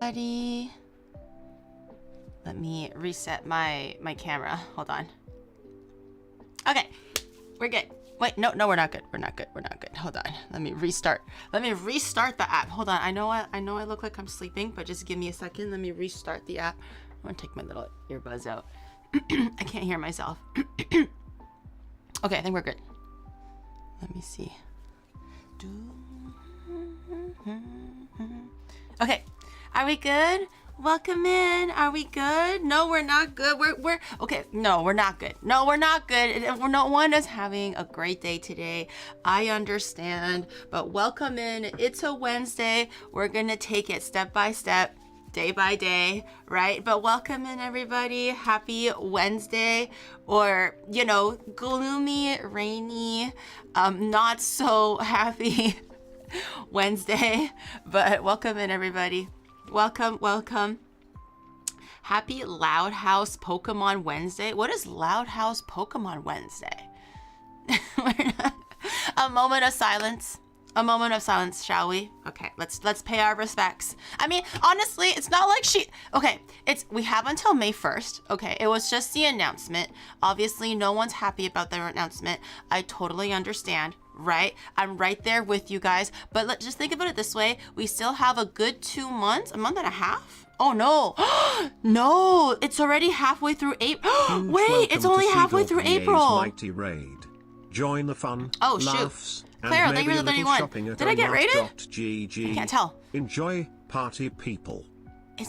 Buddy. Let me reset my camera. Hold on. Okay, we're good. Wait, no, we're not good. We're not good. Hold on. Let me restart. Let me restart the app. Hold on. I know I look like I'm sleeping, but just give me a second. Let me restart the app. I'm gonna take my little earbuds out. I can't hear myself. Okay, I think we're good. Let me see. Okay, are we good? Welcome in. Are we good? No, we're not good. We're okay. No, we're not good. No, we're not good. No one is having a great day today. I understand, but welcome in. It's a Wednesday. We're gonna take it step by step, day by day, right? But welcome in, everybody. Happy Wednesday, or you know, gloomy, rainy, not so happy Wednesday. But welcome in, everybody. Welcome. Happy Loud House Pokemon Wednesday. What is Loud House Pokemon Wednesday? A moment of silence. A moment of silence, shall we? Okay, let's pay our respects. I mean, honestly, it's not like we have until May 1st. Okay, it was just the announcement. Obviously, no one's happy about their announcement. I totally understand. Right? I'm right there with you guys. But let's just think about it this way. We still have a good 2 months, a month and a half. Oh no. No, it's already halfway through April. Wait, it's only halfway through April. Mighty raid. Join the fun. Oh shoot. Clara, thank you for the 31. Did I get raided? I can't tell. Enjoy, party people.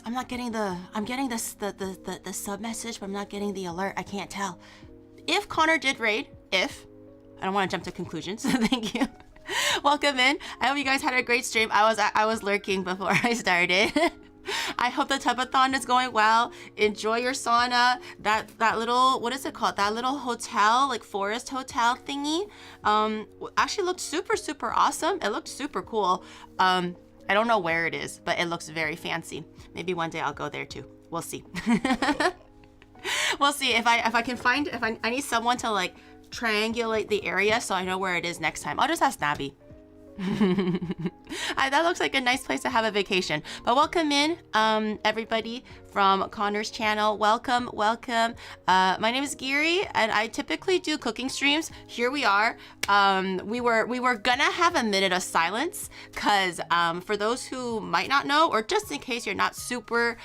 I'm getting the sub message, but I'm not getting the alert. I can't tell. If Connor did raid, I don't want to jump to conclusions. Thank you. Welcome in. I hope you guys had a great stream. I was lurking before I started. I hope the tubathon is going well. Enjoy your sauna. That little, what is it called? That little hotel, like forest hotel thingy, actually looked super awesome. It looked super cool. I don't know where it is, but it looks very fancy. Maybe one day I'll go there too. We'll see. We'll see if I can find, I need someone to like triangulate the area so I know where it is next time. I'll just ask Nabi. That looks like a nice place to have a vacation. But welcome in, everybody from Connor's channel. Welcome. My name is Giri, and I typically do cooking streams. Here we are. We were gonna have a minute of silence because for those who might not know, or just in case you're not super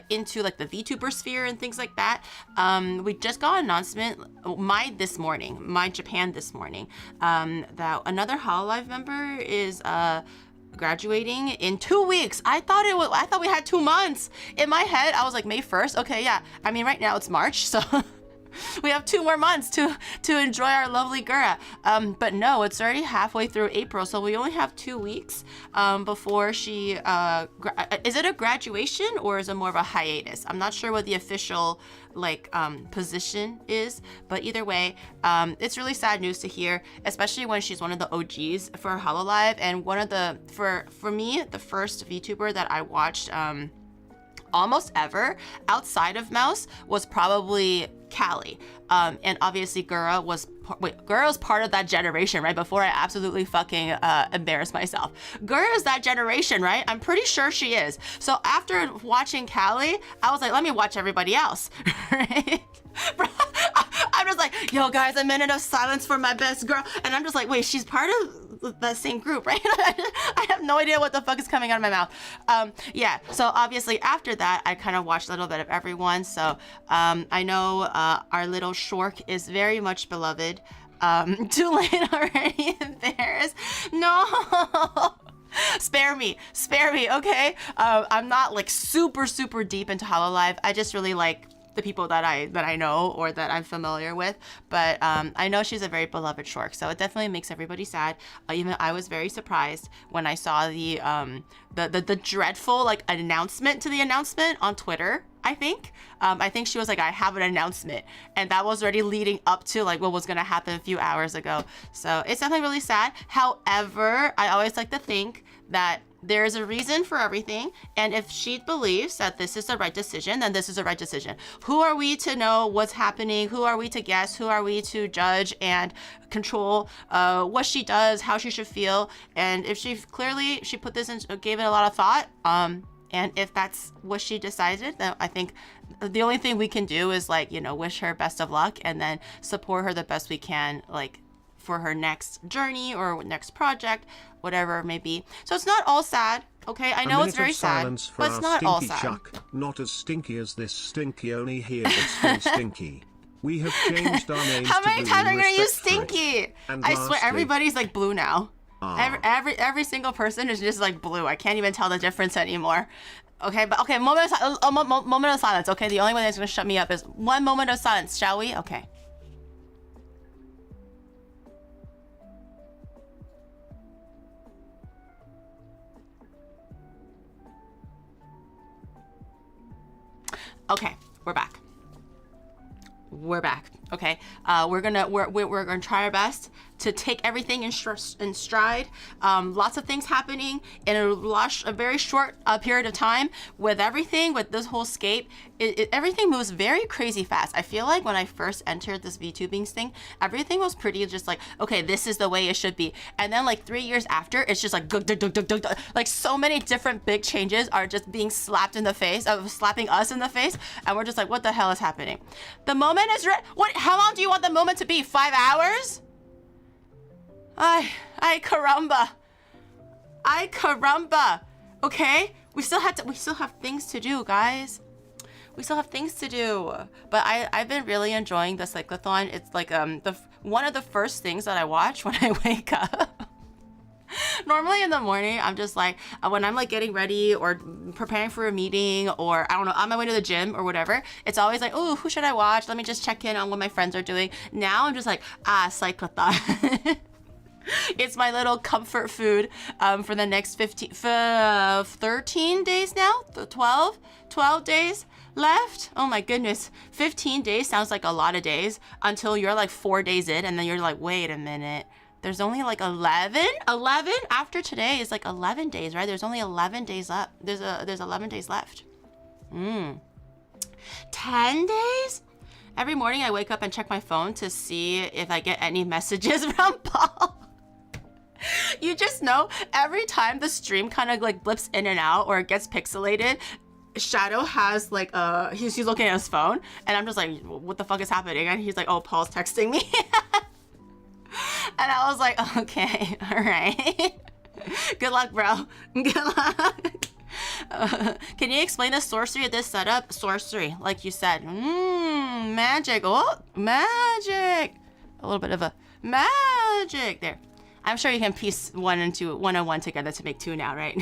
into like the VTuber sphere and things like that, we just got an announcement my Japan this morning, that another Hololive member is graduating in 2 weeks. I thought we had 2 months. In my head, I was like, May 1st. Okay, yeah. I mean, right now it's March, so we have 2 more months to enjoy our lovely Gura. But no, it's already halfway through April, so we only have 2 weeks before she. Is it a graduation or is it more of a hiatus? I'm not sure what the official position is, but either way, it's really sad news to hear, especially when she's one of the OGs for Hololive, and one of the for me, the first VTuber that I watched almost ever outside of Mouse was probably Callie. And obviously Gura was part of that generation, right? Before I absolutely fucking embarrass myself. Gura is that generation, right? I'm pretty sure she is. So after watching Callie, I was like, let me watch everybody else, right? I'm just like, yo guys, a minute of silence for my best girl. And I'm just like, wait, she's part of the same group, right? I have no idea what the fuck is coming out of my mouth. Yeah, so obviously after that, I kind of watched a little bit of everyone. So I know our little Shork is very much beloved. Tulane already embarrassed. No. Spare me, okay? I'm not like super deep into Hololive. I just really like the people that I know or that I'm familiar with, but I know she's a very beloved Shork, so it definitely makes everybody sad. Even I was very surprised when I saw the dreadful announcement to the announcement on Twitter. I think she was like, I have an announcement, and that was already leading up to what was gonna happen a few hours ago. So it's definitely really sad. However, I always like to think that there is a reason for everything, and if she believes that this is the right decision, then this is the right decision. Who are we to know what's happening? Who are we to guess? Who are we to judge and control what she does, how she should feel? And if she put this in, gave it a lot of thought, And if that's what she decided, then I think the only thing we can do is like, you know, wish her best of luck and then support her the best we can, like for her next journey or next project, whatever it may be. So it's not all sad. Okay, I know it's very sad, but it's not all sad. Chuck, not as stinky as this stinky only here, but still stinky. We have changed our names. How many times are you gonna use stinky? stinky? I swear, everybody's like blue now. Every single person is just like blue. I can't even tell the difference anymore. Okay, but okay, moment of silence. Okay, the only one that's gonna shut me up is one moment of silence. Shall we? Okay. Okay, we're back. We're back. Okay, we're gonna try our best to take everything in stride. Lots of things happening in a very short period of time. With this whole scape, everything moves very crazy fast. I feel like when I first entered this VTubing thing, everything was pretty just like, okay, this is the way it should be. And then like 3 years after, it's just like, like so many different big changes are just being slapped in the face, slapping us in the face. And we're just like, what the hell is happening? The moment is how long do you want the moment to be? 5 hours? Ay caramba. Ay caramba. Okay? We still have things to do, guys. We still have things to do. But I've been really enjoying the cyclothon. It's like one of the first things that I watch when I wake up. Normally in the morning, I'm just like, when I'm like getting ready or preparing for a meeting or I don't know, on my way to the gym or whatever, it's always like, oh, who should I watch? Let me just check in on what my friends are doing. Now I'm just like, cyclothon. It's my little comfort food for the next 13 days now, 12 days left. Oh my goodness, 15 days sounds like a lot of days until you're like 4 days in and then you're like, wait a minute. There's only like 11 after today is like 11 days, right? There's only 11 days left. There's 11 days left. 10 days? Every morning I wake up and check my phone to see if I get any messages from Paul. You just know every time the stream kind of like blips in and out or it gets pixelated, Shadow has like he's looking at his phone and I'm just like, what the fuck is happening? And he's like, oh, Paul's texting me. And I was like, okay, all right. Good luck, bro. Good luck. Can you explain the sorcery of this setup? Sorcery, like you said. Magic. Oh, magic. A little bit of a magic there. I'm sure you can piece one and one together to make two now, right?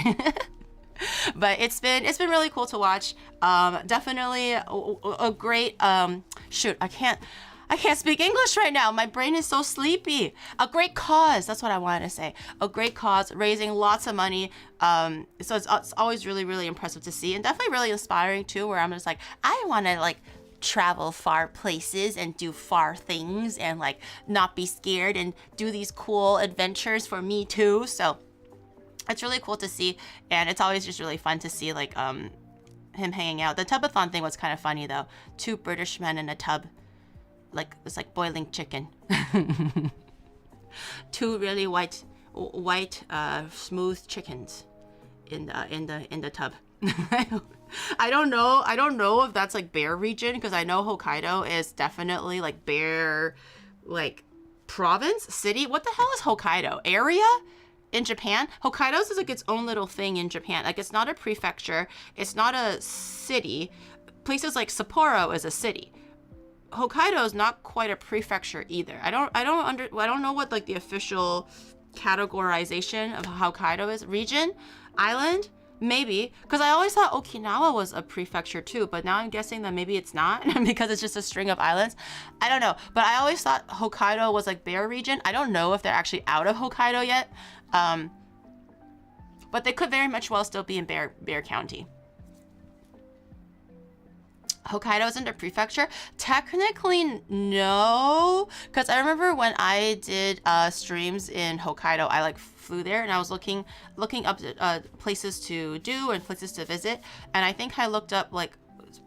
But it's been really cool to watch. Definitely a great shoot. I can't speak English right now. My brain is so sleepy. A great cause. That's what I wanted to say. A great cause, raising lots of money. So it's always really, really impressive to see, and definitely really inspiring too. Where I'm just like, I want to like travel far places and do far things and like not be scared and do these cool adventures for me too. So it's really cool to see, and it's always just really fun to see like him hanging out. The tubathon thing was kind of funny though. 2 British men in a tub. Like it's like boiling chicken. 2 really white smooth chickens in the tub. I don't know if that's like bear region, because I know Hokkaido is definitely like bear like province city. What the hell is Hokkaido? Area in Japan? Hokkaido's is like its own little thing in Japan. Like it's not a prefecture, it's not a city. Places like Sapporo is a city. Hokkaido is not quite a prefecture either. I don't know what like the official categorization of Hokkaido is. Region? Island? Maybe, because I always thought Okinawa was a prefecture too, but now I'm guessing that maybe it's not because it's just a string of islands. I don't know, but I always thought Hokkaido was like bear region. I don't know if they're actually out of Hokkaido yet, but they could very much well still be in Bear County. Hokkaido isn't a prefecture? Technically, no. Because I remember when I did streams in Hokkaido, I like flew there and I was looking up places to do and places to visit. And I think I looked up like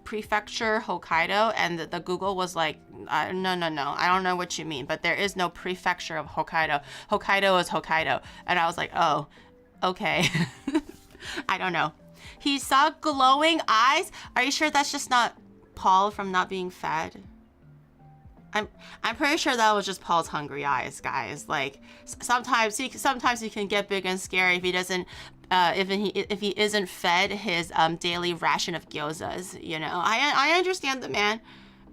prefecture Hokkaido, and the Google was like, no. I don't know what you mean, but there is no prefecture of Hokkaido. Hokkaido is Hokkaido. And I was like, oh, okay. I don't know. He saw glowing eyes. Are you sure that's just not Paul from not being fed? I'm pretty sure that was just Paul's hungry eyes, guys. Like sometimes he can get big and scary if he doesn't if he isn't fed his daily ration of gyozas. You know, I understand the man.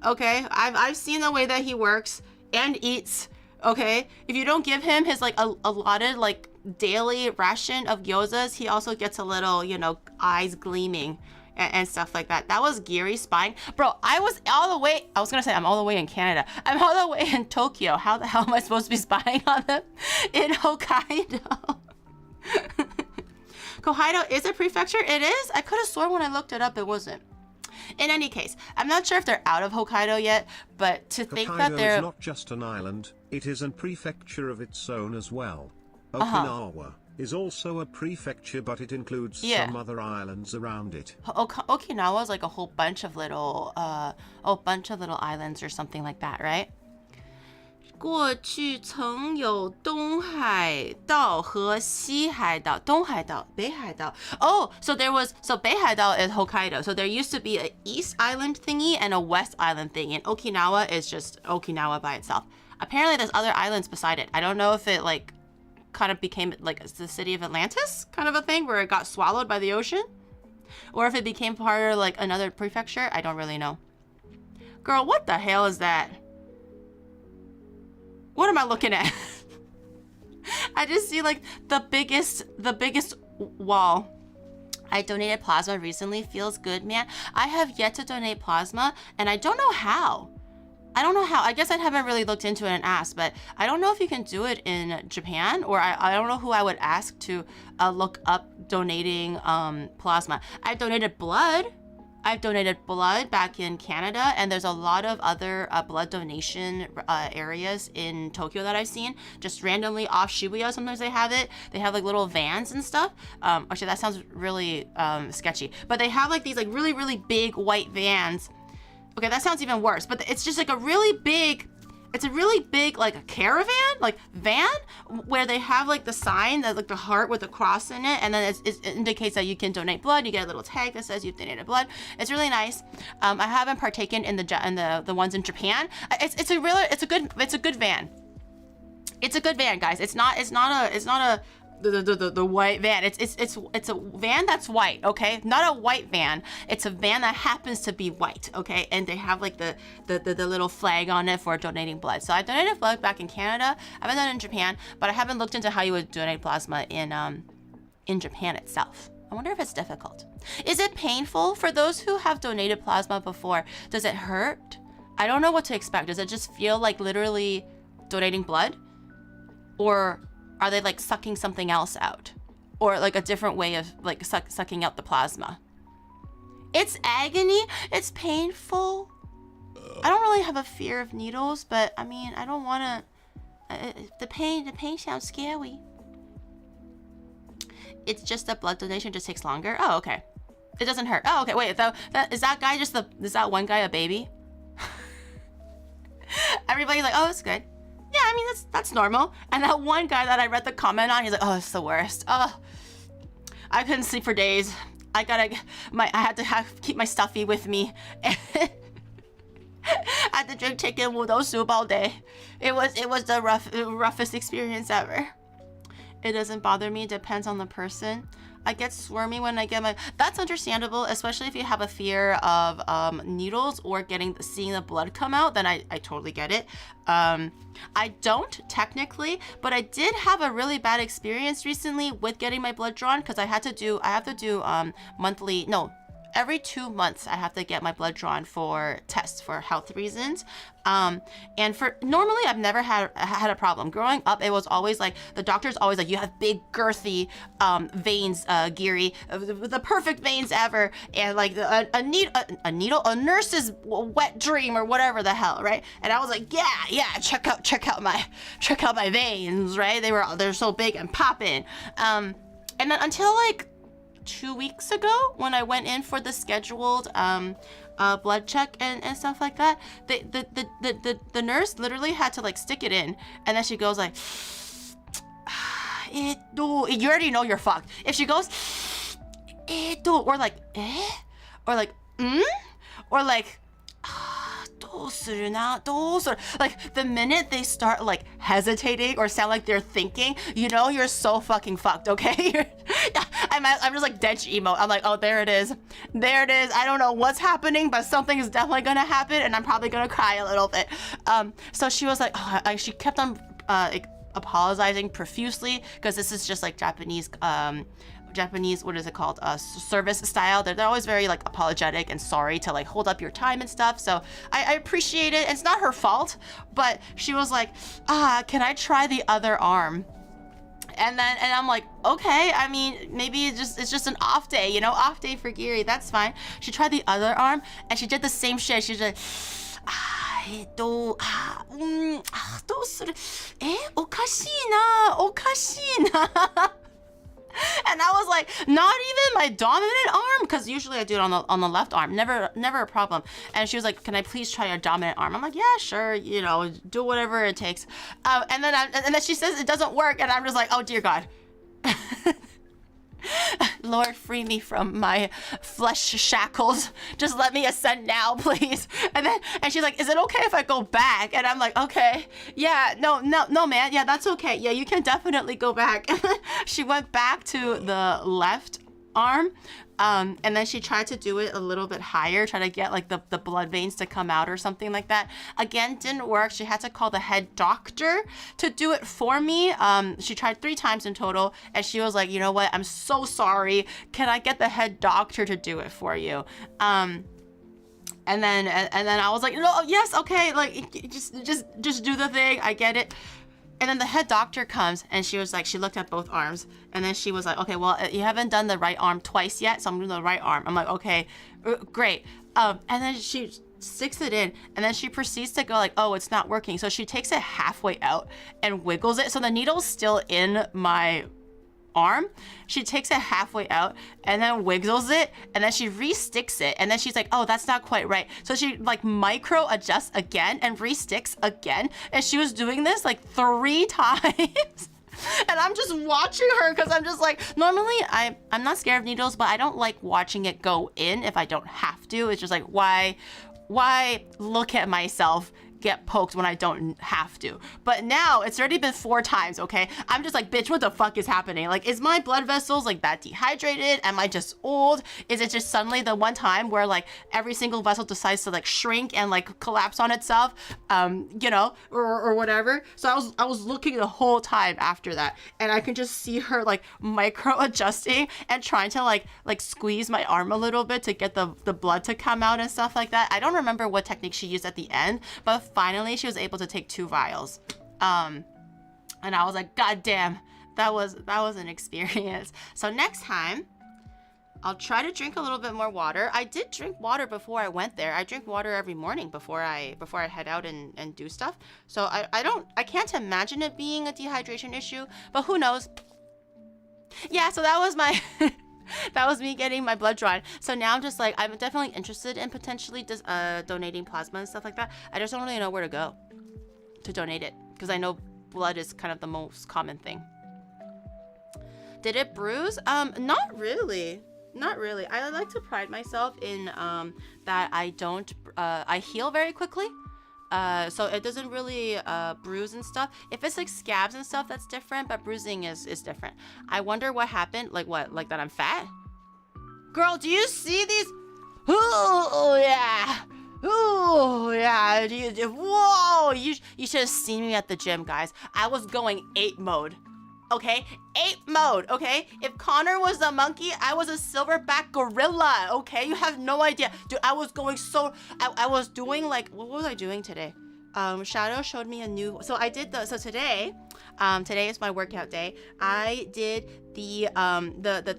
Okay, I've seen the way that he works and eats. Okay, if you don't give him his like allotted like daily ration of gyozas, he also gets a little, you know, eyes gleaming and stuff like that. That was Giri spying. Bro, I was all the way, I was gonna say I'm all the way in Canada. I'm all the way in Tokyo. How the hell am I supposed to be spying on them in Hokkaido? Hokkaido is a prefecture? It is? I could have sworn when I looked it up it wasn't. In any case, I'm not sure if they're out of Hokkaido yet, but to think Hokkaido that they're... is not just an island, it is a prefecture of its own as well. Okinawa is also a prefecture, but it includes some other islands around it. Okinawa is like a whole bunch of little islands or something like that, right? 过去曾有东海道和西海道，东海道、北海道. Oh, so Beihai-dao is Hokkaido. So there used to be an East Island thingy and a West Island thingy, and Okinawa is just Okinawa by itself. Apparently, there's other islands beside it. I don't know if it like kind of became like the city of Atlantis kind of a thing where it got swallowed by the ocean, or if it became part of like another prefecture. I don't really know. Girl, what the hell is that? What am I looking at? I just see like the biggest wall. I donated plasma recently. Feels good, man. I have yet to donate plasma, and I don't know how. I guess I haven't really looked into it and asked, but I don't know if you can do it in Japan, or I don't know who I would ask to look up donating plasma. I've donated blood. I've donated blood back in Canada, and there's a lot of other blood donation areas in Tokyo that I've seen. Just randomly off Shibuya, sometimes they have it. They have like little vans and stuff. Actually, that sounds really sketchy. But they have like these like really, really big white vans. Okay, that sounds even worse. But it's just like a really big... It's a really big, like, a caravan, like, van, where they have, like, the sign, that, like, the heart with the cross in it, and then it indicates that you can donate blood. You get a little tag that says you've donated blood. It's really nice. I haven't partaken in the ones in Japan. It's a good van. It's a good van, guys. It's not the white van. It's a van that's white, okay? Not a white van. It's a van that happens to be white, okay? And they have like the little flag on it for donating blood. So I donated blood back in Canada. I haven't done it in Japan, but I haven't looked into how you would donate plasma in Japan itself. I wonder if it's difficult. Is it painful for those who have donated plasma before? Does it hurt? I don't know what to expect. Does it just feel like literally donating blood? Or are they like sucking something else out? Or like a different way of like sucking out the plasma? It's agony. It's painful. I don't really have a fear of needles, but I mean, I don't want to... the pain sounds scary. It's just that blood donation just takes longer. Oh, okay. It doesn't hurt. Oh, okay. Wait, is that one guy a baby? Everybody's like, oh, it's good. Yeah, I mean, that's normal. And that one guy that I read the comment on, he's like, oh, it's the worst. Oh, I couldn't sleep for days. I had to keep my stuffy with me. I had to drink chicken noodle soup all day. It was the roughest experience ever. It doesn't bother me. It depends on the person. I get squirmy when I get my... That's understandable, especially if you have a fear of needles or seeing the blood come out, then I totally get it. I don't, technically, but I did have a really bad experience recently with getting my blood drawn because I have to do every 2 months I have to get my blood drawn for tests for health reasons. And normally I've never had a problem. Growing up, it was always like, the doctor's always like, you have big girthy veins, Giri, the perfect veins ever. And like a nurse's wet dream or whatever the hell, right? And I was like, yeah, check out my veins, right? They're so big and popping. And then until like 2 weeks ago when I went in for the scheduled blood check and stuff like that, the nurse literally had to like stick it in, and then she goes like, you already know you're fucked. If she goes, or like, or like, or like, like the minute they start like hesitating or sound like they're thinking, you know you're so fucking fucked, okay? I'm just like dead emo. I'm like, oh, there it is. There it is. I don't know what's happening, but something is definitely gonna happen and I'm probably gonna cry a little bit. So she was like, oh, she kept on like apologizing profusely because this is just like Japanese, what is it called? Service style. They're always very like apologetic and sorry to like hold up your time and stuff. So I appreciate it. It's not her fault, but she was like, can I try the other arm? And I'm like, okay, I mean, maybe it's just an off day, you know, off day for Giri, that's fine. She tried the other arm and she did the same shit. She's like, どうするおかしいなおかしいな And I was like, not even my dominant arm, because usually I do it on the left arm, never a problem. And she was like, can I please try your dominant arm? I'm like, yeah, sure, you know, do whatever it takes. And then she says it doesn't work, and I'm just like, oh dear God. Lord, free me from my flesh shackles. Just let me ascend now, please. And she's like, is it okay if I go back? And I'm like, okay. Yeah, no, man. Yeah, that's okay. Yeah, you can definitely go back. She went back to the left arm. And then she tried to do it a little bit higher, try to get like the blood veins to come out or something like that. Again, didn't work. She had to call the head doctor to do it for me. She tried 3 times in total, and she was like, you know what? I'm so sorry. Can I get the head doctor to do it for you? And then I was like, no, yes, okay, like just do the thing. I get it. And then the head doctor comes and she was like, she looked at both arms and then she was like, okay, well, you haven't done the right arm twice yet, so I'm doing the right arm. I'm like, okay, great. And then she sticks it in and then she proceeds to go like, oh, it's not working. So she takes it halfway out and wiggles it. So the needle's still in my arm. She takes it halfway out and then wiggles it and then she re-sticks it and then she's like, oh, that's not quite right. So she like micro adjusts again and re-sticks again, and she was doing this like 3 times. And I'm just watching her because I'm just like, normally I'm not scared of needles, but I don't like watching it go in if I don't have to. It's just like, why look at myself get poked when I don't have to? But now it's already been 4 times, okay? I'm just like, bitch, what the fuck is happening? Like, is my blood vessels like that dehydrated? Am I just old? Is it just suddenly the one time where like every single vessel decides to like shrink and like collapse on itself, you know, or whatever? So I was looking the whole time after that, and I can just see her like micro adjusting and trying to like squeeze my arm a little bit to get the blood to come out and stuff like that. I don't remember what technique she used at the end, but finally she was able to take 2 vials. And I was like, God damn, that was an experience. So next time I'll try to drink a little bit more water. I did drink water before I went there. I drink water every morning before I head out and do stuff. So I can't imagine it being a dehydration issue, but who knows? Yeah, so that was my that was me getting my blood drawn. So now I'm just like, I'm definitely interested in potentially just donating plasma and stuff like that. I just don't really know where to go to donate it because I know blood is kind of the most common thing. Did it bruise? Not really. Not really. I like to pride myself in that I don't, I heal very quickly. So it doesn't really bruise and stuff. If it's like scabs and stuff, that's different, but bruising is different. I wonder what happened. Like what? Like that I'm fat? Girl, do you see these? Oh yeah. Oh yeah. Whoa. You should have seen me at the gym, guys. I was going ape mode. Okay, ape mode, okay? If Connor was a monkey, I was a silverback gorilla, okay? You have no idea. Dude, I was going so... I was doing like... What was I doing today? Shadow showed me a new... So I did the... So today is my workout day. I did the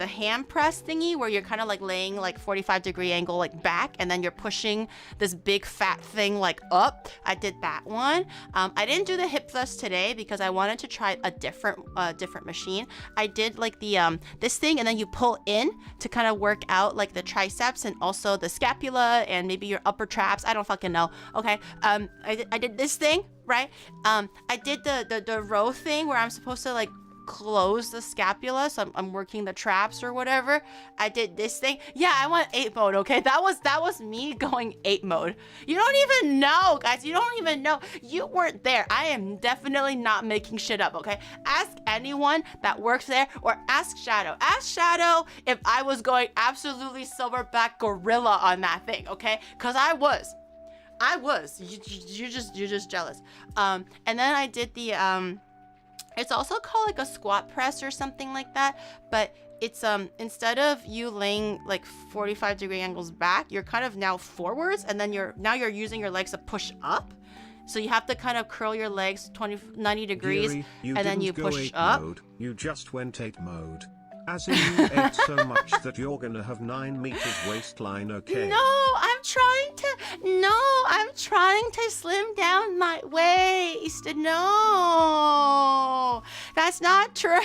hand press thingy where you're kind of like laying like 45-degree angle like back, and then you're pushing this big fat thing like up. I did that one. I didn't do the hip thrust today because I wanted to try a different machine. I did like the this thing, and then you pull in to kind of work out like the triceps and also the scapula and maybe your upper traps. I don't fucking know. Okay. I did this thing, right? I did the row thing where I'm supposed to like close the scapula, so I'm working the traps or whatever, I did this thing. Yeah, I went ape mode, okay? That was me going ape mode. You don't even know, guys. You don't even know. You weren't there. I am definitely not making shit up, okay? Ask anyone that works there, or ask Shadow. Ask Shadow if I was going absolutely silverback gorilla on that thing, okay? Because I was. You're just jealous. And then I did the it's also called like a squat press or something like that, but it's instead of you laying like 45-degree angles back, you're kind of now forwards, and then you're using your legs to push up. So you have to kind of curl your legs 90 degrees, Giri, and then you push up. Mode. You just went 8 mode. As in you ate so much that you're gonna have 9 meters waistline, okay? No, I'm trying to slim down my waist. No, that's not true.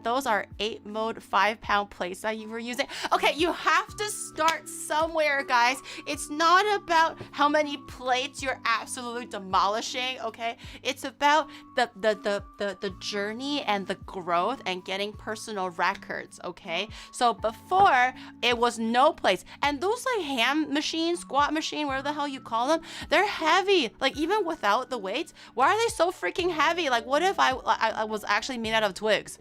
Those are 8 mode 5-pound plates that you were using. Okay, you have to start somewhere, guys. It's not about how many plates you're absolutely demolishing, okay? It's about the journey and the growth and getting personal records, okay? So before, it was no plates. And those like ham machine, squat machine, whatever the hell you call them, they're heavy. Like even without the weights, why are they so freaking heavy? Like what if I was actually made out of twigs?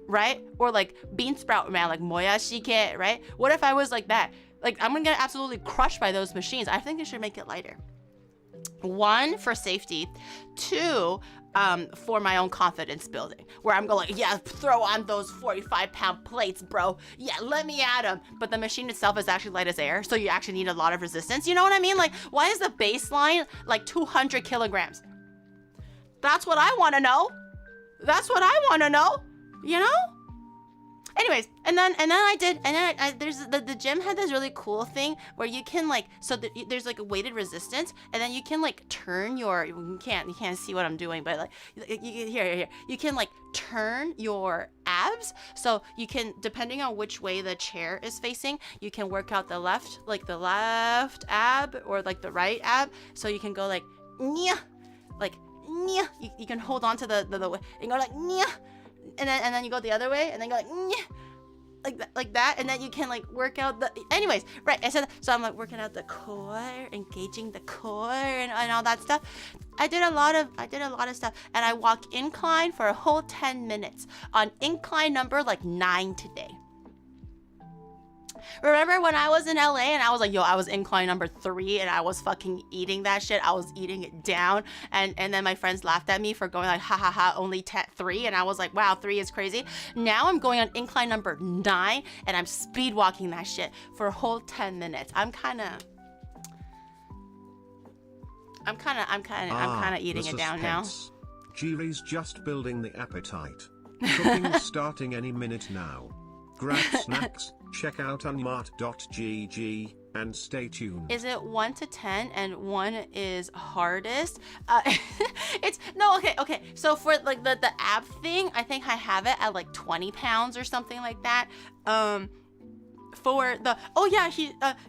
Right? Or like bean sprout man, like moyashike, right? What if I was like that? Like I'm gonna get absolutely crushed by those machines. I think they should make it lighter. 1, for safety. 2, for my own confidence building, where I'm going, yeah, throw on those 45-pound plates, bro. Yeah, let me at them. But the machine itself is actually light as air, so you actually need a lot of resistance. You know what I mean? Like, why is the baseline like 200 kilograms? That's what I want to know. You know? Anyways, and then there's the gym had this really cool thing where you can like, so there's like a weighted resistance, and then you can like turn your, you can't see what I'm doing, but like here you can like turn your abs, so you can, depending on which way the chair is facing, you can work out the left ab or like the right ab, so you can go like nya, like nya. You can hold on to the way and go like nya. And then you go the other way, and then go like like that, and then you can like work out the. Anyways, right? So I'm like working out the core, engaging the core, and all that stuff. I did a lot of stuff, and I walk incline for a whole 10 minutes on incline number like 9 today. Remember when I was in LA and I was like, yo, I was incline number 3 and I was fucking eating that shit. I was eating it down. And then my friends laughed at me for going like, ha ha ha, only 3. And I was like, wow, 3 is crazy. Now I'm going on incline number 9 and I'm speed walking that shit for a whole 10 minutes. I'm kind of eating it down now. Giri's just building the appetite. Cooking starting any minute now. Grab snacks, check out onimart.gg, and stay tuned. Is it 1 to 10 and 1 is hardest? Okay. So for like the ab thing, I think I have it at like 20 pounds or something like that. For the,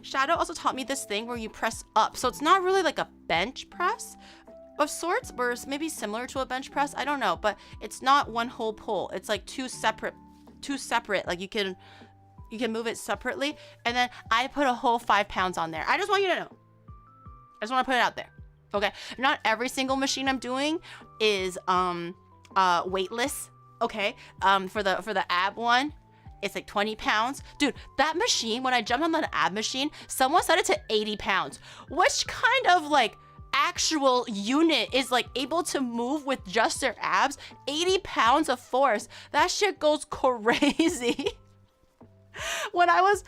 Shadow also taught me this thing where you press up. So it's not really like a bench press of sorts, or maybe similar to a bench press. I don't know, but it's not one whole pull. It's like two separate, like you can move it separately, and then I put a whole 5 pounds on there. I just want you to know. I just want to put it out there. Okay, not every single machine I'm doing is weightless. Okay, for the ab one, it's like 20 pounds. Dude, that machine, when I jumped on that ab machine, someone set it to 80 pounds. Which kind of like actual unit is like able to move with just their abs? 80 pounds of force. That shit goes crazy. When I was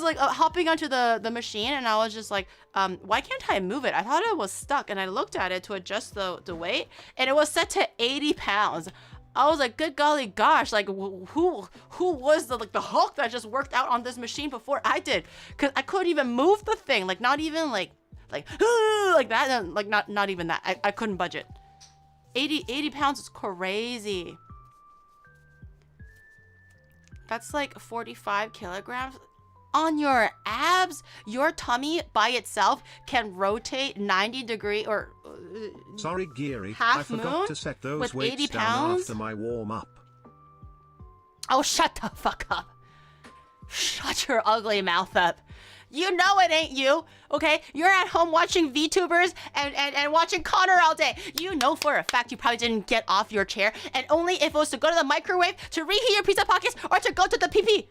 like hopping onto the machine, and I was just like, why can't I move it? I thought it was stuck, and I looked at it to adjust the weight, and it was set to 80 pounds. I was like, good golly gosh, like who was the Hulk that just worked out on this machine before I did? Cause I couldn't even move the thing, like not even like that, like not even that. I couldn't budget. 80 pounds is crazy. That's like 45 kilograms. on your abs. Your tummy by itself can rotate 90 degree or Sorry, Giri, half I forgot moon to set those with weights 80 down pounds? after my warm-up. Oh, shut the fuck up. Shut your ugly mouth up. You know it ain't you, okay? You're at home watching VTubers and watching Connor all day. You know for a fact you probably didn't get off your chair, and only if it was to go to the microwave, to reheat your pizza pockets, or to go to the pee-pee.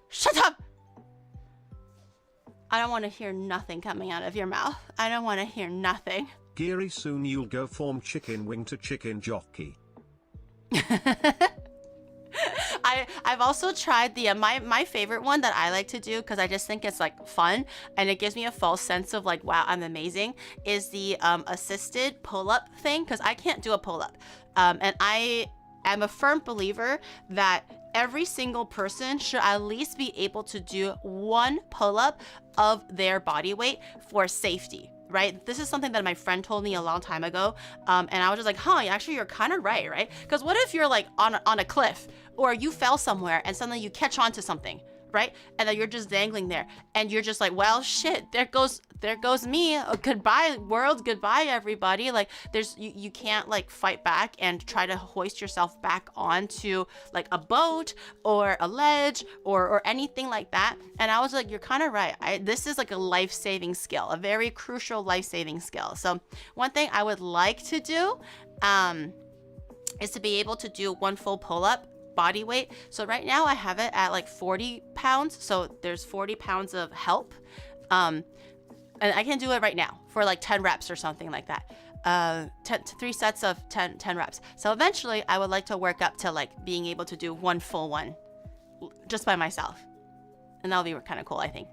Shut up! I don't want to hear nothing coming out of your mouth. I don't want to hear nothing. Giri, soon you'll go from chicken wing to chicken jockey. I've also tried the my favorite one that I like to do because I just think it's like fun and it gives me a false sense of like, wow, I'm amazing, is the assisted pull-up thing, because I can't do a pull-up, and I am a firm believer that every single person should at least be able to do one pull-up of their body weight for safety. Right? This is something that my friend told me a long time ago. And I was just like, huh, actually, you're kind of right? Because what if you're like on a cliff, or you fell somewhere and suddenly you catch on to something, right? And then you're just dangling there and you're just like, well, shit, there goes me. Oh, goodbye world, goodbye everybody. Like you can't like fight back and try to hoist yourself back onto like a boat or a ledge or anything like that. And I was like, you're kind of right. This is like a life-saving skill, a very crucial life-saving skill. So one thing I would like to do is to be able to do one full pull-up body weight. So right now I have it at like 40 pounds. So there's 40 pounds of help. And I can do it right now for like 10 reps or something like that. 3 sets of 10 reps. So eventually I would like to work up to like being able to do one full one just by myself. And that'll be kind of cool, I think.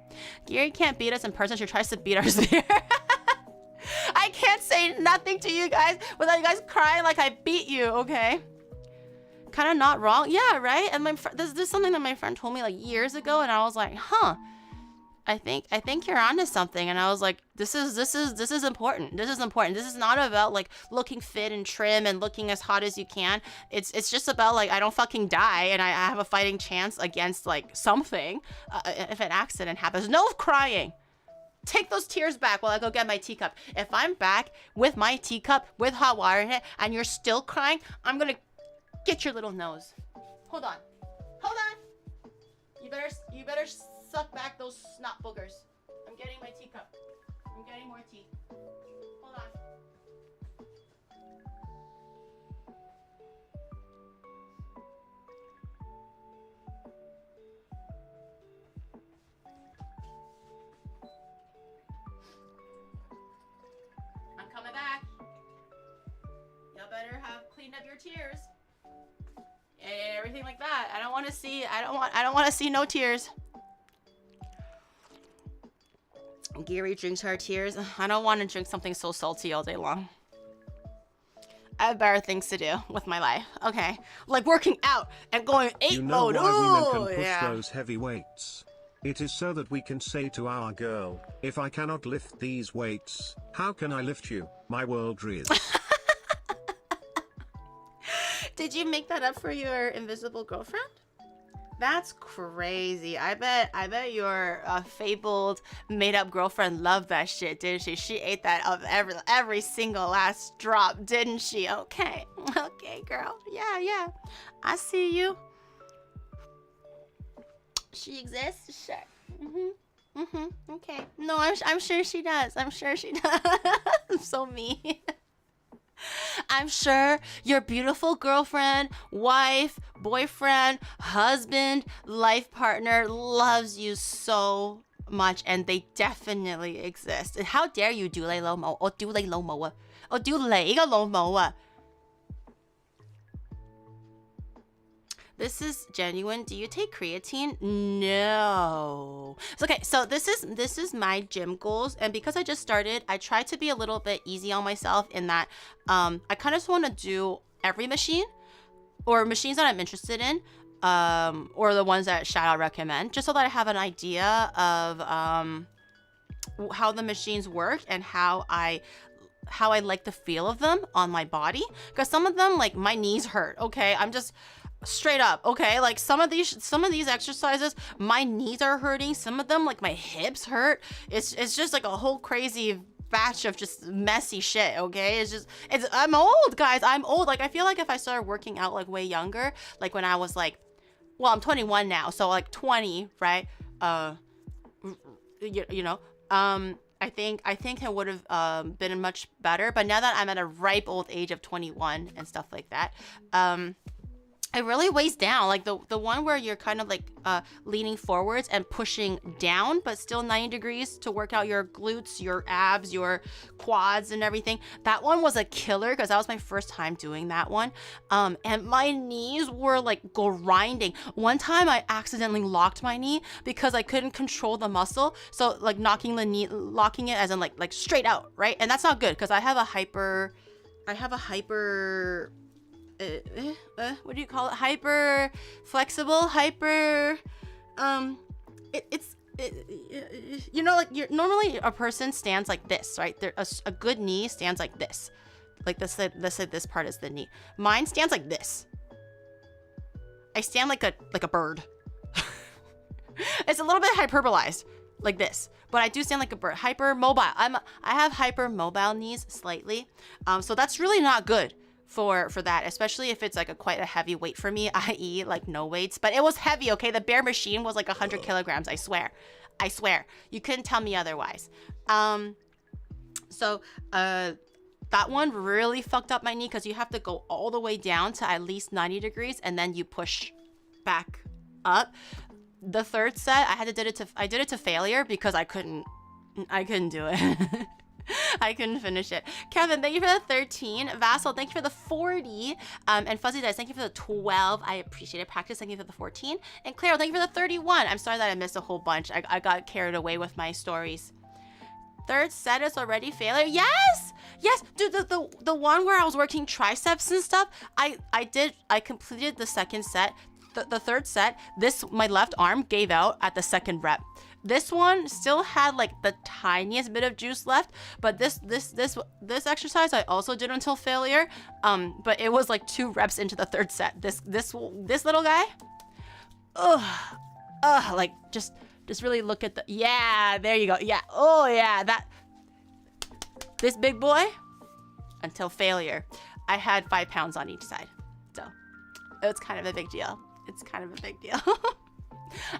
Gary can't beat us in person. She tries to beat us there. I can't say nothing to you guys without you guys crying like I beat you, okay? Kind of not wrong. Yeah, right? And this is something that my friend told me like years ago, and I was like, huh. I think you're onto something. And I was like, this is important. This is important. This is not about like looking fit and trim and looking as hot as you can. It's just about like I don't fucking die and I have a fighting chance against like something if an accident happens. No crying. Take those tears back while I go get my teacup. If I'm back with my teacup with hot water in it and you're still crying, I'm gonna get your little nose. Hold on. You better suck back those snot boogers. I'm getting my teacup. I'm getting more tea. Hold on. I'm coming back. Y'all better have cleaned up your tears. And everything like that. I don't want to see no tears. Gary drinks her tears. I don't want to drink something so salty all day long. I have better things to do with my life. Okay. Like working out and going 8 You know mode. why women can push yeah. those heavy weights? It is so that we can say to our girl, if I cannot lift these weights, how can I lift you, my world Riz? Did you make that up for your invisible girlfriend? That's crazy. I bet your fabled made-up girlfriend loved that shit, didn't she? She ate that up every single last drop, didn't she? Okay, girl. Yeah. I see you. She exists, sure. Okay. No, I'm sure she does. I'm so mean. I'm sure your beautiful girlfriend, wife, boyfriend, husband, life partner loves you so much, and they definitely exist. And how dare you do lay low mo or do lay low mo or do lay low mo. This is genuine. Do you take creatine? No. Okay, so this is my gym goals, and because I just started, I try to be a little bit easy on myself in that I kind of just want to do every machine or machines that I'm interested in, or the ones that shout out recommend, just so that I have an idea of how the machines work and how I like the feel of them on my body. Because some of them, like my knees hurt. Okay, Straight up, okay? Like some of these exercises, my knees are hurting. Some of them, like my hips hurt. It's just like a whole crazy batch of just messy shit, okay? I'm old, guys. I'm old. Like I feel like if I started working out like way younger, like when I was like, well, I'm 21 now, so like 20, right? You know, I think it would have been much better. But now that I'm at a ripe old age of 21 and stuff like that, it really weighs down. Like the one where you're kind of like leaning forwards and pushing down, but still 90 degrees to work out your glutes, your abs, your quads and everything. That one was a killer because that was my first time doing that one. And my knees were like grinding. One time I accidentally locked my knee because I couldn't control the muscle. So like locking it as in like straight out, right? And that's not good because I have a hyper what do you call it? Hyper flexible, you know, like normally a person stands like this, right? A good knee stands like this. Like let's say this part is the knee. Mine stands like this. I stand like a bird. It's a little bit hyperbolized, like this. But I do stand like a bird. Hypermobile. I have hypermobile knees slightly. So that's really not good for that, especially if it's like quite a heavy weight for me, i.e. like no weights. But it was heavy, okay? The bare machine was like 100 kilograms, I swear. You couldn't tell me otherwise. So that one really fucked up my knee because you have to go all the way down to at least 90 degrees and then you push back up. The third set, I did it to failure because I couldn't do it. I couldn't finish it. Kevin, thank you for the 13. Vassal, thank you for the 40. And Fuzzy Dice, thank you for the 12. I appreciate it. Practice, thank you for the 14. And Claire, thank you for the 31. I'm sorry that I missed a whole bunch. I got carried away with my stories. Third set is already failure. Yes, dude. The one where I was working triceps and stuff. I completed the second set. The third set, my left arm gave out at the second rep. This one still had like the tiniest bit of juice left, but this exercise I also did until failure. But it was like 2 reps into the third set. This little guy, like just really look at there you go. Yeah, oh yeah, this big boy until failure. I had 5 pounds on each side, so it's kind of a big deal.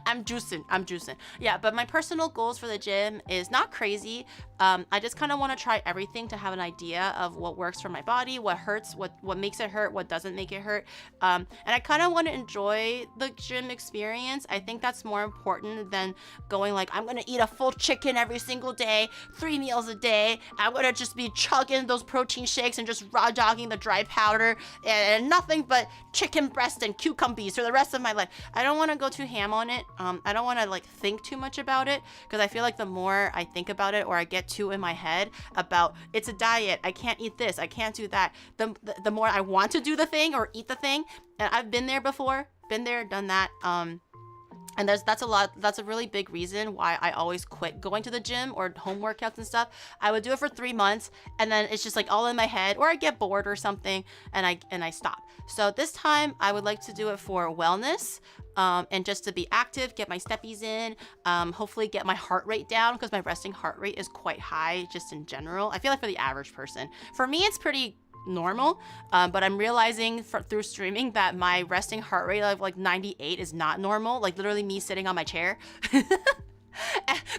I'm juicing. Yeah, but my personal goals for the gym is not crazy. I just kind of want to try everything to have an idea of what works for my body, what hurts, what makes it hurt, what doesn't make it hurt. And I kind of want to enjoy the gym experience. I think that's more important than going like, I'm going to eat a full chicken every single day, 3 meals a day. I'm going to just be chugging those protein shakes and just raw dogging the dry powder and nothing but chicken breast and cucumbers for the rest of my life. I don't want to go too ham on it. I don't want to like think too much about it because I feel like the more I think about it or I get too in my head about it's a diet, I can't eat this, I can't do that, the more I want to do the thing or eat the thing. And I've been there before, been there, done that. And that's a really big reason why I always quit going to the gym or home workouts and stuff. I would do it for 3 months and then it's just like all in my head, or I get bored or something and I stop. So this time I would like to do it for wellness, and just to be active, get my steppies in, hopefully get my heart rate down because my resting heart rate is quite high just in general. I feel like for the average person. For me, it's pretty normal, but I'm realizing through streaming that my resting heart rate of like 98 is not normal. Like literally me sitting on my chair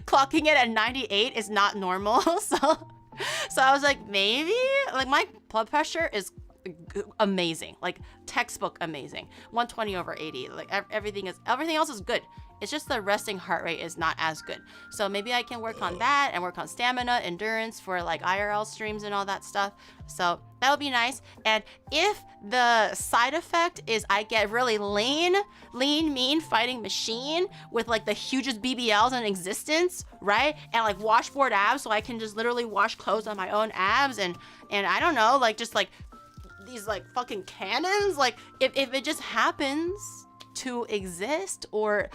clocking it at 98 is not normal. So I was like, maybe like my blood pressure is amazing, like textbook amazing, 120/80. Like everything else is good. It's just the resting heart rate is not as good. So maybe I can work on that and work on stamina, endurance for like IRL streams and all that stuff. So that would be nice. And if the side effect is I get really lean, mean fighting machine with like the hugest BBLs in existence, right? And like washboard abs, so I can just literally wash clothes on my own abs and I don't know, like just like these like fucking cannons. Like if it just happens to exist or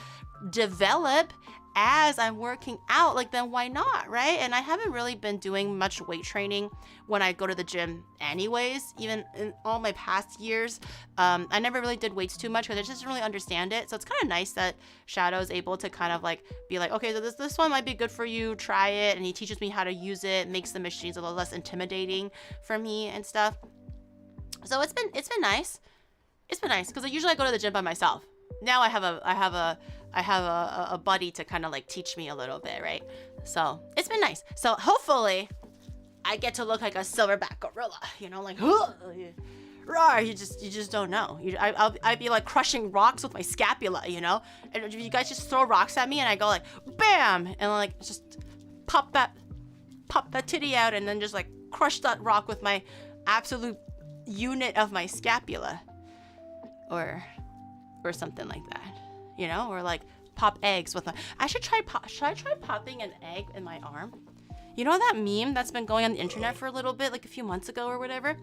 develop, as I'm working out, like, then why not, right? And I haven't really been doing much weight training when I go to the gym anyways. Even in all my past years, I never really did weights too much because I just didn't really understand it. So it's kind of nice that Shadow is able to kind of like be like, okay, so this one might be good for you, try it. And he teaches me how to use it, makes the machines a little less intimidating for me and stuff. So it's been nice. It's been nice because usually I go to the gym by myself. Now I have a buddy to kind of like teach me a little bit, right? So it's been nice. So hopefully I get to look like a silverback gorilla, you know, like roar. You just don't know. I'd be like crushing rocks with my scapula, you know. And you guys just throw rocks at me, and I go like bam, and like just pop that titty out, and then just like crush that rock with my absolute unit of my scapula, or something like that, you know, or like pop eggs with my. Should I try popping an egg in my arm? You know that meme that's been going on the internet for a little bit, like a few months ago or whatever?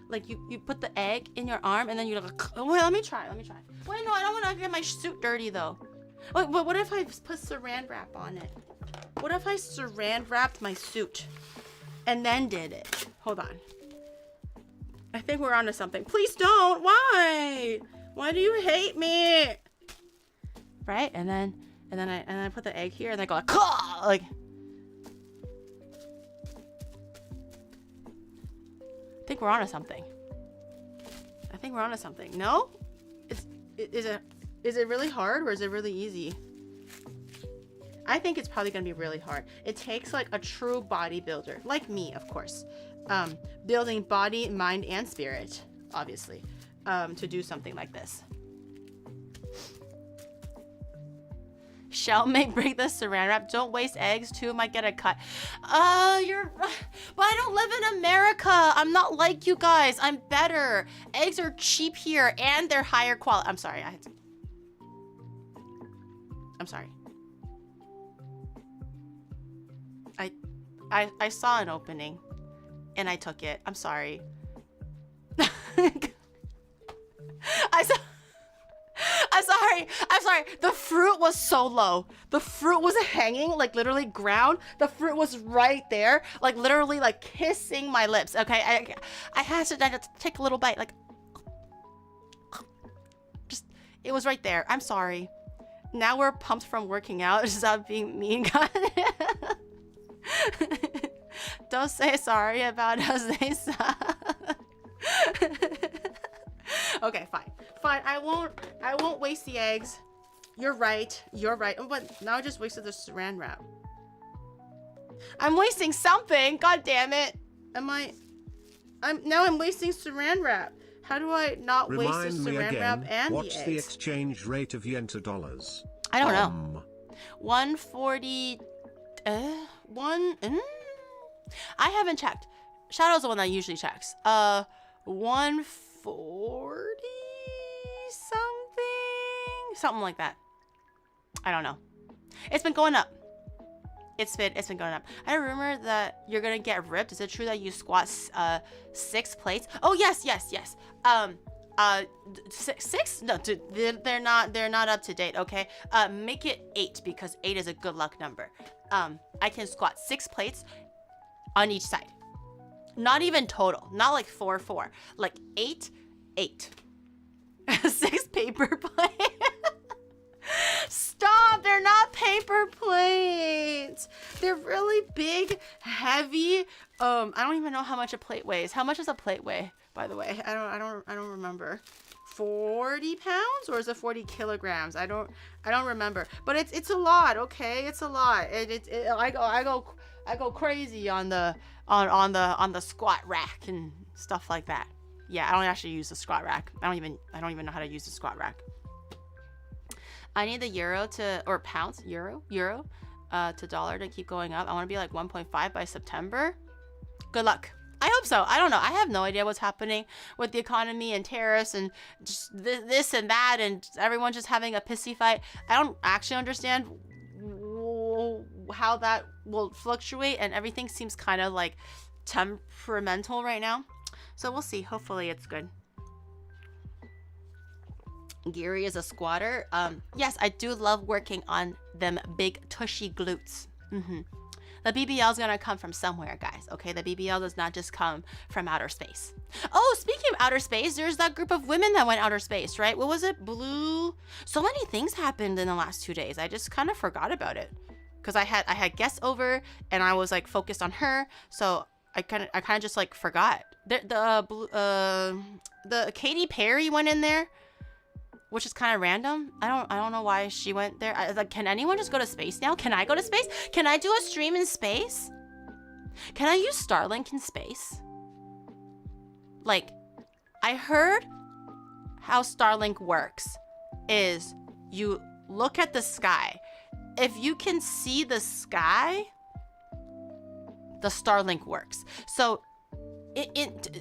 Like you put the egg in your arm and then you're like, oh, wait, let me try. Wait, no, I don't want to get my suit dirty though. Wait, but what if I put saran wrap on it? What if I saran wrapped my suit and then did it? Hold on. I think we're onto something. Please don't. Why? Why do you hate me? Right? And then I put the egg here and I go like, caw! Like. I think we're onto something. No? Is it really hard or is it really easy? I think it's probably gonna be really hard. It takes like a true bodybuilder, like me, of course, building body, mind, and spirit, obviously, to do something like this. Shell may break the saran wrap. Don't waste eggs. Two might get a cut. But I don't live in America. I'm not like you guys. I'm better. Eggs are cheap here and they're higher quality. I'm sorry. I saw an opening and I took it. I'm sorry. I'm sorry. The fruit was so low. The fruit was hanging, like literally ground. The fruit was right there, like literally like kissing my lips. Okay, I had to take a little bite, like just it was right there. I'm sorry. Now we're pumped from working out. Stop being mean, guys. Don't say sorry about us. They suck. Okay, fine. I won't waste the eggs. You're right. But now I just wasted the saran wrap. I'm wasting something. God damn it. I'm wasting saran wrap. How do I not waste the saran wrap and the eggs? What's the exchange rate of yen to dollars? I don't know. 140. I haven't checked. Shadow's the one that usually checks. 140 something like that. I don't know. It's been going up. It's been going up. I had a rumor that you're gonna get ripped. Is it true that you squat 6 plates? Oh yes. 6? No, they're not up to date. Okay. Make it 8 because 8 is a good luck number. I can squat 6 plates on each side. Not even total. Not like 4, like 8. 6 paper plates. Stop! They're not paper plates. They're really big, heavy. I don't even know how much a plate weighs. How much does a plate weigh, by the way? I don't remember. 40 pounds or is it 40 kilograms? I don't remember. But it's a lot. Okay, it's a lot. I go crazy on the squat rack and stuff like that. Yeah, I don't actually use the squat rack. I don't even know how to use the squat rack. I need the euro to dollar to keep going up. I want to be like 1.5 by September. Good luck. I hope so. I don't know. I have no idea what's happening with the economy and tariffs and just this and that and everyone just having a pissy fight. I don't actually understand how that will fluctuate, and everything seems kind of like temperamental right now. So we'll see. Hopefully it's good. Giri is a squatter. Yes, I do love working on them big tushy glutes. The BBL is gonna come from somewhere, guys. Okay, the BBL does not just come from outer space. Oh, speaking of outer space, there's that group of women that went outer space, right? What was it? Blue. So many things happened in the last 2 days. I just kind of forgot about it because I had guests over and I was like focused on her, so I kind of just like forgot. The Katy Perry went in there, which is kind of random. I don't know why she went there. Like, can anyone just go to space now? Can I go to space? Can I do a stream in space? Can I use Starlink in space? Like, I heard how Starlink works is you look at the sky. If you can see the sky, the Starlink works. So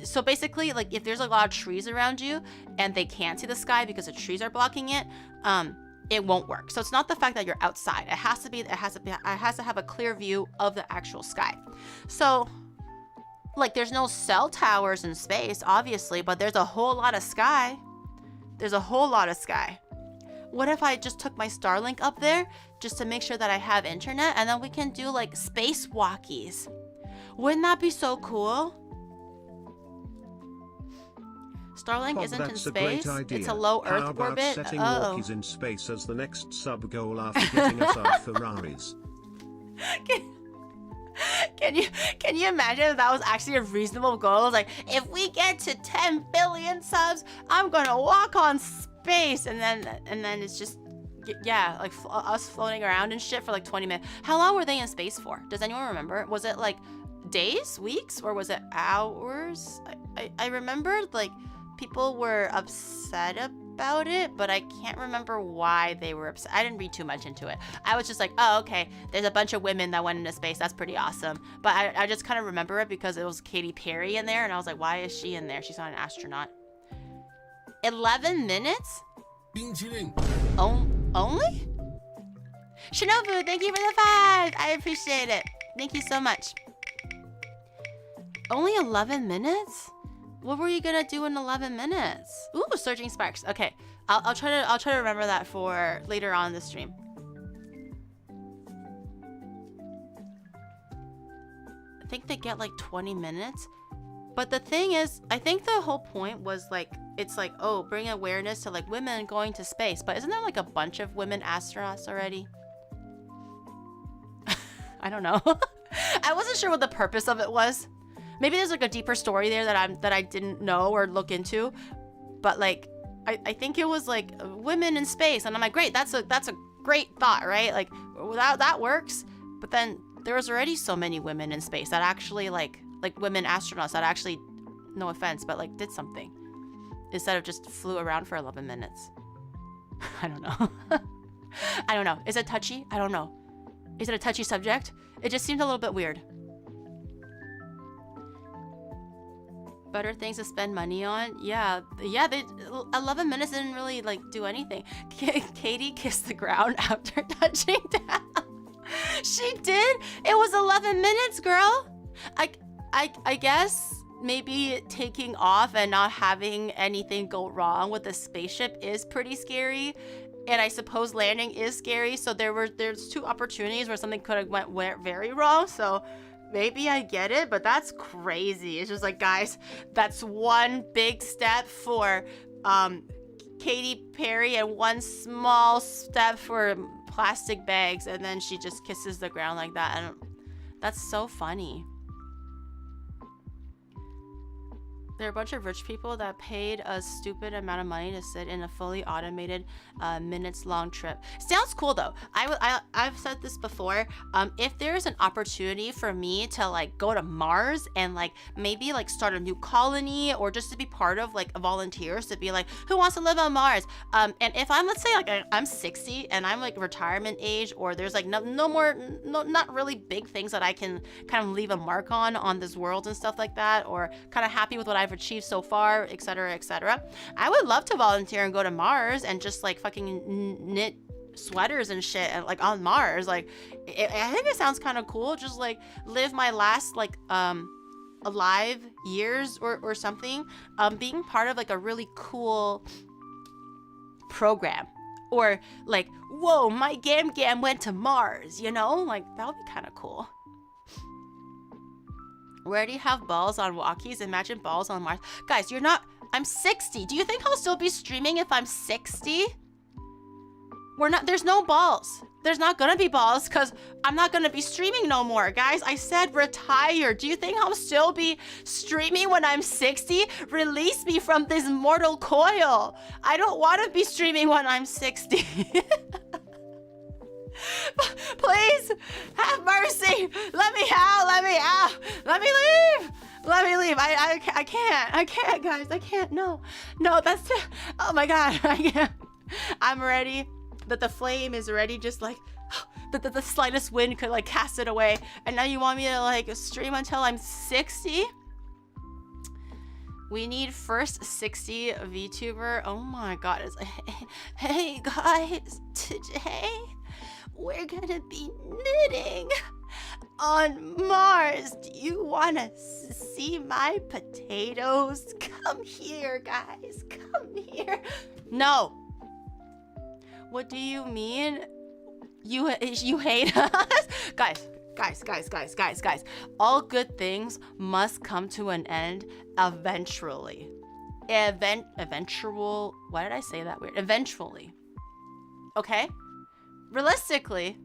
so basically, like, if there's a lot of trees around you and they can't see the sky because the trees are blocking it, it won't work. So it's not the fact that you're outside. It has to have a clear view of the actual sky. So, like, there's no cell towers in space, obviously, but there's a whole lot of sky. There's a whole lot of sky. What if I just took my Starlink up there just to make sure that I have internet, and then we can do like space walkies? Wouldn't that be so cool? Starlink isn't in space. It's a low Earth How about orbit. setting walkies in space as the next sub goal after getting us our Ferraris? Can you imagine if that was actually a reasonable goal? Like, if we get to 10 billion subs, I'm gonna walk on space, and then it's just, yeah, like us floating around and shit for like 20 minutes. How long were they in space for? Does anyone remember? Was it like days, weeks, or was it hours? I remember like people were upset about it, but I can't remember why they were upset. I didn't read too much into it. I was just like, oh, okay, there's a bunch of women that went into space. That's pretty awesome. But I just kind of remember it because it was Katy Perry in there, and I was like, why is she in there? She's not an astronaut. 11 minutes? Only? Shinobu, thank you for the 5. I appreciate it. Thank you so much. Only 11 minutes? What were you gonna do in 11 minutes? Ooh, Surging Sparks. Okay, I'll try to remember that for later on in the stream. I think they get like 20 minutes. But the thing is, I think the whole point was like, it's like, oh, bring awareness to like women going to space. But isn't there like a bunch of women astronauts already? I don't know. I wasn't sure what the purpose of it was. Maybe there's like a deeper story there that I didn't know or look into. But like, I think it was like women in space, and I'm like, great, that's a great thought, right? Like, that works. But then there was already so many women in space that actually like women astronauts that actually, no offense, but like did something instead of just flew around for 11 minutes. I don't know. I don't know. Is it touchy? I don't know. Is it a touchy subject? It just seemed a little bit weird. Better things to spend money on? Yeah, they 11 minutes didn't really like do anything. Katie kissed the ground after touching down. She did? It was 11 minutes, girl. I guess maybe taking off and not having anything go wrong with the spaceship is pretty scary. And I suppose landing is scary. So there's 2 opportunities where something could have went very wrong. So maybe I get it, but that's crazy. It's just like, guys, that's one big step for Katy Perry and one small step for plastic bags, and then she just kisses the ground like that. And that's so funny. There are a bunch of rich people that paid a stupid amount of money to sit in a fully automated minutes-long trip. Sounds cool, though. I've said this before. If there's an opportunity for me to like go to Mars and like maybe like start a new colony, or just to be part of like volunteers to be like, who wants to live on Mars? And if I'm, let's say like I'm 60 and I'm like retirement age, or there's like not really big things that I can kind of leave a mark on this world and stuff like that, or kind of happy with what I've achieved so far, etc., etc. I would love to volunteer and go to Mars and just like fucking knit sweaters and shit, and like on Mars. Like, I think it sounds kind of cool. Just like live my last like alive years or something, being part of like a really cool program. Or like, whoa, my Gam Gam went to Mars, you know? Like, that would be kind of cool. We already have balls on walkies. Imagine balls on Mars. Guys, you're not... I'm 60. Do you think I'll still be streaming if I'm 60? We're not... There's no balls. There's not gonna be balls because I'm not gonna be streaming no more, guys. I said retire. Do you think I'll still be streaming when I'm 60? Release me from this mortal coil. I don't want to be streaming when I'm 60. Please have mercy. Let me out. Let me out. Let me leave. Let me leave. I can't. I can't, guys. I can't. No. No, that's... Oh my God. I can't. I'm ready. That the flame is already just like the slightest wind could like cast it away, and now you want me to like stream until I'm 60? We need first 60 VTuber. Oh my God, it's like, hey guys, today we're gonna be knitting on Mars. Do you wanna see my potatoes? Come here, guys, come here. No. What do you mean? You hate us? Guys. All good things must come to an end eventually. Eventual. Why did I say that weird? Eventually. Okay? Realistically,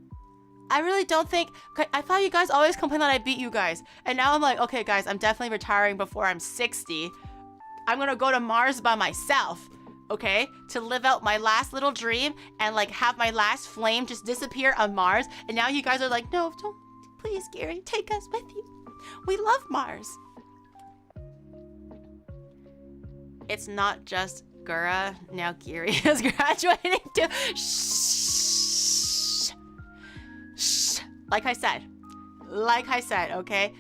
I really don't think... I thought you guys always complain that I beat you guys. And now I'm like, okay, guys, I'm definitely retiring before I'm 60. I'm gonna go to Mars by myself. Okay, to live out my last little dream and like have my last flame just disappear on Mars. And now you guys are like, no, don't, please, Gary, take us with you. We love Mars. It's not just Gura. Now Giri is graduating too. Shh. Shh. Like I said, okay?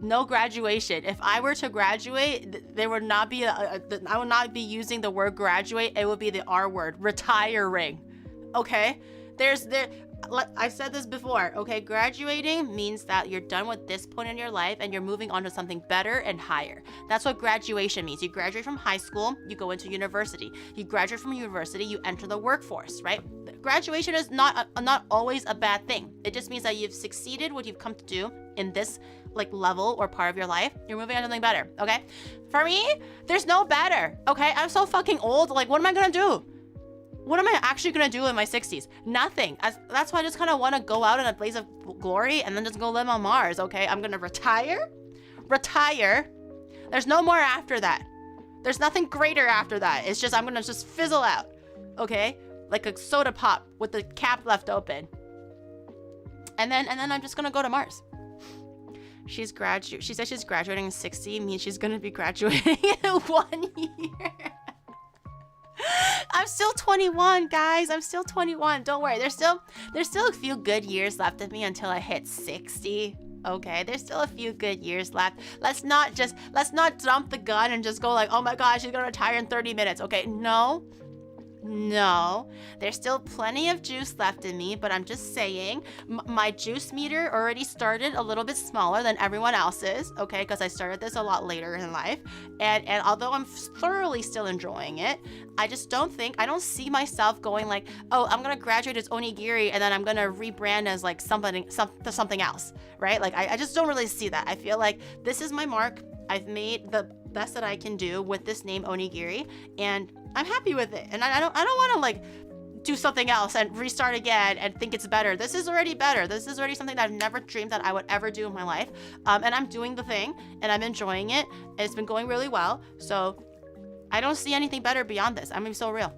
No graduation. If I were to graduate, there would not be I would not be using the word graduate. It would be the R word, retiring. Okay? I've said this before, okay? Graduating means that you're done with this point in your life and you're moving on to something better and higher. That's what graduation means. You graduate from high school, you go into university. You graduate from university, you enter the workforce, right? Graduation is not always a bad thing. It just means that you've succeeded what you've come to do in this like level or part of your life. You're moving on to something better, okay? For me, there's no better, okay? I'm so fucking old. Like, what am I gonna do? What am I actually gonna do in my 60s? Nothing. That's why I just kind of want to go out in a blaze of glory and then just go live on Mars, okay? I'm gonna retire. There's no more after that. There's nothing greater after that. It's just I'm gonna just fizzle out, okay? Like a soda pop with the cap left open. And then I'm just gonna go to Mars. She said she's graduating in 60, means she's gonna be graduating in 1 year. I'm still 21, guys. I'm still 21. Don't worry. There's still a few good years left of me until I hit 60. Okay, there's still a few good years left. Let's not jump the gun and just go like, oh my gosh, she's gonna retire in 30 minutes. Okay, no, there's still plenty of juice left in me, but I'm just saying my juice meter already started a little bit smaller than everyone else's, okay, because I started this a lot later in life, and although I'm thoroughly still enjoying it, I don't see myself going like, oh, I'm gonna graduate as OniGiri and then I'm gonna rebrand as like something else, right? Like I just don't really see that. I feel like this is my mark. I've made the best that I can do with this name OniGiri, and I'm happy with it. And I don't want to like do something else and restart again and think it's better. This is already better. This is already something that I've never dreamed that I would ever do in my life. And I'm doing the thing and I'm enjoying it. And it's been going really well. So I don't see anything better beyond this. I'm being so real.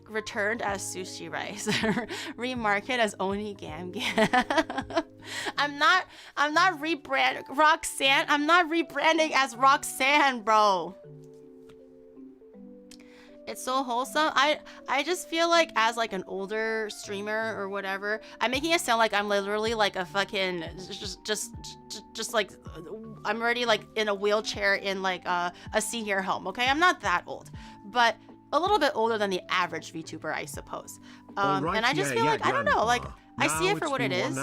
Returned as sushi rice. Remarket as Oni Gam Gam. I'm not rebranding Roxanne. I'm not rebranding as Roxanne, bro. It's so wholesome. I just feel like as like an older streamer or whatever, I'm making it sound like I'm literally like a fucking just like I'm already like in a wheelchair in like a senior home. Okay, I'm not that old, but a little bit older than the average VTuber, I suppose. Right, and I just feel like I don't know, like I see it for what it is.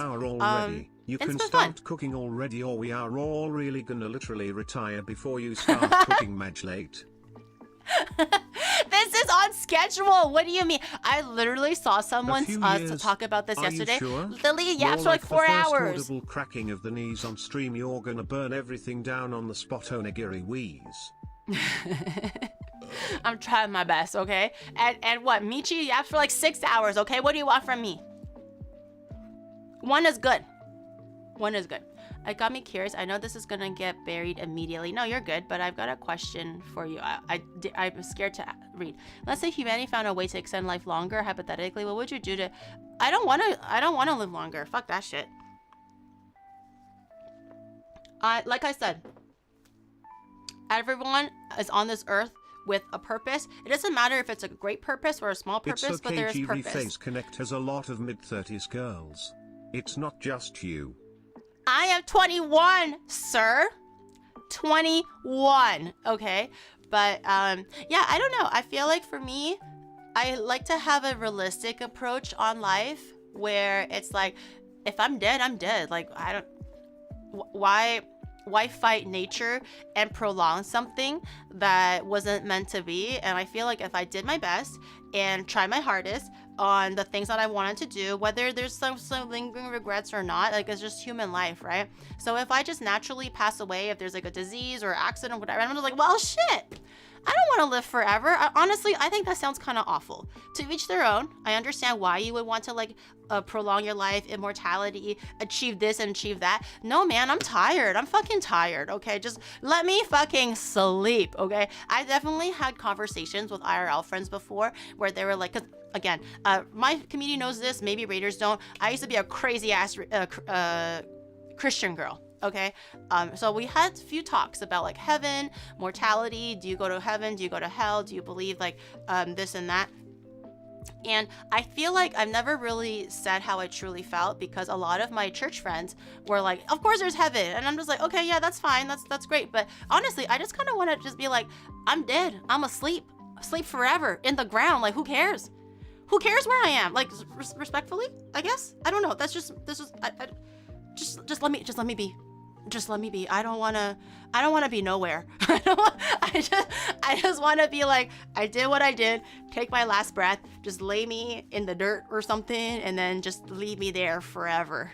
You can start cooking already, or we are all really gonna literally retire before you start cooking. Maj late. This is on schedule. What do you mean? I literally saw someone to talk about this yesterday. Sure? Lily yaps for like 4 hours. The first cracking of the knees on stream, you're gonna burn everything down on the spot. Onigiri wheeze. I'm trying my best, okay? And what? Michi yaps for like 6 hours, okay? What do you want from me? One is good. One is good. It got me curious. I know this is gonna get buried immediately. No, you're good, but I've got a question for you. I'm scared to read. Let's say humanity found a way to extend life longer. Hypothetically, what would you do to? I don't wanna live longer. Fuck that shit. Like I said, everyone is on this earth with a purpose. It doesn't matter if it's a great purpose or a small purpose, it's okay, but there is purpose. Face Connect has a lot of mid-30s girls. It's not just you. I am 21, sir. 21, okay? But, yeah, I don't know. I feel like for me, I like to have a realistic approach on life where it's like, if I'm dead, I'm dead. Like, I don't... Why fight nature and prolong something that wasn't meant to be? And I feel like if I did my best and tried my hardest on the things that I wanted to do, whether there's some lingering regrets or not, like it's just human life, right? So if I just naturally pass away, if there's like a disease or accident or whatever, I'm just like, well, shit, I don't want to live forever. Honestly, I think that sounds kind of awful. To each their own. I understand why you would want to like prolong your life, immortality, achieve this and achieve that. No, man, I'm tired. I'm fucking tired, okay? Just let me fucking sleep, okay? I definitely had conversations with IRL friends before where they were like, cause again, my community knows this, maybe Raiders don't. I used to be a crazy ass Christian girl. Okay, so we had a few talks about like heaven, mortality. Do you go to heaven? Do you go to hell? Do you believe like this and that? And I feel like I've never really said how I truly felt because a lot of my church friends were like, of course there's heaven. And I'm just like, okay, yeah, that's fine. That's great. But honestly, I just kind of want to just be like, I'm dead. I'm asleep forever in the ground. Like, who cares? Who cares where I am? Like, respectfully, I guess. I don't know. Just let me be. Just let me be. I don't want to be nowhere. I just want to be like, I did what I did, take my last breath, just lay me in the dirt or something, and then just leave me there forever.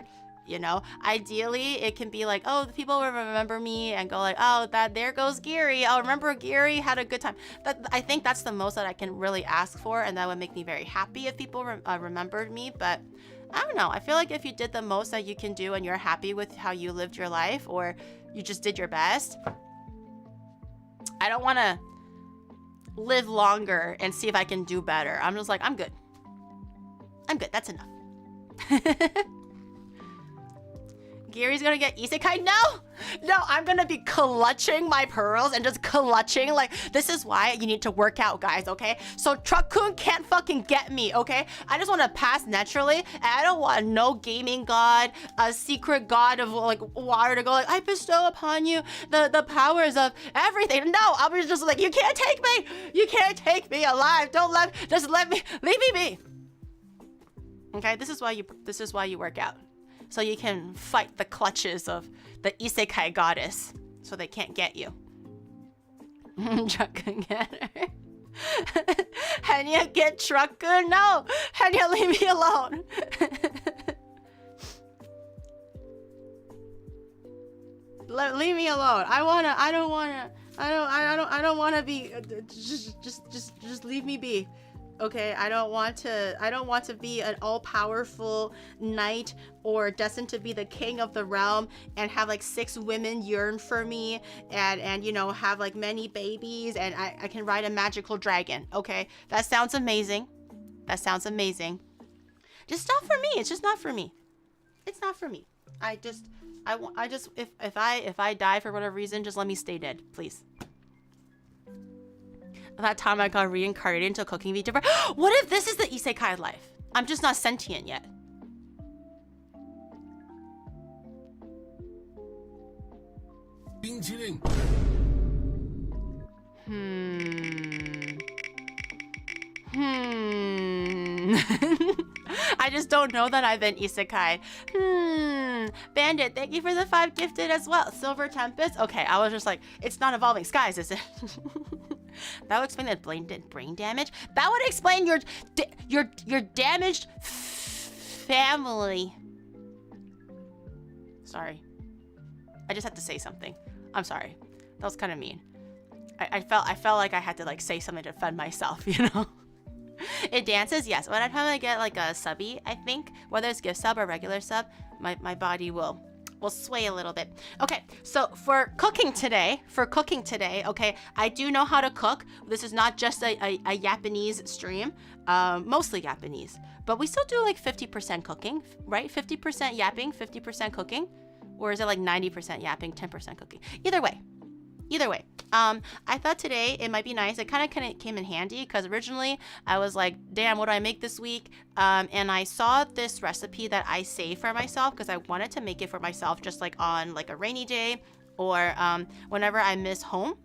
You know, ideally it can be like, oh, the people will remember me and go like, oh, there goes Giri. I'll remember Giri had a good time. I think that's the most that I can really ask for, and that would make me very happy if people remembered me. But I don't know. I feel like if you did the most that you can do and you're happy with how you lived your life, or you just did your best, I don't want to live longer and see if I can do better. I'm just like, I'm good. That's enough. Gary's gonna get isekai. No, I'm gonna be clutching my pearls and just clutching. Like, this is why you need to work out, guys, okay? So Truck-kun can't fucking get me, okay? I just want to pass naturally, and I don't want no gaming god, a secret god of like water to go like, I bestow upon you the powers of everything. No, I was just like, you can't take me alive. Just leave me be. Okay, this is why you work out. So you can fight the clutches of the isekai goddess, so they can't get you. Truck-kun get her. Hanya get Truck-kun? No! Hanya, leave me alone! Leave me alone. I don't wanna be, just leave me be. Okay, I don't want to be an all-powerful knight or destined to be the king of the realm and have like 6 women yearn for me and you know, have like many babies, and I can ride a magical dragon. Okay, that sounds amazing. Just not for me. It's just not for me. It's not for me. If I die for whatever reason, just let me stay dead, please. That time I got reincarnated into a cooking VTuber. What if this is the isekai life? I'm just not sentient yet. I just don't know that I've been isekai. Bandit, thank you for the 5 gifted as well. Silver Tempest. Okay, I was just like, it's not Evolving Skies, is it? That would explain the brain damage. That would explain your damaged family. Sorry. I just had to say something. I'm sorry. That was kind of mean. I felt like I had to like say something to defend myself, you know? It dances, yes. When I get like a subby, I think, whether it's gift sub or regular sub, my body will sway a little bit. Okay, so for cooking today, okay, I do know how to cook. This is not just a Japanese stream, mostly Japanese, but we still do like 50% cooking, right? 50% yapping, 50% cooking, or is it like 90% yapping, 10% cooking? Either way. I thought today it might be nice. It kind of came in handy because originally I was like, damn, what do I make this week? And I saw this recipe that I saved for myself because I wanted to make it for myself just like on like a rainy day or whenever I miss home.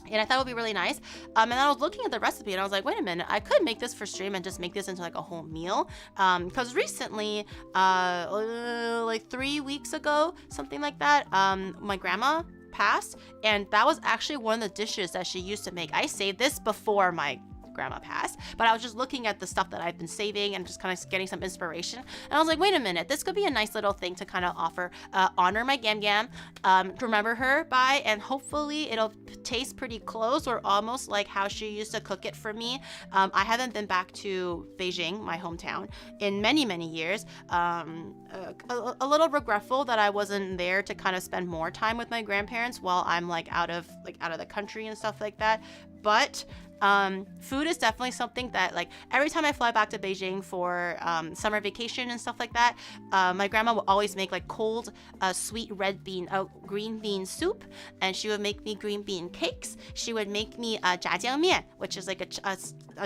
And I thought it would be really nice. And I was looking at the recipe and I was like, wait a minute, I could make this for stream and just make this into like a whole meal. Because recently, like 3 weeks ago, something like that, my grandma passed, and that was actually one of the dishes that she used to make. I saved this before my grandma passed, but I was just looking at the stuff that I've been saving and just kind of getting some inspiration, and I was like, wait a minute, this could be a nice little thing to kind of offer, honor my Gam Gam, to remember her by, and hopefully it'll taste pretty close or almost like how she used to cook it for me. I haven't been back to Beijing, my hometown, in many years. A little regretful that I wasn't there to kind of spend more time with my grandparents while I'm like out of the country and stuff like that, but food is definitely something that, like, every time I fly back to Beijing for summer vacation and stuff like that, my grandma will always make like cold sweet green bean soup, and she would make me green bean cakes. She would make me jiajiangmian, which is like a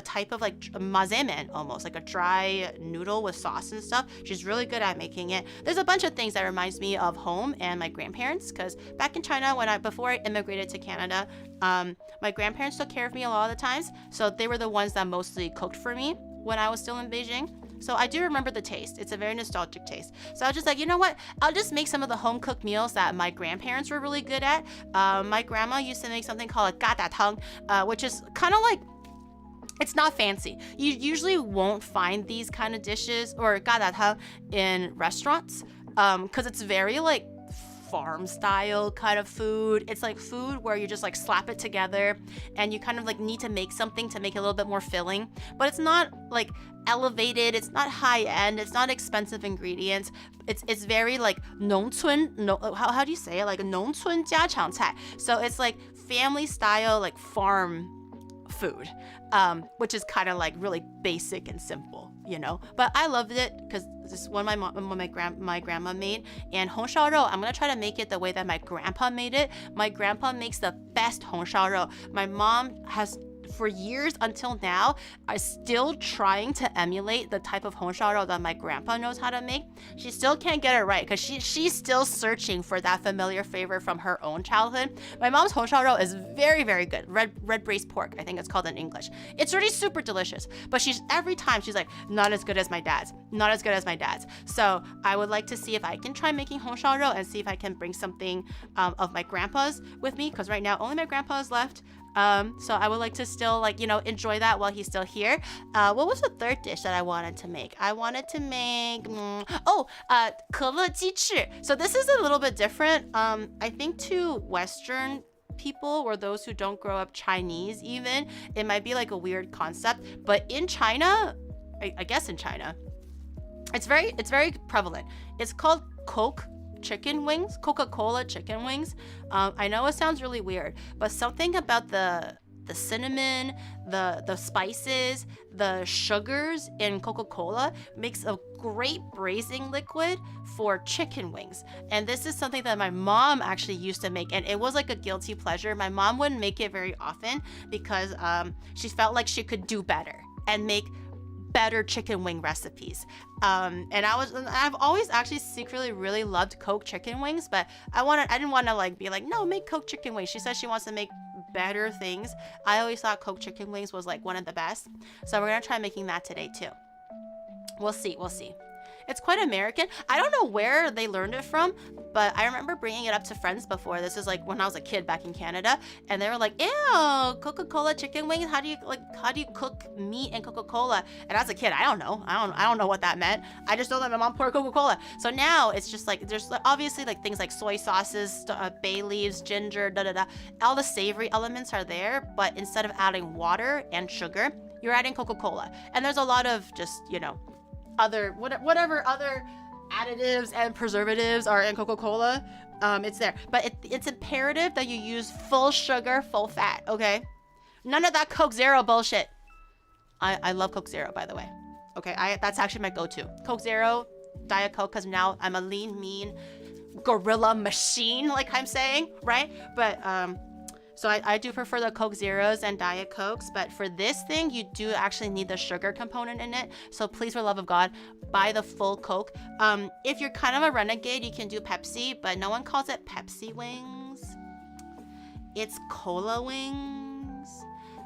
type of like mazemen, almost like a dry noodle with sauce and stuff. She's really good at making it. There's a bunch of things that reminds me of home and my grandparents, because back in China, before I immigrated to Canada, my grandparents took care of me a lot of the times, so they were the ones that mostly cooked for me when I was still in Beijing. So I do remember the taste. It's a very nostalgic taste. So I was just like, you know what? I'll just make some of the home cooked meals that my grandparents were really good at. My grandma used to make something called a gada tang, which is kind of like, it's not fancy. You usually won't find these kind of dishes or gada tang in restaurants, because it's very like farm style kind of food. It's like food where you just like slap it together and you kind of like need to make something to make it a little bit more filling, but it's not like elevated, it's not high end, it's not expensive ingredients. It's very like how do you say it, like 农村家常菜. So it's like family style, like farm food, which is kind of like really basic and simple, you know, but I loved it because this is one my grandma made. And hong shao rou, I'm gonna try to make it the way that my grandpa made it. My grandpa makes the best hong shao rou. My mom has, for years until now, are still trying to emulate the type of hong shao rou that my grandpa knows how to make. She still can't get it right because she's still searching for that familiar flavor from her own childhood. My mom's hong shao rou is very good. Red braised pork, I think it's called in English. It's really super delicious, but every time she's like, not as good as my dad's. So I would like to see if I can try making hong shao rou and see if I can bring something of my grandpa's with me, because right now only my grandpa is left. So I would like to still, like, you know, enjoy that while he's still here. What was the third dish that I wanted to make? I wanted to make, 可乐鸡翅. So this is a little bit different. I think to Western people or those who don't grow up Chinese even, it might be like a weird concept. But in China, I guess in China, it's very prevalent. It's called Coca-Cola chicken wings. I know it sounds really weird, but something about the cinnamon, the spices, the sugars in Coca-Cola makes a great braising liquid for chicken wings. And this is something that my mom actually used to make, and it was like a guilty pleasure. My mom wouldn't make it very often because she felt like she could do better and make better chicken wing recipes. And I've always actually secretly really loved Coke chicken wings, but I didn't want to like be like, no, make Coke chicken wings. She says she wants to make better things. I always thought Coke chicken wings was like one of the best. So we're gonna try making that today too. We'll see. It's quite American. I don't know where they learned it from, but I remember bringing it up to friends before. This is like when I was a kid back in Canada, and they were like, "Ew, Coca-Cola chicken wings. How do you cook meat in Coca-Cola?" And as a kid, I don't know. I don't know what that meant. I just know that my mom poured Coca-Cola. So now it's just like there's obviously like things like soy sauces, bay leaves, ginger, all the savory elements are there, but instead of adding water and sugar, you're adding Coca-Cola. And there's a lot of just, other whatever other additives and preservatives are in Coca-Cola. It's there. But it's imperative that you use full sugar, full fat, okay? None of that Coke Zero bullshit. I love Coke Zero, by the way. Okay, that's actually my go-to. Coke Zero, Diet Coke, because now I'm a lean, mean gorilla machine, like I'm saying, right? But so I do prefer the Coke Zeros and Diet Cokes, but for this thing, you do actually need the sugar component in it. So please, for the love of God, buy the full Coke. If you're kind of a renegade, you can do Pepsi, but no one calls it Pepsi wings. It's cola wings.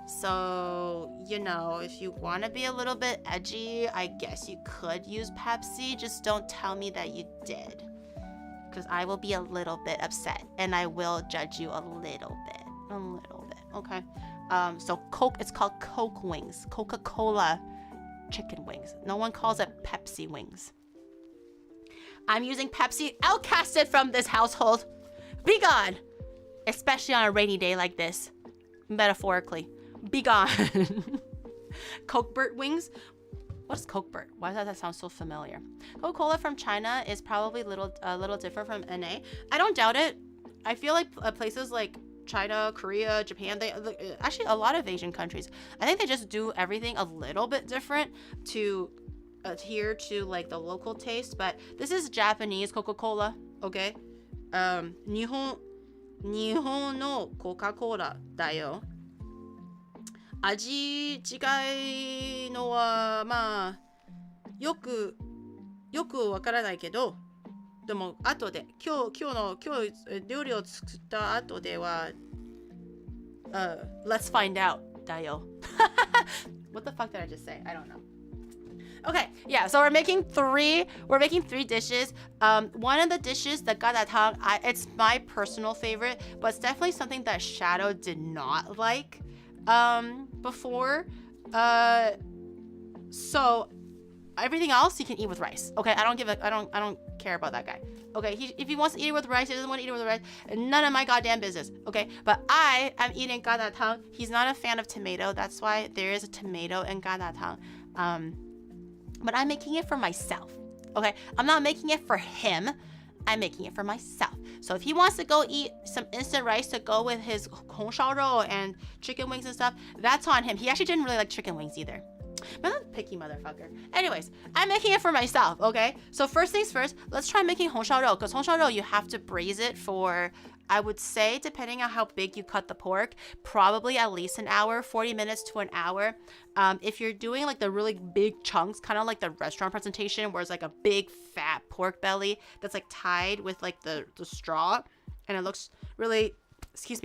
So, if you want to be a little bit edgy, I guess you could use Pepsi. Just don't tell me that you did, because I will be a little bit upset and I will judge you a little bit. Okay. So Coke, it's called Coke wings, Coca-Cola chicken wings. No one calls it Pepsi wings. I'm using Pepsi, outcasted from this household. Be gone. Especially on a rainy day like this. Metaphorically. Be gone. Cokebert wings. What is Cokebert? Why does that sound so familiar? Coca-Cola from China is probably a little different from NA. I don't doubt it. I feel like places like China, Korea, Japan, they actually a lot of Asian countries, I think they just do everything a little bit different to adhere to like the local taste. But this is Japanese Coca-Cola, okay? 日本のコカ・コーラだよ。味違いのはまあよくわからないけど、でも後で今日料理を作った後ではlet's find out だよ。What the fuck did I just say? I don't know. Okay, yeah, so we're making three dishes. One of the dishes, the gadatang, it's my personal favorite, but it's definitely something that Shadow did not like before. So everything else he can eat with rice. Okay, I don't care about that guy. Okay, if he wants to eat it with rice, he doesn't want to eat it with rice. None of my goddamn business. Okay, but I am eating gadatang. He's not a fan of tomato. That's why there is a tomato in gadatang. But I'm making it for myself. Okay, I'm not making it for him. I'm making it for myself. So if he wants to go eat some instant rice to go with his honsharo and chicken wings and stuff, that's on him. He actually didn't really like chicken wings either. I'm a picky motherfucker. Anyways, I'm making it for myself, okay? So first things first, let's try making honsharo. Because honsharo, you have to braise it for, I would say, depending on how big you cut the pork, probably at least an hour, 40 minutes to an hour. If you're doing like the really big chunks, kind of like the restaurant presentation, where it's like a big fat pork belly that's like tied with like the straw, and it looks really,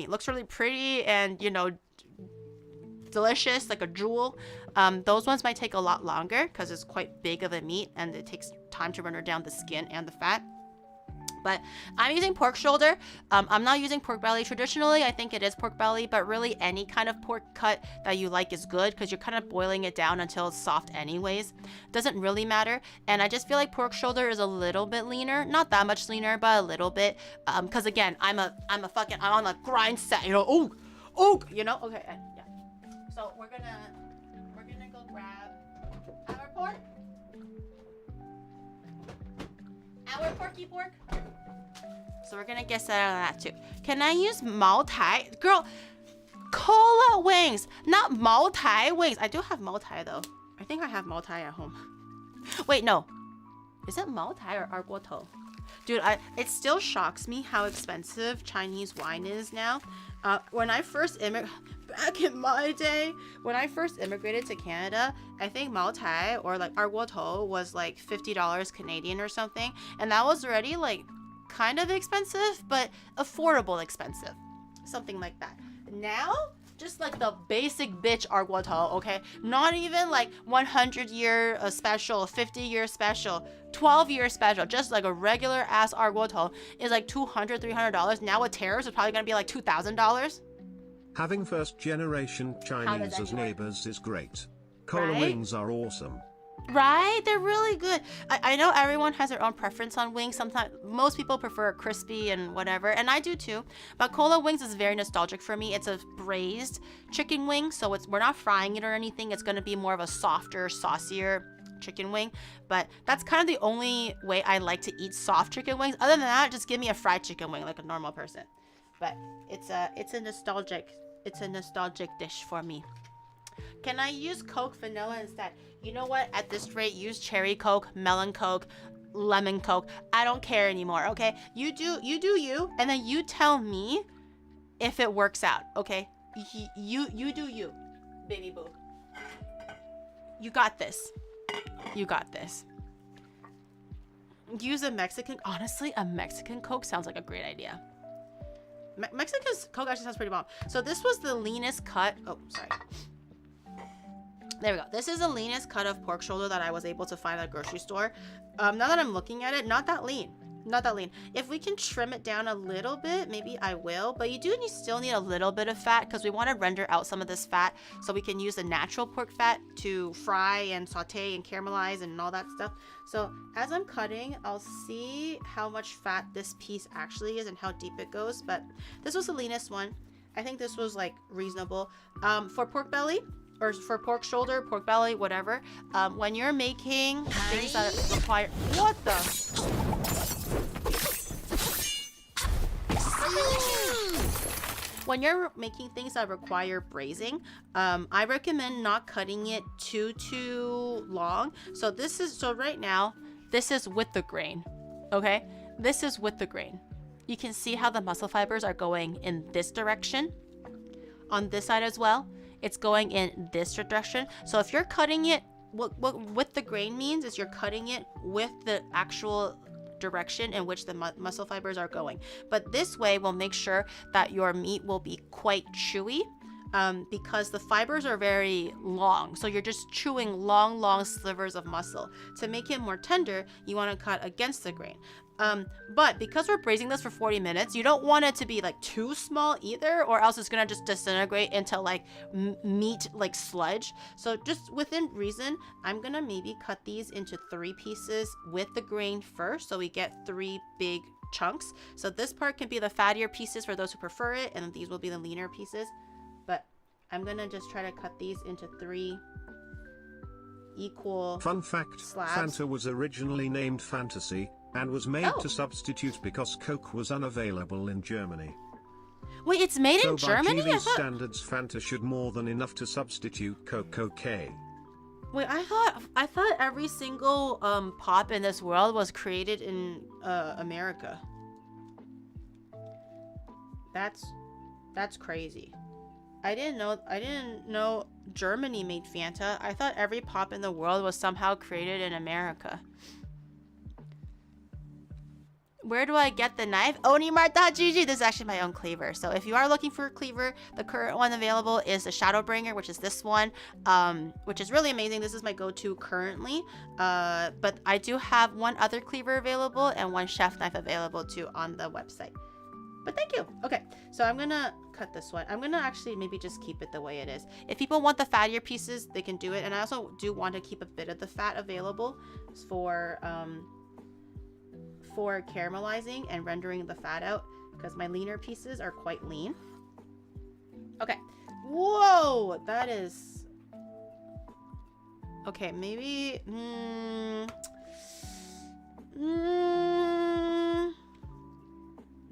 looks really pretty and, delicious, like a jewel. Those ones might take a lot longer because it's quite big of a meat and it takes time to render down the skin and the fat. But I'm using pork shoulder. I'm not using pork belly. Traditionally, I think it is pork belly, but really any kind of pork cut that you like is good because you're kind of boiling it down until it's soft anyways. Doesn't really matter. And I just feel like pork shoulder is a little bit leaner. Not that much leaner, but a little bit. Because again, I'm on a grind set, okay, yeah. So we're gonna go grab our pork. Our porky pork. So we're gonna get set on that too. Can I use Mao Tai? Girl, cola wings, not Mao Tai wings. I do have Mao Tai though. I think I have Mao Tai at home. Wait, no. Is it Mao Tai or Arguoto? Dude, it still shocks me how expensive Chinese wine is now. When I first back in my day, when I first immigrated to Canada, I think Mao Tai or like Arguoto was like $50 Canadian or something, and that was already like kind of expensive, but affordable expensive, something like that. Now, just like the basic bitch argwotto, okay? Not even like 100-year special, 50-year special, 12-year special. Just like a regular ass argwotto is like $200, $300. Now with tariffs, it's probably gonna be like $2,000. Having first generation Chinese as neighbors is great. Cola Right? wings are awesome. Right? They're really good. I know everyone has their own preference on wings. Sometimes most people prefer crispy and whatever, and I do too. But cola wings is very nostalgic for me. It's a braised chicken wing, so we're not frying it or anything. It's gonna be more of a softer, saucier chicken wing. But that's kind of the only way I like to eat soft chicken wings. Other than that, just give me a fried chicken wing like a normal person. But it's a nostalgic dish for me. Can I use Coke vanilla instead? You know what? At this rate, use cherry Coke, melon Coke, lemon Coke. I don't care anymore, okay? You do you, and then you tell me if it works out, okay? You do you, baby boo. You got this. You got this. Use a Mexican. Honestly, a Mexican Coke sounds like a great idea. Mexican Coke actually sounds pretty bomb. So this was the leanest cut. Oh, sorry. There we go. This is the leanest cut of pork shoulder that I was able to find at a grocery store. Now that I'm looking at it, not that lean. Not that lean. If we can trim it down a little bit, maybe I will. But you do still need a little bit of fat because we want to render out some of this fat so we can use the natural pork fat to fry and saute and caramelize and all that stuff. So as I'm cutting, I'll see how much fat this piece actually is and how deep it goes. But this was the leanest one. I think this was like reasonable. For pork belly, or for pork shoulder, pork belly, whatever, when you're making things that require... What the... When you're making things that require braising, I recommend not cutting it too long. So right now, this is with the grain, okay? This is with the grain. You can see how the muscle fibers are going in this direction. On this side as well, it's going in this direction. So if you're cutting it, what with the grain means is you're cutting it with the actual direction in which the muscle fibers are going. But this way will make sure that your meat will be quite chewy, because the fibers are very long. So you're just chewing long slivers of muscle. To make it more tender, you want to cut against the grain. But because we're braising this for 40 minutes, you don't want it to be like too small either, or else it's gonna just disintegrate into like meat, like sludge. So just within reason, I'm gonna maybe cut these into 3 pieces with the grain first, so we get 3 big chunks. So this part can be the fattier pieces for those who prefer it, and these will be the leaner pieces. But I'm gonna just try to cut these into 3 equal Fun fact, slabs. Fanta was originally named Fantasy, and was made to substitute because Coke was unavailable in Germany. Wait, it's made So in Germany? by GV's standards, Fanta should more than enough to substitute Coke. Okay. Wait, I thought every single pop in this world was created in America. That's crazy. I didn't know Germany made Fanta. I thought every pop in the world was somehow created in America. Where do I get the knife? Onimart.gg. This is actually my own cleaver. So if you are looking for a cleaver, the current one available is the Shadowbringer, which is this one, which is really amazing. This is my go-to currently. But I do have one other cleaver available and one chef knife available too on the website. But thank you. Okay, so I'm gonna cut this one. I'm gonna actually maybe just keep it the way it is. If people want the fattier pieces, they can do it. And I also do want to keep a bit of the fat available for caramelizing and rendering the fat out, because my leaner pieces are quite lean. Okay. Whoa, that is... Okay, maybe...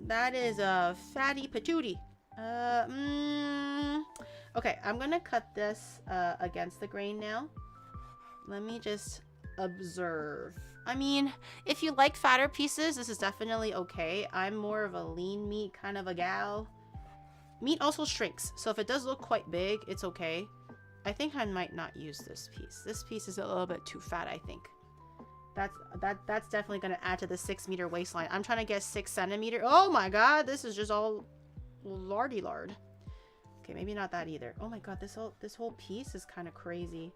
That is a fatty patootie. Okay, I'm gonna cut this against the grain now. Let me just observe. I mean, if you like fatter pieces, this is definitely okay. I'm more of a lean meat kind of a gal. Meat also shrinks, so if it does look quite big, it's okay. I think I might not use this piece. This piece is a little bit too fat, I think. That's definitely gonna add to the 6-meter waistline. I'm trying to get 6 centimeter. Oh my god, this is just all lardy lard. Okay, maybe not that either. Oh my god, this whole piece is kind of crazy.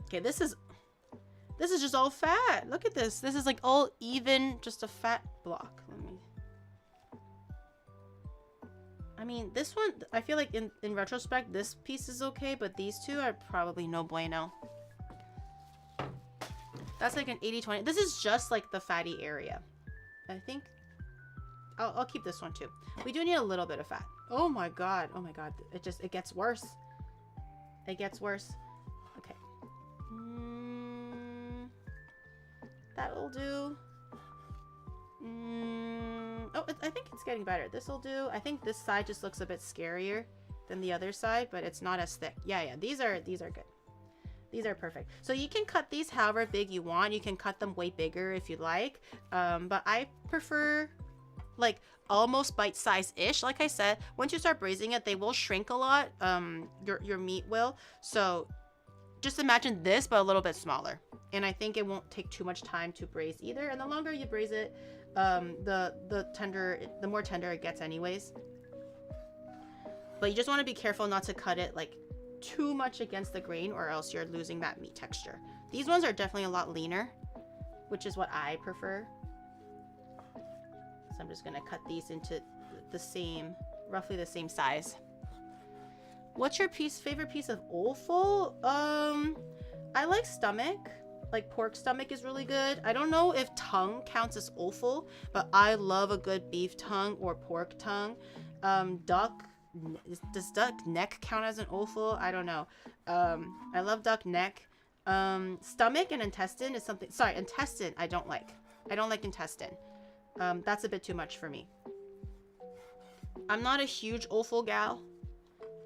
Okay, this is just all fat. Look at this. This is like all even, just a fat block. I mean, this one, I feel like in retrospect, this piece is okay, but these two are probably no bueno. That's like an 80-20. This is just like the fatty area. I think I'll keep this one too. We do need a little bit of fat. Oh my god. Oh my god. It gets worse. It gets worse. Okay. That'll do. Oh, I think it's getting better. This'll do. I think this side just looks a bit scarier than the other side, but it's not as thick. Yeah, these are good. These are perfect. So you can cut these however big you want. You can cut them way bigger if you like. But I prefer like almost bite-size-ish. Like I said, once you start braising it, they will shrink a lot. Your meat will. So just imagine this, but a little bit smaller. And I think it won't take too much time to braise either. And the longer you braise it, the more tender it gets anyways. But you just want to be careful not to cut it like too much against the grain, or else you're losing that meat texture. These ones are definitely a lot leaner, which is what I prefer. So I'm just gonna cut these into roughly the same size. What's your favorite piece of offal? I like stomach. Like pork stomach is really good. I don't know if tongue counts as offal, but I love a good beef tongue or pork tongue. Does duck neck count as an offal? I don't know. I love duck neck. Stomach and intestine is something. Sorry, intestine I don't like. I don't like intestine. That's a bit too much for me. I'm not a huge offal gal.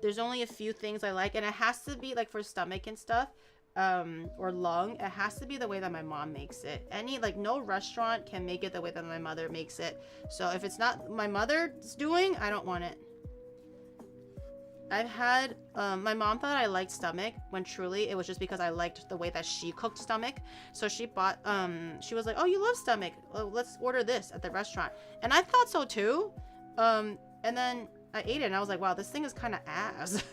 There's only a few things I like, and it has to be like for stomach and stuff. Or lung, it has to be the way that my mom makes it. No restaurant can make it the way that my mother makes it. So if it's not my mother's doing, I don't want it. I've had, my mom thought I liked stomach when truly it was just because I liked the way that she cooked stomach. So she bought, she was like, oh, you love stomach. Well, let's order this at the restaurant. And I thought so too. And then I ate it and I was like, wow, this thing is kind of ass.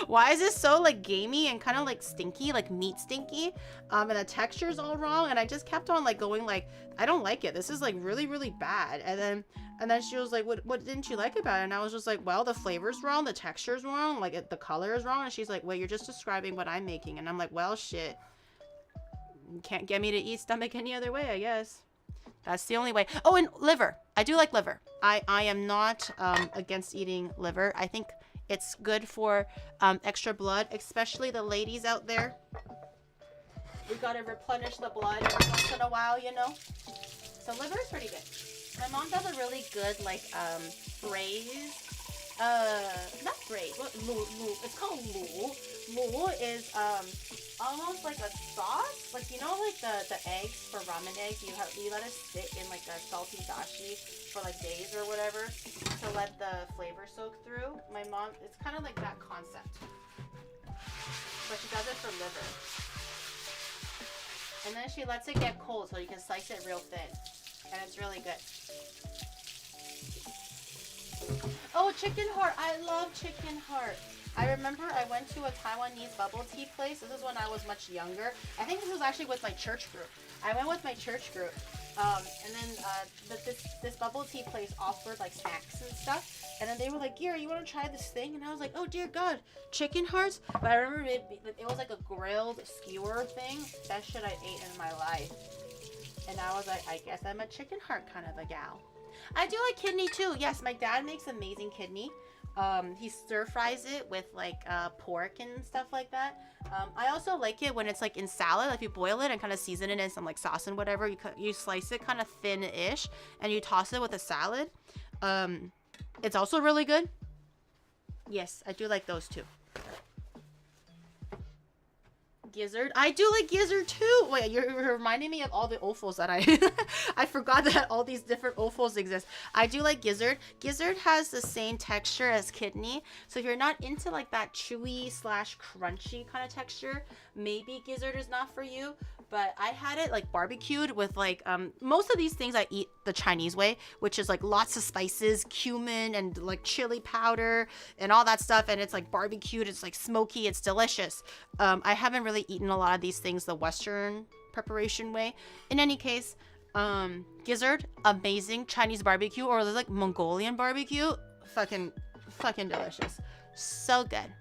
Why is this so like gamey and kind of like stinky, like meat stinky? And the texture's all wrong. And I just kept on like going like, I don't like it. This is like really, really bad. And then she was like, what didn't you like about it? And I was just like, well, the flavor's wrong, the texture's wrong, like the color is wrong. And she's like, well, you're just describing what I'm making. And I'm like, well, shit. You can't get me to eat stomach any other way, I guess. That's the only way. Oh, and liver. I do like liver. I am not against eating liver. I think it's good for extra blood, especially the ladies out there. We gotta replenish the blood every once in a while, you know? So liver is pretty good. My mom does a really good, like, braise. Not braise. It's called lu. Lu is almost like a sauce. Like, you know, like the eggs for ramen eggs, you let it sit in like a salty dashi for like days or whatever to let the flavor soak through. My mom, it's kind of like that concept, but she does it for liver, and then she lets it get cold so you can slice it real thin, and it's really good. Oh, chicken heart. I love chicken heart. I remember I went to a Taiwanese bubble tea place. This is when I was much younger. I think this was actually with my church group. I went with my church group. And then this bubble tea place offered like snacks and stuff. And then they were like, Gira, you want to try this thing? And I was like, oh dear God, chicken hearts? But I remember it was like a grilled skewer thing. Best shit I ate in my life. And I was like, I guess I'm a chicken heart kind of a gal. I do like kidney too. Yes, my dad makes amazing kidney. He stir fries it with like pork and stuff like that. I also like it when it's like in salad. If you boil it and kind of season it in some like sauce and whatever, you slice it kind of thin-ish and you toss it with a salad. It's also really good. Yes, I do like those too. Gizzard. I do like gizzard too. Wait, you're reminding me of all the offals that I forgot that all these different offals exist. I do like gizzard. Gizzard has the same texture as kidney. So if you're not into like that chewy / crunchy kind of texture, maybe gizzard is not for you. but I had it like barbecued with like most of these things I eat the Chinese way, which is like lots of spices, cumin and like chili powder and all that stuff, and it's like barbecued, it's like smoky, it's delicious. I haven't really eaten a lot of these things the Western preparation way. In any case, gizzard, amazing. Chinese barbecue or like Mongolian barbecue, fucking delicious. So good.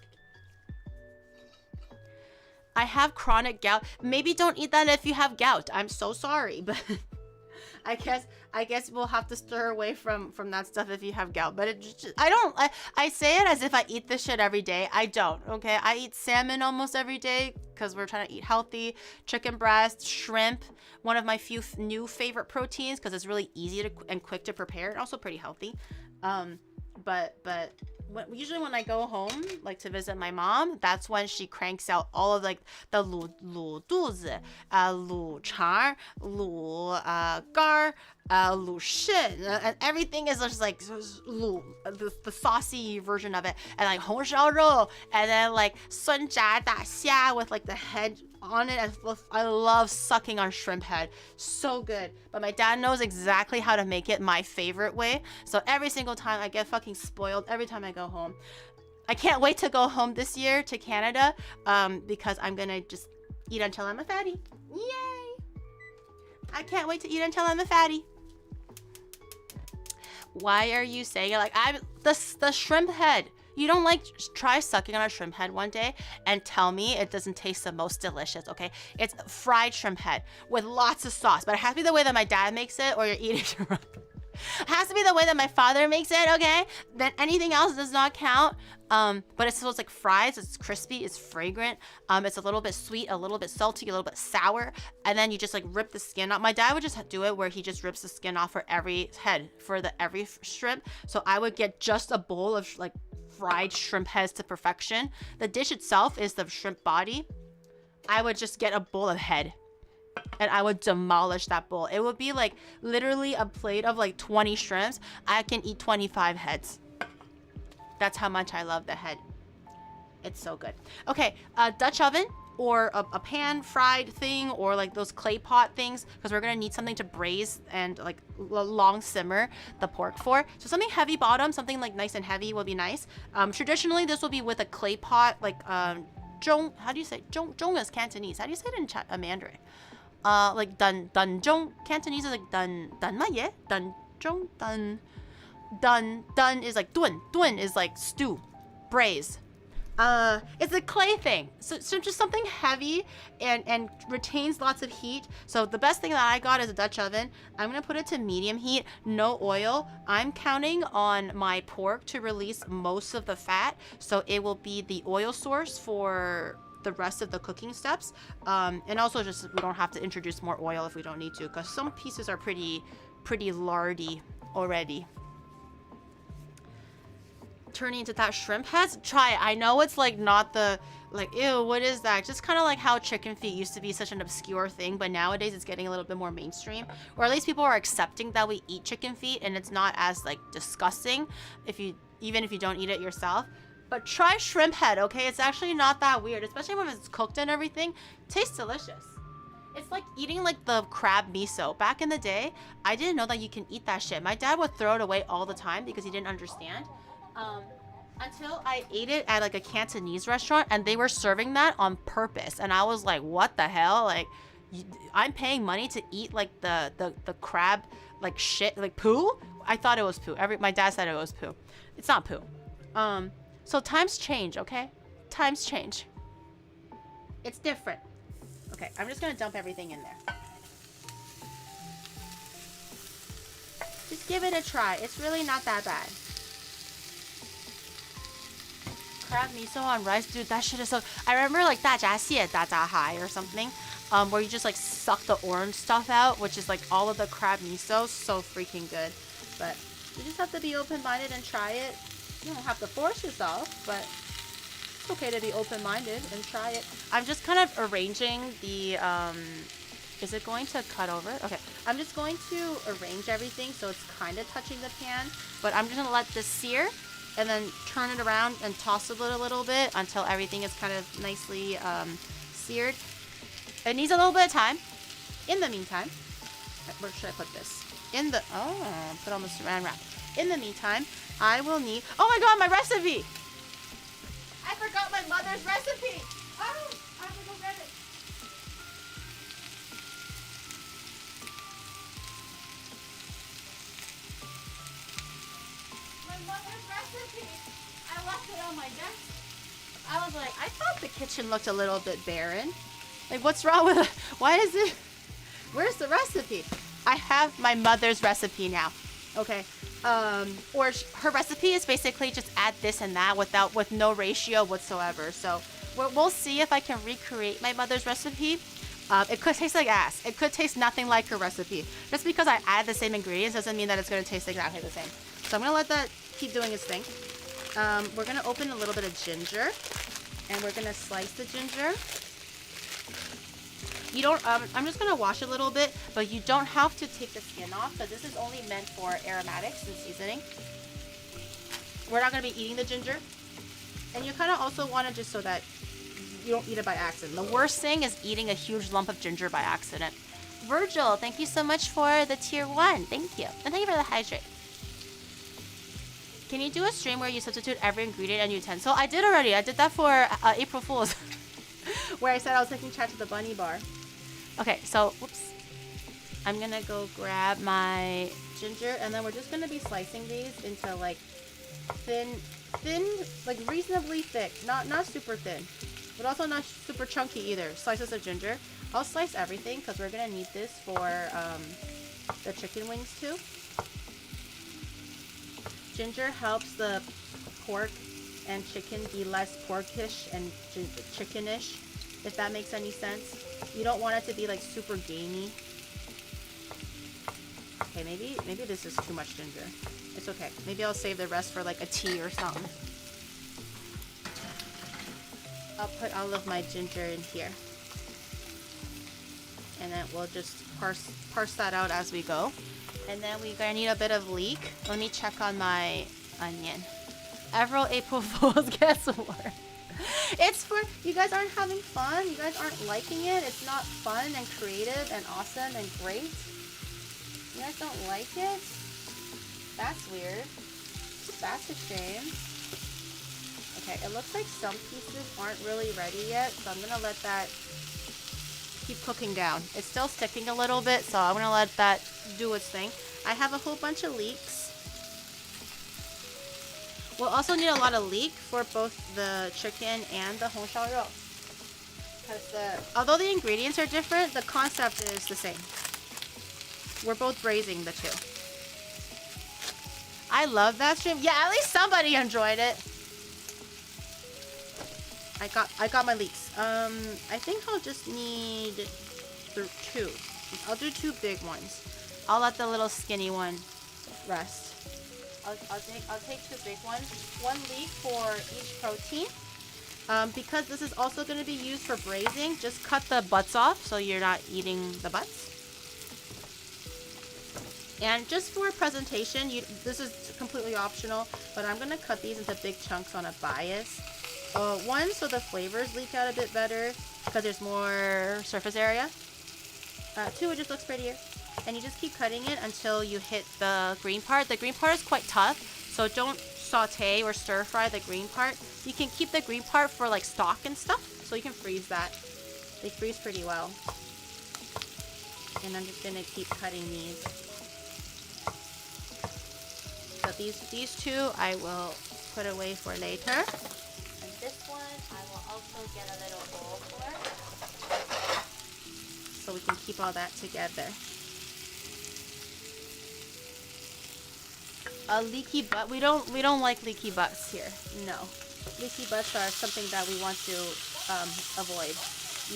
I have chronic gout. Maybe don't eat that if you have gout. I'm so sorry, but I guess we'll have to stir away from that stuff if you have gout. But I say it as if I eat this shit every day. I don't, okay? I eat salmon almost every day because we're trying to eat healthy. Chicken breast, shrimp, one of my few new favorite proteins because it's really easy and quick to prepare and also pretty healthy. But usually when I go home, like to visit my mom, that's when she cranks out all of like the 卤肚子, 卤肠, 卤肝, 卤肾, and everything is just like 卤, the saucy version of it, and like 红烧肉, and then like 酸炸大虾 with like the head on it. I love sucking on shrimp head, so good. But my dad knows exactly how to make it my favorite way, so every single time I get fucking spoiled every time I go home. I can't wait to go home this year to Canada, because I'm gonna just eat until I'm a fatty. Yay! I can't wait to eat until I'm a fatty. Why are you saying it like the shrimp head? You don't like try sucking on a shrimp head one day and tell me it doesn't taste the most delicious, okay? It's fried shrimp head with lots of sauce, but it has to be the way that my dad makes it or you're eating it. It has to be the way that my father makes it, okay? Then anything else does not count. But it's like fried, so it's crispy, it's fragrant. It's a little bit sweet, a little bit salty, a little bit sour, and then you just like rip the skin off. My dad would just do it where he just rips the skin off for every head, for every shrimp. So I would get just a bowl of like fried shrimp heads to perfection. The dish itself is the shrimp body. I would just get a bowl of head and I would demolish that bowl. It would be like literally a plate of like 20 shrimps. I can eat 25 heads. That's how much I love the head. It's so good. Okay, Dutch oven or a pan fried thing or like those clay pot things, because we're gonna need something to braise and like long simmer the pork for. So something heavy bottom, something like nice and heavy will be nice. Traditionally this will be with a clay pot, like zhong. How do you say zhong is Cantonese? How do you say it in Mandarin? Like dun zhong. Cantonese is like dun ma ye, dun zhong, dun is like dun is like stew, braise. It's a clay thing, so just something heavy and retains lots of heat. So the best thing that I got is a Dutch oven. I'm gonna put it to medium heat, no oil. I'm counting on my pork to release most of the fat, so it will be the oil source for the rest of the cooking steps. And also just we don't have to introduce more oil if we don't need to, because some pieces are pretty lardy already. Turning into that shrimp heads, try it. I know it's like not the like ew, what is that? Just kind of like how chicken feet used to be such an obscure thing, but nowadays it's getting a little bit more mainstream, or at least people are accepting that we eat chicken feet and it's not as like disgusting even if you don't eat it yourself. But try shrimp head, okay? It's actually not that weird, especially when it's cooked and everything. Tastes delicious. It's like eating like the crab miso. Back in the day, I didn't know that you can eat that shit. My dad would throw it away all the time because he didn't understand. Until I ate it at like a Cantonese restaurant and they were serving that on purpose, and I was like, what the hell? Like, I'm paying money to eat like the crab like shit, like poo? I thought it was poo. My dad said it was poo. It's not poo. So times change, okay? Times change. It's different. Okay, I'm just gonna dump everything in there. Just give it a try. It's really not that bad. Crab miso on rice, dude, that shit is so. I remember like 大闸蟹, 大闸蟹 or something, where you just like suck the orange stuff out, which is like all of the crab miso. So freaking good. But you just have to be open-minded and try it. You don't have to force yourself, but it's okay to be open-minded and try it. I'm just kind of arranging the is it going to cut over? Okay, I'm just going to arrange everything so it's kind of touching the pan, but I'm just gonna let this sear and then turn it around and toss it a little bit until everything is kind of nicely seared. It needs a little bit of time. In the meantime, where should I put this? Put on the saran wrap. In the meantime, I will need, oh my god, my recipe! I forgot my mother's recipe! Oh, I have to go get it. My mother's recipe! I left it on my desk. I was like, I thought the kitchen looked a little bit barren. Like, what's wrong with it? Why is it? Where's the recipe? I have my mother's recipe now. Okay. Her recipe is basically just add this and that with no ratio whatsoever. So we'll see if I can recreate my mother's recipe. It could taste like ass. It could taste nothing like her recipe. Just because I add the same ingredients doesn't mean that it's going to taste exactly the same. So I'm going to let that keep doing its thing. We're going to open a little bit of ginger. And we're going to slice the ginger. You don't, I'm just going to wash a little bit, but you don't have to take the skin off, because this is only meant for aromatics and seasoning. We're not going to be eating the ginger. And you kind of also want to just so that you don't eat it by accident. The worst thing is eating a huge lump of ginger by accident. Virgil, thank you so much for the tier 1. Thank you. And thank you for the hydrate. Can you do a stream where you substitute every ingredient and utensil? I did already. I did that for April Fool's. Where I said I was taking chat to the bunny bar. Okay, so, whoops. I'm gonna go grab my ginger, and then we're just gonna be slicing these into like thin, like reasonably thick, not super thin, but also not super chunky either. Slices of ginger. I'll slice everything because we're gonna need this for the chicken wings too. Ginger helps the pork and chicken be less porkish and chickenish, if that makes any sense. You don't want it to be like super gamey. Okay, maybe this is too much ginger. It's okay. Maybe I'll save the rest for like a tea or something. I'll put all of my ginger in here. And then we'll just parse that out as we go. And then we're gonna need a bit of leek. Let me check on my onion. April Fool's, guess what? It's for, you guys aren't having fun? You guys aren't liking it? It's not fun and creative and awesome and great? You guys don't like it? That's weird. That's a shame. Okay, it looks like some pieces aren't really ready yet, so I'm gonna let that keep cooking down. It's still sticking a little bit, so I'm gonna let that do its thing. I have a whole bunch of leeks. We'll also need a lot of leek for both the chicken and the hong shao rou. Because although the ingredients are different, the concept is the same. We're both braising the two. I love that stream. Yeah, at least somebody enjoyed it. I got my leeks. I think I'll just need two. I'll do two big ones. I'll let the little skinny one rest. I'll take two big ones. One leek for each protein. Because this is also going to be used for braising, just cut the butts off so you're not eating the butts. And just for presentation, this is completely optional, but I'm going to cut these into big chunks on a bias. One, so the flavors leak out a bit better because there's more surface area. Two, it just looks prettier. And you just keep cutting it until you hit the green part. The green part is quite tough, so don't saute or stir fry the green part. You can keep the green part for like stock and stuff, so you can freeze that. They freeze pretty well. And I'm just gonna keep cutting these. So these two I will put away for later. And this one I will also get a little bowl for, so we can keep all that together. A leaky butt. We don't like leaky butts here. No. Leaky butts are something that we want to avoid,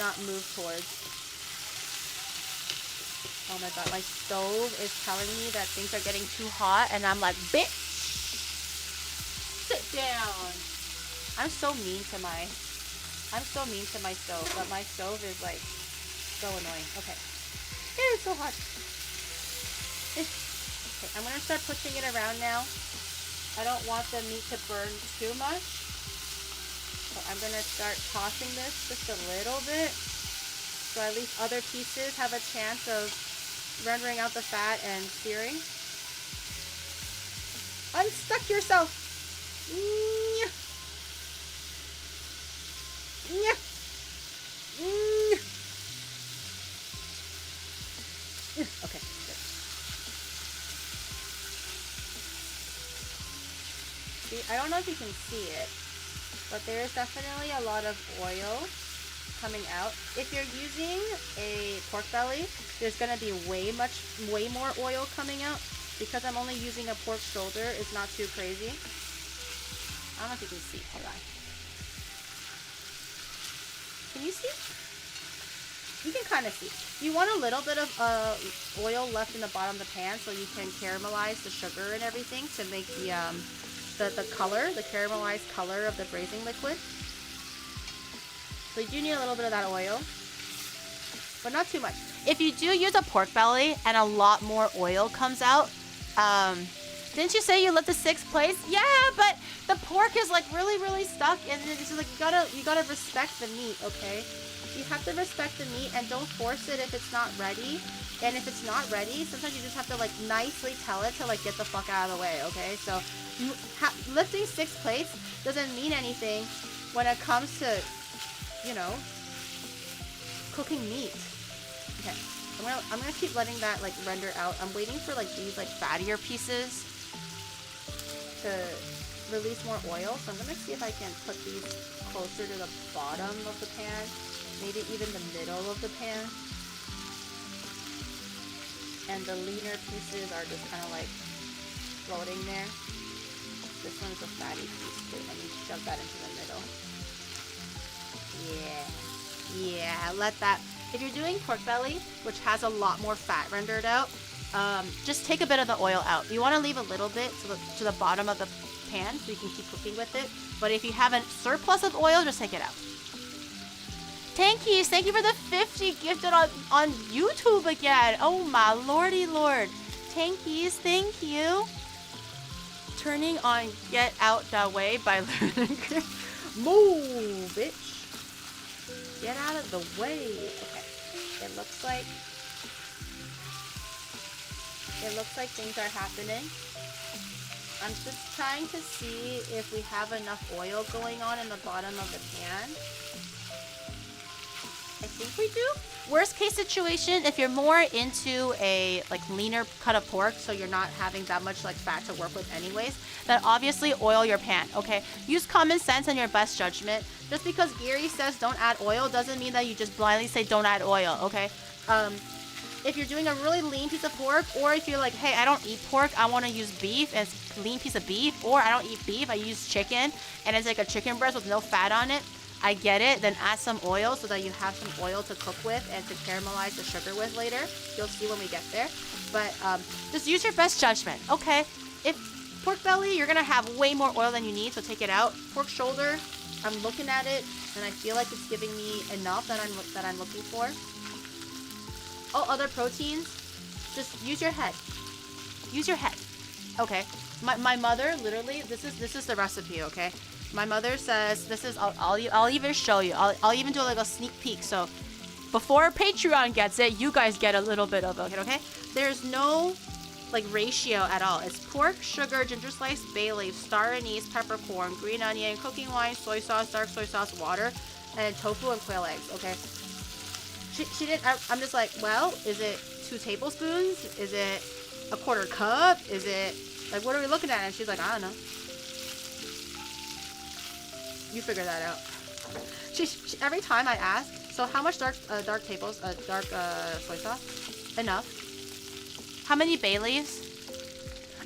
not move towards. Oh my god, my stove is telling me that things are getting too hot, and I'm like, bitch! Sit down! I'm so mean to my stove, but my stove is like so annoying. Okay. It's so hot. Okay, I'm going to start pushing it around now. I don't want the meat to burn too much. So I'm going to start tossing this just a little bit. so at least other pieces have a chance of rendering out the fat and searing. Unstuck yourself! Nyah. Nyah. Okay, good. See, I don't know if you can see it, but there is definitely a lot of oil coming out. If you're using a pork belly, there's gonna be way more oil coming out. Because I'm only using a pork shoulder, it's not too crazy. I don't know if you can see. Hold on. Can you see? You can kind of see. You want a little bit of oil left in the bottom of the pan so you can caramelize the sugar and everything to make the color, the caramelized color of the braising liquid. So you do need a little bit of that oil, but not too much. If you do use a pork belly and a lot more oil comes out, didn't you say you left the 6th place? Yeah, but the pork is like really stuck, and it's just like you gotta respect the meat, okay? You have to respect the meat and don't force it if it's not ready. And if it's not ready, sometimes you just have to like nicely tell it to like get the fuck out of the way, okay? So lifting 6 plates doesn't mean anything when it comes to, you know, cooking meat. Okay. I'm gonna keep letting that like render out. I'm waiting for like these like fattier pieces to release more oil. So I'm gonna see if I can put these closer to the bottom of the pan, maybe even the middle of the pan. And the leaner pieces are just kind of like floating there. This one's a fatty piece too. Let me shove that into the middle. Yeah, let that. If you're doing pork belly, which has a lot more fat rendered out, just take a bit of the oil out. You want to leave a little bit to the bottom of the pan so you can keep cooking with it. But if you have a surplus of oil, just take it out. Tankies, thank you for the 50 gifted on YouTube again. Oh my lordy lord. Tankies, thank you. Turning on Get Out That Way by Lunaker. Move, bitch. Get out of the way. Okay. It looks like things are happening. I'm just trying to see if we have enough oil going on in the bottom of the pan. I think we do. Worst case situation, if you're more into a like leaner cut of pork, so you're not having that much like fat to work with anyways, then obviously oil your pan, okay? Use common sense and your best judgment. Just because Giri says don't add oil doesn't mean that you just blindly say don't add oil, okay? If you're doing a really lean piece of pork, or if you're like, hey, I don't eat pork, I want to use beef as a lean piece of beef, or I don't eat beef, I use chicken, and it's like a chicken breast with no fat on it, I get it, then add some oil so that you have some oil to cook with and to caramelize the sugar with later. You'll see when we get there. But just use your best judgment, okay? If pork belly, you're gonna have way more oil than you need, so take it out. Pork shoulder, I'm looking at it, and I feel like it's giving me enough that I'm looking for. All other proteins, just use your head. Use your head. Okay. My mother literally, this is the recipe, okay? My mother says this is. I'll even show you. I'll even do like a sneak peek. So before Patreon gets it, you guys get a little bit of it. Okay? There's no like ratio at all. It's pork, sugar, ginger slice, bay leaf, star anise, peppercorn, green onion, cooking wine, soy sauce, dark soy sauce, water, and tofu and quail eggs. Okay? She didn't. I'm just like, well, is it 2 tablespoons? Is it a 1/4 cup? Is it like what are we looking at? And she's like, I don't know. You figure that out. She every time I ask, so how much dark soy sauce? Enough. How many bay leaves?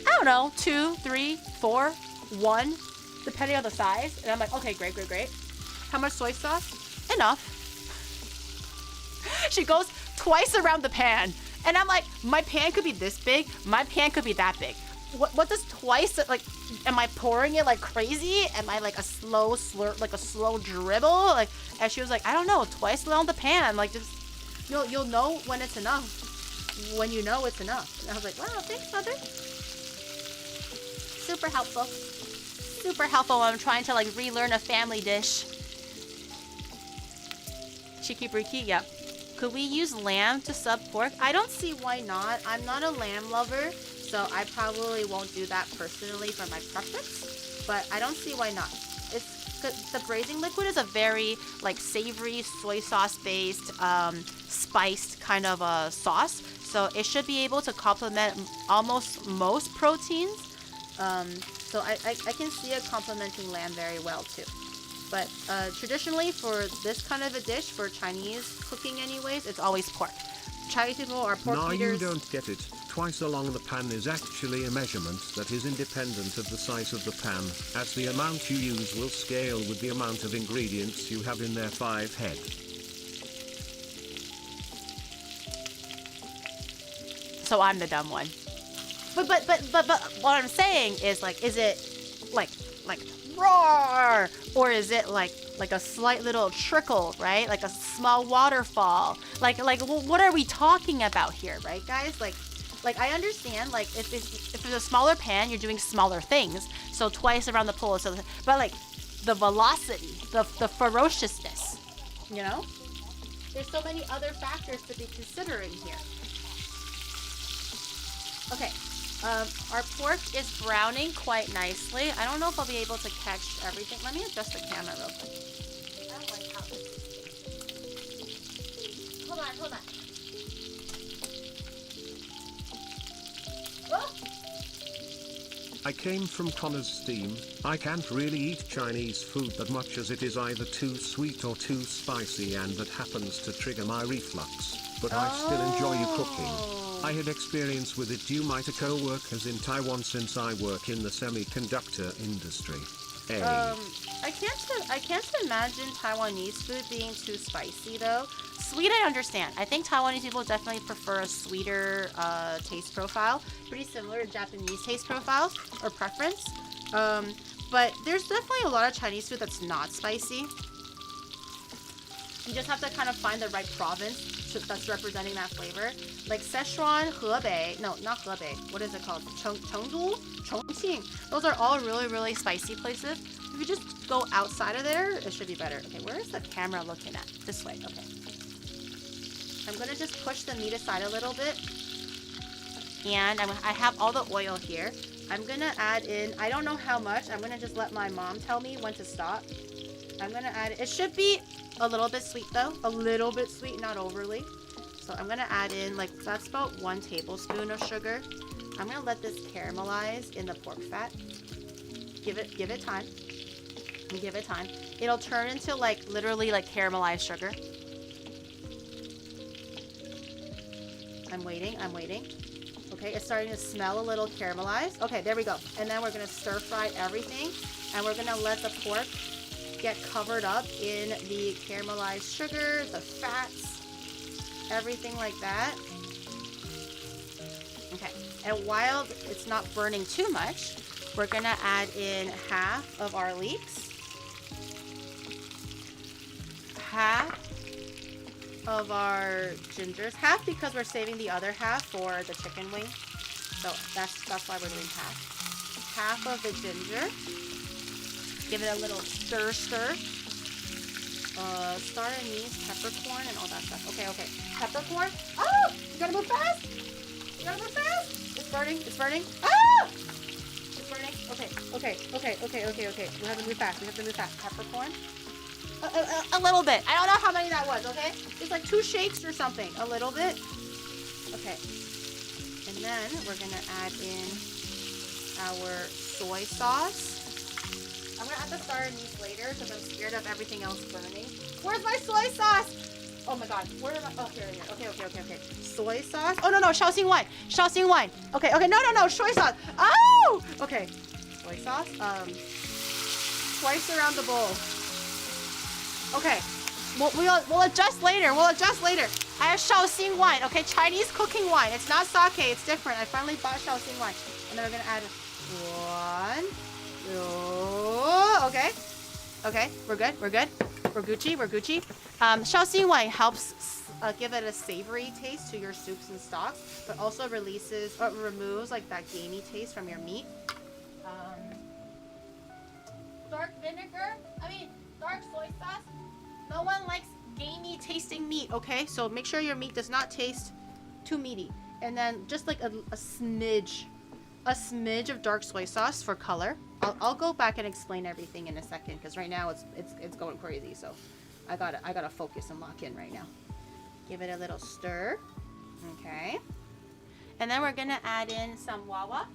I don't know, 2, 3, 4, 1, depending on the size. And I'm like, okay, great. How much soy sauce? Enough. She goes twice around the pan, and I'm like, my pan could be this big, my pan could be that big. What does twice, like, am I pouring it like crazy? Am I like a slow slurp, like a slow dribble? Like, and she was like, I don't know, twice around the pan. Like, just, you'll know when it's enough. When you know it's enough. And I was like, wow, thanks, mother. Super helpful. Super helpful when I'm trying to like relearn a family dish. Cheeky breaky, yep. Could we use lamb to sub pork? I don't see why not. I'm not a lamb lover, so I probably won't do that personally for my preference, but I don't see why not. It's the braising liquid is a very like savory soy sauce based spiced kind of a sauce, so it should be able to complement almost most proteins. So I can see it complementing lamb very well too. But traditionally for this kind of a dish, for Chinese cooking anyways, it's always pork. Chinese people are pork No, eaters. you don't get it. Twice along the pan is actually a measurement that is independent of the size of the pan, as the amount you use will scale with the amount of ingredients you have in their 5 head. So I'm the dumb one. But what I'm saying is like, is it like roar, or is it like a slight little trickle, right? Like a small waterfall. Like what are we talking about here, right, guys? Like I understand, like if it's a smaller pan, you're doing smaller things, so twice around the pool. So, but like the velocity, the ferociousness, you know, there's so many other factors to be considering here. Okay. Our pork is browning quite nicely. I don't know if I'll be able to catch everything. Let me adjust the camera real quick. I don't like how this is. Hold on. Oh! I came from Connor's theme. I can't really eat Chinese food that much, as it is either too sweet or too spicy, and that happens to trigger my reflux. But I still enjoy you cooking. I had experience with it due to co-workers in Taiwan, since I work in the semiconductor industry. I can't imagine Taiwanese food being too spicy though. Sweet, I understand. I think Taiwanese people definitely prefer a sweeter taste profile, pretty similar to Japanese taste profiles or preference. But there's definitely a lot of Chinese food that's not spicy. You just have to kind of find the right province that's representing that flavor. Like Sichuan, Hebei, no, not Hebei. What is it called? Chengdu? Chongqing. Those are all really, really spicy places. If you just go outside of there, it should be better. Okay, where is the camera looking at? This way, okay. I'm gonna just push the meat aside a little bit. And I have all the oil here. I'm gonna add in, I don't know how much. I'm gonna just let my mom tell me when to stop. I'm gonna add, it should be a little bit sweet though. A little bit sweet, not overly. So I'm gonna add in, like, that's about 1 tablespoon of sugar. I'm gonna let this caramelize in the pork fat. Give it time. Give it time. It'll turn into like literally like caramelized sugar. I'm waiting. Okay, it's starting to smell a little caramelized. Okay, there we go. And then we're gonna stir fry everything, and we're gonna let the pork get covered up in the caramelized sugar, the fats, everything like that. Okay, and while it's not burning too much, we're gonna add in half of our leeks, half of our gingers, half because we're saving the other half for the chicken wing. So that's why we're doing half of the ginger. Give it a little stir. Star anise, peppercorn, and all that stuff. Okay. Peppercorn. Oh! You gotta move fast! It's burning. Ah! It's burning. Okay. We have to move fast. Peppercorn. A little bit. I don't know how many that was, okay? It's like 2 shakes or something. A little bit. Okay. And then we're gonna add in our soy sauce. I'm gonna add the star anise later because I'm scared of everything else burning. Where's my soy sauce? Oh my god, where am I? Oh, here. Okay. Soy sauce. Oh, no, Shaoxing wine. Okay, no, soy sauce. Oh! Okay, soy sauce. Twice around the bowl. Okay, we'll adjust later. I have Shaoxing wine, okay? Chinese cooking wine. It's not sake, it's different. I finally bought Shaoxing wine. And then we're gonna add 1, 2, okay, we're good. We're Gucci. Shaoxing wine helps give it a savory taste to your soups and stocks, but also removes like that gamey taste from your meat. Dark soy sauce. No one likes gamey taste tasting meat, okay? So make sure your meat does not taste too meaty. And then just like a smidge of dark soy sauce for color. I'll go back and explain everything in a second because right now it's going crazy. So I gotta focus and lock in right now. Give it a little stir. Okay. And then we're gonna add in some wawa.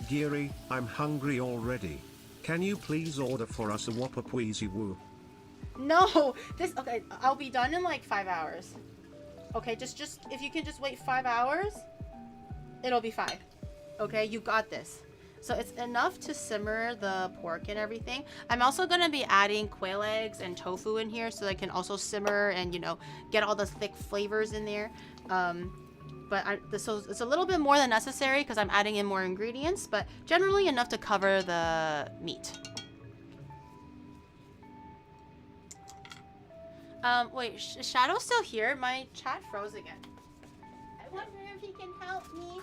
Giri, I'm hungry already. Can you please order for us a Whopper Pweezy Woo? No, okay, I'll be done in like 5 hours. Okay, just if you can just wait 5 hours, it'll be fine. Okay, you got this. So it's enough to simmer the pork and everything. I'm also gonna be adding quail eggs and tofu in here so they can also simmer and, you know, get all the thick flavors in there. So it's a little bit more than necessary because I'm adding in more ingredients, but generally enough to cover the meat. Wait, Shadow's still here? My chat froze again. I wonder if he can help me.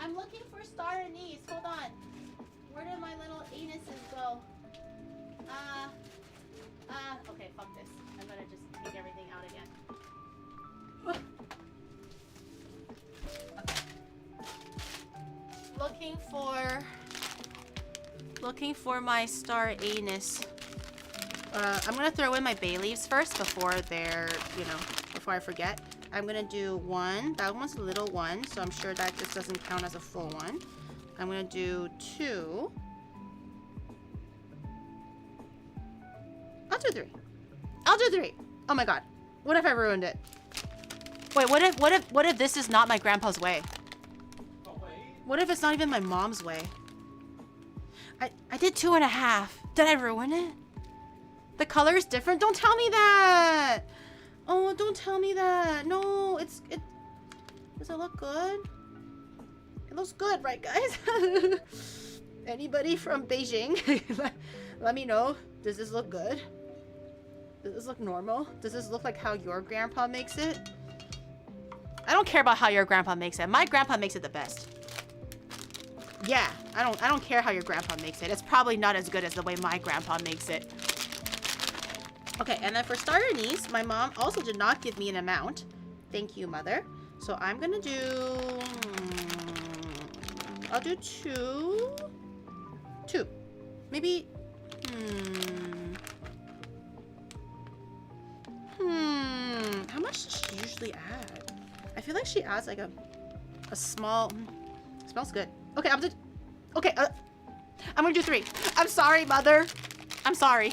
I'm looking for star anise. Hold on. Where did my little anuses go? Okay, fuck this. I'm gonna just take everything out again. Okay. Looking for my star anise. I'm gonna throw in my bay leaves first before before I forget. I'm gonna do one. That one's a little one, so I'm sure that just doesn't count as a full one. I'm gonna do 2. I'll do 3. I'll do 3. Oh my god. What if I ruined it? Wait, what if this is not my grandpa's way? What if it's not even my mom's way? I did 2.5. Did I ruin it? The color is different? Don't tell me that! Oh, don't tell me that. No, does it look good? It looks good, right, guys? Anybody from Beijing? Let me know. Does this look good? Does this look normal? Does this look like how your grandpa makes it? I don't care about how your grandpa makes it. My grandpa makes it the best. Yeah, I don't care how your grandpa makes it. It's probably not as good as the way my grandpa makes it. Okay, and then for star anise, my mom also did not give me an amount. Thank you, mother. So I'm gonna do... I'll do 2. 2. Maybe... How much does she usually add? I feel like she adds like a small... Smells good. Okay, I'm gonna do 3. I'm sorry, mother. I'm sorry.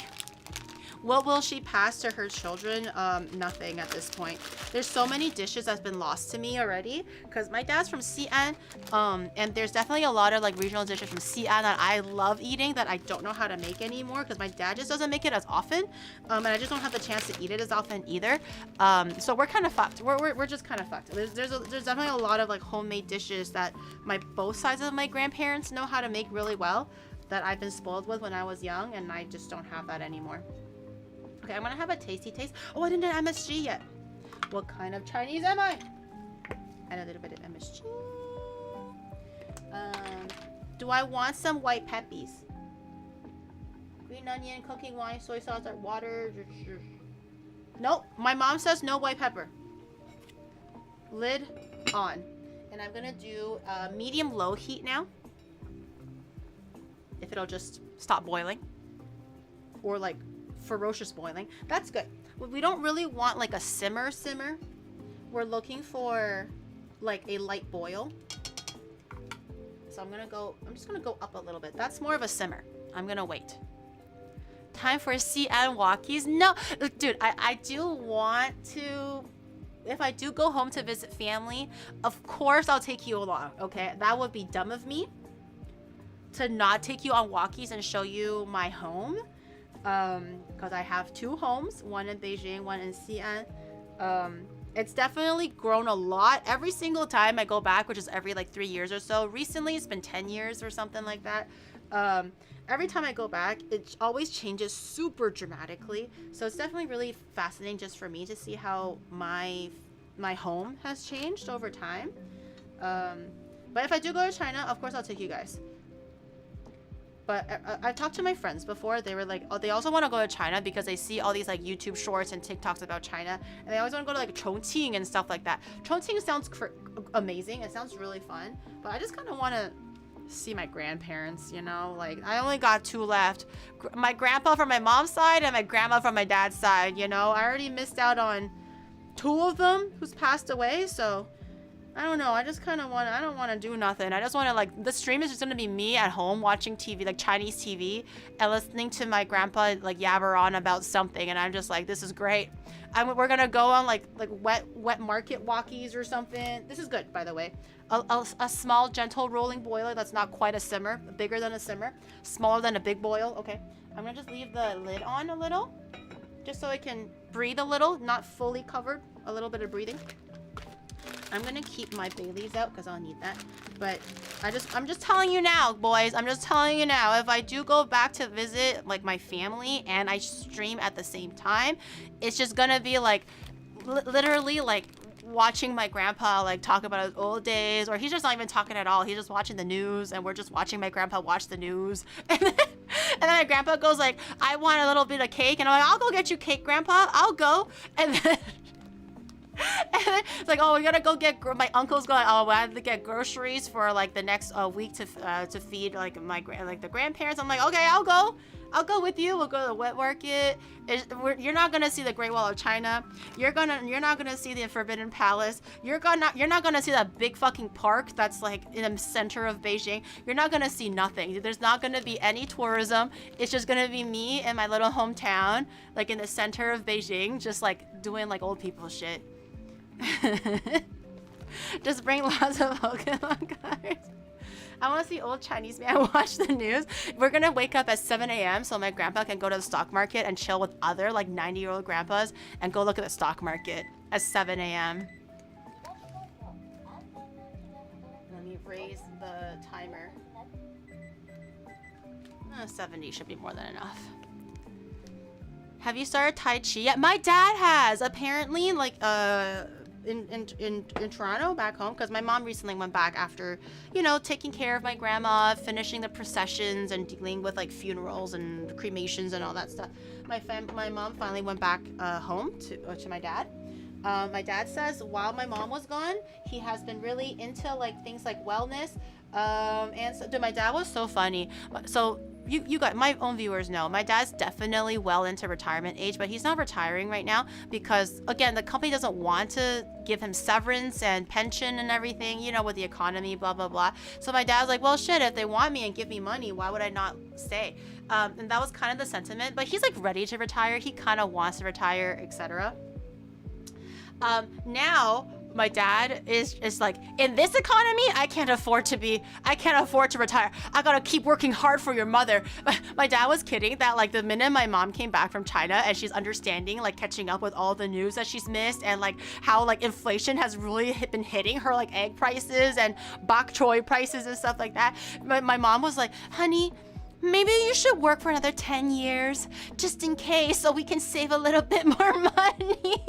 What will she pass to her children? Nothing at this point. There's so many dishes that's been lost to me already because my dad's from Xi'an, and there's definitely a lot of like regional dishes from Xi'an that I love eating that I don't know how to make anymore because my dad just doesn't make it as often, and I just don't have the chance to eat it as often either. So we're kind of fucked. We're just kind of fucked. There's definitely a lot of like homemade dishes that both sides of my grandparents know how to make really well that I've been spoiled with when I was young, and I just don't have that anymore. Okay, I'm gonna have a tasty taste. Oh, I didn't do MSG yet. What kind of Chinese am I? Add a little bit of MSG. Do I want some white peppies? Green onion, cooking wine, soy sauce, or water. Nope, my mom says no white pepper. Lid on. And I'm gonna do medium low heat now. If it'll just stop boiling. Or like ferocious boiling. That's good. We don't really want like a simmer. We're looking for like a light boil. So I'm just gonna go up a little bit. That's more of a simmer. I'm gonna wait. Time for Xi'an walkies. No, dude, I do want to, if I do go home to visit family, of course I'll take you along, okay? That would be dumb of me to not take you on walkies and show you my home. Because I have 2 homes, one in Beijing, one in Xi'an. It's definitely grown a lot every single time I go back, which is every like 3 years or so. Recently, it's been 10 years or something like that. Every time I go back, it always changes super dramatically. So it's definitely really fascinating just for me to see how my home has changed over time. But if I do go to China, of course I'll take you guys. But I talked to my friends before. They were like, oh, they also want to go to China because they see all these like YouTube shorts and TikToks about China, and they always want to go to like Chongqing and stuff like that. Chongqing sounds amazing. It sounds really fun, but I just kind of want to see my grandparents, you know. Like, I only got 2 left, my grandpa from my mom's side and my grandma from my dad's side, you know. I already missed out on 2 of them who's passed away, so I don't know. I just kind of want to, I don't want to do nothing. I just want to, like, the stream is just going to be me at home watching TV, like Chinese TV, and listening to my grandpa, like, yabber on about something. And I'm just like, this is great. We're going to go on, like wet market walkies or something. This is good, by the way. A small, gentle rolling boiler that's not quite a simmer, bigger than a simmer, smaller than a big boil. Okay. I'm going to just leave the lid on a little, just so it can breathe a little, not fully covered, a little bit of breathing. I'm gonna keep my Baileys out because I'll need that. But I'm just telling you now, boys. I'm just telling you now. If I do go back to visit like my family and I stream at the same time, it's just gonna be like literally like watching my grandpa like talk about his old days, or he's just not even talking at all. He's just watching the news, and we're just watching my grandpa watch the news. And then my grandpa goes like, "I want a little bit of cake," and I'm like, "I'll go get you cake, Grandpa. I'll go." And then. And then it's like, oh, we gotta go get. My uncle's going. Oh, we have to get groceries for like the next week to feed like the grandparents. I'm like, okay, I'll go with you. We'll go to the wet market. You're not gonna see the Great Wall of China. You're not gonna see the Forbidden Palace. You're not gonna see that big fucking park that's like in the center of Beijing. You're not gonna see nothing. There's not gonna be any tourism. It's just gonna be me in my little hometown, like in the center of Beijing, just like doing like old people shit. Just bring lots of Pokemon cards. I want to see old Chinese man watch the news. We're gonna wake up at 7 a.m. so my grandpa can go to the stock market and chill with other like 90-year-old grandpas and go look at the stock market at 7 a.m. Let me raise the timer. 70 should be more than enough. Have you started Tai Chi yet? My dad has, apparently, like in Toronto back home, because my mom recently went back after, you know, taking care of my grandma, finishing the processions and dealing with like funerals and cremations and all that stuff. My mom finally went back home to my dad. My dad says while my mom was gone, he has been really into like things like wellness. And so, dude, my dad was so funny. So you got, my own viewers know, my dad's definitely well into retirement age, but he's not retiring right now because, again, the company doesn't want to give him severance and pension and everything, you know, with the economy, blah, blah, blah. So my dad's like, well, shit, if they want me and give me money, why would I not stay? And that was kind of the sentiment, but he's like ready to retire. He kind of wants to retire, etc. Now my dad is like, in this economy, I can't afford to retire. I gotta keep working hard for your mother. My dad was kidding that like the minute my mom came back from China and she's understanding, like catching up with all the news that she's missed and like how like inflation has really been hitting her, like egg prices and bok choy prices and stuff like that. My mom was like, honey, maybe you should work for another 10 years just in case so we can save a little bit more money.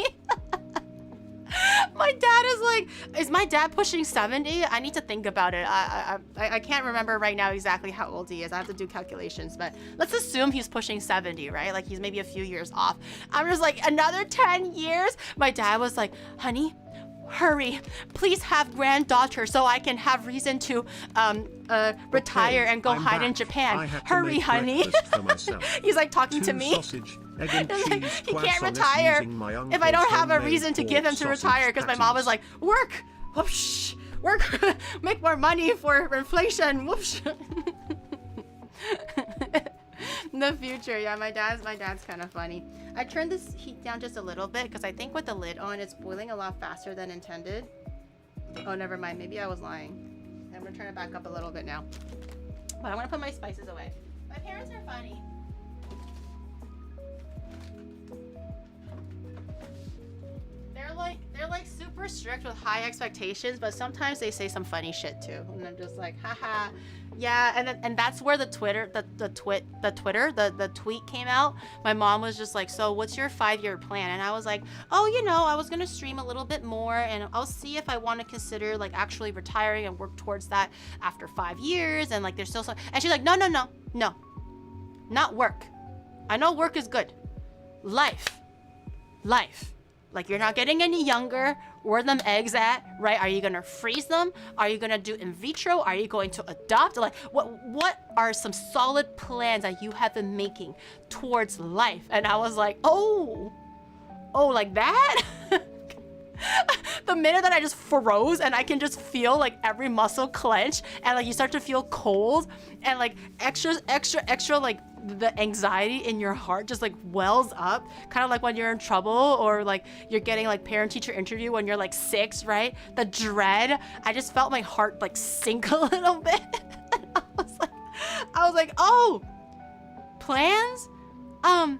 My dad is like, is my dad pushing 70? I need to think about it. I can't remember right now exactly how old he is. I have to do calculations, but let's assume he's pushing 70, right? Like he's maybe a few years off. I'm just like, another 10 years? My dad was like, honey, hurry, please have granddaughter so I can have reason to retire and go hide in Japan. Hurry, honey. He's like talking to me. Sausage, egg and cheese, he can't retire if I don't have a reason to give him to retire, because my mom was like, work, whoosh, work, make more money for inflation, whoosh. In the future, yeah, my dad's kind of funny. I turned this heat down just a little bit because I think with the lid on, it's boiling a lot faster than intended. Oh, never mind. Maybe I was lying. I'm gonna turn it back up a little bit now. But I'm gonna put my spices away. My parents are funny. They're like super strict with high expectations, but sometimes they say some funny shit too, and I'm just like, haha, yeah. And that's where the tweet came out. My mom was just like, so what's your 5-year plan? And I was like, oh, you know, I was gonna stream a little bit more, and I'll see if I want to consider like actually retiring and work towards that after 5 years. And like there's still some, and she's like, no, No, not work. I know work is good. Life. Like, you're not getting any younger. Where are them eggs at, right? Are you gonna freeze them? Are you gonna do in vitro? Are you going to adopt? Like, what are some solid plans that you have been making towards life? And I was like, oh, like that? The minute that I just froze and I can just feel like every muscle clench and like you start to feel cold and like extra like the anxiety in your heart just like wells up, kind of like when you're in trouble or like you're getting like parent-teacher interview when you're like 6, right? The dread. I just felt my heart like sink a little bit. I was like, oh, plans? I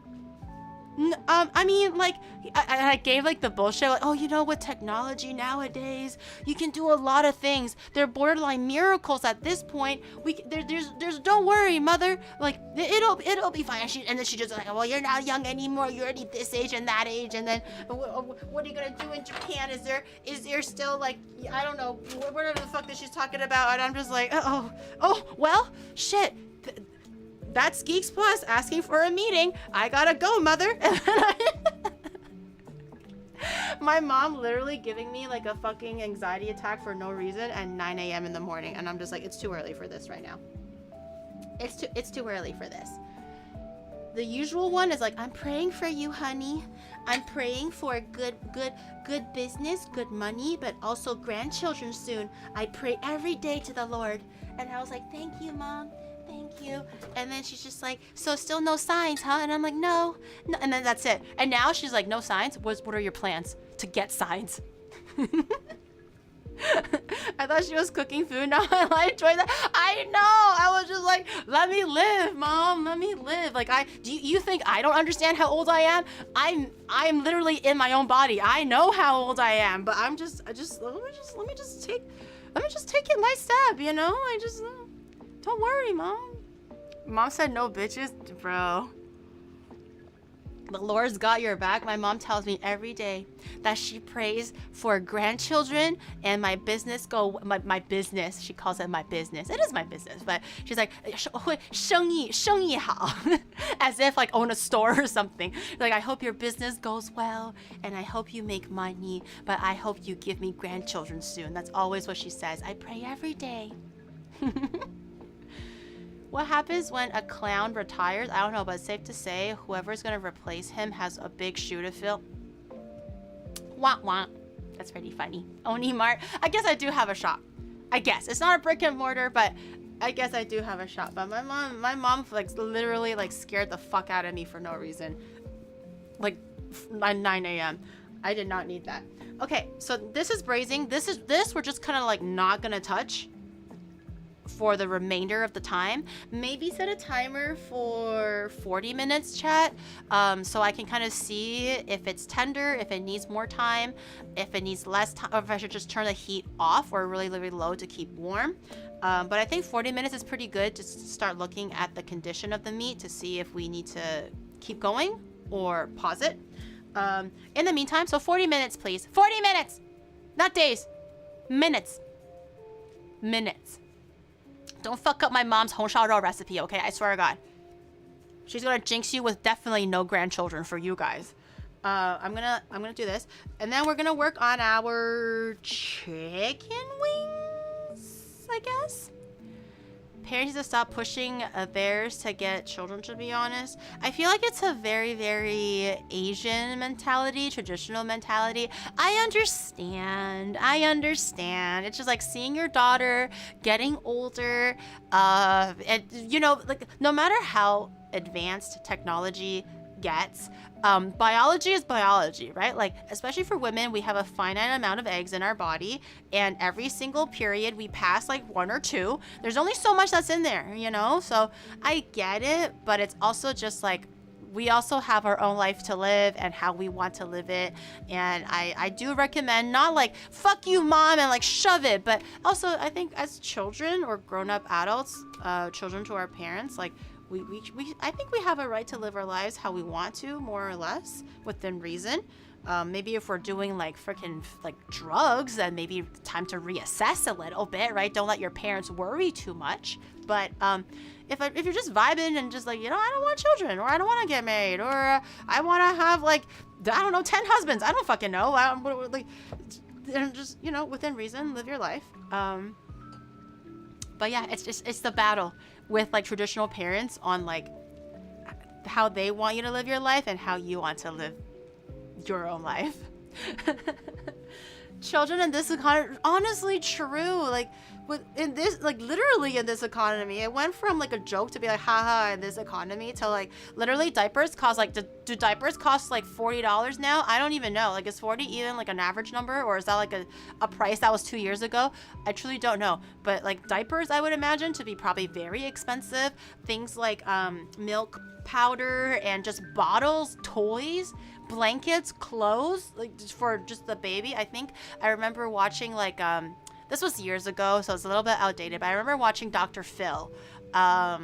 mean, like, I gave like the bullshit, like, oh, you know, with technology nowadays, you can do a lot of things. They're borderline miracles at this point. There's don't worry, mother. Like, it'll be fine. And then she just like, well, you're not young anymore. You're already this age and that age. And then, what are you gonna do in Japan? Is there still like, I don't know, whatever the fuck that she's talking about? And I'm just like, oh, well, shit. That's Geeks Plus asking for a meeting. I gotta go, mother. My mom literally giving me like a fucking anxiety attack for no reason at 9 a.m. in the morning. And I'm just like, it's too early for this right now. It's too early for this. The usual one is like, I'm praying for you, honey. I'm praying for good business, good money, but also grandchildren soon. I pray every day to the Lord. And I was like, thank you, Mom. Thank you. And then she's just like, so still no signs, huh? And I'm like, no. And then that's it. And now she's like, no signs? What are your plans to get signs? I thought she was cooking food. Now I enjoy that. I know. I was just like, let me live, Mom. Let me live. Like, do you think I don't understand how old I am? I'm literally in my own body. I know how old I am, but let me just take it nice step, you know? Don't worry, Mom. Mom said no bitches. Bro. The Lord's got your back. My mom tells me every day that she prays for grandchildren and my business my business. She calls it my business. It is my business, but she's like, 生意好. As if like own a store or something. Like, I hope your business goes well and I hope you make money, but I hope you give me grandchildren soon. That's always what she says. I pray every day. What happens when a clown retires? I don't know, but it's safe to say whoever's going to replace him has a big shoe to fill. Wah wah. That's pretty funny. Onimart. I guess I do have a shop. I guess. It's not a brick and mortar, but I guess I do have a shop. But my mom like literally like scared the fuck out of me for no reason. Like 9 a.m. I did not need that. Okay, so this is braising. This we're just kind of like not going to touch for the remainder of the time. Maybe set a timer for 40 minutes, chat, so I can kind of see if it's tender, if it needs more time, if it needs less time, or if I should just turn the heat off or really, really low to keep warm. But I think 40 minutes is pretty good to start looking at the condition of the meat to see if we need to keep going or pause it. In the meantime, so 40 minutes, please. 40 minutes! Not days. Minutes. Don't fuck up my mom's Hongshao recipe, okay? I swear to God. She's gonna jinx you with definitely no grandchildren for you guys. I'm gonna do this. And then we're gonna work on our chicken wings, I guess. Parents need to stop pushing theirs to get children, to be honest. I feel like it's a very, very Asian mentality, traditional mentality. I understand. It's just like seeing your daughter getting older. And, you know, like no matter how advanced technology gets, biology is biology, right? Like, especially for women, we have a finite amount of eggs in our body, and every single period we pass like 1 or 2. There's only so much that's in there, you know? So I get it, but it's also just like, we also have our own life to live and how we want to live it. And I do recommend not like, fuck you, Mom, and like shove it, but also I think as children or grown-up adults, children to our parents, like, I think we have a right to live our lives how we want to, more or less, within reason. Maybe if we're doing like freaking like drugs, then maybe time to reassess a little bit, right? Don't let your parents worry too much. But if you're just vibing and just like, I don't want children, or I don't want to get married, or I want to have like, I don't know, 10 husbands. I don't fucking know. Like, just, within reason, live your life. But yeah, it's the battle with like traditional parents on like how they want you to live your life and how you want to live your own life. Children in this economy, honestly true. Like in this, like literally in this economy, it went from like a joke to be like haha in this economy to like literally diapers cost like, do diapers cost like $40 now? I don't even know. Like, is 40 even like an average number, or is that like a price that was 2 years ago? I truly don't know. But like diapers, I would imagine to be probably very expensive. Things like milk powder and just bottles, toys, blankets, clothes, like just for just the baby. I think I remember watching like this was years ago, so it's a little bit outdated, but I remember watching Dr. Phil. I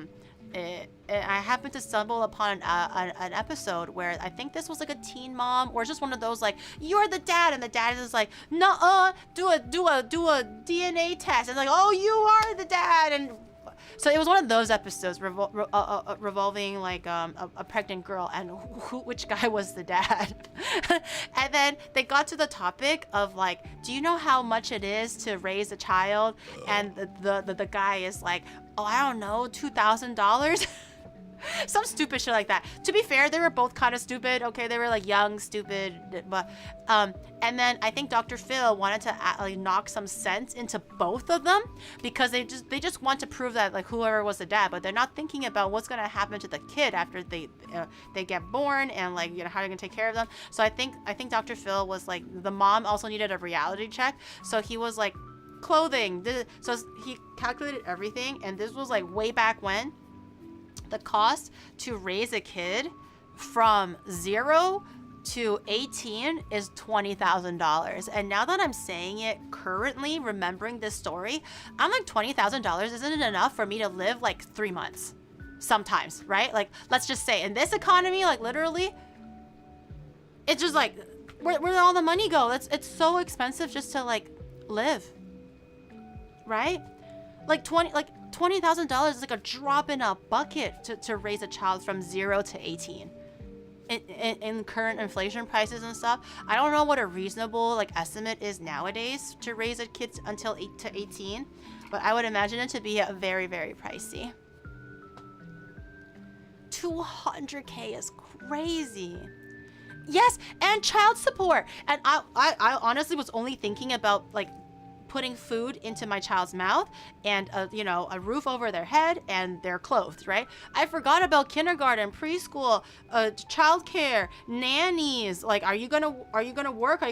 happened to stumble upon an episode where I think this was like a teen mom, or just one of those like, you're the dad, and the dad is like, no, do a DNA test, and like, oh, you are the dad. And so it was one of those episodes revolving like a pregnant girl and which guy was the dad. And then they got to the topic of like, do you know how much it is to raise a child? And the guy is like, oh, I don't know, $2,000. Some stupid shit like that. To be fair, they were both kind of stupid. Okay, they were like young, stupid, but and then I think Dr. Phil wanted to like knock some sense into both of them, because they just want to prove that like whoever was the dad, but they're not thinking about what's gonna happen to the kid after they get born, and like how they're gonna take care of them. So I think Dr. Phil was like, the mom also needed a reality check, so he was like, clothing. So he calculated everything, and this was like way back when. The cost to raise a kid from 0 to 18 is $20,000. And now that I'm saying it, currently remembering this story, I'm like, $20,000 isn't enough for me to live like 3 months sometimes, right? Like, let's just say in this economy, like literally, it's just like, where did all the money go? It's so expensive just to like live, right? Like $20,000 is like a drop in a bucket to raise a child from 0 to 18. In current inflation prices and stuff, I don't know what a reasonable like estimate is nowadays to raise a kid until 8 to 18, but I would imagine it to be a very, very pricey. $200K is crazy. Yes, and child support. And I honestly was only thinking about like putting food into my child's mouth and a roof over their head and they're clothed, right? I forgot about kindergarten, preschool, childcare, nannies. Like, are you gonna work? Are you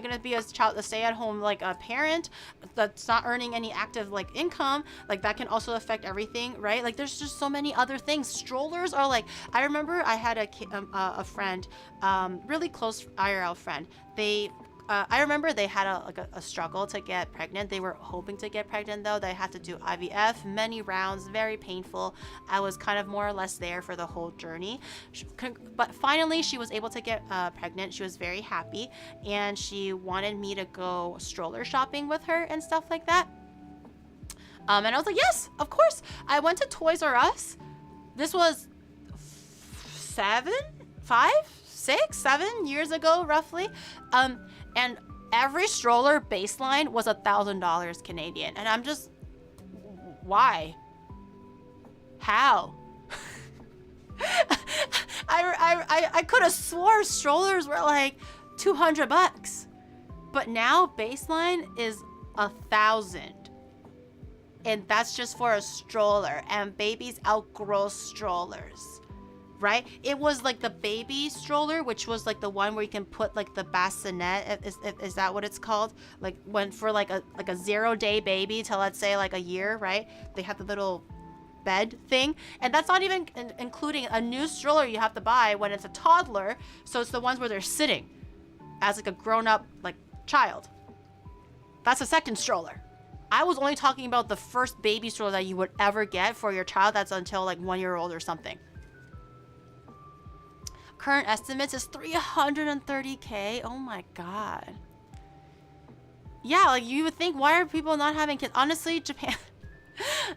gonna be a stay-at-home like a parent that's not earning any active like income? Like, that can also affect everything, right? Like, there's just so many other things. Strollers are like, I remember I had a friend, really close IRL friend. I remember they had a struggle to get pregnant. They were hoping to get pregnant, though. They had to do IVF, many rounds, very painful. I was kind of more or less there for the whole journey. But finally, she was able to get pregnant. She was very happy, and she wanted me to go stroller shopping with her and stuff like that. And I was like, yes, of course. I went to Toys R Us. This was 7 years ago, roughly. And every stroller baseline was $1,000 Canadian. And I'm just, why? How? I could have swore strollers were like $200. But now baseline is 1,000. And that's just for a stroller. And babies outgrow strollers. Right? It was like the baby stroller, which was like the one where you can put like the bassinet. Is that what it's called? Like when for like a 0-day baby to, let's say, like a year, right? They have the little bed thing, and that's not even including a new stroller you have to buy when it's a toddler. So it's the ones where they're sitting as like a grown-up like child. That's a second stroller. I was only talking about the first baby stroller that you would ever get for your child that's until like 1 year old or something. current estimates is 330K. Oh my god. Yeah, like you would think, why are people not having kids? Honestly, Japan,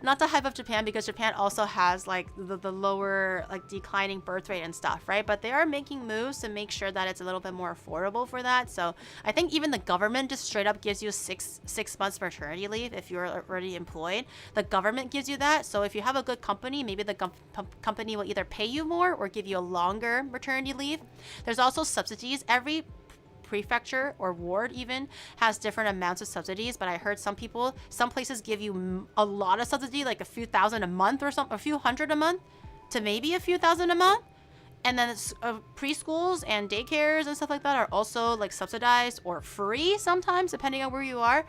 not to hype up Japan, because Japan also has like the lower, like declining birth rate and stuff, right? But they are making moves to make sure that it's a little bit more affordable for that. So I think even the government just straight up gives you six months maternity leave if you're already employed. The government gives you that. So if you have a good company, maybe the company will either pay you more or give you a longer maternity leave. There's also subsidies. Every prefecture or ward even has different amounts of subsidies, but I heard some places give you a lot of subsidy, like a few thousand a month or something, a few hundred a month to maybe a few thousand a month. And then preschools and daycares and stuff like that are also like subsidized or free sometimes, depending on where you are.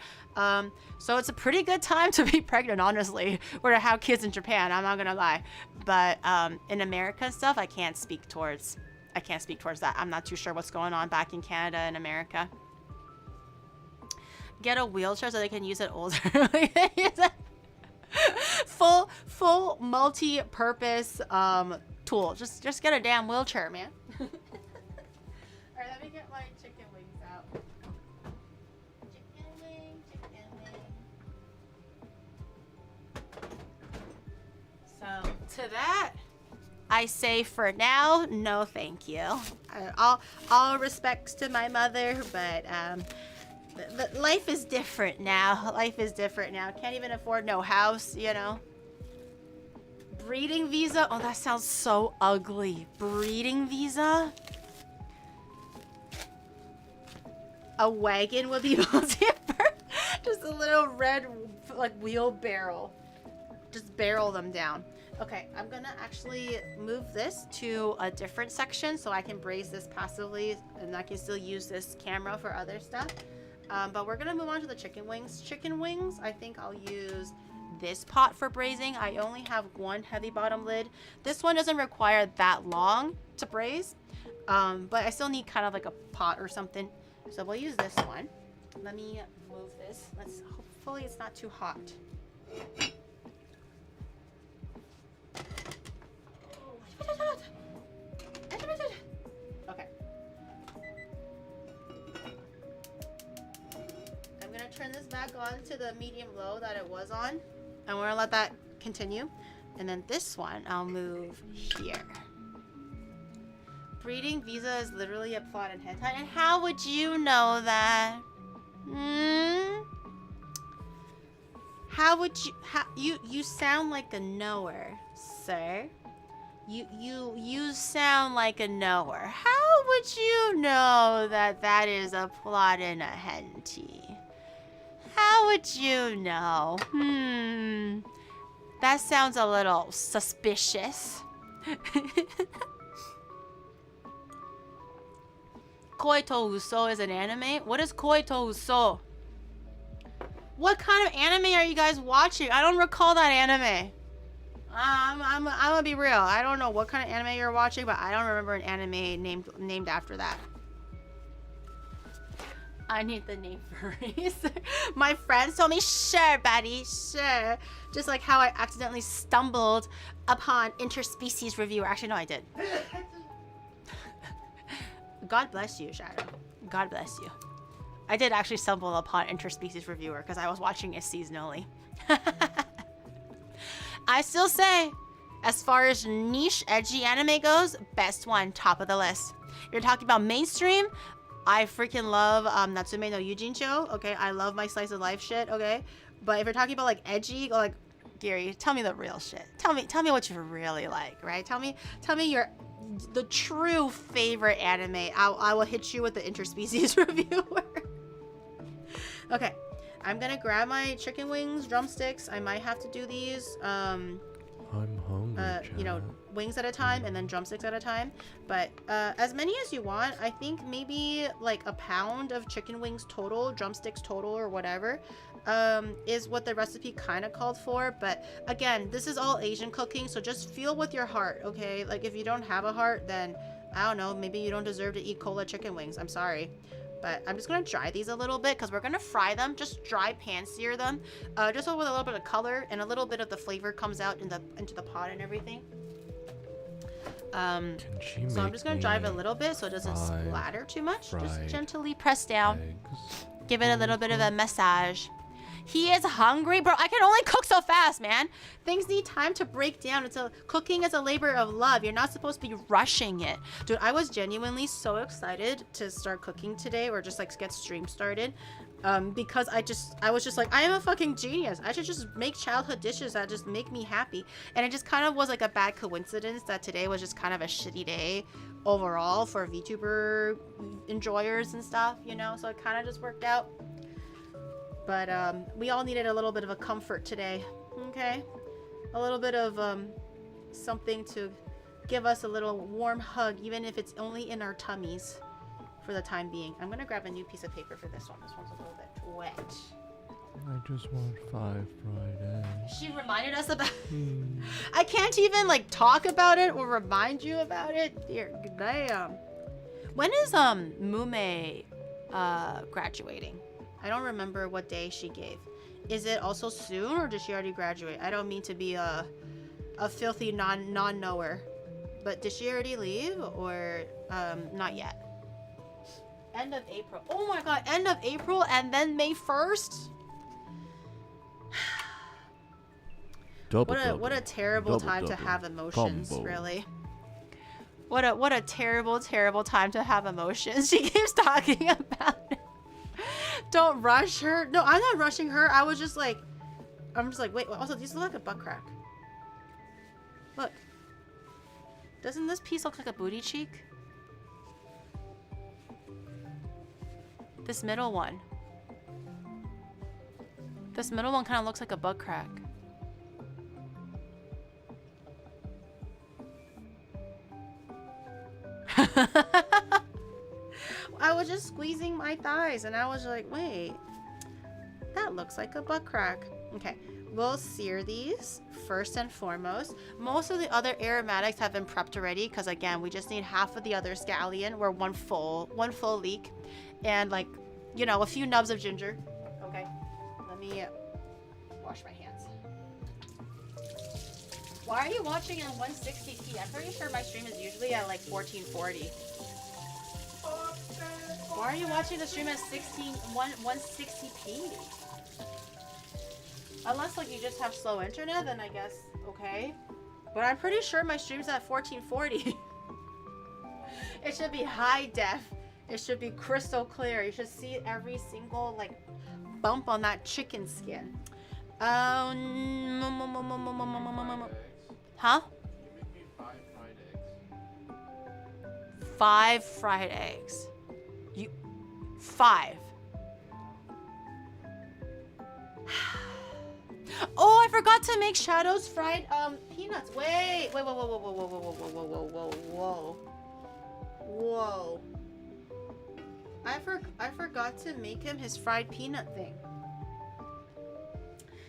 So it's a pretty good time to be pregnant, honestly, or to have kids in Japan. I'm not gonna lie, but in America and stuff, I can't speak towards that. I'm not too sure what's going on back in Canada and America. Get a wheelchair so they can use it older. full multi-purpose tool. Just get a damn wheelchair, man. All right, let me get my chicken wings out. Chicken wing. So to that, I say for now, no thank you. All respects to my mother, but life is different now. Can't even afford no house, you know. Breeding visa? Oh, that sounds so ugly. Breeding visa? A wagon would be just a little red, like, wheelbarrow. Just barrel them down. Okay, I'm gonna actually move this to a different section so I can braise this passively and I can still use this camera for other stuff. But we're gonna move on to the chicken wings. Chicken wings, I think I'll use this pot for braising. I only have one heavy bottom lid. This one doesn't require that long to braise, but I still need kind of like a pot or something. So we'll use this one. Let me move this. Hopefully it's not too hot. Okay. I'm gonna turn this back on to the medium low that it was on. And we're gonna let that continue. And then this one, I'll move here. Breeding visa is literally a plot in hentai. And how would you know that? How would you sound like a knower, sir. You sound like a knower. How would you know that that is a plot in a hentai? How would you know? That sounds a little suspicious. Koi to Uso is an anime? What is Koi to Uso? What kind of anime are you guys watching? I don't recall that anime. I'm gonna be real. I don't know what kind of anime you're watching, but I don't remember an anime named after that. I need the name for reason. My friends told me, sure, buddy, sure. Just like how I accidentally stumbled upon interspecies reviewer. Actually, no, I did. God bless you, Shadow. God bless you. I did actually stumble upon interspecies reviewer because I was watching it seasonally. I still say, as far as niche, edgy anime goes, best one, top of the list. You're talking about mainstream, I freaking love Natsume no Yujincho, okay? I love my slice of life shit, okay? But if you're talking about like edgy, or like, Gary, tell me the real shit. Tell me what you really like, right? Tell me the true favorite anime. I will hit you with the interspecies reviewer. Okay. I'm gonna grab my chicken wings, drumsticks. I might have to do these, I'm hungry, you know, wings at a time and then drumsticks at a time. But as many as you want. I think maybe like a pound of chicken wings total, drumsticks total, or whatever, is what the recipe kind of called for. But again, this is all Asian cooking, so just feel with your heart, okay? Like if you don't have a heart, then I don't know, maybe you don't deserve to eat cola chicken wings. I'm sorry. But I'm just gonna dry these a little bit because we're gonna fry them. Just dry pan sear them, just so with a little bit of color and a little bit of the flavor comes out into the pot and everything. Can she So I'm make just gonna drive a me little bit so it doesn't 5 splatter too much. Just fried gently press down. eggs? Give it a little bit of a massage. He is hungry, bro. I can only cook so fast, man. Things need time to break down. Cooking is a labor of love. You're not supposed to be rushing it. Dude, I was genuinely so excited to start cooking today, or just like get stream started. Because I was just like, I am a fucking genius. I should just make childhood dishes that just make me happy. And it just kind of was like a bad coincidence that today was just kind of a shitty day overall for VTuber enjoyers and stuff, you know? So it kind of just worked out. But we all needed a little bit of a comfort today, okay? A little bit of something to give us a little warm hug, even if it's only in our tummies for the time being. I'm gonna grab a new piece of paper for this one. This one's a little bit wet. I just want 5 fried eggs. She reminded us about I can't even like talk about it or remind you about it. Dear damn. When is Mume graduating? I don't remember what day she gave. Is it also soon, or did she already graduate? I don't mean to be a filthy non-knower, but did she already leave, or not yet? End of April. Oh my god, end of April and then May 1st? What a terrible time to have emotions, really. What a terrible time to have emotions. She keeps talking about it. Don't rush her. No, I'm not rushing her. I'm just like, wait, also these look like a butt crack. Look. Doesn't this piece look like a booty cheek? This middle one. This middle one kind of looks like a butt crack. I was just squeezing my thighs and I was like, wait, that looks like a butt crack. Okay, we'll sear these first and foremost. Most of the other aromatics have been prepped already because again, we just need half of the other scallion or one full leek and like, you know, a few nubs of ginger. Okay, let me wash my hands. Why are you watching in 160p? I'm pretty sure my stream is usually at like 1440. Why are you watching the stream at 160p? Unless like you just have slow internet, then I guess okay. But I'm pretty sure my stream's at 1440. It should be high def. It should be crystal clear. You should see every single like bump on that chicken skin. Huh? You make me 5 fried eggs. 5 fried eggs. 5. Oh, I forgot to make Shadow's fried peanuts. Wait, whoa. I forgot to make him his fried peanut thing.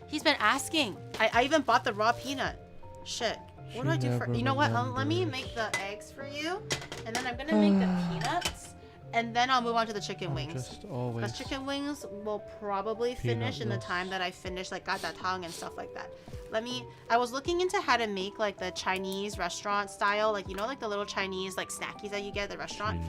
He's been asking. I even bought the raw peanut. Shit. What do I do for? You know what? Let me make the eggs for you, and then I'm gonna make the peanuts, and then I'll move on to the chicken wings. Because chicken wings will probably finish in the time that I finish like gadatang and stuff like that. I was looking into how to make like the Chinese restaurant style, like you know, like the little Chinese like snackies that you get at the restaurant,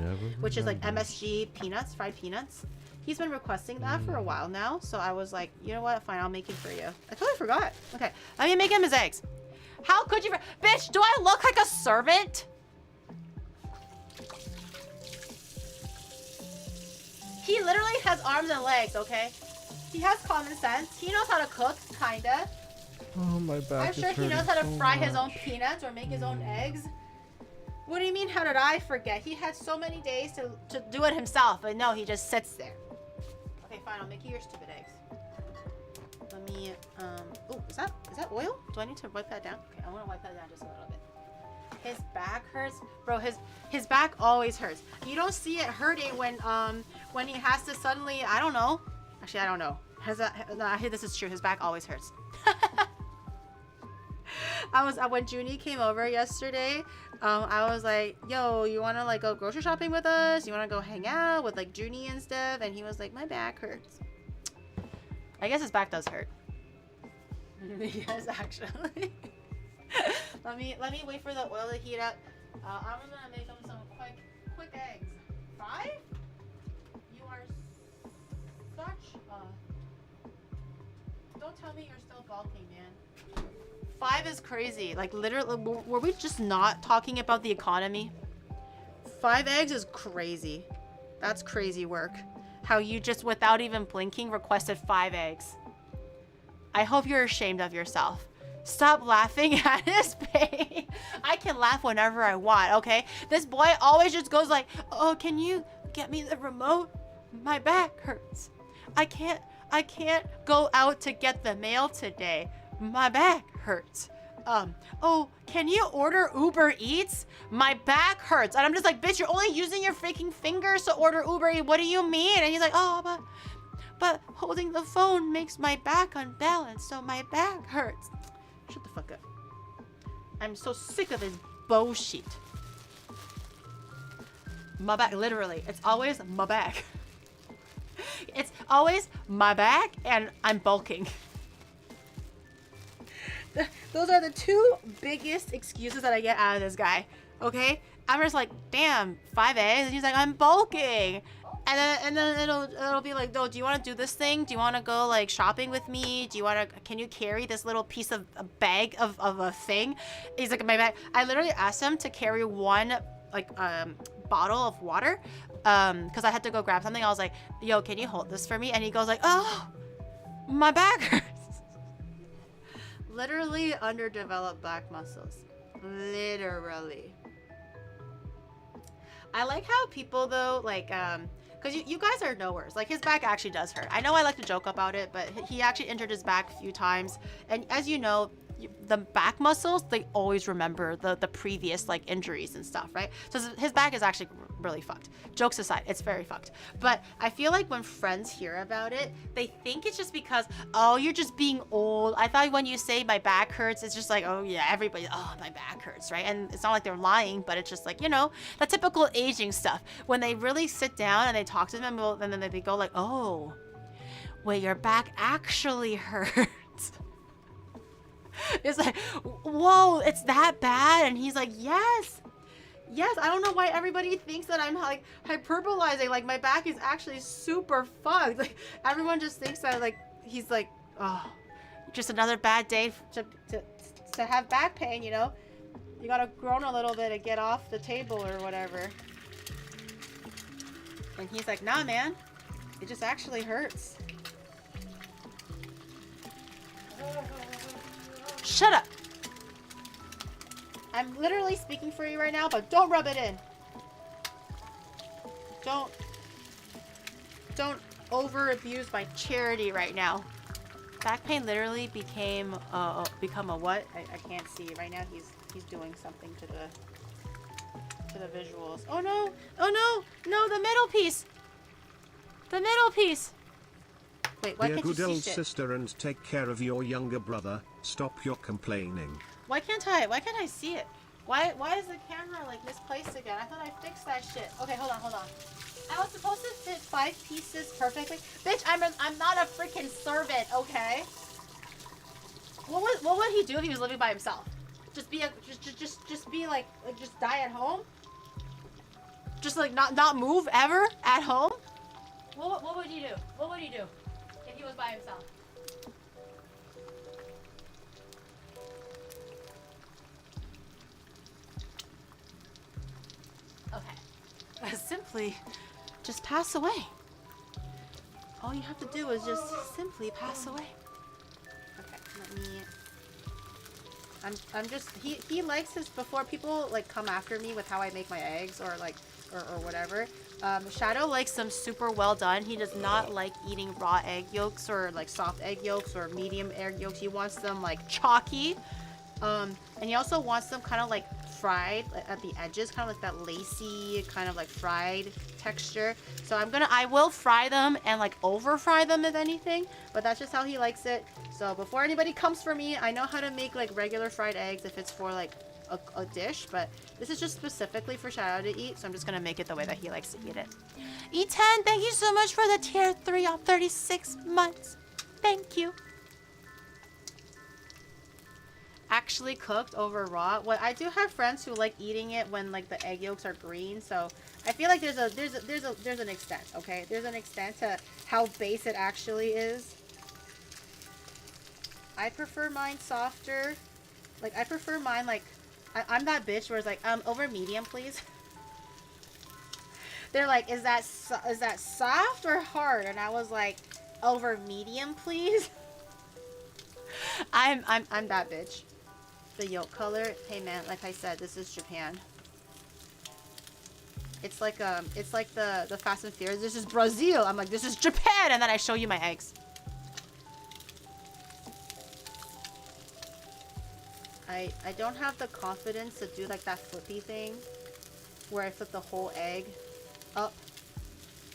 which is like MSG peanuts, fried peanuts. He's been requesting that for a while now, so I was like, you know what? Fine, I'll make it for you. I totally forgot. Okay, let me make him his eggs. How could you? Bitch, do I look like a servant? He literally has arms and legs, okay? He has common sense. He knows how to cook, kinda. Oh, my back. I'm sure he knows how to fry his own peanuts or make his own eggs. What do you mean, how did I forget? He had so many days to do it himself, but no, he just sits there. Okay, fine, I'll make you your stupid eggs. Let me, oh, is that oil? Do I need to wipe that down? Okay, I want to wipe that down just a little bit. His back hurts. Bro, his back always hurts. You don't see it hurting when he has to suddenly, I don't know. Actually, I don't know. This is true. His back always hurts. When Junie came over yesterday, I was like, yo, you want to like go grocery shopping with us? You want to go hang out with like Junie and stuff? And he was like, my back hurts. I guess his back does hurt. Yes, actually. let me wait for the oil to heat up. I'm gonna make them some quick eggs. 5? You are such a... Don't tell me you're still bulking, man. 5 is crazy. Like, literally, were we just not talking about the economy? 5 eggs is crazy. That's crazy work. How you just, without even blinking, requested 5 eggs. I hope you're ashamed of yourself. Stop laughing at his pain. I can laugh whenever I want, okay? This boy always just goes like, oh, can you get me the remote? My back hurts. I can't go out to get the mail today. My back hurts. Oh, can you order Uber Eats? My back hurts. And I'm just like, bitch, you're only using your freaking fingers to order Uber Eats. What do you mean? And he's like, oh, but holding the phone makes my back unbalanced, so my back hurts. Shut the fuck up. I'm so sick of his bullshit. My back, literally. It's always my back. It's always my back, and I'm bulking. Those are the 2 biggest excuses that I get out of this guy. Okay? I'm just like, damn, 5 eggs? And he's like, I'm bulking. And then it'll be like, no, do you want to do this thing? Do you want to go like shopping with me? Can you carry this little piece of a bag of a thing? He's like, my bag. I literally asked him to carry one like bottle of water because I had to go grab something. I was like, yo, can you hold this for me? And he goes like, oh, my back hurts. Literally underdeveloped back muscles. Literally. I like how people though, like, because you guys are knowers. Like, his back actually does hurt. I know I like to joke about it, but he actually injured his back a few times. And as you know, the back muscles, they always remember the previous like injuries and stuff, right? So his back is actually really fucked. Jokes aside, it's very fucked. But I feel like when friends hear about it, they think it's just because, oh, you're just being old. I thought when you say my back hurts, it's just like, oh yeah, everybody, oh, my back hurts, right? And it's not like they're lying, but it's just like, you know, the typical aging stuff. When they really sit down and they talk to them, and then they go like, oh, wait, your back actually hurts. It's like, whoa, it's that bad? And he's like, yes. I don't know why everybody thinks that I'm like hyperbolizing. Like, my back is actually super fucked. Like, everyone just thinks that like he's like, oh, just another bad day to have back pain, you know? You gotta groan a little bit and get off the table or whatever. And he's like, nah, man, it just actually hurts. Shut up! I'm literally speaking for you right now, but don't rub it in. Don't over abuse my charity right now. Back pain literally become a what? I can't see right now. He's doing something to the visuals. Oh no! Oh no! The middle piece. The middle piece. Wait, why can't you see shit? Sister, and take care of your younger brother. Stop your complaining. Why can't I see it? Why is the camera like misplaced again? I thought I fixed that shit. Okay, hold on. I was supposed to fit 5 pieces perfectly. Bitch, I'm not a freaking servant, okay? What would he do if he was living by himself? Just be die at home? Just like not move ever at home? What would he do? What would he do if he was by himself? Okay. Simply just pass away. All you have to do is just simply pass away. Okay, let me... I'm just... He likes his... Before people, like, come after me with how I make my eggs or, like, or whatever, Shadow likes them super well done. He does not like eating raw egg yolks or, like, soft egg yolks or medium egg yolks. He wants them, like, chalky. And he also wants them kind of, like, fried at the edges, kind of like that lacy kind of like fried texture. So I will fry them and like over fry them if anything, but that's just how he likes it. So before anybody comes for me, I know how to make like regular fried eggs if it's for like a dish, but this is just specifically for Shadow to eat, so I'm just gonna make it the way that he likes to eat it. E10, thank you so much for the tier 3 of 36 months. Thank you. actually cooked over raw. Well, I do have friends who like eating it when like the egg yolks are green. So I feel like there's an extent. Okay, there's an extent to how base it actually is. I prefer mine softer. Like I prefer mine like I'm that bitch where it's like over medium please. They're like, is that soft or hard? And I was like, over medium please. I'm that bitch. The yolk color, hey man, like I said, this is Japan. It's like the Fast and Furious. This is Brazil. I'm like, this is Japan, and then I show you my eggs. I don't have the confidence to do like that flippy thing where I flip the whole egg up,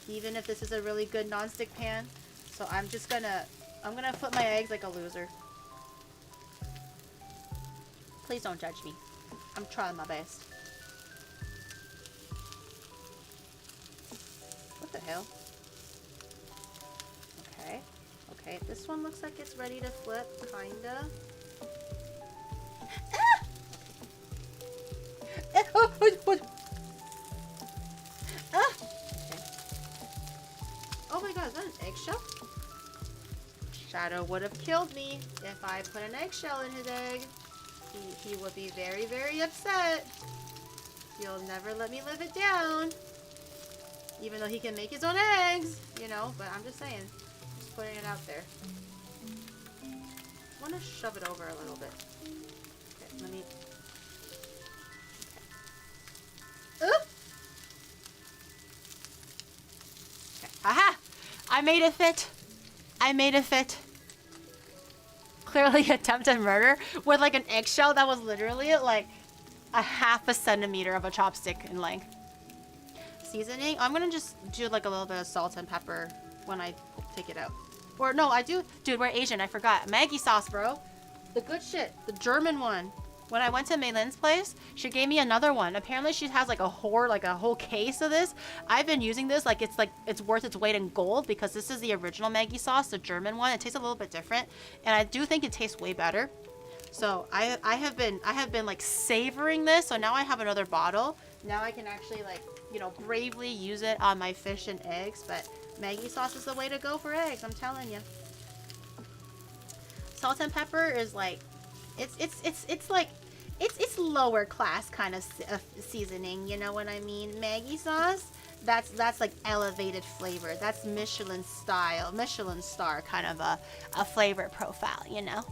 even if this is a really good non-stick pan. So I'm gonna flip my eggs like a loser. Please don't judge me. I'm trying my best. What the hell? Okay. Okay, this one looks like it's ready to flip, kinda. Ah! Oh, ah! Okay. Oh my god, is that an eggshell? Shadow would have killed me if I put an eggshell in his egg. He would be very, very upset. He'll never let me live it down. Even though he can make his own eggs, you know, but I'm just saying. Just putting it out there. I want to shove it over a little bit. Okay, let me... Okay. Oop! Okay. Aha! I made it fit! I made it fit. Clearly attempted murder with like an eggshell that was literally like a half a centimeter of a chopstick in length. Seasoning, I'm gonna just do like a little bit of salt and pepper when I take it out. Or no, I do, dude, we're Asian, I forgot. Maggi sauce, bro. The good shit, the German one. When I went to Mei Lin's place, she gave me another one. Apparently she has like a whole case of this. I've been using this like it's worth its weight in gold because this is the original Maggi sauce, the German one. It tastes a little bit different, and I do think it tastes way better. So I have been like savoring this. So now I have another bottle. Now I can actually like, you know, bravely use it on my fish and eggs. But Maggi sauce is the way to go for eggs. I'm telling you. Salt and pepper is like, it's lower class kind of seasoning, you know what I mean? Maggi sauce, that's like elevated flavor. That's Michelin style, Michelin star kind of a flavor profile, you know?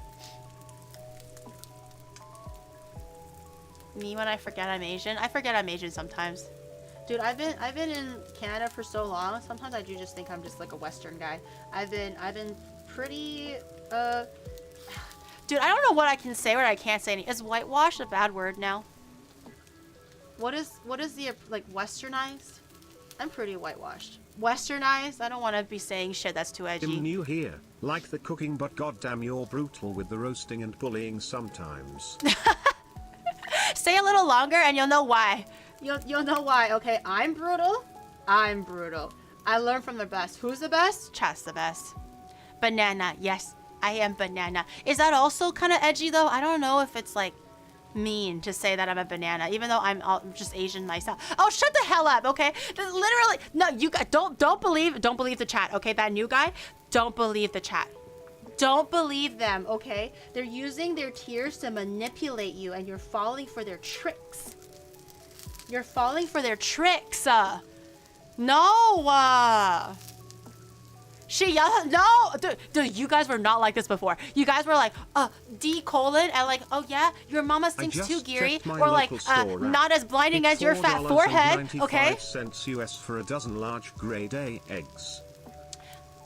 Me when I forget I'm Asian. I forget I'm Asian sometimes. Dude, I've been in Canada for so long. Sometimes I do just think I'm just like a Western guy. I've been pretty Dude, I don't know what I can say or what I can't say. Is whitewash a bad word now? What is the like westernized? I'm pretty whitewashed. Westernized? I don't want to be saying shit that's too edgy. I'm new here, like the cooking, but goddamn you're brutal with the roasting and bullying sometimes. Stay a little longer and you'll know why. You'll know why. Okay, I'm brutal. I'm brutal. I learn from the best. Who's the best? Chat's the best. Banana, yes. I am banana. Is that also kind of edgy though? I don't know if it's like mean to say that I'm a banana, even though I'm just Asian myself. Oh, shut the hell up, okay? Literally, no, you guys don't believe the chat, okay? That new guy, don't believe the chat. Don't believe them, okay? They're using their tears to manipulate you, and you're falling for their tricks. You're falling for their tricks. No. She yelled, no, dude, you guys were not like this before. You guys were like, D colon, and like, oh yeah, your mama stinks too, Giri, or like, not as blinding as your fat forehead, okay? $4.95 US for a dozen large grade A eggs.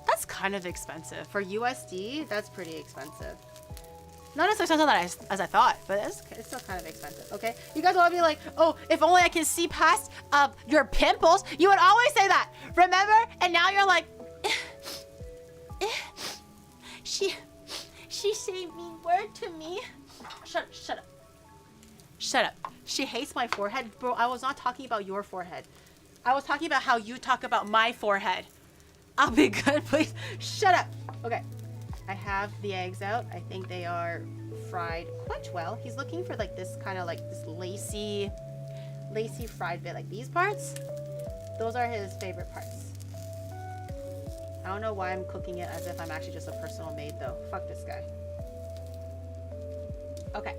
That's kind of expensive. For USD, that's pretty expensive. Not as expensive as I thought, but it's still kind of expensive, okay? You guys want to be like, oh, if only I can see past your pimples. You would always say that, remember? And now you're like, she said mean word to me. Shut up. She hates my forehead. Bro, I was not talking about your forehead. I was talking about how you talk about my forehead. I'll be good, please. Shut up. Okay. I have the eggs out. I think they are fried quite well. He's looking for like this kind of like this lacy fried bit, like these parts. Those are his favorite parts. I don't know why I'm cooking it as if I'm actually just a personal maid though. Fuck this guy. Okay.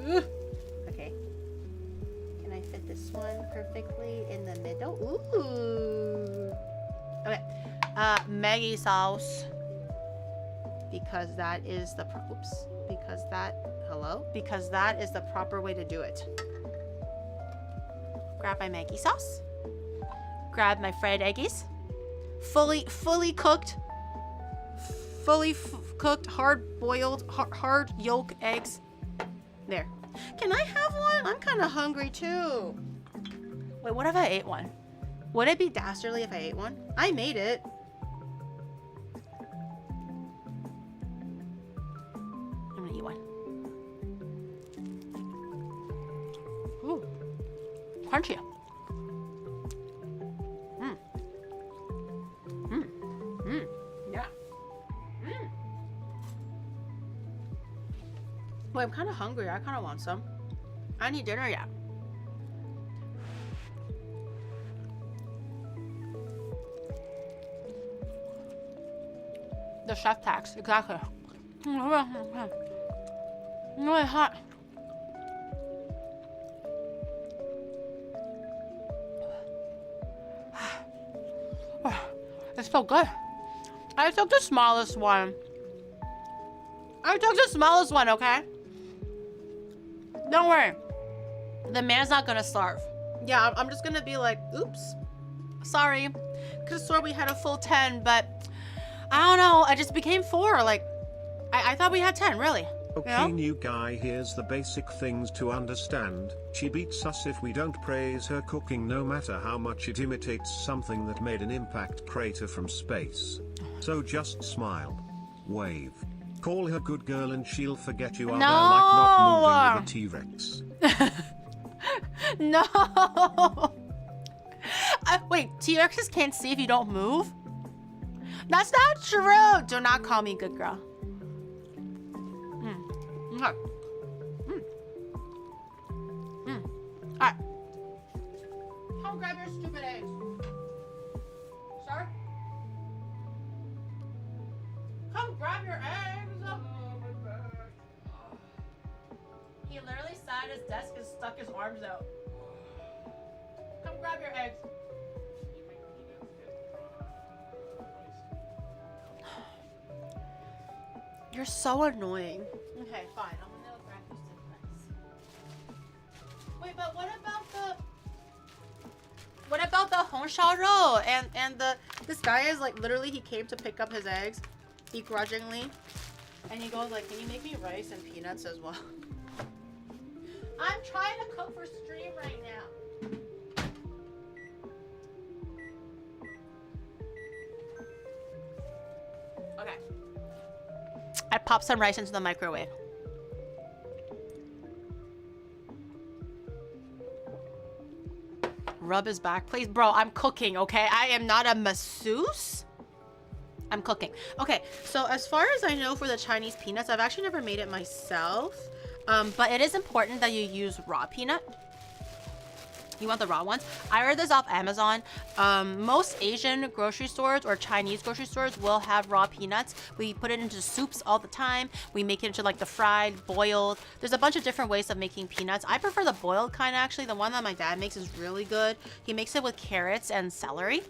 Ooh. Okay. Can I fit this one perfectly in the middle? Ooh. Okay. Maggie sauce. Because that is the because that is the proper way to do it. Grab my Maggie sauce. Grab my fried eggies. Fully cooked. Cooked, hard boiled, hard yolk eggs. There. Can I have one? I'm kind of hungry too. Wait, what if I ate one? Would it be dastardly if I ate one? I made it. I'm gonna eat one. Ooh. Crunchy. Yeah. Wait, I'm kind of hungry. I kind of want some. I need dinner yet. The chef tax, exactly. Really hot. It's so good. I took the smallest one. Okay? Don't worry. The man's not gonna starve. Yeah, I'm just gonna be like, oops. Sorry. Could've swore we had a full 10, but I don't know. I just became 4. Like, I thought we had 10, really. Okay, you know? new guy, here's the basic things to understand. She beats us if we don't praise her cooking, no matter how much it imitates something that made an impact crater from space. So just smile. Wave. Call her good girl and she'll forget you are there like not moving with a T-Rex. No. Wait, T-Rexes can't see if you don't move? That's not true. Do not call me good girl. Okay. Alright. Come grab your stupid eggs. Sir? Come grab your eggs. He literally sat at his desk and stuck his arms out. Come grab your eggs. You're so annoying. Okay, fine. I'm gonna grab you some rice. Wait, but what about the Hongxiao and this guy is like literally he came to pick up his eggs begrudgingly, and he goes like, "Can you make me rice and peanuts as well?" I'm trying to cook for stream right now. Okay. I popped some rice into the microwave. Rub his back, please. Bro, I'm cooking, okay? I am not a masseuse. I'm cooking. Okay, so as far as I know for the Chinese peanuts, I've actually never made it myself. But it is important that you use raw peanut. You want the raw ones? I ordered this off Amazon. Most Asian grocery stores or Chinese grocery stores will have raw peanuts. We put it into soups all the time. We make it into like the fried, boiled. There's a bunch of different ways of making peanuts. I prefer the boiled kind actually. The one that my dad makes is really good. He makes it with carrots and celery.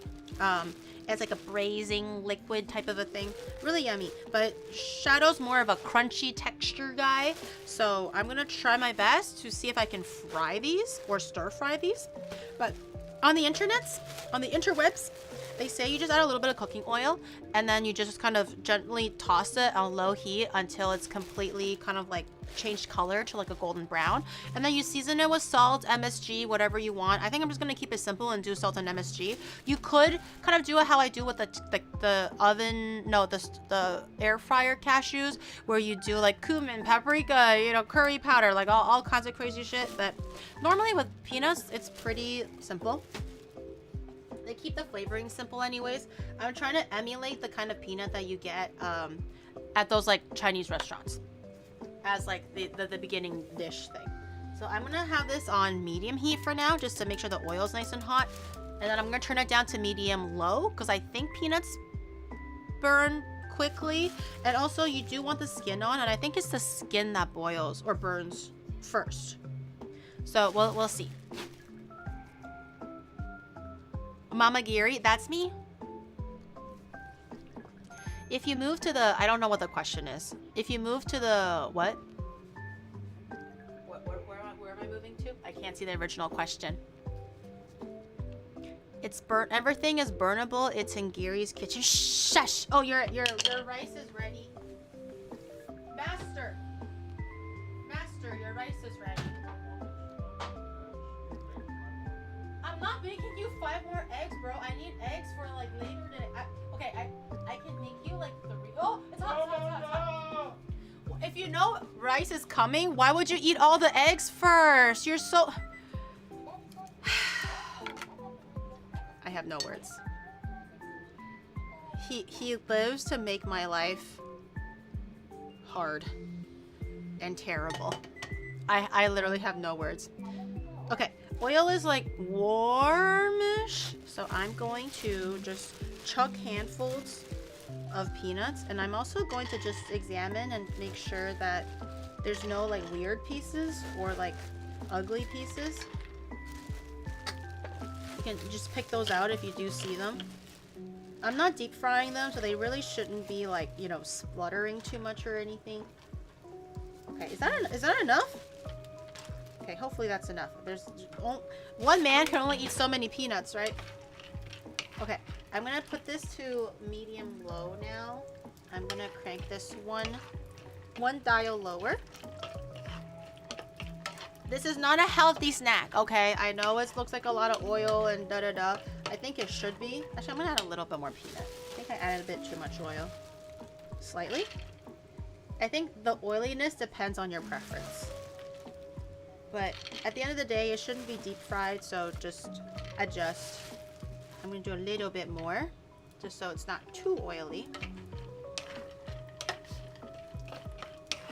It's like a braising liquid type of a thing. Really yummy. But Shadow's more of a crunchy texture guy. So I'm gonna try my best to see if I can fry these or stir fry these. But on the interwebs, they say you just add a little bit of cooking oil and then you just kind of gently toss it on low heat until it's completely kind of like changed color to like a golden brown, and then you season it with salt, MSG, whatever you want. I think I'm just gonna keep it simple and do salt and MSG. You could kind of do it how I do with the air fryer cashews, where you do like cumin, paprika, you know, curry powder, like all kinds of crazy shit. But normally with peanuts, it's pretty simple. They keep the flavoring simple anyways. I'm trying to emulate the kind of peanut that you get at those like Chinese restaurants as like the beginning dish thing. So I'm gonna have this on medium heat for now, just to make sure the oil's nice and hot. And then I'm gonna turn it down to medium low, because I think peanuts burn quickly. And also you do want the skin on, and I think it's the skin that boils or burns first. So we'll see. Mama Giri, that's me. If you move to the, I don't know what the question is. If you move to the, what? Where am I moving to? I can't see the original question. It's burnt. Everything is burnable. It's in Giri's kitchen. Shush. Oh, your rice is ready. Master, your rice is ready. I'm not making you 5 more eggs, bro. I need eggs for like later today. Okay, I can make you like 3. Oh, it's hot. If you know rice is coming, why would you eat all the eggs first? You're so... I have no words. He lives to make my life hard and terrible. I literally have no words. Okay, oil is like warmish, so I'm going to just chuck handfuls of peanuts, and I'm also going to just examine and make sure that there's no like weird pieces or like ugly pieces. You can just pick those out if you do see them. I'm not deep frying them, so they really shouldn't be like, you know, spluttering too much or anything. Okay, is that enough? Okay, hopefully that's enough. One man can only eat so many peanuts, right? Okay, I'm gonna put this to medium low now. I'm gonna crank this one dial lower. This is not a healthy snack, okay? I know it looks like a lot of oil and da-da-da. I think it should be. Actually, I'm gonna add a little bit more peanut. I think I added a bit too much oil. Slightly. I think the oiliness depends on your preference. But at the end of the day, it shouldn't be deep fried, so just adjust. I'm gonna do a little bit more, just so it's not too oily.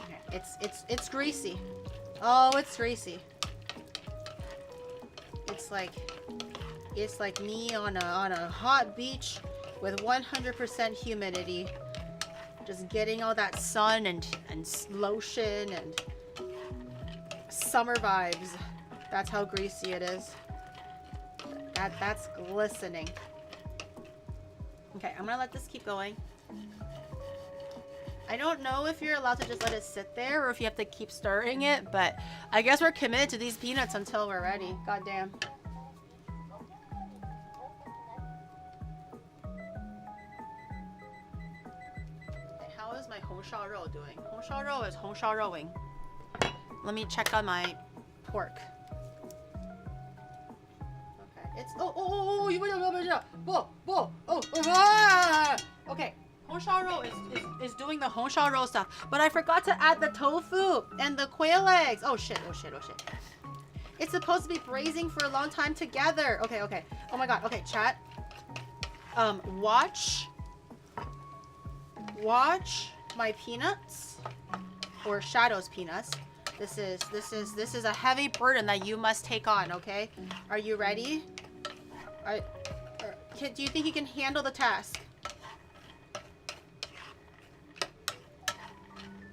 Okay, it's greasy. Oh, it's greasy. It's like me on a hot beach with 100% humidity, just getting all that sun and lotion and summer vibes. That's how greasy it is. That's glistening. Okay, I'm gonna let this keep going. I don't know if you're allowed to just let it sit there or if you have to keep stirring it, but I guess we're committed to these peanuts until we're ready. God damn. Okay, how is my Hong Shao Rou doing? Hong Shao Rou is Hong Shao Rouing. Let me check on my pork. It's okay. Hong Shao Rou is doing the Hong Shao Rou stuff, but I forgot to add the tofu and the quail eggs. Oh shit! It's supposed to be braising for a long time together. Okay. Oh my god. Okay, chat. Watch my peanuts or Shadow's peanuts. This is a heavy burden that you must take on. Okay, are you ready? Do you think you can handle the task?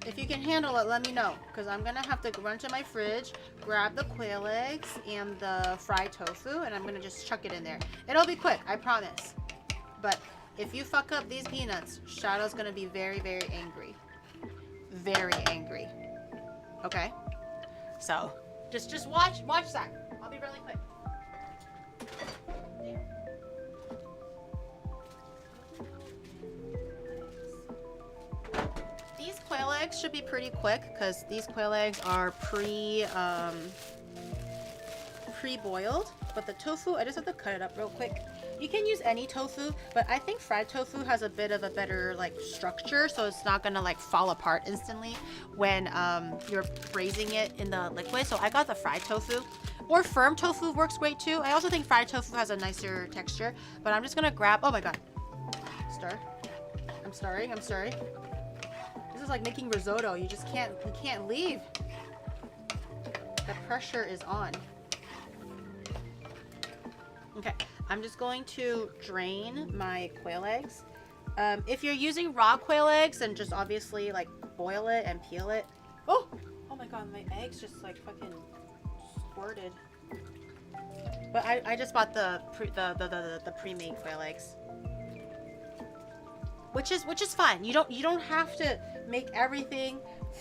If you can handle it, let me know, because I'm gonna have to run to my fridge, grab the quail eggs and the fried tofu, and I'm gonna just chuck it in there. It'll be quick, I promise. But if you fuck up these peanuts, Shadow's gonna be very, very angry. Very angry. Okay? So, just watch that. I'll be really quick. There. These quail eggs should be pretty quick because these quail eggs are pre-boiled, but the tofu, I just have to cut it up real quick. You can use any tofu, but I think fried tofu has a bit of a better like structure, so it's not gonna like fall apart instantly when you're braising it in the liquid. So I got the fried tofu, or firm tofu works great too. I also think fried tofu has a nicer texture, but I'm just gonna grab, oh my god, stir. I'm sorry. This is like making risotto. You can't leave. The pressure is on. Okay, I'm just going to drain my quail eggs. If you're using raw quail eggs, then just obviously like boil it and peel it. Oh my god, my eggs just like fucking squirted. But I just bought the pre-made quail eggs. Which is fine. You don't have to make everything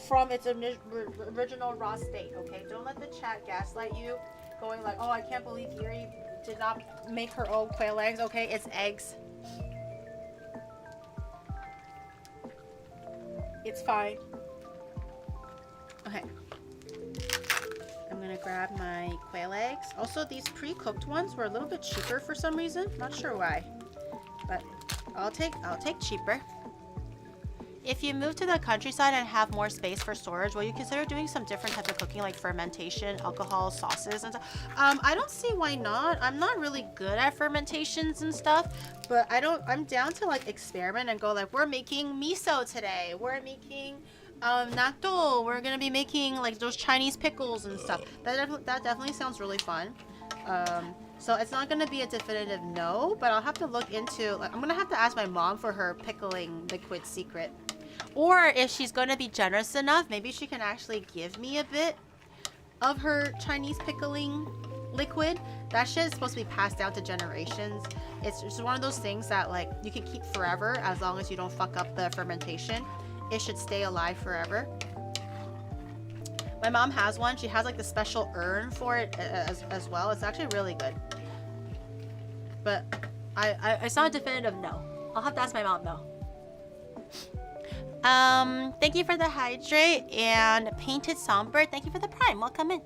from its original raw state, okay? Don't let the chat gaslight you, going like, oh, I can't believe Yuri did not make her own quail eggs, okay? It's eggs. It's fine. Okay. I'm gonna grab my quail eggs. Also, these pre-cooked ones were a little bit cheaper for some reason. Not sure why, but I'll take cheaper. If you move to the countryside and have more space for storage, will you consider doing some different types of cooking like fermentation, alcohol, sauces, and stuff? I don't see why not. I'm not really good at fermentations and stuff, but I'm down to like experiment and go like, we're making miso today. We're making natto. We're gonna be making like those Chinese pickles and stuff. That definitely sounds really fun. So it's not gonna be a definitive no, but I'll have to look into, like, I'm gonna have to ask my mom for her pickling liquid secret. Or if she's gonna be generous enough, maybe she can actually give me a bit of her Chinese pickling liquid. That shit is supposed to be passed down to generations. It's just one of those things that like you can keep forever as long as you don't fuck up the fermentation. It should stay alive forever. My mom has one. She has like the special urn for it as well. It's actually really good. But it's not a definitive no. I'll have to ask my mom though. Thank you for the hydrate and painted songbird. Thank you for the prime. Welcome in.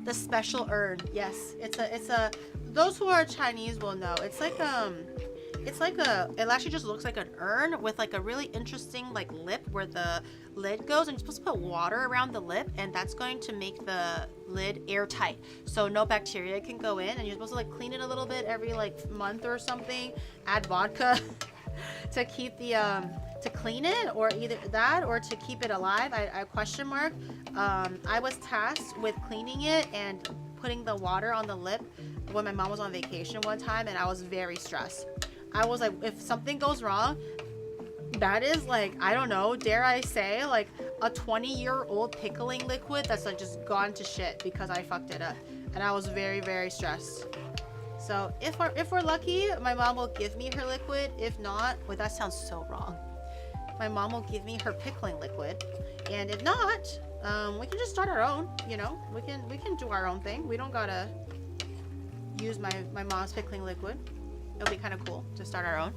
The special urn. Yes, it's a. Those who are Chinese will know. It actually just looks like an urn with like a really interesting like lip where the lid goes, and you're supposed to put water around the lip, and that's going to make the lid airtight so no bacteria can go in, and you're supposed to like clean it a little bit every like month or something, add vodka to keep the to clean it, or either that or to keep it alive. I question mark. I was tasked with cleaning it and putting the water on the lip when my mom was on vacation one time, and I was very stressed. I was like, if something goes wrong, that is like, I don't know, dare I say, like a 20-year-old pickling liquid that's like just gone to shit because I fucked it up. And I was very, very stressed. So if we're lucky, my mom will give me her liquid. If not, wait, that sounds so wrong. My mom will give me her pickling liquid. And if not, we can just start our own, you know? We can do our own thing. We don't gotta use my mom's pickling liquid. It'll be kind of cool to start our own.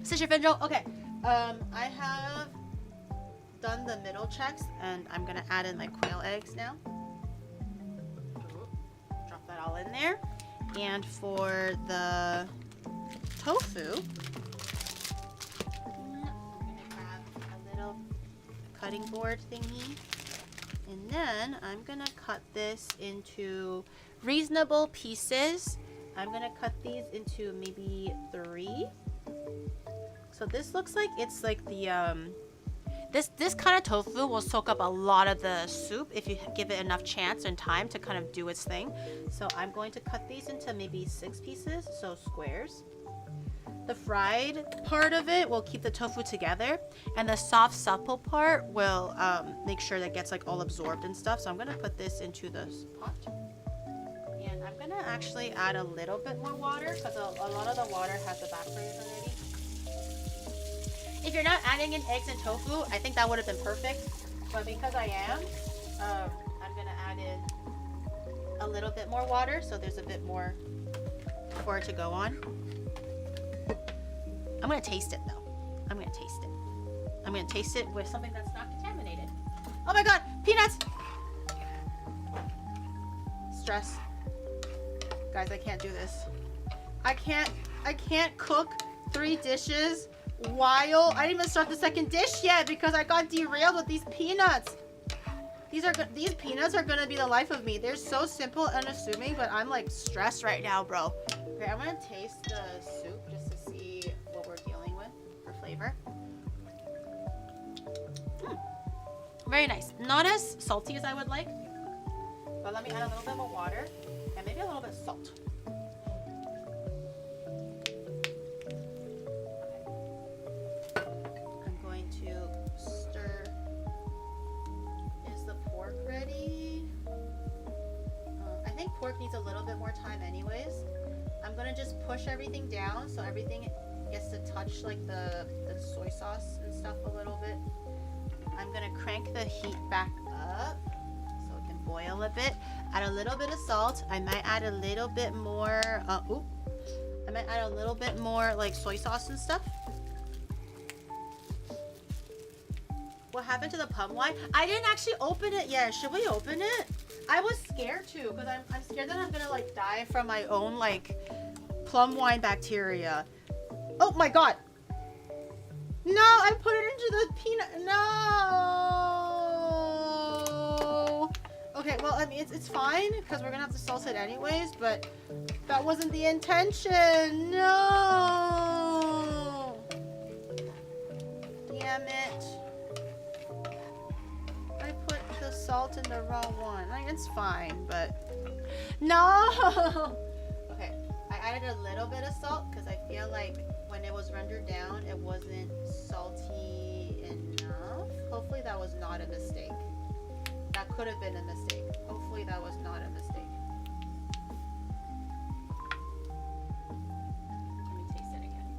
Sister Findle, okay. I have done the middle checks, and I'm gonna add in my quail eggs now. Drop that all in there. And for the tofu, I'm gonna grab a little cutting board thingy, and then I'm gonna cut this into reasonable pieces. I'm gonna cut these into maybe 3. So this looks like it's like the this kind of tofu will soak up a lot of the soup if you give it enough chance and time to kind of do its thing. So I'm going to cut these into maybe 6 pieces, so squares. The fried part of it will keep the tofu together, and the soft supple part will make sure that it gets like all absorbed and stuff. So I'm gonna put this into this pot. And I'm gonna actually add a little bit more water because a lot of the water has evaporated already. If you're not adding in eggs and tofu, I think that would have been perfect. But because I am, I'm gonna add in a little bit more water so there's a bit more for it to go on. I'm gonna taste it though. I'm gonna taste it with something that's not contaminated. Oh my god, peanuts! Stress. Guys, I can't do this. I can't cook 3 dishes while I didn't even start the second dish yet because I got derailed with these peanuts. These peanuts are gonna be the life of me. They're so simple and unassuming, but I'm like stressed right now, bro. Okay, I'm gonna taste the soup just to see what we're dealing with for flavor. Very nice. Not as salty as I would like, but let me add a little bit more water and maybe a little bit of salt. I'm going to stir. Is the pork ready? I think pork needs a little bit more time anyways. I'm gonna just push everything down so everything gets to touch like the soy sauce and stuff a little bit. I'm gonna crank the heat back up so it can boil a bit. Add a little bit of salt. I might add a little bit more, I might add a little bit more like soy sauce and stuff. What happened to the plum wine? I didn't actually open it yet. Should we open it? I was scared too because I'm scared that I'm gonna like die from my own like plum wine bacteria. Oh my god. No, I put it into the peanut. No. Okay, well, I mean, it's fine because we're gonna have to salt it anyways, but that wasn't the intention. No. Damn it. I put the salt in the wrong one. I mean, it's fine, but no. Okay, I added a little bit of salt because I feel like when it was rendered down, it wasn't salty enough. Hopefully that was not a mistake. That could have been a mistake. Hopefully that was not a mistake. Let me taste it again.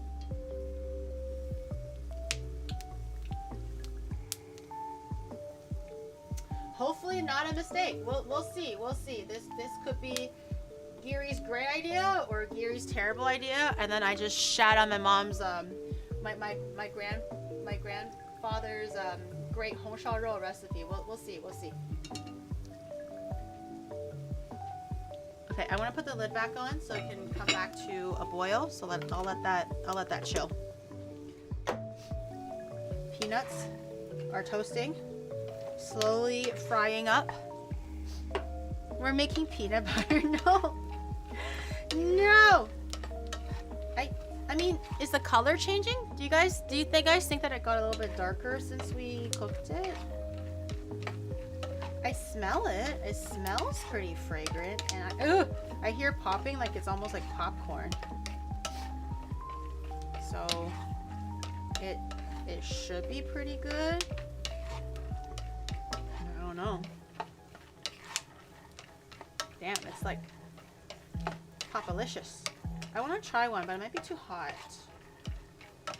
Hopefully not a mistake. We'll see. We'll see. This could be Giri's great idea or Giri's terrible idea, and then I just shat on my mom's my grandfather's great hongshao roll recipe. We'll see. Okay, I want to put the lid back on so it can come back to a boil. So I'll let that chill. Peanuts are toasting, slowly frying up. We're making peanut butter. No. I mean, is the color changing? Do you guys think that it got a little bit darker since we cooked it? I smell it. It smells pretty fragrant, and I hear popping like it's almost like popcorn. So it should be pretty good. I don't know. Damn, it's like Popalicious. I want to try one, but it might be too hot. It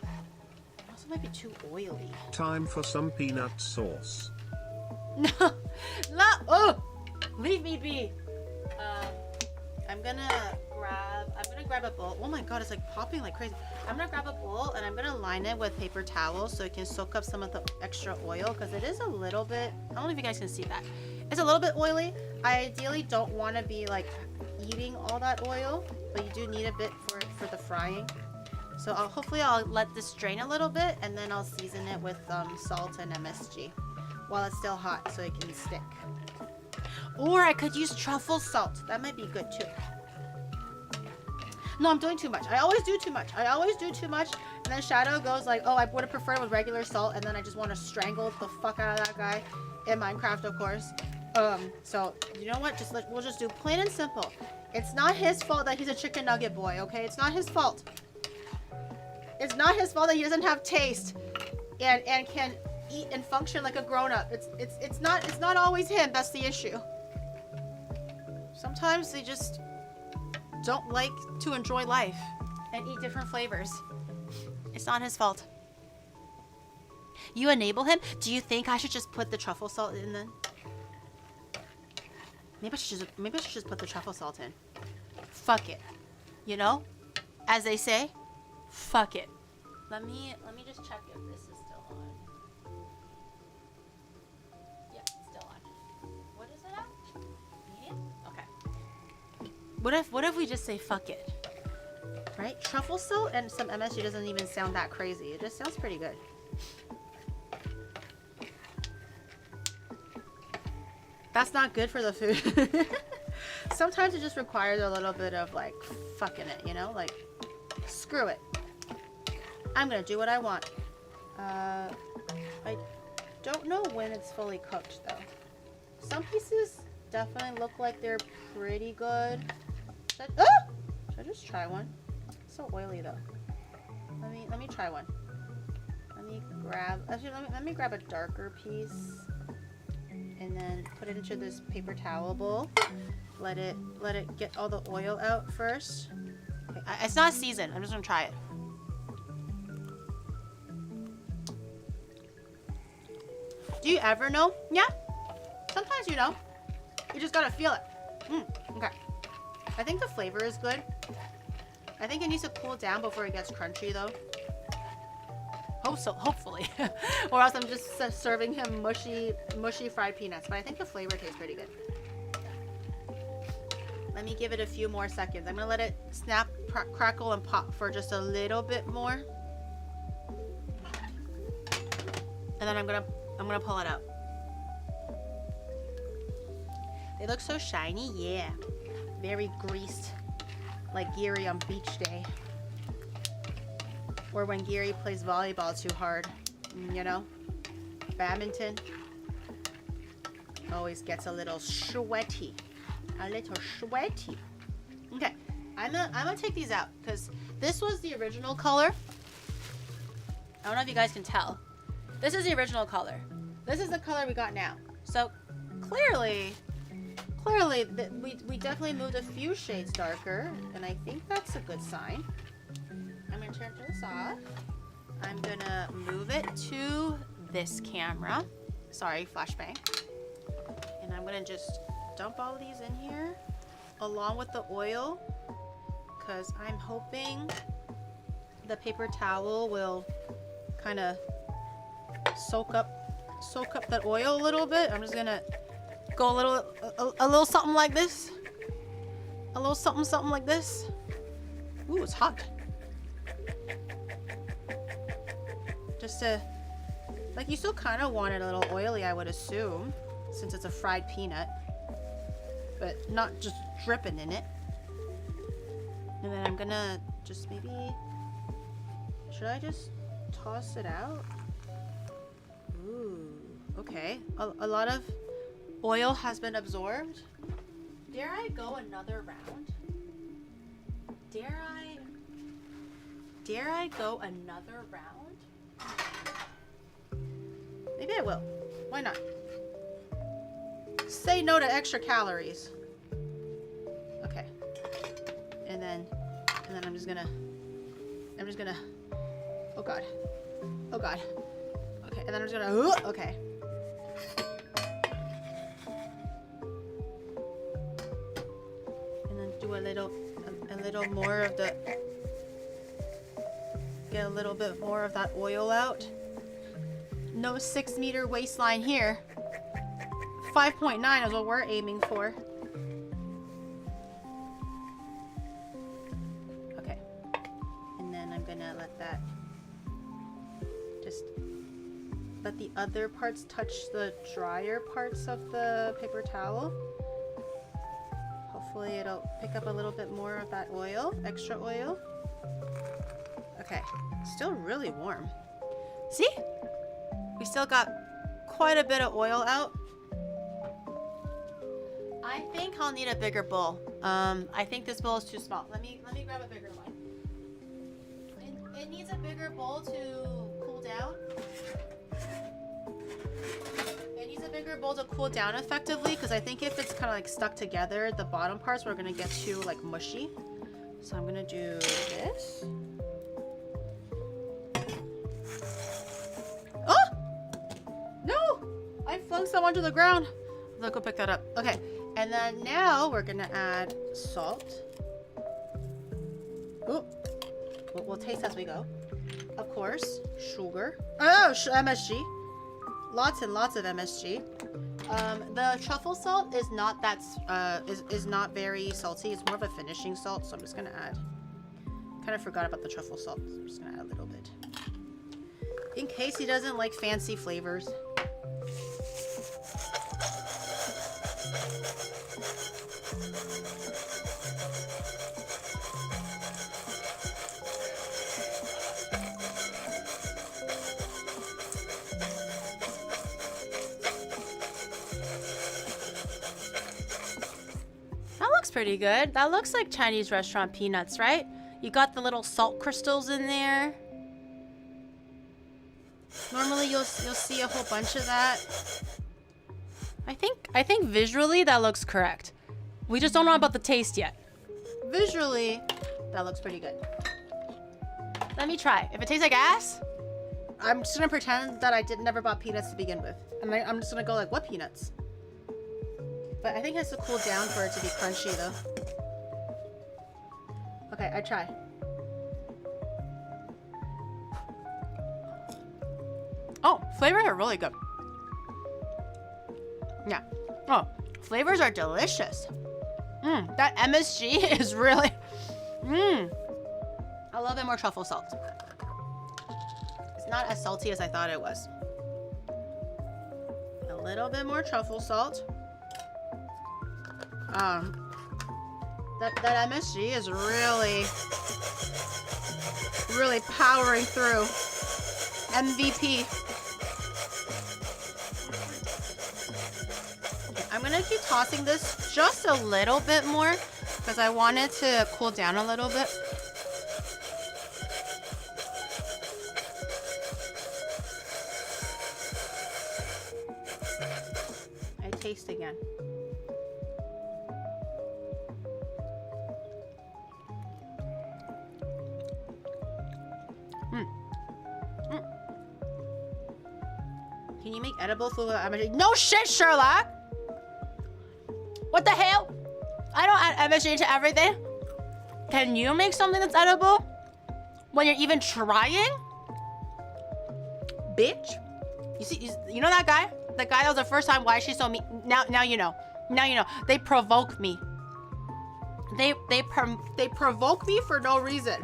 also might be too oily. Time for some peanut sauce. No, oh, leave me be. I'm gonna grab a bowl. Oh my god, it's like popping like crazy. I'm gonna grab a bowl and I'm gonna line it with paper towels so it can soak up some of the extra oil because it is a little bit. I don't know if you guys can see that. It's a little bit oily. I ideally don't want to be like eating all that oil, but you do need a bit for the frying. So hopefully I'll let this drain a little bit and then I'll season it with salt and MSG while it's still hot so it can stick. Or I could use truffle salt. That might be good too. No, I'm doing too much. I always do too much. And then Shadow goes like, oh, I would have preferred it with regular salt, and then I just want to strangle the fuck out of that guy in Minecraft, of course. So you know what? We'll just do plain and simple. It's not his fault that he's a chicken nugget boy, okay? It's not his fault. It's not his fault that he doesn't have taste and can eat and function like a grown-up. It's not always him. That's the issue. Sometimes they just don't like to enjoy life and eat different flavors. It's not his fault. You enable him? Do you think I should just put the truffle salt in then? Maybe I should just put the truffle salt in. Fuck it. You know? As they say, fuck it. Let me just check if this is still on. Yeah. What if we just say fuck it? Right? Truffle salt and some MSG doesn't even sound that crazy. It just sounds pretty good. That's not good for the food. Sometimes it just requires a little bit of like fucking it, you know? Like, screw it. I'm gonna do what I want. I don't know when it's fully cooked though. Some pieces definitely look like they're pretty good. Should I just try one? It's so oily though. Let me try one. Let me grab a darker piece and then put it into this paper towel bowl. Let it get all the oil out first. Okay, it's not seasoned. I'm just gonna try it. Do you ever know? Yeah. Sometimes you know. You just gotta feel it. Okay. I think the flavor is good. I think it needs to cool down before it gets crunchy though. Hope so, hopefully. Or else I'm just serving him mushy fried peanuts. But I think the flavor tastes pretty good. Let me give it a few more seconds. I'm gonna let it snap, crackle, and pop for just a little bit more. And then I'm gonna pull it out. They look so shiny, yeah. Very greased, like Giri on beach day. Or when Giri plays volleyball too hard, you know? Badminton. Always gets a little sweaty. A little sweaty. Okay, I'm gonna take these out because this was the original color. I don't know if you guys can tell. This is the original color. This is the color we got now. So clearly we definitely moved a few shades darker, and I think that's a good sign. I'm gonna turn this off. I'm gonna move it to this camera. Sorry, flashbang. And I'm gonna just dump all these in here along with the oil, because I'm hoping the paper towel will kind of soak up that oil a little bit. I'm just gonna go a little something like this. A little something like this. Ooh, it's hot. Just to, like, you still kind of want it a little oily, I would assume, since it's a fried peanut, but not just dripping in it. And then I'm gonna just maybe, should I just toss it out? Ooh, okay. A lot of oil has been absorbed. Dare I go another round? Dare I go another round? Maybe I will. Why not? Say no to extra calories. Okay. And then I'm just gonna, oh god. Okay, and then I'm just gonna, okay. And then do a little more of the, get a little bit more of that oil out. No 6-meter waistline here. 5.9 is what we're aiming for. Okay. And then I'm gonna let the other parts touch the drier parts of the paper towel. Hopefully it'll pick up a little bit more of that oil, extra oil. Okay, still really warm. See? We still got quite a bit of oil out. I think I'll need a bigger bowl. I think this bowl is too small. Let me grab a bigger one. It needs a bigger bowl to cool down. It needs a bigger bowl to cool down effectively, because I think if it's kind of like stuck together, the bottom parts we're gonna get too like mushy. So I'm gonna do this. Oh! No! I flung someone to the ground. Let's go pick that up. Okay, and then now we're gonna add salt. Ooh. We'll taste as we go. Of course, sugar. Oh, MSG. Lots and lots of MSG. The truffle salt is not that is not very salty. It's more of a finishing salt, so I'm just gonna add. Kind of forgot about the truffle salt. So I'm just gonna add a little bit, in case he doesn't like fancy flavors. Pretty good. That looks like Chinese restaurant peanuts, right? You got the little salt crystals in there. Normally you'll see a whole bunch of that. I think visually that looks correct. We just don't know about the taste yet. Visually, that looks pretty good. Let me try. If it tastes like ass, I'm just gonna pretend that I never bought peanuts to begin with. And I'm just gonna go like, what peanuts? But I think it has to cool down for it to be crunchy, though. Okay, I try. Oh, flavors are really good. Yeah. Oh, flavors are delicious. That MSG is really... A little bit more truffle salt. It's not as salty as I thought it was. A little bit more truffle salt. That MSG is really powering through. MVP. I'm gonna keep tossing this just a little bit more because I want it to cool down a little bit. I taste again. Can you make edible food without MSG? No shit, Sherlock! What the hell? I don't add MSG to everything. Can you make something that's edible when you're even trying? Bitch. You know that guy? The guy that was the first time, why is she so mean? Now you know. Now you know. They provoke me. They provoke me for no reason.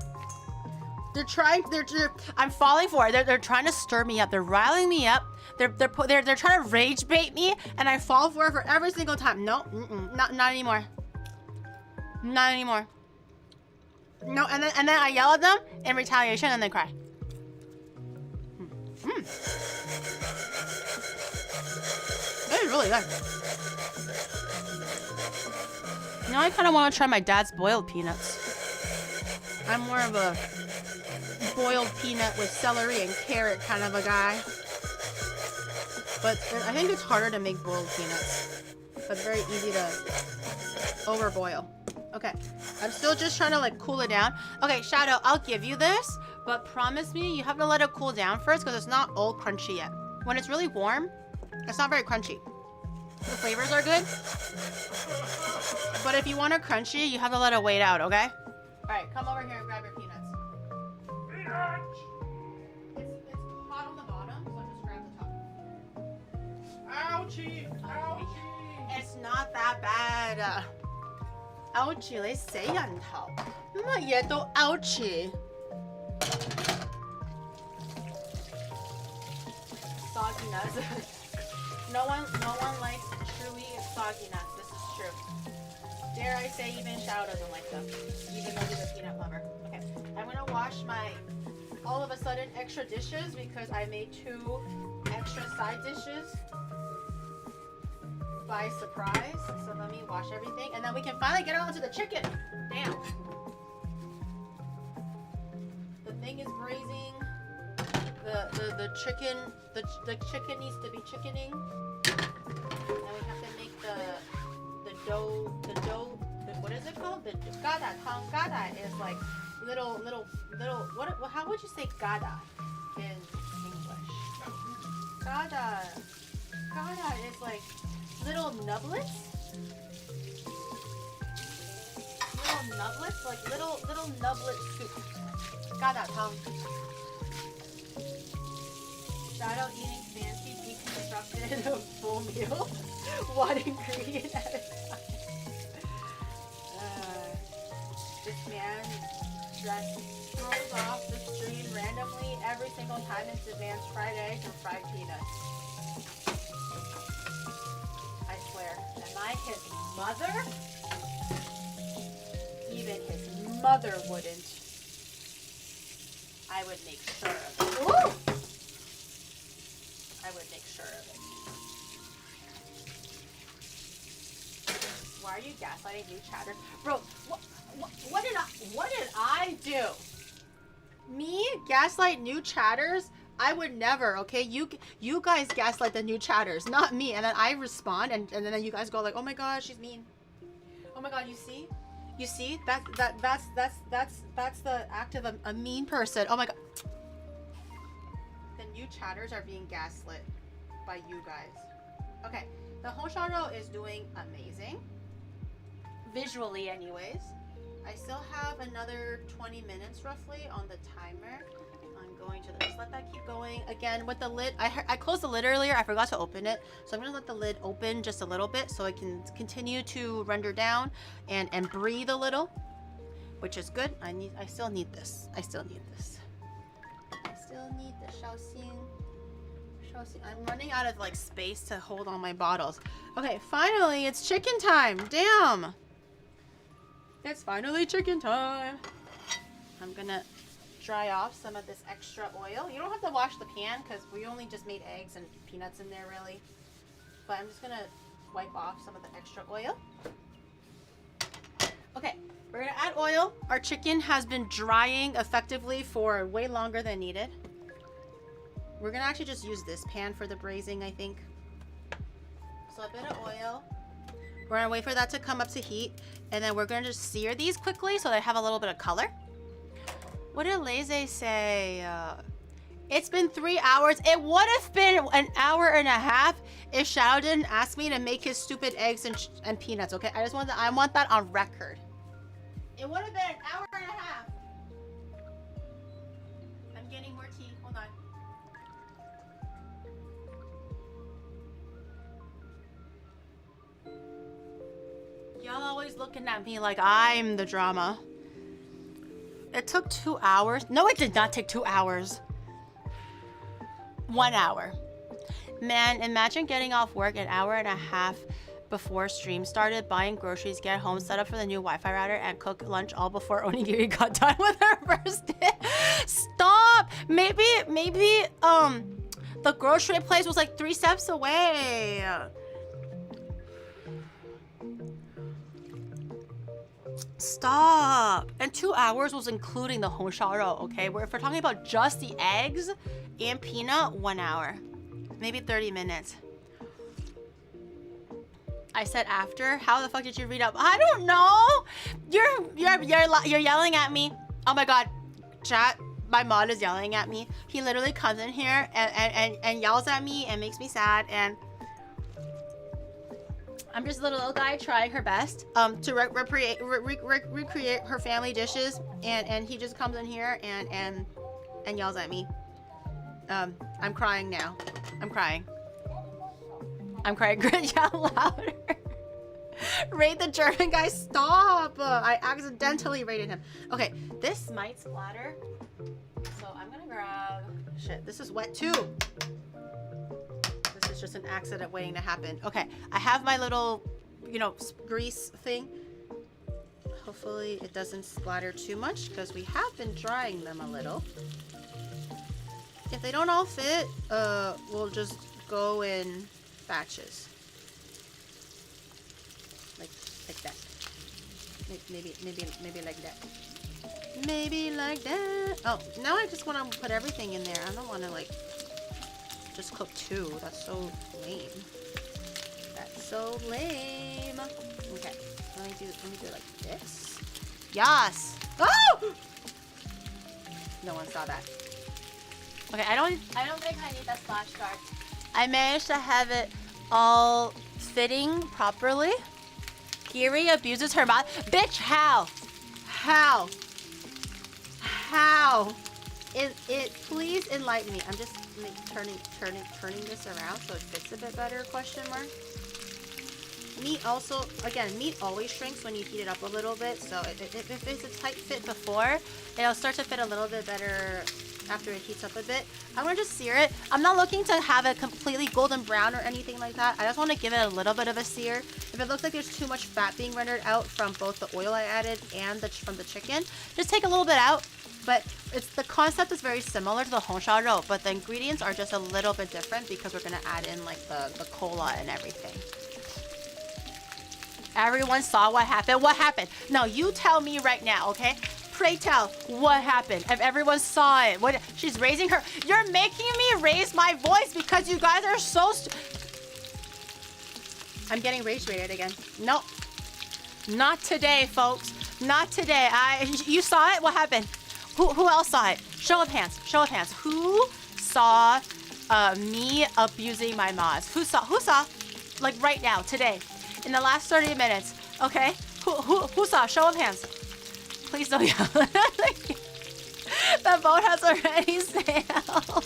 I'm falling for it. They're trying to stir me up. They're riling me up. They're trying to rage bait me, and I fall for it for every single time. No, not anymore. Not anymore. No, and then I yell at them in retaliation, and they cry. That is really good. Now I kind of want to try my dad's boiled peanuts. I'm more of a boiled peanut with celery and carrot kind of a guy. But I think it's harder to make boiled peanuts. But very easy to overboil. Okay, I'm still just trying to like cool it down. Okay, Shadow, I'll give you this, but promise me you have to let it cool down first because it's not all crunchy yet. When it's really warm, it's not very crunchy. The flavors are good, but if you want it crunchy, you have to let it wait out, okay? All right, come over here and grab your peanuts. It's hot on the bottom, so just grab the top. Ouchie! Ouchie! It's not that bad. Ouchie, 你死人頭，乜嘢都 ouchie。Soggy nuts. No one likes chewy soggy nuts. This is true. Dare I say, even Shao doesn't like them, even though he's a peanut lover. Okay, I'm gonna wash my all of a sudden extra dishes because I made 2 extra side dishes by surprise. So let me wash everything, and then we can finally get on to the chicken. Damn. The thing is braising. The chicken needs to be chickening. And we have to make the dough, what is it called? The gada tang. Gada is like little, how would you say gada in English? Gada is like little nublets. Like little nublet soup. Gada tang. Shadow eating fancy deconstruction crafted a full meal, one ingredient at a time. This man just throws off the stream randomly every single time and demands fried eggs and fried peanuts. I swear, am I his mother? Even his mother wouldn't. I would make sure of it. Ooh! I would make sure of it. Why are you gaslighting new chatter? Bro, what did I do? Me gaslight new chatters? I would never, okay? You guys gaslight the new chatters, not me. And then I respond and then you guys go like, oh my god, she's mean. Oh my god, you see? You see? That's the act of a mean person. Oh my god. The new chatters are being gaslit by you guys. Okay, the Hosharo is doing amazing. Visually anyways. I still have another 20 minutes roughly on the timer. I'm going to just let that keep going. Again, with the lid, I closed the lid earlier. I forgot to open it. So I'm going to let the lid open just a little bit so it can continue to render down and breathe a little, which is good. I still need this. I still need this. I still need the Shaoxing. I'm running out of like space to hold all my bottles. Okay, finally, it's chicken time. Damn. It's finally chicken time. I'm gonna dry off some of this extra oil. You don't have to wash the pan because we only just made eggs and peanuts in there really. But I'm just gonna wipe off some of the extra oil. Okay, we're gonna add oil. Our chicken has been drying effectively for way longer than needed. We're gonna actually just use this pan for the braising, I think. So a bit of oil. We're gonna wait for that to come up to heat, and then we're gonna just sear these quickly so they have a little bit of color. What did Lazy say? It's been 3 hours. It would have been an hour and a half if Shadow didn't ask me to make his stupid eggs and peanuts. Okay, I want that on record. It would have been an hour and a half. I'm getting more tea. Hold on. Y'all always looking at me like I'm the drama. It took 2 hours. No, it did not take 2 hours. 1 hour. Man, imagine getting off work an hour and a half before stream started, buying groceries, get home, set up for the new Wi-Fi router, and cook lunch all before OniGiri got done with her first day. Stop! Maybe, the grocery place was like 3 steps away. Stop. And 2 hours was including the honsharo, okay? If we're talking about just the eggs and peanut, 1 hour. Maybe 30 minutes. I said after. How the fuck did you read up? I don't know. You're yelling at me. Oh my god. Chat, my mod is yelling at me. He literally comes in here and yells at me and makes me sad, and I'm just a little guy trying her best to recreate her family dishes, and he just comes in here and yells at me. I'm crying now. I'm crying. Grit, yell louder. Rate the German guy. Stop. I accidentally rated him. Okay, this might splatter. So I'm gonna grab... Shit, this is wet too. This is just an accident waiting to happen. Okay, I have my little, grease thing. Hopefully it doesn't splatter too much because we have been drying them a little. If they don't all fit, we'll just go in batches. Like that. Maybe like that. Maybe like that. Oh, now I just want to put everything in there. I don't want to just cook 2. That's so lame. That's so lame. Okay, let me do it like this. Yes. Oh! No one saw that. Okay, I don't think I need that splash guard. I managed to have it all fitting properly. Giri abuses her mouth. Bitch, how? How? Please enlighten me. I'm just turning this around so it fits a bit better, question mark. Meat also, again, meat always shrinks when you heat it up a little bit, so if it's a tight fit before, it'll start to fit a little bit better after it heats up a bit. I'm gonna just sear it. I'm not looking to have it completely golden brown or anything like that. I just want to give it a little bit of a sear. If it looks like there's too much fat being rendered out from both the oil I added and from the chicken, just take a little bit out. But the concept is very similar to the hongsha rou, but the ingredients are just a little bit different because we're gonna add in like the cola and everything. Everyone saw what happened. What happened? No, you tell me right now, okay? Pray tell, what happened? If everyone saw it, what? She's raising her. You're making me raise my voice because you guys are so. I'm getting rage rated again. No, not today, folks. Not today. You saw it. What happened? Who else saw it? Show of hands. Show of hands. Who saw me abusing my mods? Who saw? Who saw? Like right now, today. In the last 30 minutes, okay? Who saw? Show of hands. Please don't yell. The boat has already sailed.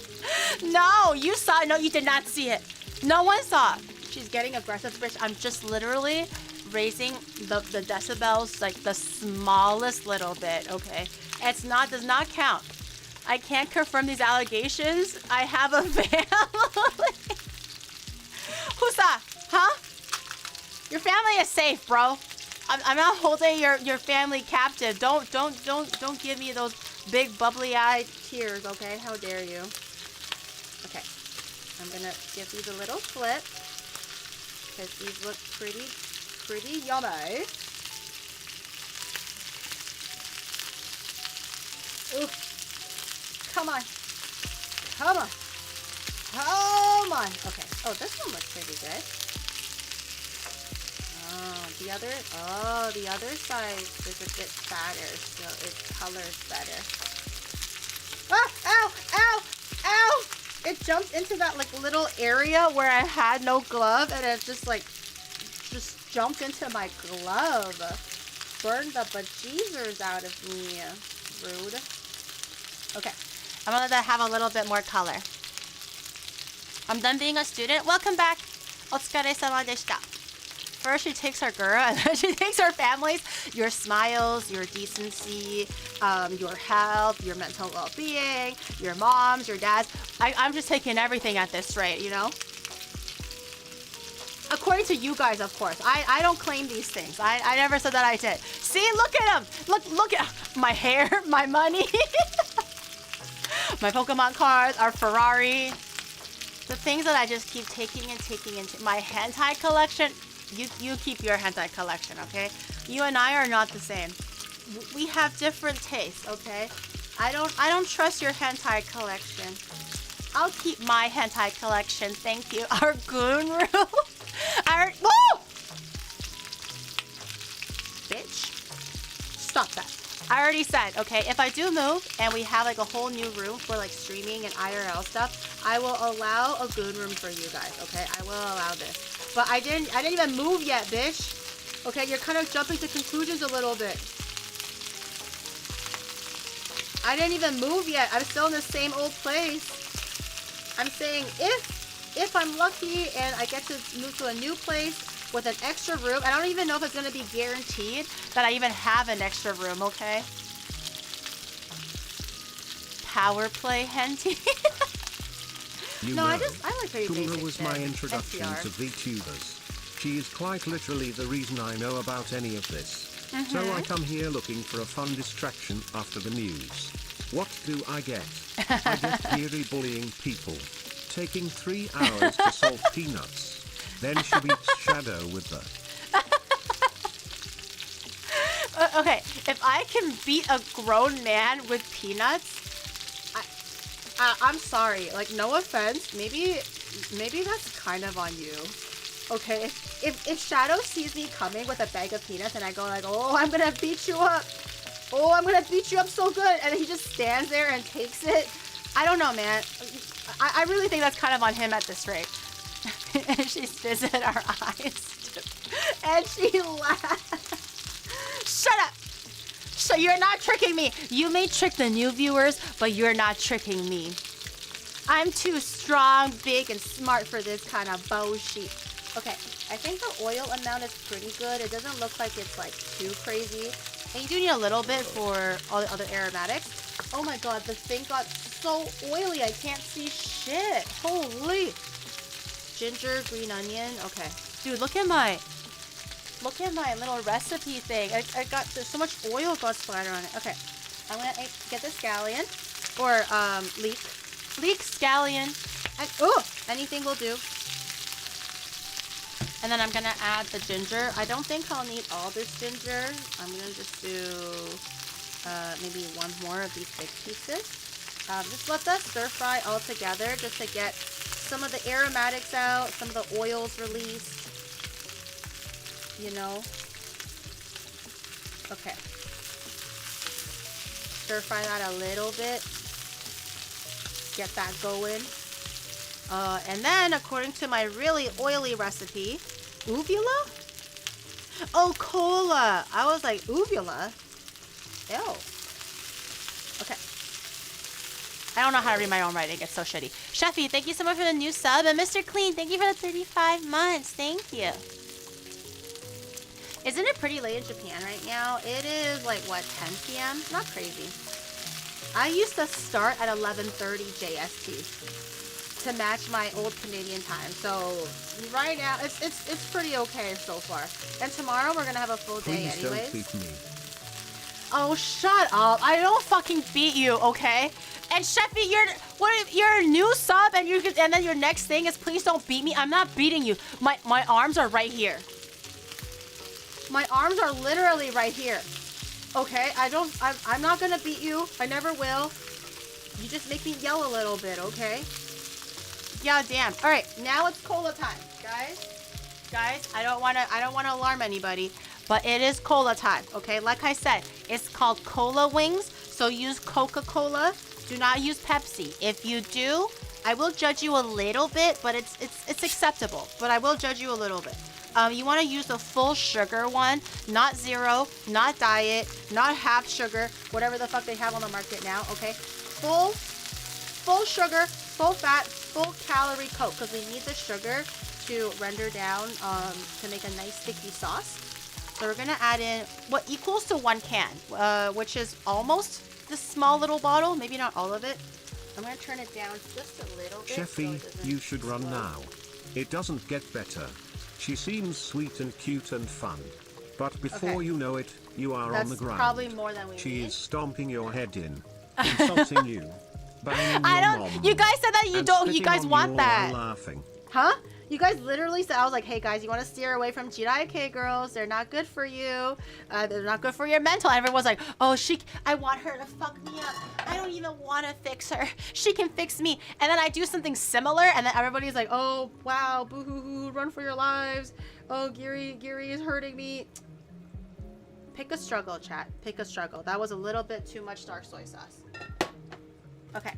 No, you saw it. No, you did not see it. No one saw. She's getting aggressive, bitch. I'm just literally raising the decibels like the smallest little bit, okay? Does not count. I can't confirm these allegations. I have a family. Who saw? Huh? Your family is safe, bro. I'm not holding your family captive. Don't give me those big bubbly-eyed tears, okay? How dare you? Okay. I'm gonna give these a little flip because these look pretty yummy. Ooh. Come on. Come on. Come on. Okay. Oh, this one looks pretty good. The other side is a bit fatter, so it colors better. Ah! Ow! Ow! Ow! It jumped into that like little area where I had no glove, and it just jumped into my glove. Burned the bejesus out of me. Rude. Okay, I'm gonna let that have a little bit more color. I'm done being a student. Welcome back. Otsukare-sama deshita. First, she takes her girl, and then she takes her families. Your smiles, your decency, your health, your mental well-being, your moms, your dads. I'm just taking everything at this rate, you know? According to you guys, of course. I don't claim these things. I never said that I did. See, look at them. Look at my hair, my money, my Pokemon cards, our Ferrari. The things that I just keep taking and taking into my hentai collection. You keep your hentai collection, okay? You and I are not the same. We have different tastes, okay? I don't trust your hentai collection. I'll keep my hentai collection, thank you. Our guru. Woo! Bitch. Stop that. I already said, okay, if I do move and we have like a whole new room for like streaming and IRL stuff, I will allow a goon room for you guys, okay? I will allow this. But I didn't even move yet, bitch. Okay, you're kind of jumping to conclusions a little bit. I didn't even move yet. I'm still in the same old place. I'm saying if I'm lucky and I get to move to a new place with an extra room, I don't even know if it's gonna be guaranteed that I even have an extra room, okay? Power play henty. I like very basic Kuma was my introduction to VTubers. She is quite literally the reason I know about any of this. So I come here looking for a fun distraction after the news. What do I get? I get Giri bullying people, taking 3 hours to solve peanuts. Then she beats Shadow with the... Okay, if I can beat a grown man with peanuts, I'm sorry. Like, no offense. Maybe that's kind of on you. Okay, if Shadow sees me coming with a bag of peanuts and I go like, oh, I'm gonna beat you up. Oh, I'm gonna beat you up so good. And he just stands there and takes it. I don't know, man. I really think that's kind of on him at this rate. And she spits in our eyes. And she laughs. Shut up. You're not tricking me. You may trick the new viewers, but you're not tricking me. I'm too strong, big, and smart for this kind of bullshit. Okay, I think the oil amount is pretty good. It doesn't look like it's like too crazy. And you do need a little bit for all the other aromatics. Oh my god, the thing got so oily. I can't see shit. Holy. Ginger, green onion. Okay. Dude, look at my little recipe thing. There's so much oil got splattered on it. Okay. I'm gonna get the scallion. Or, leek. Leek, scallion. And, oh! Anything will do. And then I'm gonna add the ginger. I don't think I'll need all this ginger. I'm gonna just do maybe one more of these big pieces. Just let that stir fry all together just to get some of the aromatics out, some of the oils released. You know? Okay. Stir fry that a little bit. Get that going. And then, according to my really oily recipe, uvula? Oh, cola. I was like, uvula? Ew. Okay. I don't know how to read my own writing. It's so shitty. Chefy, thank you so much for the new sub. And Mr. Clean, thank you for the 35 months. Thank you. Isn't it pretty late in Japan right now? It is like, what, 10 p.m.? Not crazy. I used to start at 11:30 JST to match my old Canadian time. So right now, it's pretty okay so far. And tomorrow we're gonna have a full day Please anyways. don't beat me. Oh, shut up! I don't fucking beat you, okay? And Sheffy, you're a new sub, and then your next thing is please don't beat me. I'm not beating you. My arms are right here. My arms are literally right here. Okay, I'm not gonna beat you. I never will. You just make me yell a little bit, okay? Yeah, damn. All right, now it's cola time, guys. Guys, I don't wanna alarm anybody, but it is cola time, okay? Like I said, it's called cola wings, so use Coca-Cola. Do not use Pepsi. If you do, I will judge you a little bit, but it's acceptable. But I will judge you a little bit. You want to use the full sugar one, not zero, not diet, not half sugar, whatever the fuck they have on the market now, okay? Full sugar, full fat, full calorie Coke, because we need the sugar to render down to make a nice sticky sauce. So we're going to add in what equals to 1 can, which is almost this small little bottle, maybe not all of it. I'm going to turn it down just a little bit. Chefy, so you should run now. It doesn't get better. She seems sweet and cute and fun. But before you know it, you are on the ground. That's probably more than we She need. is stomping your head in, insulting you, banging I your don't. mom, You guys said that you and don't. You spitting guys on want you that, while laughing. huh? You guys literally said, I was like, hey guys, you want to steer away from Jiraiya girls? They're not good for you. They're not good for your mental. And everyone's like, oh, I want her to fuck me up. I don't even want to fix her. She can fix me. And then I do something similar, and then everybody's like, oh wow, boo hoo hoo, run for your lives. Oh, Giri is hurting me. Pick a struggle, chat. Pick a struggle. That was a little bit too much dark soy sauce. Okay.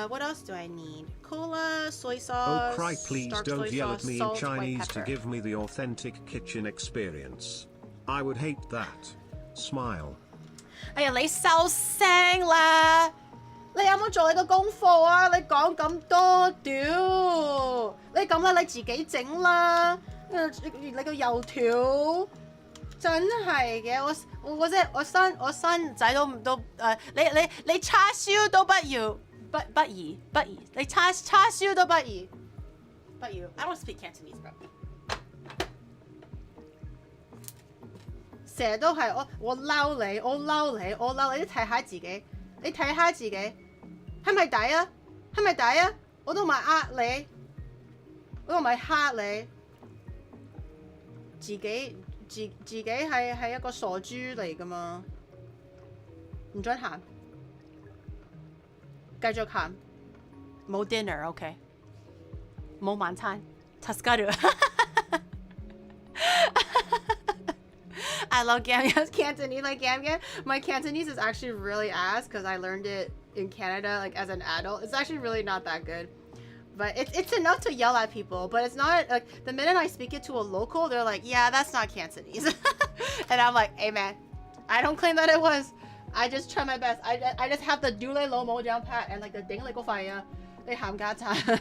What else do I need? Cola, soy sauce. Oh cry, please dark don't soy yell sauce, at me in salt, white Chinese to pepper. give me the authentic kitchen experience. I would hate that. Smile. 哎呀，你收聲啦！你有冇做你個功課啊？你講咁多，屌！你咁啦，你自己整啦。你個油條真係嘅，我生仔都你叉燒都不要，不宜，你叉燒都不宜，不要。I don't speak Cantonese, bro. 成日都係我嬲你，你睇下自己，係咪抵啊？係咪抵啊？我都唔係呃你，我都唔係蝦你，自己係一個傻豬嚟㗎嘛，唔准喊，繼續喊，冇 dinner，OK， 冇晚餐，助かる。I love Gammy's Cantonese. Like Gam, my Cantonese is actually really ass because I learned it in Canada like as an adult. It's actually really not that good, but it's enough to yell at people. But it's not like the minute I speak it to a local, they're like, "Yeah, that's not Cantonese," and I'm like, "Hey man, I don't claim that it was. I just try my best. I just have the dule lomo down pat and like the ding like fire. They hamgatan,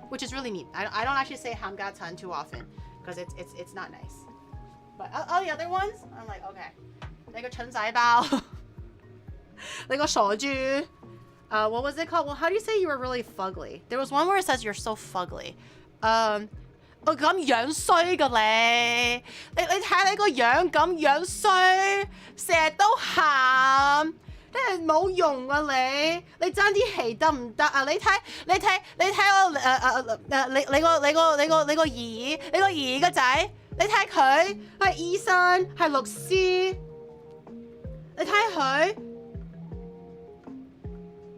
which is really mean. I don't actually say hamgatan too often because it's not nice. But all the other ones, I'm like okay. They go chen zai bao. They go shoju. What was it called? Well, how do you say you were really fugly? There was one where it says you're so fugly. 咁樣衰㗎你睇你個樣咁樣衰，成日都喊，真係冇用啊你爭啲氣得唔得啊？你睇我你個姨個仔，你睇佢係醫生係律師，你睇佢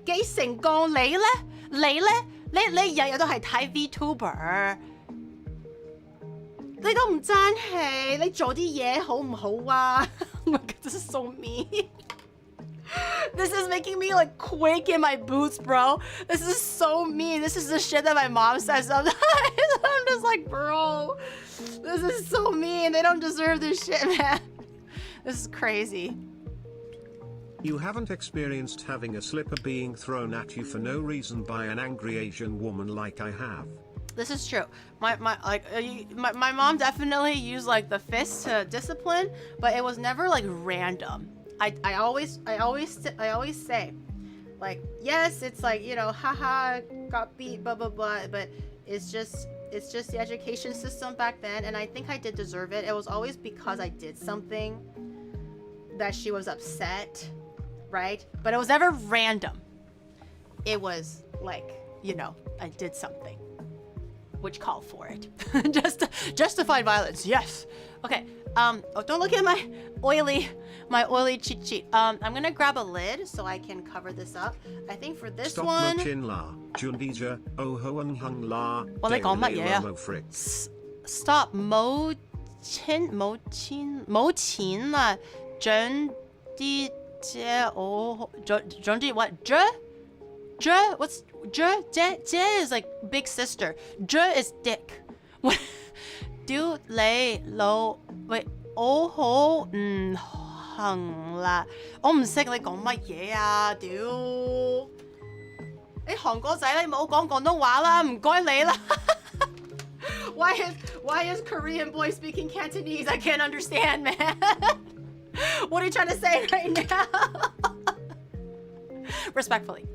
幾成功，你日日都係睇 VTuber。你都唔爭氣，你做啲嘢好唔好啊？ Oh my god, this is so mean. This is making me like quake in my boots, bro. This is so mean. This is the shit that my mom says sometimes. I'm just like, bro, this is so mean. They don't deserve this shit, man. This is crazy. You haven't experienced having a slipper being thrown at you for no reason by an angry Asian woman like I have. This is true. My mom definitely used like the fist to discipline, but it was never like random. I always say, like, yes, it's like, you know, haha, got beat, blah blah blah, but it's just the education system back then, and I think I did deserve it. It was always because I did something that she was upset, right? But it was never random. It was like, you know, I did something which called for it. Justified violence, yes. Okay, oh, don't look at my oily cheat sheet. I'm gonna grab a lid so I can cover this up. I think for this Stop one... la, Jundija, Ohoan Hung La, 哇，你講乜嘢啊？ Stop 冇錢啦，準啲姐我準啲 what? What's J is like big sister. J is dick. What? 屌你老喂，我好唔行啦，我唔識你講乜嘢啊！屌，你韓國仔你唔好講廣東話啦，唔該你啦。Why is Korean boy speaking Cantonese? I can't understand, man. What are you trying to say right now? Respectfully.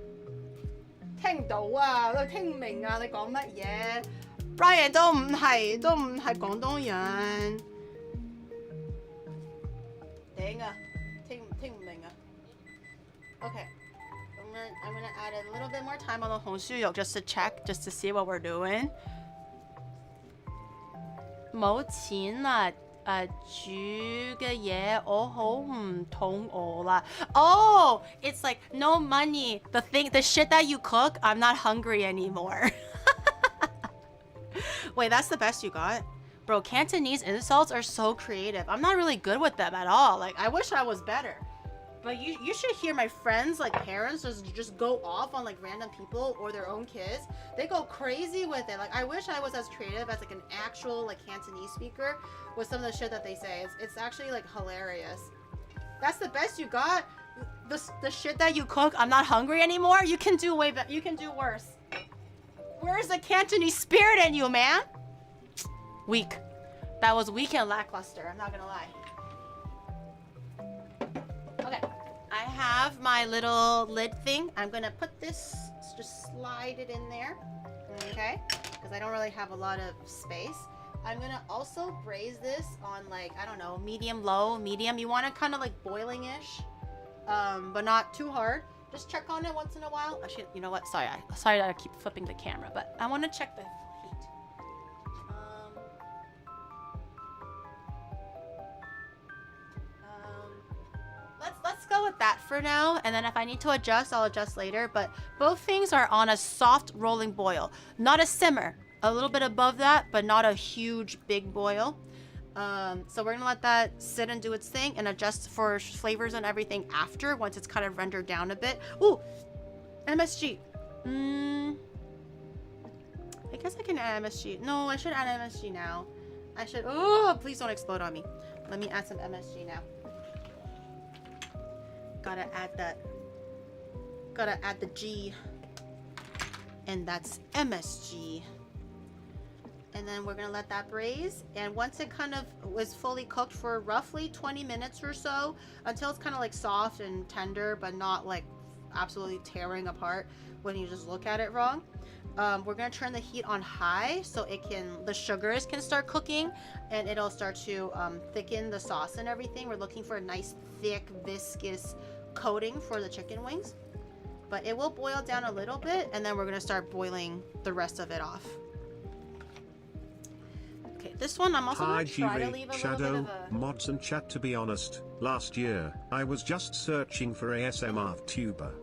聽到啊，都聽唔明啊，你講乜嘢 ？Brian 都唔係廣東人。頂啊，聽唔明啊。Okay, I'm gonna add a little bit more time on the 紅燒肉 just to check, just to see what we're doing. 冇錢啊！煮嘅嘢我好唔肚餓啦。Oh, it's like no money. The shit that you cook, I'm not hungry anymore. Wait, that's the best you got? Bro, Cantonese insults are so creative. I'm not really good with them at all. Like, I wish I was better. But you should hear my friends, like parents, just go off on like random people or their own kids. They go crazy with it. Like, I wish I was as creative as like an actual like Cantonese speaker with some of the shit that they say. It's actually like hilarious. That's the best you got? The shit that you cook, I'm not hungry anymore? You can do way better. You can do worse. Where's the Cantonese spirit in you, man? Weak. That was weak and lackluster, I'm not gonna lie. Okay, I have my little lid thing. I'm gonna put this, just slide it in there, okay? Because I don't really have a lot of space. I'm gonna also braise this on like, I don't know, medium, low, medium. You want it kind of like boiling-ish, but not too hard. Just check on it once in a while. Actually, you know what? Sorry that I keep flipping the camera, but I want to check the heat. Let's go with that for now, and then if I need to adjust, I'll adjust later. But both things are on a soft rolling boil, not a simmer. A little bit above that, but not a huge big boil. So we're gonna let that sit and do its thing and adjust for flavors and everything after, once it's kind of rendered down a bit. Ooh, MSG. I guess I can add MSG. No, I should add MSG now. I should. Oh, please don't explode on me. Let me add some MSG now. Gotta add the G. And that's MSG. And then we're gonna let that braise. And once it kind of was fully cooked for roughly 20 minutes or so, until it's kind of like soft and tender, but not like absolutely tearing apart when you just look at it wrong. We're gonna turn the heat on high so the sugars can start cooking and it'll start to thicken the sauce and everything. We're looking for a nice thick viscous coating for the chicken wings, but it will boil down a little bit and then we're gonna start boiling the rest of it off. Okay, this one I'm also gonna try to leave a little bit of a... mods and chat. To be honest, last year I was just searching for ASMR tuber,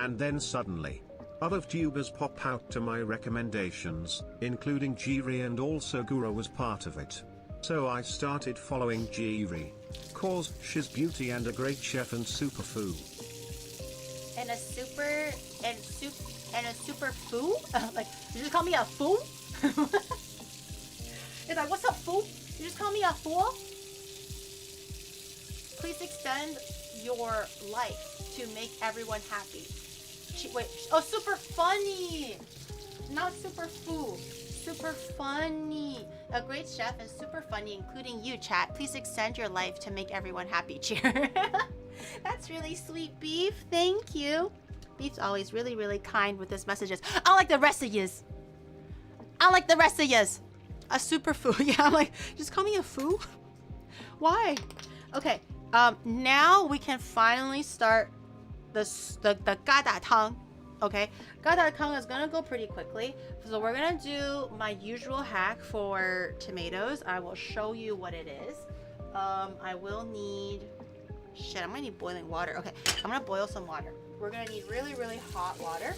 and then suddenly other tubers pop out to my recommendations, including Giri, and also Guru was part of it. So I started following Giri, cause she's beauty and a great chef and super foo. And a super foo? Like, you just call me a foo? It's like, what's up, fool? You just call me a fool? Please extend your life to make everyone happy. Wait, oh, super funny! Not super fool. Super funny. A great chef and super funny, including you, chat. Please extend your life to make everyone happy. Cheer. That's really sweet, Beef. Thank you. Beef's always really, really kind with his messages. I like the rest of yous. I like the rest of yous. A super foo. Yeah, I'm like, just call me a foo? Why? Okay, now we can finally start the gada tang. Okay, gada tang is gonna go pretty quickly. So we're gonna do my usual hack for tomatoes. I will show you what it is. I will need, shit, I'm gonna need boiling water. Okay, I'm gonna boil some water. We're gonna need really, really hot water.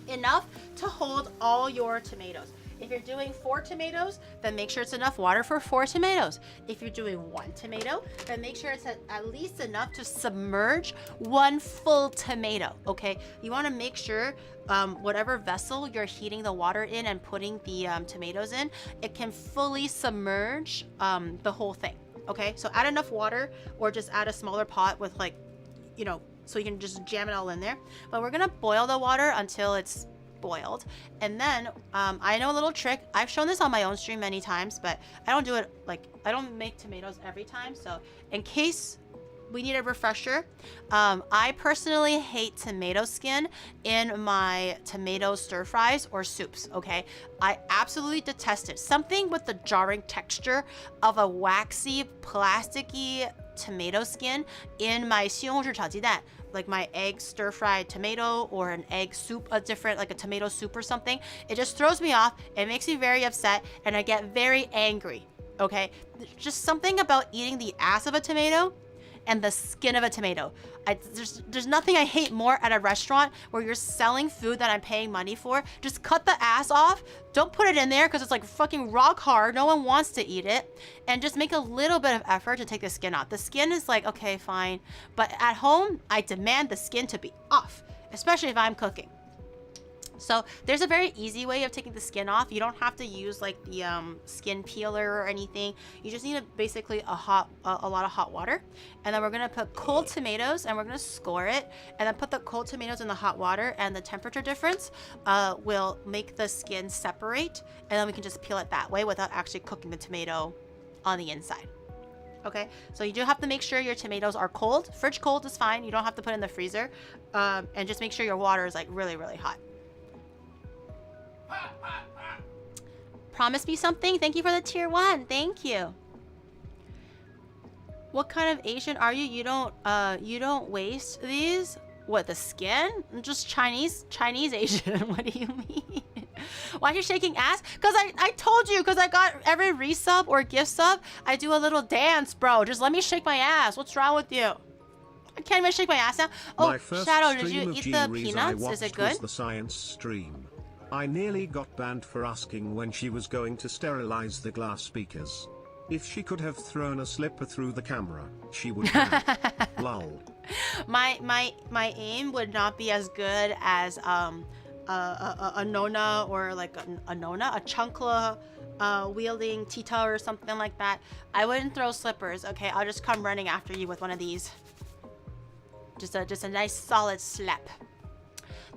Enough to hold all your tomatoes. If you're doing 4 tomatoes, then make sure it's enough water for 4 tomatoes. If you're doing 1 tomato, then make sure it's at least enough to submerge 1 full tomato, okay? You wanna make sure whatever vessel you're heating the water in and putting the tomatoes in, it can fully submerge the whole thing, okay? So add enough water or just add a smaller pot with like, you know, so you can just jam it all in there. But we're gonna boil the water until it's boiled, and then I know a little trick. I've shown this on my own stream many times, but I don't do it like, I don't make tomatoes every time, so in case we need a refresher, I personally hate tomato skin in my tomato stir fries or soups, okay? I absolutely detest it. Something with the jarring texture of a waxy, plasticky tomato skin in my 西红柿炒鸡蛋, like my egg stir fried tomato or an egg soup, a different, like a tomato soup or something. It just throws me off. It makes me very upset and I get very angry, okay? Just something about eating the ass of a tomato and the skin of a tomato. There's nothing I hate more at a restaurant where you're selling food that I'm paying money for. Just cut the ass off. Don't put it in there because it's like fucking rock hard. No one wants to eat it. And just make a little bit of effort to take the skin off. The skin is like, okay, fine. But at home, I demand the skin to be off, especially if I'm cooking. So there's a very easy way of taking the skin off. You don't have to use like the skin peeler or anything. You just need basically a lot of hot water. And then we're gonna put cold tomatoes and we're gonna score it. And then put the cold tomatoes in the hot water, and the temperature difference will make the skin separate. And then we can just peel it that way without actually cooking the tomato on the inside. Okay, so you do have to make sure your tomatoes are cold. Fridge cold is fine. You don't have to put it in the freezer. And just make sure your water is like really, really hot. Promise me something. Thank you for the tier 1. Thank you. What kind of Asian are you? You don't waste these? What, the skin? Just Chinese Asian. What do you mean? Why are you shaking ass? Because I told you, because I got every resub or gift sub, I do a little dance, bro. Just let me shake my ass. What's wrong with you? I can't even shake my ass now. Oh, Shadow, did you eat the peanuts? Is it good? Was the science stream. I nearly got banned for asking when she was going to sterilize the glass speakers. If she could have thrown a slipper through the camera, she would have. Lol. My aim would not be as good as a Nona or like a Nona, a Chunkla wielding Tita or something like that. I wouldn't throw slippers, okay? I'll just come running after you with one of these. just a nice solid slap.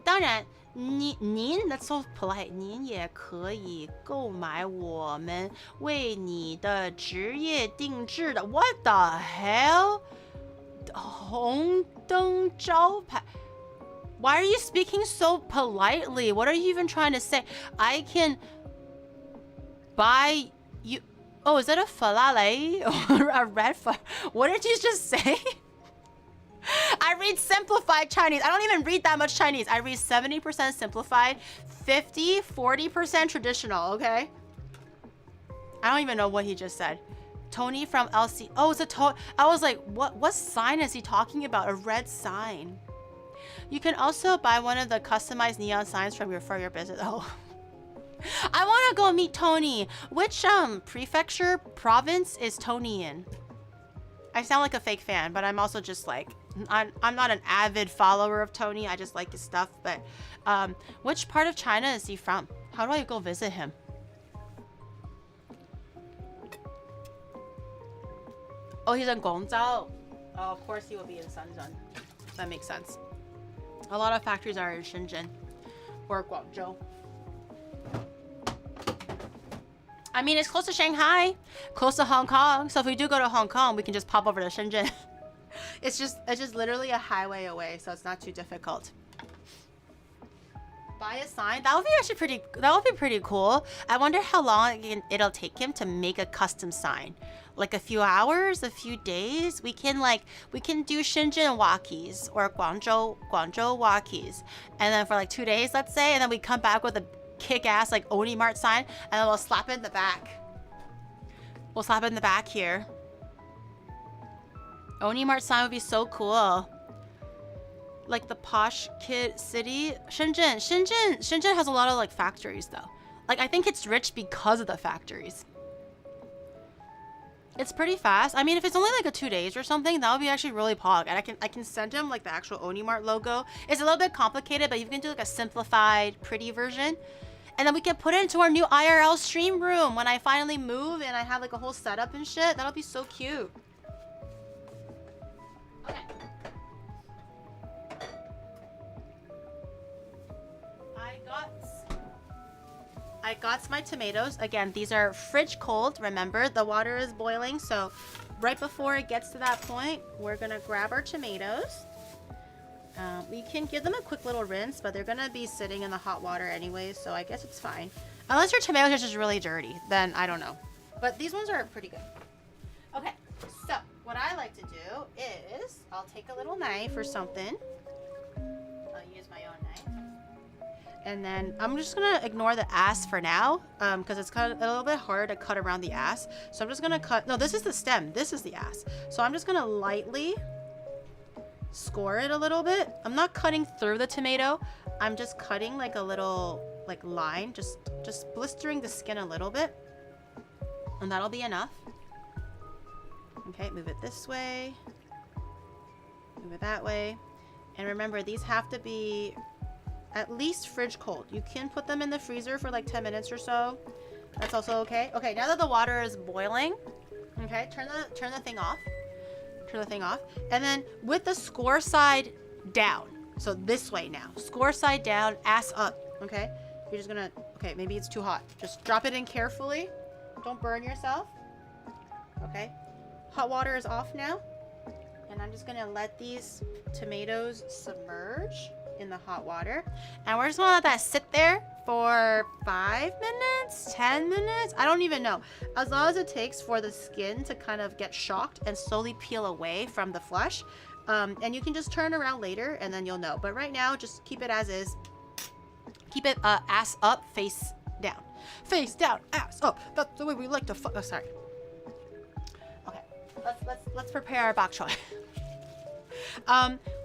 当然，您 that's so polite， 您也可以购买我们为你的职业定制的 What the hell？ 红灯招牌。Why are you speaking so politely? What are you even trying to say? I can buy you. Oh, is that a falale or a red What did you just say? I read simplified Chinese. I don't even read that much Chinese. I read 70% simplified, 40% traditional, okay? I don't even know what he just said. Tony from LC. Oh, it's a I was like, what sign is he talking about? A red sign. You can also buy one of the customized neon signs for your business. Oh. I want to go meet Tony. Which prefecture province is Tony in? I sound like a fake fan, but I'm also just like I'm not an avid follower of Tony. I just like his stuff. But which part of China is he from? How do I go visit him? Oh, he's in Guangzhou. Oh, of course he will be in Shenzhen. That makes sense. A lot of factories are in Shenzhen or Guangzhou. I mean, it's close to Shanghai, close to Hong Kong. So if we do go to Hong Kong, we can just pop over to Shenzhen. It's just literally a highway away, so it's not too difficult. Buy a sign. That would be actually pretty cool. I wonder how long it'll take him to make a custom sign. Like a few hours, a few days. We can do Shenzhen walkies or Guangzhou walkies, and then for like 2 days, let's say, and then we come back with a kick-ass like Onimart sign, and then we'll slap it in the back. We'll slap it in the back here. Onimart sign would be so cool. Like the posh kid city. Shenzhen has a lot of like factories though. Like I think it's rich because of the factories. It's pretty fast. I mean, if it's only like a 2 days or something, that would be actually really pog. And I can send him like the actual Onimart logo. It's a little bit complicated, but you can do like a simplified, pretty version. And then we can put it into our new IRL stream room when I finally move and I have like a whole setup and shit. That'll be so cute. Okay. I got my tomatoes. Again, these are fridge cold. Remember, the water is boiling. So right before it gets to that point, we're going to grab our tomatoes. We can give them a quick little rinse, but they're going to be sitting in the hot water anyway, so I guess it's fine. Unless your tomatoes are just really dirty, then I don't know. But these ones are pretty good. Okay, so what I like to do is I'll take a little knife or something. I'll use my own knife. And then I'm just gonna ignore the ass for now, because it's kind of a little bit hard to cut around the ass. So I'm just gonna cut. No, this is the stem. This is the ass. So I'm just gonna lightly score it a little bit. I'm not cutting through the tomato. I'm just cutting like a little like line, just blistering the skin a little bit, and that'll be enough. Okay, move it this way. Move it that way. And remember, these have to be at least fridge cold. You can put them in the freezer for like 10 minutes or so. That's also okay. Okay, now that the water is boiling, okay, turn the thing off. Turn the thing off. And then with the score side down. So this way now. Score side down, ass up. Okay? You're just gonna, okay, maybe it's too hot. Just drop it in carefully. Don't burn yourself. Okay? Hot water is off now. And I'm just gonna let these tomatoes submerge in the hot water, and we're just gonna let that sit there for 5 minutes, 10 minutes, I don't even know, as long as it takes for the skin to kind of get shocked and slowly peel away from the flesh. And you can just turn around later and then you'll know, but right now just keep it as is. Keep it ass up, face down, ass up. That's the way we like to oh, sorry. Okay, let's prepare our bok choy.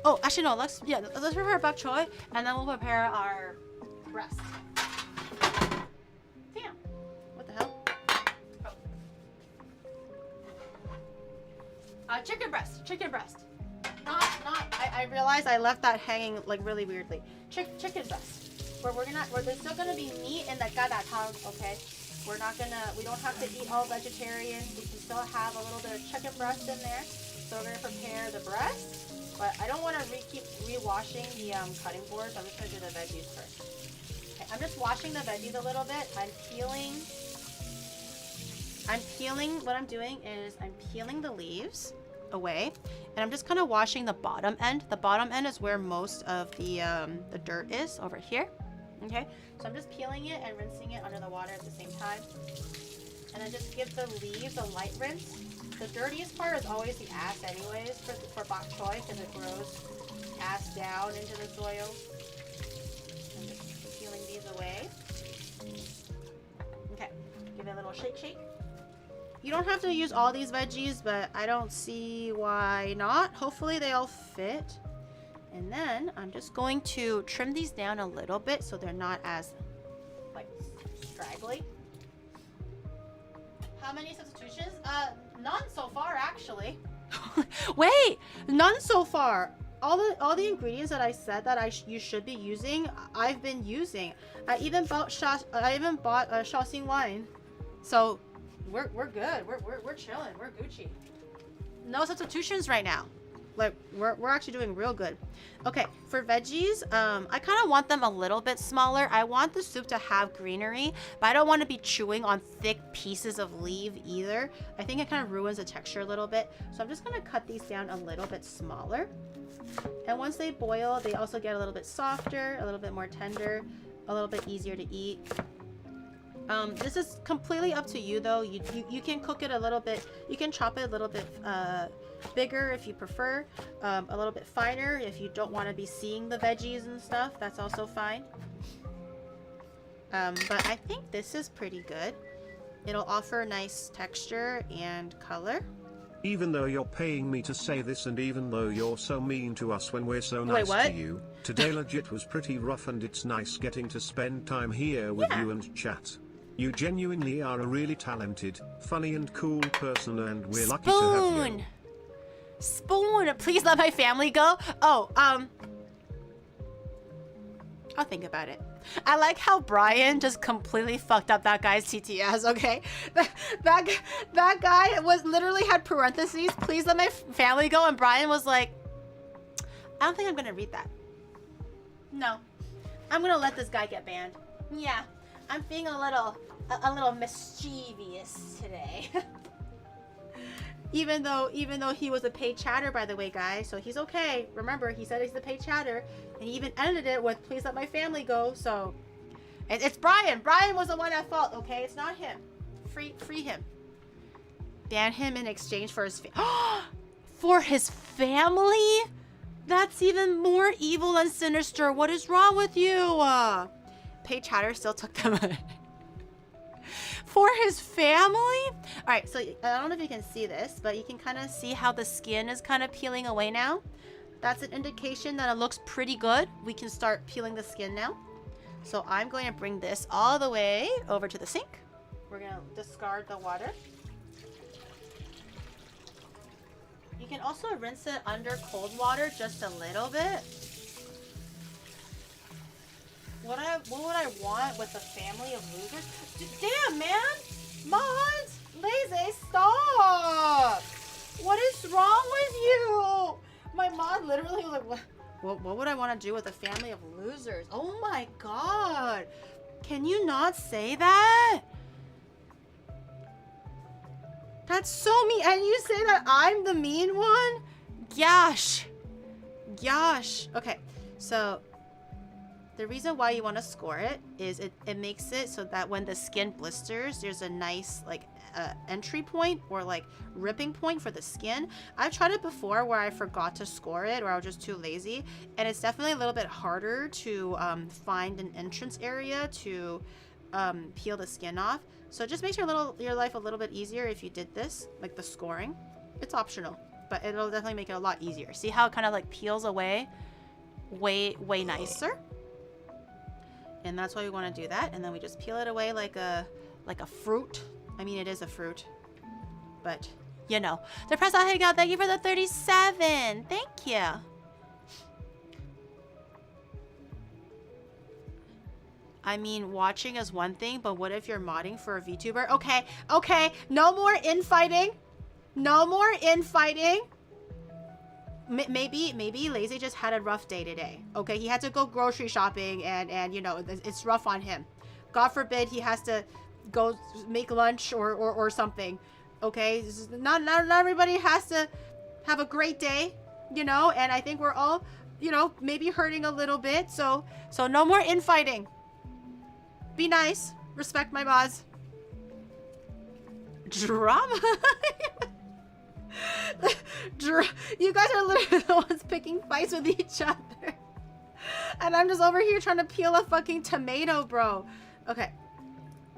Oh, actually no, let's prepare bok choy, and then we'll prepare our breast. Damn. What the hell? Oh. Chicken breast. Not, I realized I left that hanging like really weirdly. Chicken breast. Where there's still gonna be meat in the gada tang, okay? We don't have to eat all vegetarian. We can still have a little bit of chicken breast in there. So we're gonna prepare the breast. But I don't want to keep rewashing the cutting board, so I'm just going to do the veggies first. Okay, I'm just washing the veggies a little bit. What I'm doing is I'm peeling the leaves away, and I'm just kind of washing the bottom end. The bottom end is where most of the dirt is, over here. Okay, so I'm just peeling it and rinsing it under the water at the same time. And then just give the leaves a light rinse. The dirtiest part is always the ass anyways for bok choy, because it grows ass down into the soil. I'm just peeling these away. Okay, give it a little shake. You don't have to use all these veggies, but I don't see why not. Hopefully they all fit. And then I'm just going to trim these down a little bit so they're not as like straggly. How many substitutions? None so far actually. Wait, none so far. All the ingredients that I said that you should be using, I've been using. I even bought Shaoxing wine. So we're good. We're chilling. We're Gucci. No substitutions right now. Like we're actually doing real good. Okay, for veggies, I kind of want them a little bit smaller. I want the soup to have greenery, but I don't want to be chewing on thick pieces of leaf either. I think it kind of ruins the texture a little bit. So I'm just gonna cut these down a little bit smaller. And once they boil, they also get a little bit softer, a little bit more tender, a little bit easier to eat. This is completely up to you though. You can cook it a little bit, you can chop it a little bit bigger if you prefer, a little bit finer if you don't want to be seeing the veggies and stuff. That's also fine. But I think this is pretty good. It'll offer nice texture and color. Even though you're paying me to say this, and even though you're so mean to us when we're so nice to you, today legit was pretty rough, and it's nice getting to spend time here with you and chat. You genuinely are a really talented, funny and cool person, and we're lucky to have you. Spoon, please let my family go. Oh, I'll think about it. I like how Brian just completely fucked up that guy's TTS, okay? That guy was literally had parentheses, please let my family go, and Brian was like, I don't think I'm gonna read that. No, I'm gonna let this guy get banned. Yeah, I'm being a little mischievous today. Even though he was a paid chatter, by the way, guys, so he's okay. Remember, he said he's the paid chatter, and he even ended it with "Please let my family go." So, it's Brian. Brian was the one at fault. Okay, it's not him. Free him. Ban him in exchange for his for his family. That's even more evil and sinister. What is wrong with you? Paid chatter still took them. For his family? All right, so I don't know if you can see this, but you can kind of see how the skin is kind of peeling away now. That's an indication that it looks pretty good. We can start peeling the skin now. So I'm going to bring this all the way over to the sink. We're going to discard the water. You can also rinse it under cold water just a little bit. What would I want with a family of losers? Damn, man! Mods! Lazy, stop! What is wrong with you? My mod literally was like, what would I want to do with a family of losers? Oh my god! Can you not say that? That's so mean. And you say that I'm the mean one? Gosh. Okay, so the reason why you want to score it is it makes it so that when the skin blisters, there's a nice like entry point or like ripping point for the skin. I've tried it before where I forgot to score it or I was just too lazy, and it's definitely a little bit harder to find an entrance area to peel the skin off. So it just makes your life a little bit easier if you did this, like the scoring. It's optional, but it'll definitely make it a lot easier. See how it kind of like peels away way nicer? And that's why we want to do that. And then we just peel it away like a fruit. I mean, it is a fruit, but you know. The press out hangout, thank you for the 37. Thank you. I mean, watching is one thing, but what if you're modding for a VTuber? Okay, no more infighting. No more infighting. maybe Lazy just had a rough day today. Okay, he had to go grocery shopping, and you know, it's rough on him. God forbid he has to go make lunch or something. Okay, not everybody has to have a great day, you know. And I think we're all, you know, maybe hurting a little bit. So no more infighting. Be nice. Respect my boss. Drama. You guys are literally the ones picking fights with each other. And I'm just over here trying to peel a fucking tomato, bro. Okay.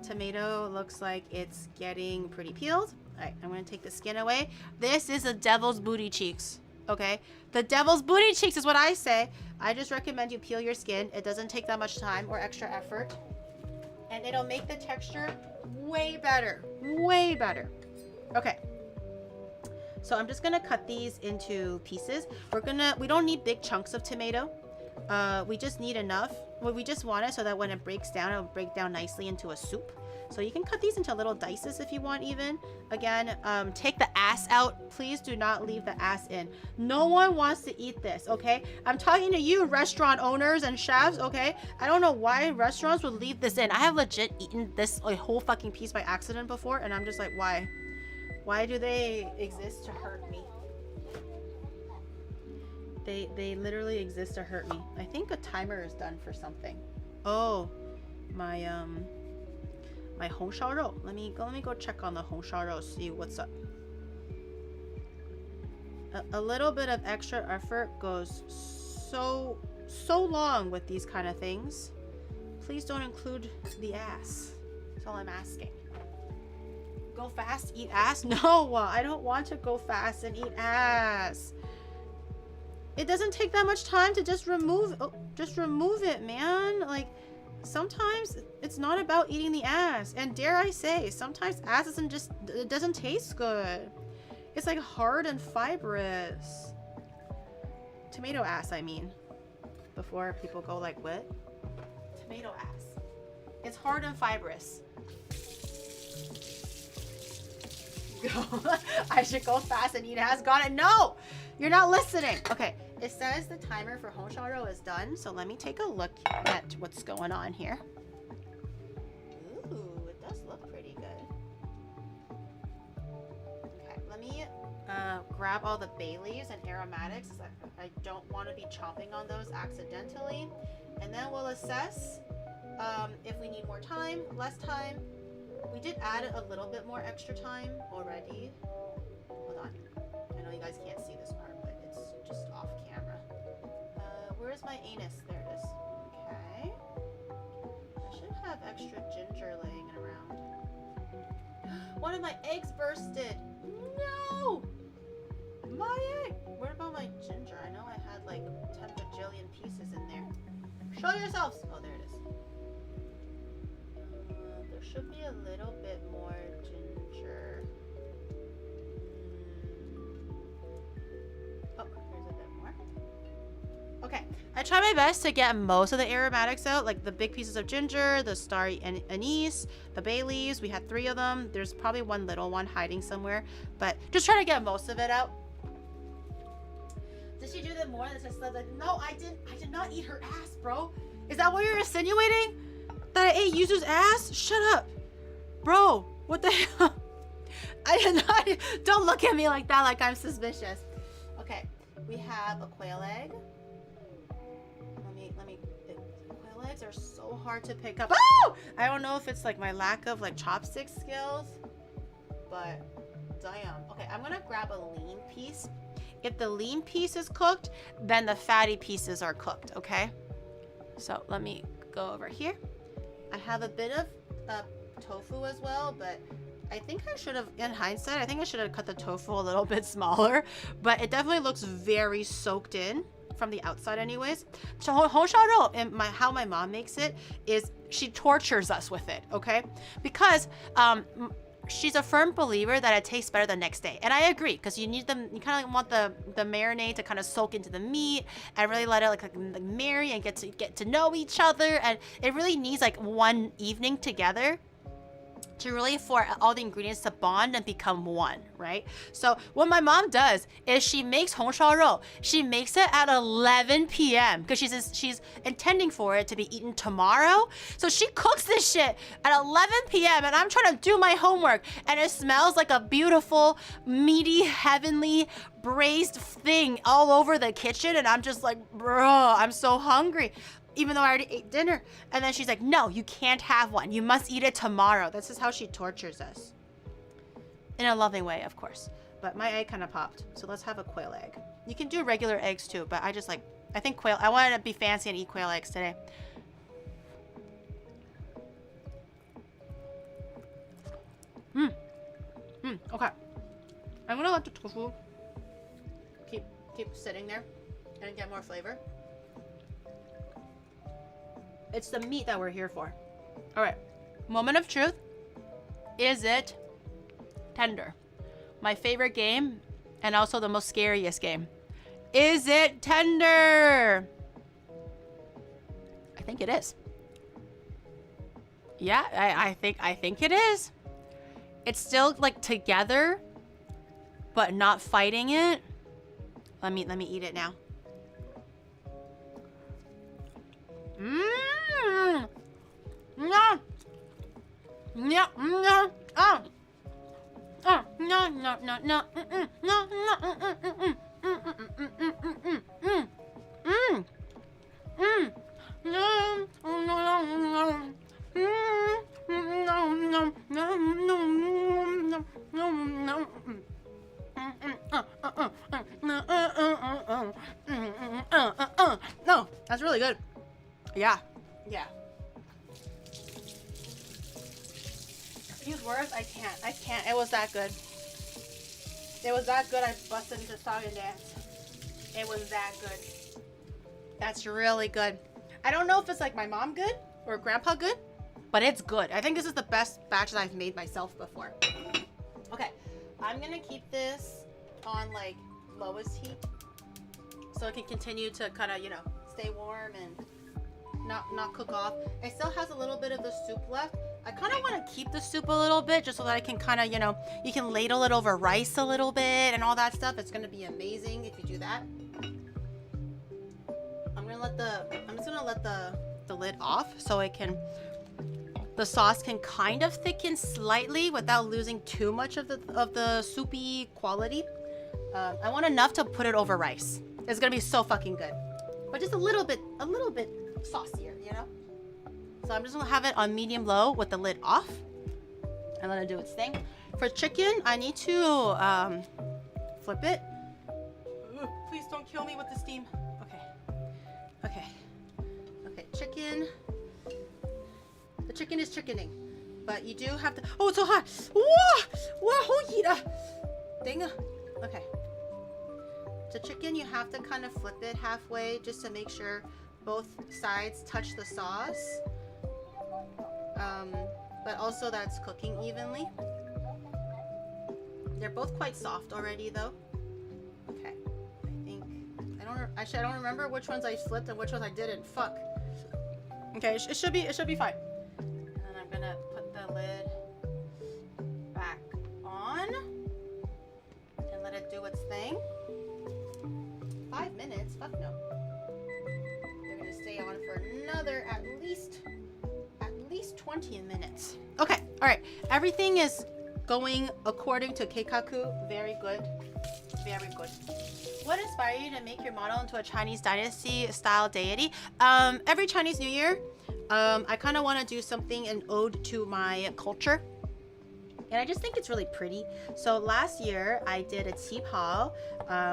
Tomato looks like it's getting pretty peeled. Alright, I'm gonna take the skin away. This is the devil's booty cheeks. Okay? The devil's booty cheeks is what I say. I just recommend you peel your skin. It doesn't take that much time or extra effort. And it'll make the texture way better. Way better. Okay. So I'm just gonna cut these into pieces. We don't need big chunks of tomato. We just need enough. Well, we just want it so that when it breaks down, it'll break down nicely into a soup. So you can cut these into little dices if you want even. Again, take the ass out. Please do not leave the ass in. No one wants to eat this, okay? I'm talking to you, restaurant owners and chefs, okay? I don't know why restaurants would leave this in. I have legit eaten this a whole fucking piece by accident before, and I'm just like, why? Why do they exist to hurt me? They literally exist to hurt me. I think a timer is done for something. Oh, my my 红烧肉. Let me go check on the 红烧肉, see what's up. A little bit of extra effort goes so long with these kind of things. Please don't include the ass. That's all I'm asking. Go fast, eat ass? No, I don't want to go fast and eat ass. It doesn't take that much time to just remove it, man. Like, sometimes it's not about eating the ass. And dare I say, sometimes ass doesn't taste good. It's like hard and fibrous. Tomato ass, I mean. Before people go like, what? Tomato ass. It's hard and fibrous. I should go fast and eat ass. Got it? No! You're not listening. Okay, it says the timer for 红烧肉 is done, so let me take a look at what's going on here. Ooh, it does look pretty good. Okay, let me grab all the bay leaves and aromatics. I don't want to be chomping on those accidentally. And then we'll assess if we need more time, less time. We did add a little bit more extra time already. Hold on. I know you guys can't see this part, but it's just off camera. Where's my anus? There it is. Okay. I should have extra ginger laying around. One of my eggs bursted. No! My egg! What about my ginger? I know I had like 10 bajillion pieces in there. Show yourselves! Oh, there it is. There should be a little bit more ginger. Oh, here's a bit more. Okay, I try my best to get most of the aromatics out, like the big pieces of ginger, the star anise, the bay leaves. We had 3 of them. There's probably one little one hiding somewhere, but just try to get most of it out. Did she do the more? Like, no, I did not eat her ass, bro. Is that what you're insinuating? That I ate Yuzu's ass? Shut up. Bro, what the hell? I did not. Don't look at me like that, like I'm suspicious. Okay, we have a quail egg. Let me. Quail eggs are so hard to pick up. Oh! I don't know if it's like my lack of like chopstick skills, but damn. Okay, I'm gonna grab a lean piece. If the lean piece is cooked, then the fatty pieces are cooked, okay? So let me go over here. I have a bit of tofu as well, but I think I should have, in hindsight, I think I should have cut the tofu a little bit smaller, but it definitely looks very soaked in from the outside anyways. So 红烧肉, and how my mom makes it is she tortures us with it, okay? Because she's a firm believer that it tastes better the next day. And I agree, because you kind of want the marinade to kind of soak into the meat and really let it like marry and get to know each other. And it really needs like one evening together. to really for all the ingredients to bond and become one, right? So what my mom does is she makes hongshao. She makes it at 11 p.m. because she's intending for it to be eaten tomorrow. So she cooks this shit at 11 p.m. and I'm trying to do my homework and it smells like a beautiful, meaty, heavenly braised thing all over the kitchen and I'm just like, bro, I'm so hungry. Even though I already ate dinner. And then she's like, no, you can't have one. You must eat it tomorrow. This is how she tortures us. In a loving way, of course. But my egg kind of popped. So let's have a quail egg. You can do regular eggs too, but I think quail, I wanted to be fancy and eat quail eggs today. Okay. I'm gonna let the tofu keep sitting there and get more flavor. It's the meat that we're here for. All right, moment of truth. Is it tender? My favorite game and also the most scariest game. Is it tender? I think it is. Yeah, I think it is. It's still like together, but not fighting it. Let me eat it now. No. No. No. Oh. Oh. No. No. No. No. No. No, that's really good. Yeah. Yeah. Use words? I can't. It was that good. It was that good. I busted into song and dance. It was that good. That's really good. I don't know if it's like my mom good or grandpa good, but it's good. I think this is the best batch that I've made myself before. Okay, I'm gonna keep this on like lowest heat so it can continue to kind of, you know, stay warm and not cook off. It still has a little bit of the soup left. I kind of want to keep the soup a little bit just so that I can kind of, you know, you can ladle it over rice a little bit and all that stuff. It's going to be amazing if you do that. I'm just going to let the lid off so the sauce can kind of thicken slightly without losing too much of the soupy quality. I want enough to put it over rice. It's going to be so fucking good. But just a little bit saucier, you know? So I'm just gonna have it on medium-low with the lid off and let it do its thing. For chicken, I need to flip it. Ooh, please don't kill me with the steam. Okay, chicken. The chicken is chickening, but you do have to. Oh, it's so hot. Whoa, dang. Okay. The chicken, you have to kind of flip it halfway just to make sure both sides touch the sauce. But also that's cooking evenly. They're both quite soft already though. Okay, I don't remember which ones I flipped and which ones I didn't. Fuck. Okay, it should be fine. And then I'm gonna put the lid back on and let it do its thing. 5 minutes? Fuck no. They're gonna stay on for another at least 20 minutes. Okay, all right. Everything is going according to Keikaku. Very good. Very good. What inspired you to make your model into a Chinese dynasty style deity? Every Chinese New Year, I kind of want to do something, an ode to my culture. And I just think it's really pretty. So last year I did a teepao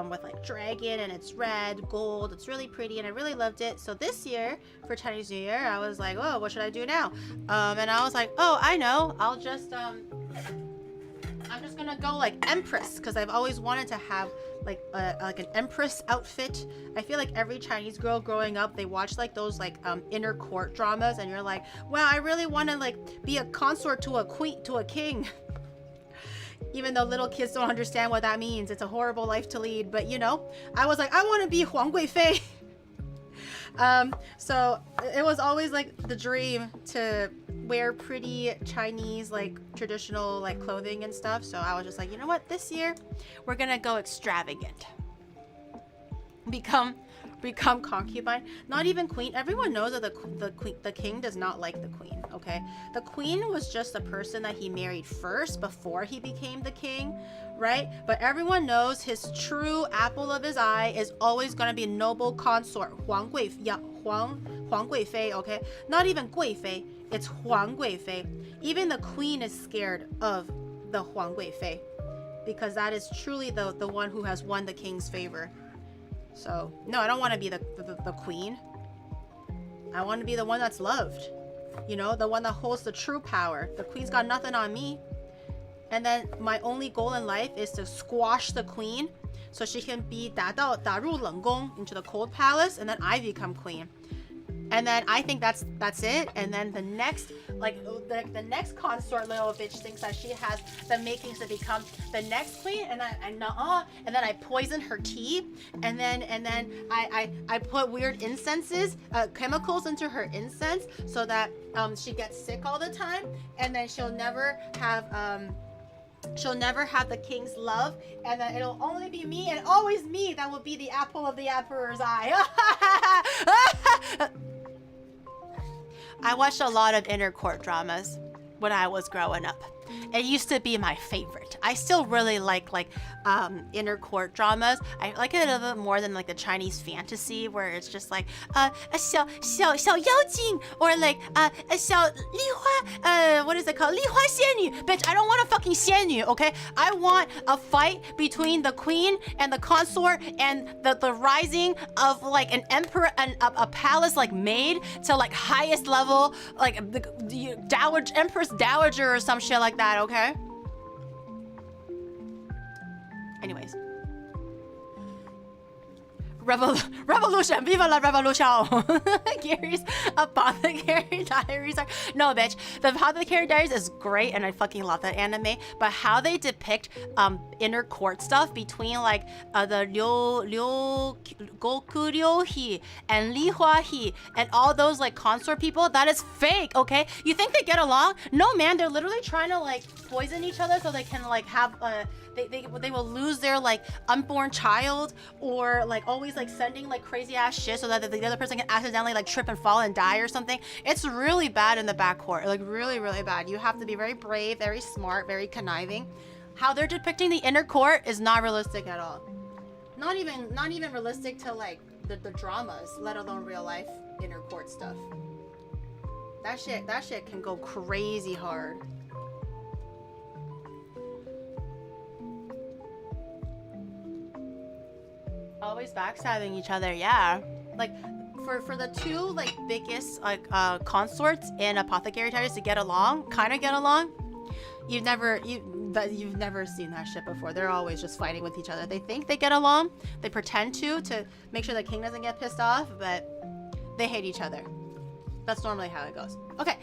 with like dragon and it's red, gold. It's really pretty and I really loved it. So this year for Chinese New Year, I was like, oh, what should I do now? And I was like, oh, I know. I'll just, I'm just gonna go like empress because I've always wanted to have like an empress outfit. I feel like every Chinese girl growing up, they watch like those like inner court dramas and you're like, wow, I really want to like be a consort to a queen, to a king. Even though little kids don't understand what that means. It's a horrible life to lead, but you know, I was like, I want to be Huang Guifei. So it was always like the dream to wear pretty Chinese like traditional like clothing and stuff. So I was just like, you know what, this year we're gonna go extravagant. Become concubine, not even queen. Everyone knows that the king does not like the queen. Okay, the queen was just the person that he married first before he became the king, right? But everyone knows his true apple of his eye is always gonna be noble consort, Huang Guifei. Okay, not even Guifei, it's Huang Guifei. Even the queen is scared of the Huang Guifei because that is truly the one who has won the king's favor. So, no, I don't want to be the queen. I want to be the one that's loved. You know, the one that holds the true power. The queen's got nothing on me. And then my only goal in life is to squash the queen so she can be 打入冷宫 into the cold palace, and then I become queen. And then I think that's it. And then the next, like the next consort little bitch thinks that she has the makings to become the next queen, and then I poison her tea, and then I put weird incenses, chemicals into her incense so that she gets sick all the time, and then she'll never have the king's love, and then it'll only be me and always me that will be the apple of the emperor's eye. I watched a lot of inner court dramas when I was growing up. It used to be my favorite. I still really like inner court dramas. I like it a little bit more than like the Chinese fantasy where it's just like 小妖精 or like 小梨花 what is it called? 梨花仙女. Bitch, I don't want a fucking 仙女, okay? I want a fight between the queen and the consort and the rising of like an emperor and a palace like maid to like highest level, like the dowager, empress dowager or some shit like that, okay? Anyways. Revolution! Viva la revolution! Gary's Apothecary Diaries are... No, bitch. The Apothecary Diaries is great, and I fucking love that anime. But how they depict inner court stuff between like the Goku Ryohi and Li Huahi and all those like consort people, that is fake, okay? You think they get along? No, man. They're literally trying to like poison each other so they can like have they will lose their like unborn child, or like always like sending like crazy ass shit so that the other person can accidentally like trip and fall and die or something. It's really bad in the backcourt, like really, really bad. You have to be very brave, very smart, very conniving. How they're depicting the inner court is not realistic at all. Not even realistic to like the dramas, let alone real life inner court stuff. That shit can go crazy hard. Always backstabbing each other, yeah. Like for the two like biggest like consorts in Apothecary Diaries to get along, you've never seen that shit before. They're always just fighting with each other. They think they get along, they pretend to make sure the king doesn't get pissed off, but they hate each other. That's normally how it goes. Okay,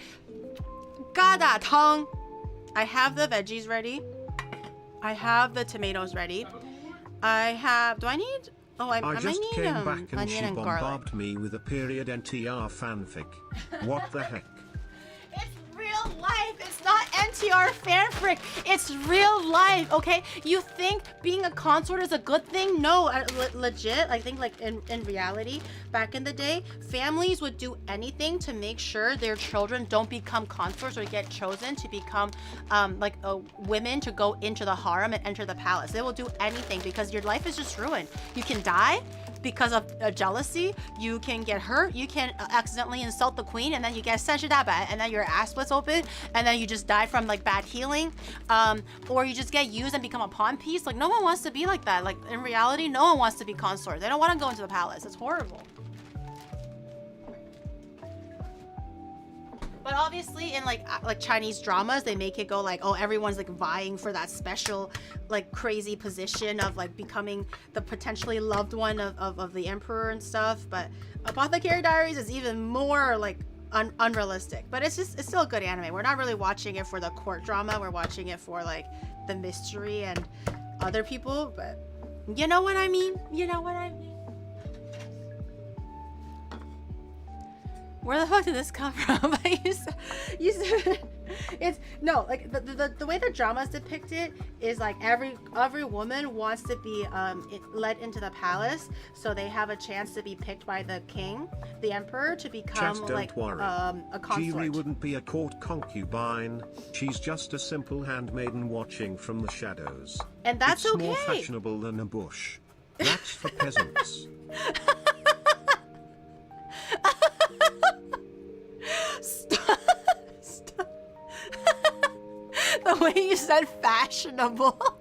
gada tong. I have the veggies ready. I have the tomatoes ready. I have. Do I need? Oh, I just need came back and onion she and garlic. bombarded me with a period NTR fanfic. What the heck? It's real life. It's not NTR fanfic. It's real life, okay? You think being a consort is a good thing? No, legit. I think like in reality, back in the day, families would do anything to make sure their children don't become consorts or get chosen to become women to go into the harem and enter the palace. They will do anything because your life is just ruined. You can die because of jealousy. You can get hurt. You can accidentally insult the queen, and then you get senshidaba, and then your ass splits open, and then you just die from like bad healing, or you just get used and become a pawn piece. Like no one wants to be like that. Like in reality, no one wants to be consort. They don't want to go into the palace. It's horrible. But obviously in like Chinese dramas, they make it go like, oh, everyone's like vying for that special like crazy position of like becoming the potentially loved one of the emperor and stuff. But Apothecary Diaries is even more like unrealistic. But it's still a good anime. We're not really watching it for the court drama. We're watching it for like the mystery and other people. But you know what I mean? You know what I mean? Where the fuck did this come from? you said it's no, like the way the drama is depicted is like every woman wants to be led into the palace, so they have a chance to be picked by the king, the emperor, to become Chat, don't like worry. a consort. Giri wouldn't be a court concubine. She's just a simple handmaiden watching from the shadows. And that's it's okay. more fashionable than a bush. That's for peasants. Stop. Stop. The way you said fashionable.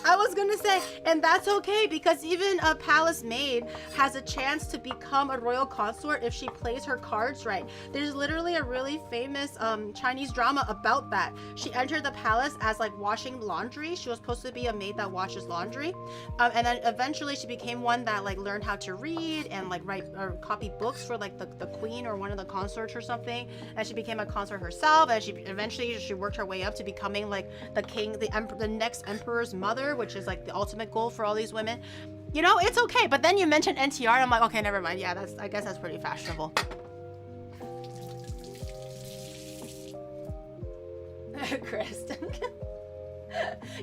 I was gonna say, and that's okay, because even a palace maid has a chance to become a royal consort if she plays her cards right. There's literally a really famous Chinese drama about that. She entered the palace as like washing laundry. She was supposed to be a maid that washes laundry, and then eventually she became one that like learned how to read and like write or copy books for like the queen or one of the consorts or something. And she became a consort herself, and she eventually worked her way up to becoming like the king, the next emperor's mother, which is like the ultimate goal for all these women. You know, it's okay. But then you mentioned NTR, and I'm like, okay, never mind. Yeah, I guess that's pretty fashionable. Chris.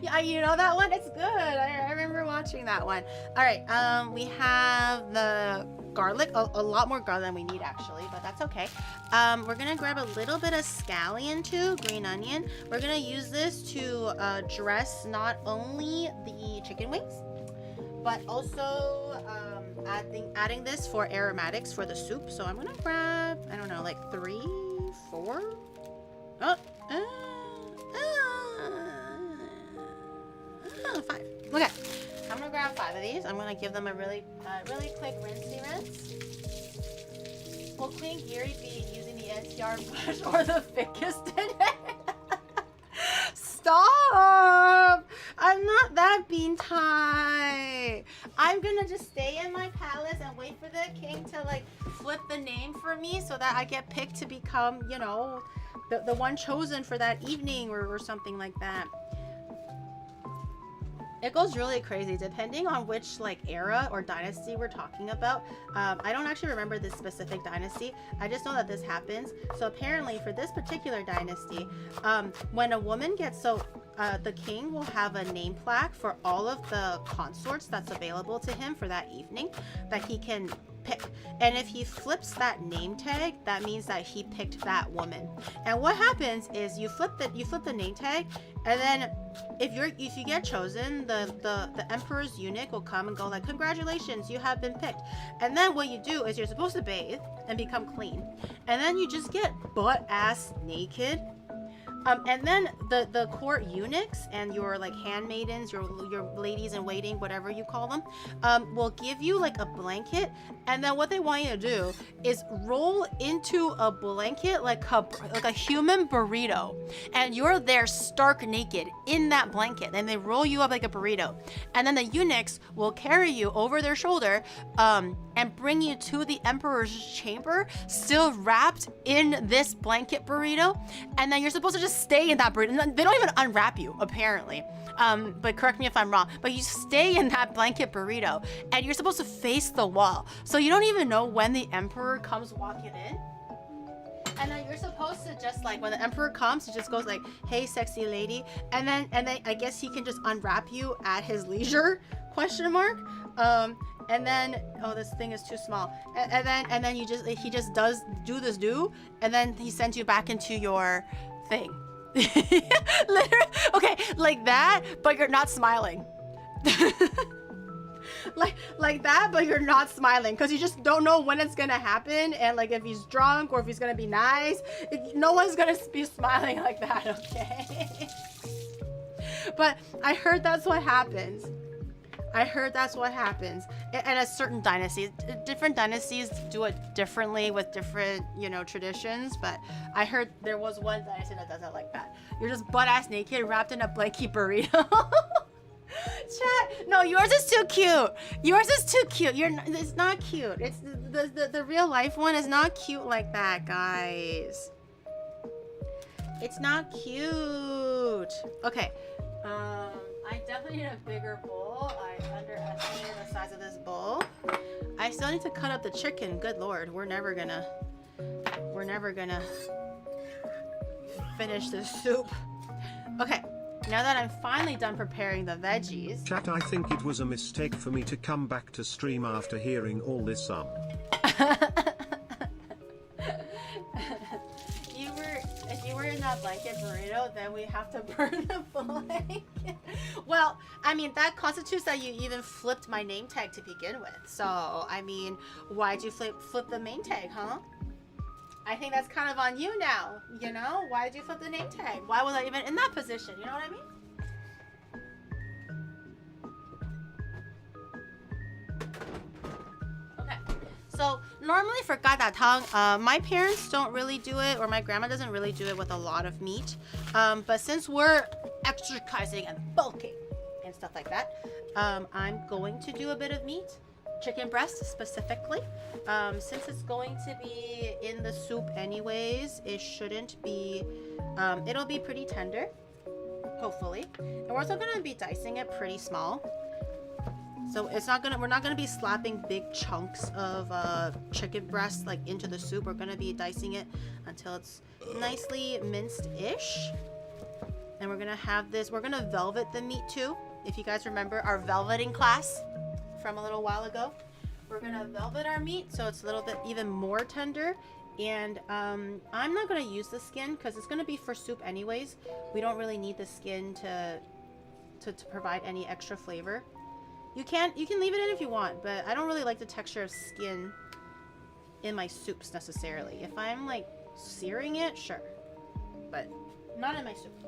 Yeah, you know that one? It's good. I remember watching that one. All right, we have the garlic, a lot more garlic than we need actually, but that's okay. We're gonna grab a little bit of scallion too, green onion. We're gonna use this to dress not only the chicken wings, but also adding this for aromatics for the soup. So I'm gonna grab, I don't know, like 3, 4. Oh, 5. Okay, I'm gonna grab 5 of these. I'm gonna give them a really quick rinsey rinse. Will Queen Giri be using the NTR brush or the thickest today? Stop! I'm not that bean tie. I'm gonna just stay in my palace and wait for the king to like flip the name for me so that I get picked to become, you know, the one chosen for that evening or something like that. It goes really crazy depending on which like era or dynasty we're talking about. I don't actually remember this specific dynasty. I just know that this happens. So apparently for this particular dynasty, when a woman gets the king will have a name plaque for all of the consorts that's available to him for that evening that he can pick. And if he flips that name tag, that means that he picked that woman. And what happens is you flip the name tag, and then if you get chosen, the emperor's eunuch will come and go like, congratulations, you have been picked. And then what you do is you're supposed to bathe and become clean, and then you just get butt ass naked. And then the court eunuchs and your like handmaidens, your ladies in waiting, whatever you call them, will give you like a blanket, and then what they want you to do is roll into a blanket like a human burrito, and you're there stark naked in that blanket, and they roll you up like a burrito, and then the eunuchs will carry you over their shoulder and bring you to the emperor's chamber, still wrapped in this blanket burrito, and then you're supposed to just stay in that burrito. They don't even unwrap you, apparently. But correct me if I'm wrong. But you stay in that blanket burrito, and you're supposed to face the wall. So you don't even know when the emperor comes walking in. And then you're supposed to just like, when the emperor comes, he just goes like, hey, sexy lady. And then I guess he can just unwrap you at his leisure, question mark. And then, oh, this thing is too small. And then he just does and then he sends you back into your thing. Literally, okay, like that, but you're not smiling. like that, but you're not smiling because you just don't know when it's gonna happen, and like if he's drunk or if he's gonna be nice. No one's gonna be smiling like that, okay? But I heard that's what happens. And a certain dynasty, different dynasties do it differently with different, you know, traditions. But I heard there was one dynasty that does it like that. You're just butt ass naked, wrapped in a blanket burrito. Chat, no, yours is too cute. It's not cute. It's the real life one is not cute like that, guys. It's not cute. Okay. I definitely need a bigger bowl. I underestimated the size of this bowl. I I still need to cut up the chicken. Good Lord, we're never gonna finish this soup. Okay, now that I'm finally done preparing the veggies. Chat, I think it was a mistake for me to come back to stream after hearing all this If you were in that blanket burrito, then we have to burn the blanket. Well, I mean, that constitutes that you even flipped my name tag to begin with. So, I mean, why'd you flip the name tag, huh? I think that's kind of on you now, you know? Why'd you flip the name tag? Why was I even in that position? You know what I mean? So normally for gadatang, my parents don't really do it, or my grandma doesn't really do it with a lot of meat. But since we're exercising and bulking and stuff like that, I'm going to do a bit of meat, chicken breast specifically. Since it's going to be in the soup anyways, it shouldn't be, it'll be pretty tender, hopefully. And we're also gonna be dicing it pretty small. So we're not gonna be slapping big chunks of chicken breast like into the soup. We're gonna be dicing it until it's nicely minced-ish. And we're gonna have this, we're gonna velvet the meat too. If you guys remember our velveting class from a little while ago. We're gonna velvet our meat so it's a little bit even more tender. And I'm not gonna use the skin because it's gonna be for soup anyways. We don't really need the skin to provide any extra flavor. You can leave it in if you want, but I don't really like the texture of skin in my soups necessarily. If I'm like searing it, sure, but not in my soup.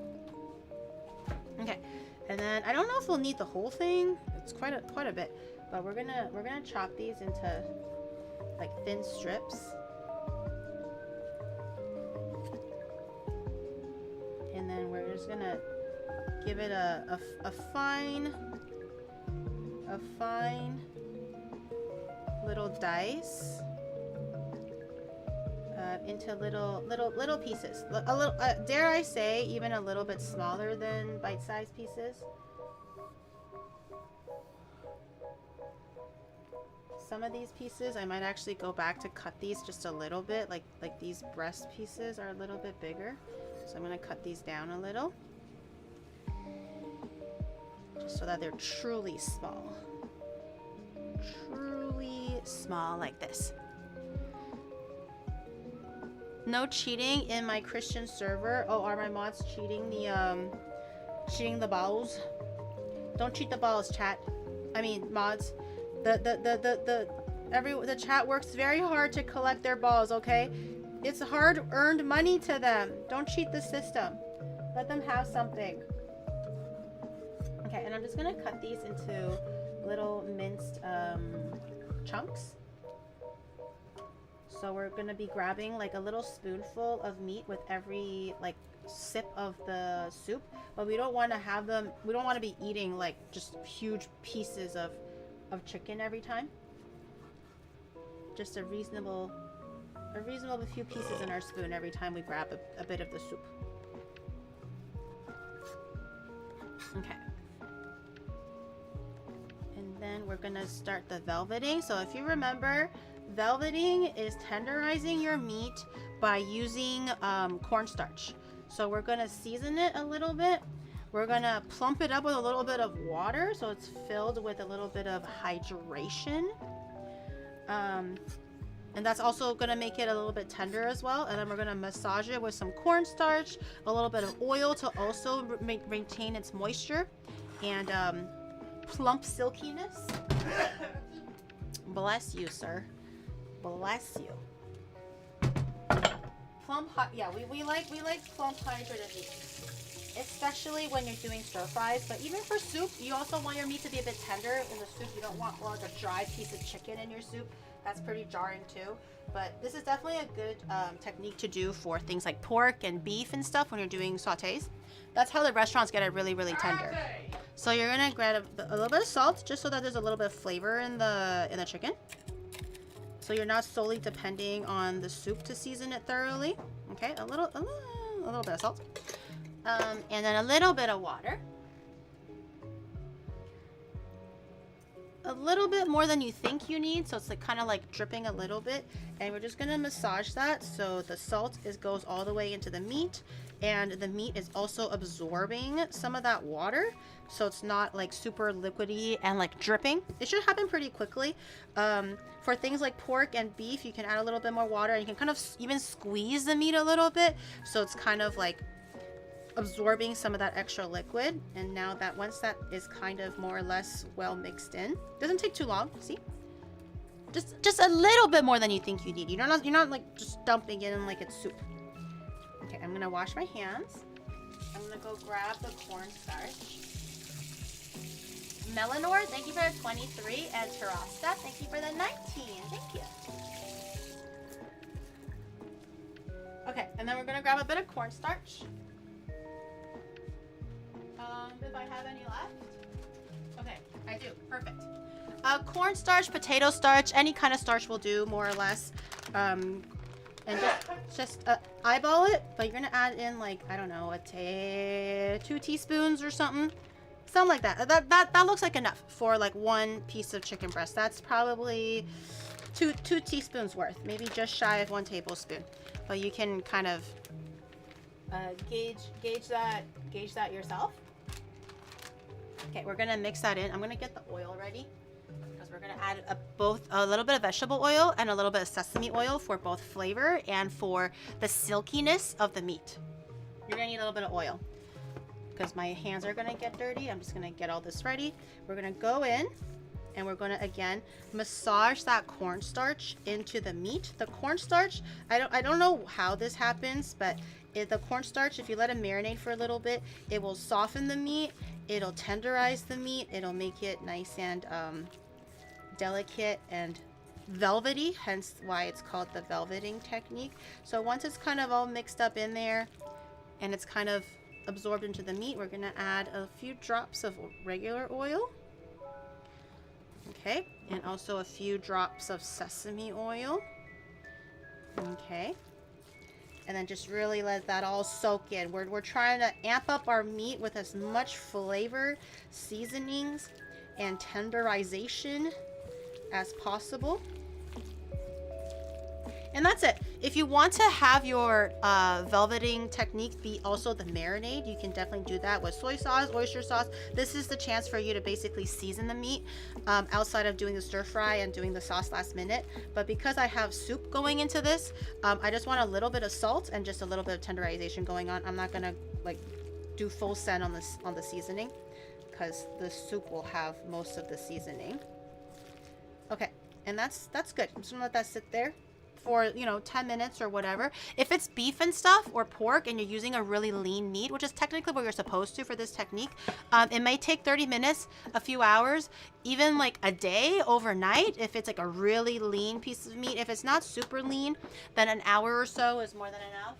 Okay, and then I don't know if we'll need the whole thing. It's quite a bit, but we're gonna chop these into like thin strips, and then we're just gonna give it a fine little dice into little pieces. A little, dare I say, even a little bit smaller than bite-sized pieces. Some of these pieces, I might actually go back to cut these just a little bit. Like these breast pieces are a little bit bigger, so I'm gonna cut these down a little. So that they're truly small. Truly small like this. No cheating in my Christian server. Oh, are my mods cheating the balls? Don't cheat the balls, chat. I mean mods. The chat works very hard to collect their balls, okay? It's hard-earned money to them. Don't cheat the system. Let them have something. Okay, and I'm just gonna cut these into little minced chunks. So we're gonna be grabbing like a little spoonful of meat with every like sip of the soup, but we don't want to have them. We don't want to be eating like just huge pieces of chicken every time. Just a reasonable few pieces in our spoon every time we grab a bit of the soup. Okay. Then we're gonna start the velveting. So if you remember, velveting is tenderizing your meat by using cornstarch. So we're gonna season it a little bit. We're gonna plump it up with a little bit of water so it's filled with a little bit of hydration. And that's also gonna make it a little bit tender as well. And then we're gonna massage it with some cornstarch, a little bit of oil to also maintain its moisture, and plump silkiness. Bless you, sir. Bless you. Plump, yeah, we like plump hydrated meat, especially when you're doing stir fries. But even for soup, you also want your meat to be a bit tender in the soup. You don't want like a dry piece of chicken in your soup. That's pretty jarring too. But this is definitely a good technique to do for things like pork and beef and stuff when you're doing sautés. That's how the restaurants get it really, really tender. So you're gonna grab a little bit of salt just so that there's a little bit of flavor in the chicken. So you're not solely depending on the soup to season it thoroughly. Okay, a little bit of salt, and then a little bit of water. a little bit more than you think you need, so it's like kind of like dripping a little bit, and we're just gonna massage that so the salt goes all the way into the meat, and the meat is also absorbing some of that water, so it's not like super liquidy and like dripping. It should happen pretty quickly. For things like pork and beef, you can add a little bit more water, and you can kind of even squeeze the meat a little bit, so it's kind of like absorbing some of that extra liquid. And now that once that is kind of more or less well mixed in, doesn't take too long. See, just a little bit more than you think you need. You're not like just dumping it in like it's soup. Okay, I'm gonna wash my hands. I'm gonna go grab the cornstarch. Melanor, thank you for the 23, and Terasta, thank you for the 19. Thank you. Okay, and then we're gonna grab a bit of cornstarch. If I have any left. Okay, I do. Perfect. Cornstarch, potato starch, any kind of starch will do, more or less. And just eyeball it, but you're gonna add in like, I don't know, 2 teaspoons or something. Something like that. That looks like enough for like 1 piece of chicken breast. That's probably two teaspoons worth, maybe just shy of 1 tablespoon. But you can kind of gauge that yourself. Okay, we're gonna mix that in. I'm gonna get the oil ready because we're gonna add a little bit of vegetable oil and a little bit of sesame oil for both flavor and for the silkiness of the meat. You're gonna need a little bit of oil because my hands are gonna get dirty. I'm just gonna get all this ready. We're gonna go in and we're gonna again massage that cornstarch into the meat. The cornstarch, I don't know how this happens, but the cornstarch, if you let it marinate for a little bit, it will soften the meat, it'll tenderize the meat, it'll make it nice and delicate and velvety, hence why it's called the velveting technique. So once it's kind of all mixed up in there and it's kind of absorbed into the meat, we're gonna add a few drops of regular oil. Okay, and also a few drops of sesame oil. Okay. And then just really let that all soak in. We're trying to amp up our meat with as much flavor, seasonings, and tenderization as possible. And that's it. If you want to have your velveting technique be also the marinade, you can definitely do that with soy sauce, oyster sauce. This is the chance for you to basically season the meat outside of doing the stir fry and doing the sauce last minute. But because I have soup going into this, I just want a little bit of salt and just a little bit of tenderization going on. I'm not gonna like do full send on the seasoning because the soup will have most of the seasoning. Okay, and that's good. I'm just gonna let that sit there for 10 minutes or whatever. If it's beef and stuff or pork and you're using a really lean meat, which is technically what you're supposed to for this technique, it may take 30 minutes, a few hours, even like a day, overnight, if it's like a really lean piece of meat. If it's not super lean, then an hour or so is more than enough.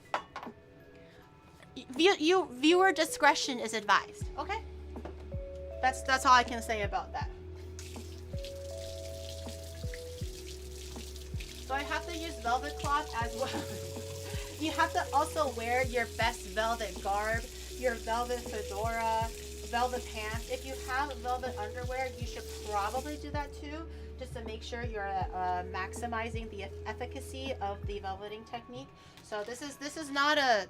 Viewer discretion is advised. Okay, that's all I can say about that. So I have to use velvet cloth as well. You have to also wear your best velvet garb, your velvet fedora, velvet pants. If you have velvet underwear, you should probably do that too, just to make sure you're maximizing the efficacy of the velveting technique. So this is not a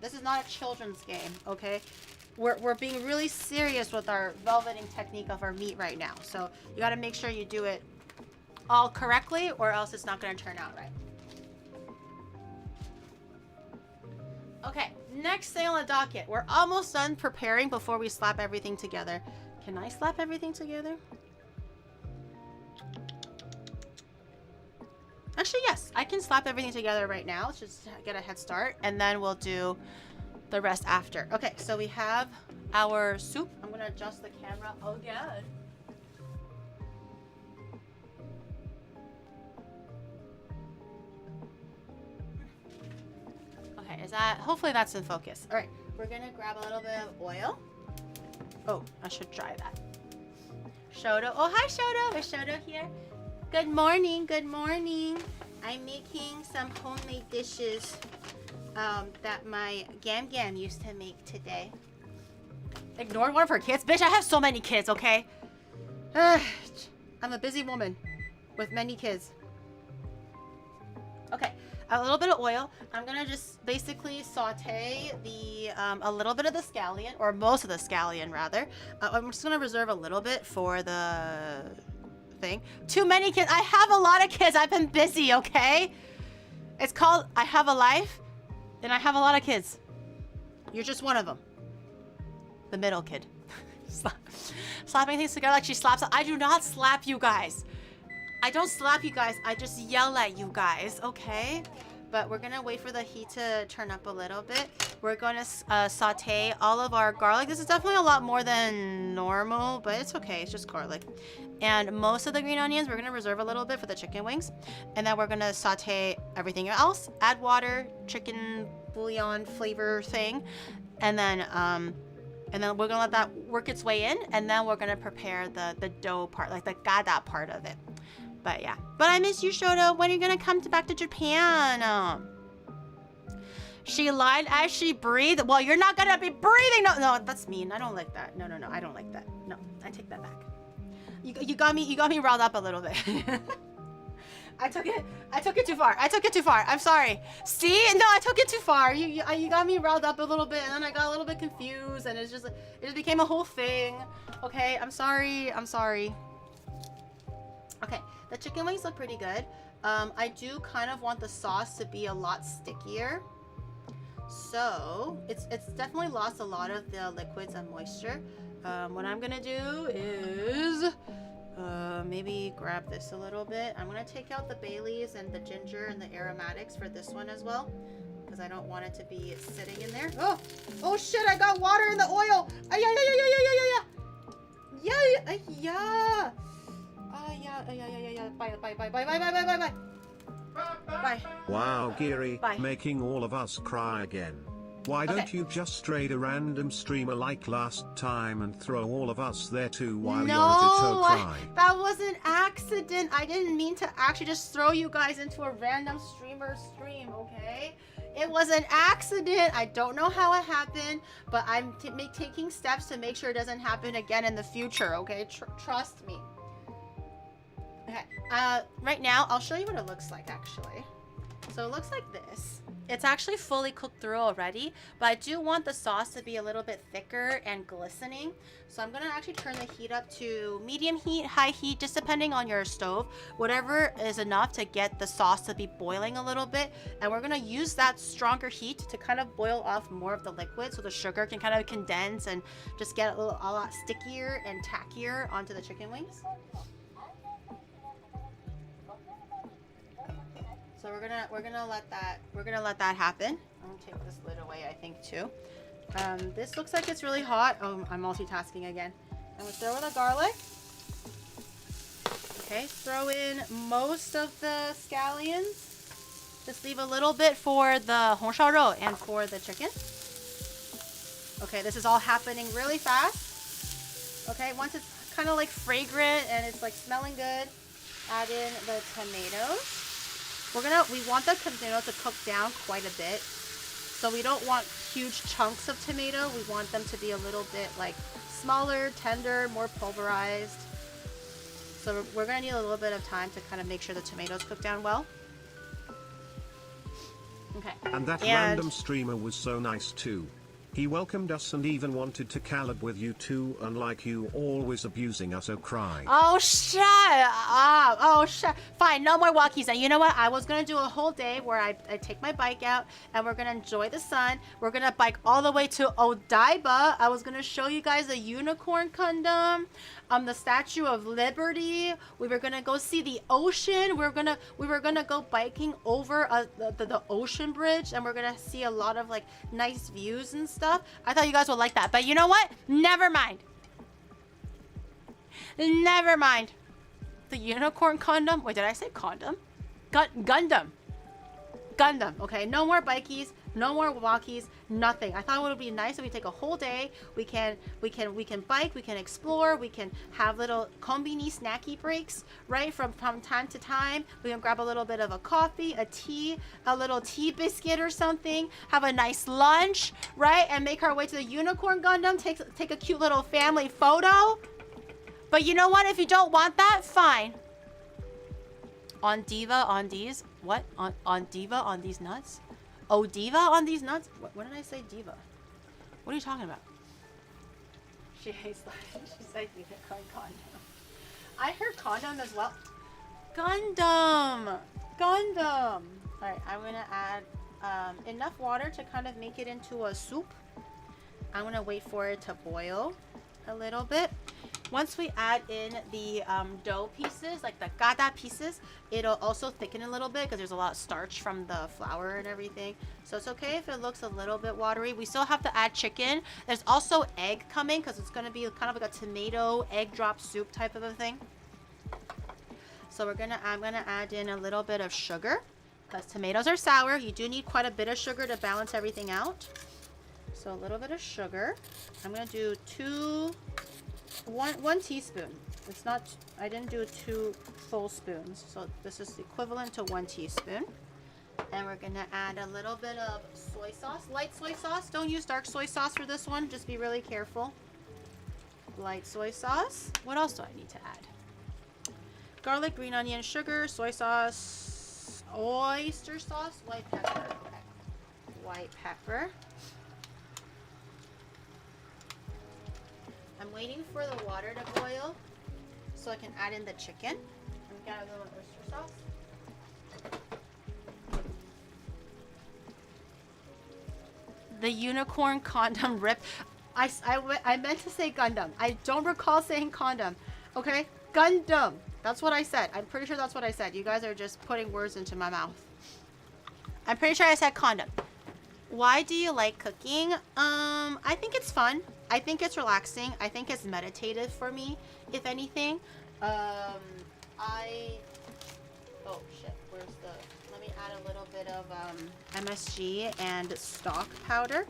children's game, okay? We're being really serious with our velveting technique of our meat right now. So you got to make sure you do it all correctly, or else it's not going to turn out right. Okay, next thing on the docket. We're almost done preparing before we slap everything together. Can I slap everything together? Actually, yes, I can slap everything together right now. Let's just get a head start, and then we'll do the rest after. Okay, so we have our soup. I'm going to adjust the camera. Oh, God. Okay, hopefully that's in focus. All right, we're gonna grab a little bit of oil. Oh, I should dry that. Shoto, oh hi Shoto, is Shoto here? Good morning, good morning. I'm making some homemade dishes that my Gam used to make today. Ignored one of her kids? Bitch, I have so many kids, okay? I'm a busy woman with many kids. Okay, a little bit of oil. I'm gonna just basically saute the a little bit of the scallion, or most of the scallion rather. I'm just gonna reserve a little bit for the thing. Too many kids. I have a lot of kids. I've been busy. Okay, it's called I have a life, and I have a lot of kids. You're just one of them. The middle kid. Slapping things together like she slaps. I do not slap you guys. I don't slap you guys. I just yell at you guys, okay? But we're gonna wait for the heat to turn up a little bit. We're gonna saute all of our garlic. This is definitely a lot more than normal, but it's okay. It's just garlic. And most of the green onions, we're gonna reserve a little bit for the chicken wings. And then we're gonna saute everything else. Add water, chicken bouillon flavor thing. And then we're gonna let that work its way in. And then we're gonna prepare the dough part, like the gada part of it. But yeah. But I miss you, Shoto. When are you gonna come back to Japan? She lied as she breathed. Well, you're not gonna be breathing. No, that's mean. I don't like that. No, I don't like that. No, I take that back. You got me riled up a little bit. I took it too far. I'm sorry. See? No, I took it too far. You got me riled up a little bit, and then I got a little bit confused, and it just became a whole thing. Okay, I'm sorry. Okay, the chicken wings look pretty good. I do kind of want the sauce to be a lot stickier. So it's definitely lost a lot of the liquids and moisture. What I'm gonna do is maybe grab this a little bit. I'm gonna take out the bay leaves and the ginger and the aromatics for this one as well, because I don't want it to be sitting in there. Oh shit! I got water in the oil. Yeah. Bye. Wow, Giri, Bye. making all of us cry again. Why don't you just trade a random streamer like last time and throw all of us there too while you're at it, so cry? That was an accident. I didn't mean to actually just throw you guys into a random streamer stream, okay? It was an accident. I don't know how it happened, but I'm taking steps to make sure it doesn't happen again in the future, okay? Trust me. Okay, right now, I'll show you what it looks like, actually. So it looks like this. It's actually fully cooked through already, but I do want the sauce to be a little bit thicker and glistening. So I'm gonna actually turn the heat up to medium heat, high heat, just depending on your stove. Whatever is enough to get the sauce to be boiling a little bit. And we're gonna use that stronger heat to kind of boil off more of the liquid so the sugar can kind of condense and just get a lot stickier and tackier onto the chicken wings. So we're gonna let that happen. I'm gonna take this lid away, I think, too. This looks like it's really hot. Oh, I'm multitasking again. I'm gonna throw in the garlic. Okay, throw in most of the scallions. Just leave a little bit for the honsharo and for the chicken. Okay, this is all happening really fast. Okay, once it's kind of like fragrant and it's like smelling good, add in the tomatoes. We want the tomato to cook down quite a bit. So we don't want huge chunks of tomato. We want them to be a little bit like smaller, tender, more pulverized. So we're gonna need a little bit of time to kind of make sure the tomatoes cook down well. Okay. And that random streamer was so nice too. He welcomed us and even wanted to collab with you too, unlike you always abusing us, so cry. Oh, shut up. Oh, shut. Fine, no more walkies. And you know what? I was going to do a whole day where I take my bike out and we're going to enjoy the sun. We're going to bike all the way to Odaiba. I was going to show you guys the unicorn kingdom, the Statue of Liberty. We were going to go see the ocean. We were gonna go biking over the ocean bridge, and we're going to see a lot of like nice views and stuff. I thought you guys would like that, but you know what? Never mind. The unicorn condom. Wait, did I say condom? Gundam. Okay, no more bikies, no more walkies, nothing. I thought it would be nice if we take a whole day. We can bike, we can explore, we can have little kombini snacky breaks, right? From time to time. We can grab a little bit of a coffee, a tea, a little tea biscuit or something, have a nice lunch, right? And make our way to the unicorn Gundam, take a cute little family photo. But you know what? If you don't want that, fine. On diva, on these. What? On diva, on these nuts? Oh, diva on these nuts? What did I say, diva? What are you talking about? She hates that. She said unicorn condom. I heard condom as well. Gundam! Gundam! Alright, I'm gonna add enough water to kind of make it into a soup. I'm gonna wait for it to boil a little bit. Once we add in the dough pieces, like the gada pieces, it'll also thicken a little bit because there's a lot of starch from the flour and everything. So it's okay if it looks a little bit watery. We still have to add chicken. There's also egg coming because it's going to be kind of like a tomato egg drop soup type of a thing. So I'm gonna add in a little bit of sugar because tomatoes are sour. You do need quite a bit of sugar to balance everything out. So a little bit of sugar. I'm gonna do one teaspoon. It's not, I didn't do 2 full spoons. So this is equivalent to 1 teaspoon. And we're gonna add a little bit of soy sauce, light soy sauce. Don't use dark soy sauce for this one. Just be really careful. Light soy sauce. What else do I need to add? Garlic, green onion, sugar, soy sauce, oyster sauce, white pepper. Okay. White pepper. I'm waiting for the water to boil so I can add in the chicken. I'm gonna add a little oyster sauce. The unicorn condom rip. I meant to say Gundam. I don't recall saying condom. Okay? Gundam. That's what I said. I'm pretty sure that's what I said. You guys are just putting words into my mouth. I'm pretty sure I said condom. Why do you like cooking? I think it's fun. I think it's relaxing. I think it's meditative for me, if anything. Oh shit, where's the, let me add a little bit of MSG and stock powder.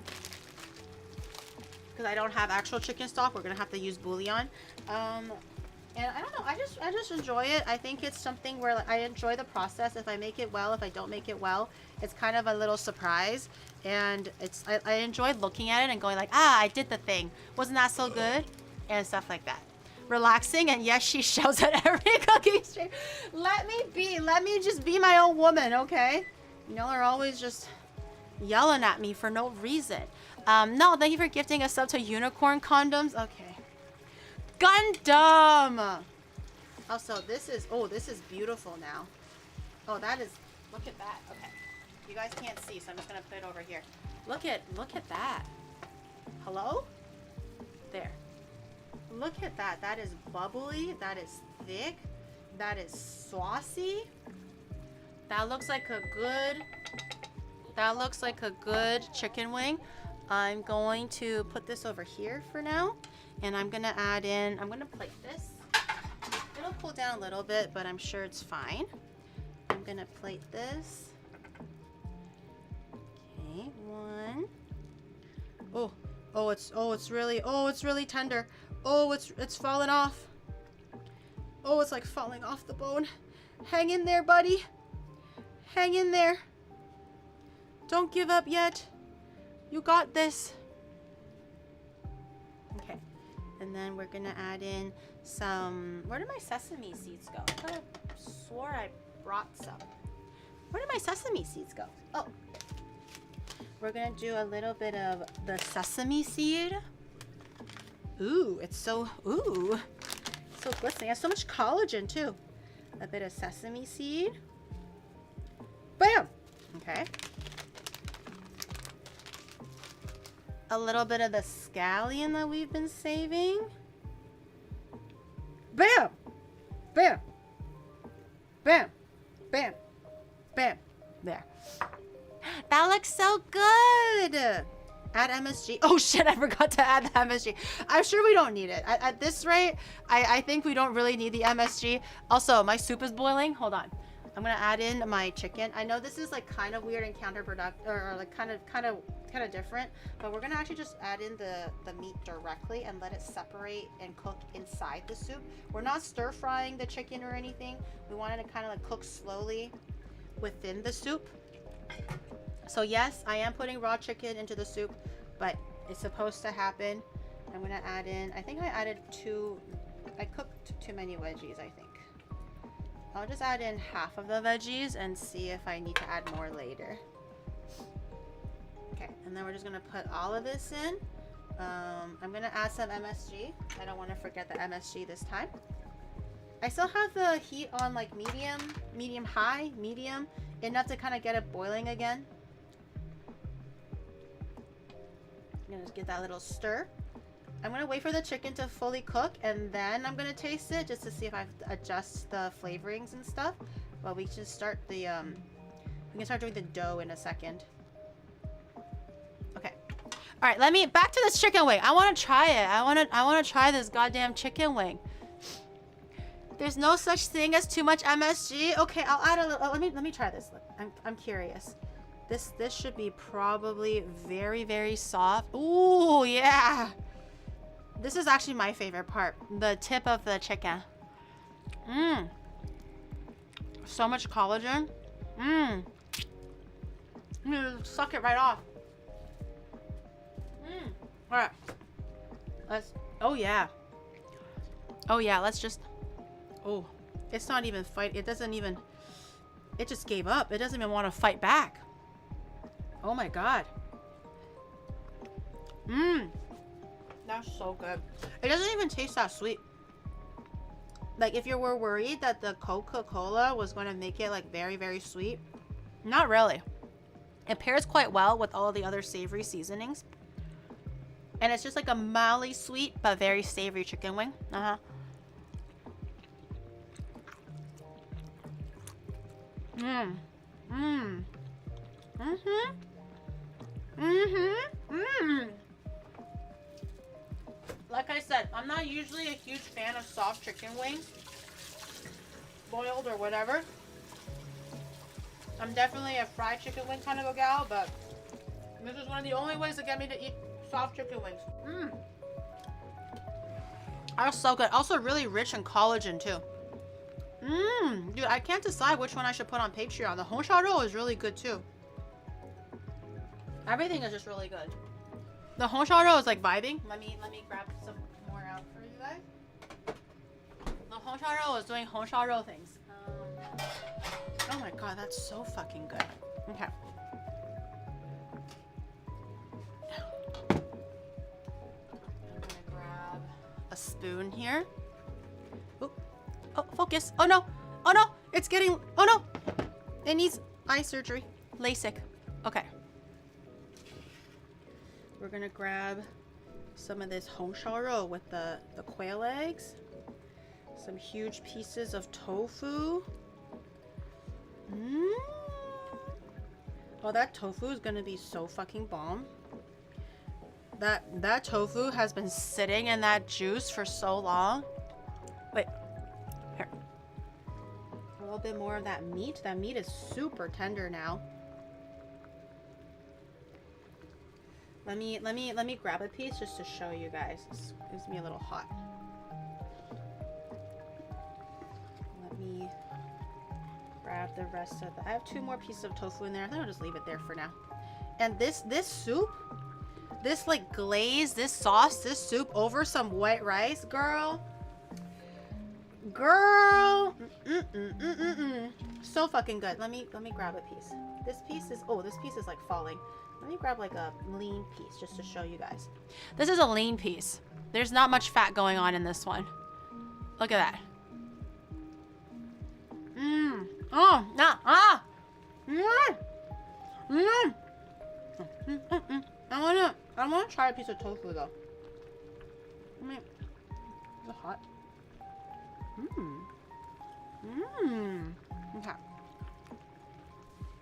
Because I don't have actual chicken stock, we're gonna have to use bouillon. And I don't know, I just enjoy it. I think it's something where like, I enjoy the process. If I make it well, if I don't make it well, it's kind of a little surprise. And I enjoy looking at it and going like, ah, I did the thing. Wasn't that so good? And stuff like that. Relaxing, and yes, she shouts at every cooking stream. Let me just be my own woman, okay? Y'all are always just yelling at me for no reason. No, thank you for gifting a sub to unicorn condoms. Okay. Gundam! Also, this is beautiful now. Oh, that is, look at that. Okay. You guys can't see, so I'm just gonna put it over here. Look at that. Hello? There. Look at that. That is bubbly. That is thick. That is saucy. That looks like a good chicken wing. I'm going to put this over here for now. And I'm gonna plate this. It'll cool down a little bit, but I'm sure it's fine. I'm gonna plate this. Okay, one. It's really tender. Oh, it's falling off. Oh, it's like falling off the bone. Hang in there, buddy. Hang in there. Don't give up yet. You got this. Okay. And then we're gonna add in some, where did my sesame seeds go? I thought I swore I brought some. Where did my sesame seeds go? Oh. We're gonna do a little bit of the sesame seed. Ooh, it's so glistening. It has so much collagen too. A bit of sesame seed. Bam! Okay. A little bit of the scallion that we've been saving. Bam! Bam! Bam! Bam! Bam! There. That looks so good! Add MSG. Oh shit, I forgot to add the MSG. I'm sure we don't need it. At this rate, I think we don't really need the MSG. Also, my soup is boiling. Hold on. I'm gonna add in my chicken. I know this is like kind of weird and counterproductive, or like kind of different, but we're gonna actually just add in the meat directly and let it separate and cook inside the soup. We're not stir frying the chicken or anything. We want it to kind of like cook slowly within the soup. So yes, I am putting raw chicken into the soup, but it's supposed to happen. I'm gonna add in, I think I added 2 I cooked too many veggies, I think. I'll just add in half of the veggies and see if I need to add more later. Okay, and then we're just gonna put all of this in. I'm gonna add some MSG. I don't want to forget the MSG this time. I still have the heat on like medium high, medium, enough to kind of get it boiling again. I'm gonna just give that a little stir. I'm gonna wait for the chicken to fully cook and then I'm gonna taste it just to see if I've adjust the flavorings and stuff. But we should start the we can start doing the dough in a second. Okay. All right, back to this chicken wing. I want to try it. I want to try this goddamn chicken wing. There's no such thing as too much MSG. Okay, I'll add a little. Let me try this. Look, I'm curious. This should be probably very, very soft. Ooh, yeah. This is actually my favorite part. The tip of the chicken. Mmm. So much collagen. Mmm. Suck it right off. Mmm. All right. Oh yeah. Oh yeah, let's just. Oh, it's not even fight. It doesn't even. It just gave up. It doesn't even want to fight back. Oh my god. Mmm. That's so good. It doesn't even taste that sweet. Like if you were worried that the Coca-Cola was going to make it like very, very sweet. Not really. It pairs quite well with all the other savory seasonings. And it's just like a mildly sweet but very savory chicken wing. Mmm. Mmm. Mm-hmm. Mm-hmm. Mmm. Like I said, I'm not usually a huge fan of soft chicken wings. Boiled or whatever. I'm definitely a fried chicken wing kind of a gal, but this is one of the only ways to get me to eat soft chicken wings. Mmm. That's so good. Also really rich in collagen too. Mmm. Dude, I can't decide which one I should put on Patreon. The honsharo is really good too. Everything is just really good. The honsharo is like vibing. Let me grab some more out for you guys. The honsharo is doing honsharo things. Oh my god, that's so fucking good. Okay. I'm gonna grab a spoon here. Oh, oh, focus. Oh no. Oh no. It's getting. Oh no. It needs eye surgery. LASIK. Okay. We're gonna grab some of this honsharo with the quail eggs. Some huge pieces of tofu. Mmm. Oh, that tofu is gonna be so fucking bomb. That tofu has been sitting in that juice for so long. Wait. Here. A little bit more of that meat. That meat is super tender now. Let me grab a piece just to show you guys. This gives me a little hot. Let me grab the rest of the. I have 2 more pieces of tofu in there. I think I'll just leave it there for now. And this soup, this like glaze, this sauce, this soup over some white rice, girl. So fucking good. Let me grab a piece. This piece is like falling. Let me grab like a lean piece just to show you guys. This is a lean piece. There's not much fat going on in this one. Look at that. Mmm. Oh, nah. Ah. Mmm. Mmm. I wanna try a piece of tofu though. I mean, is it hot? Mmm. Mmm. Okay.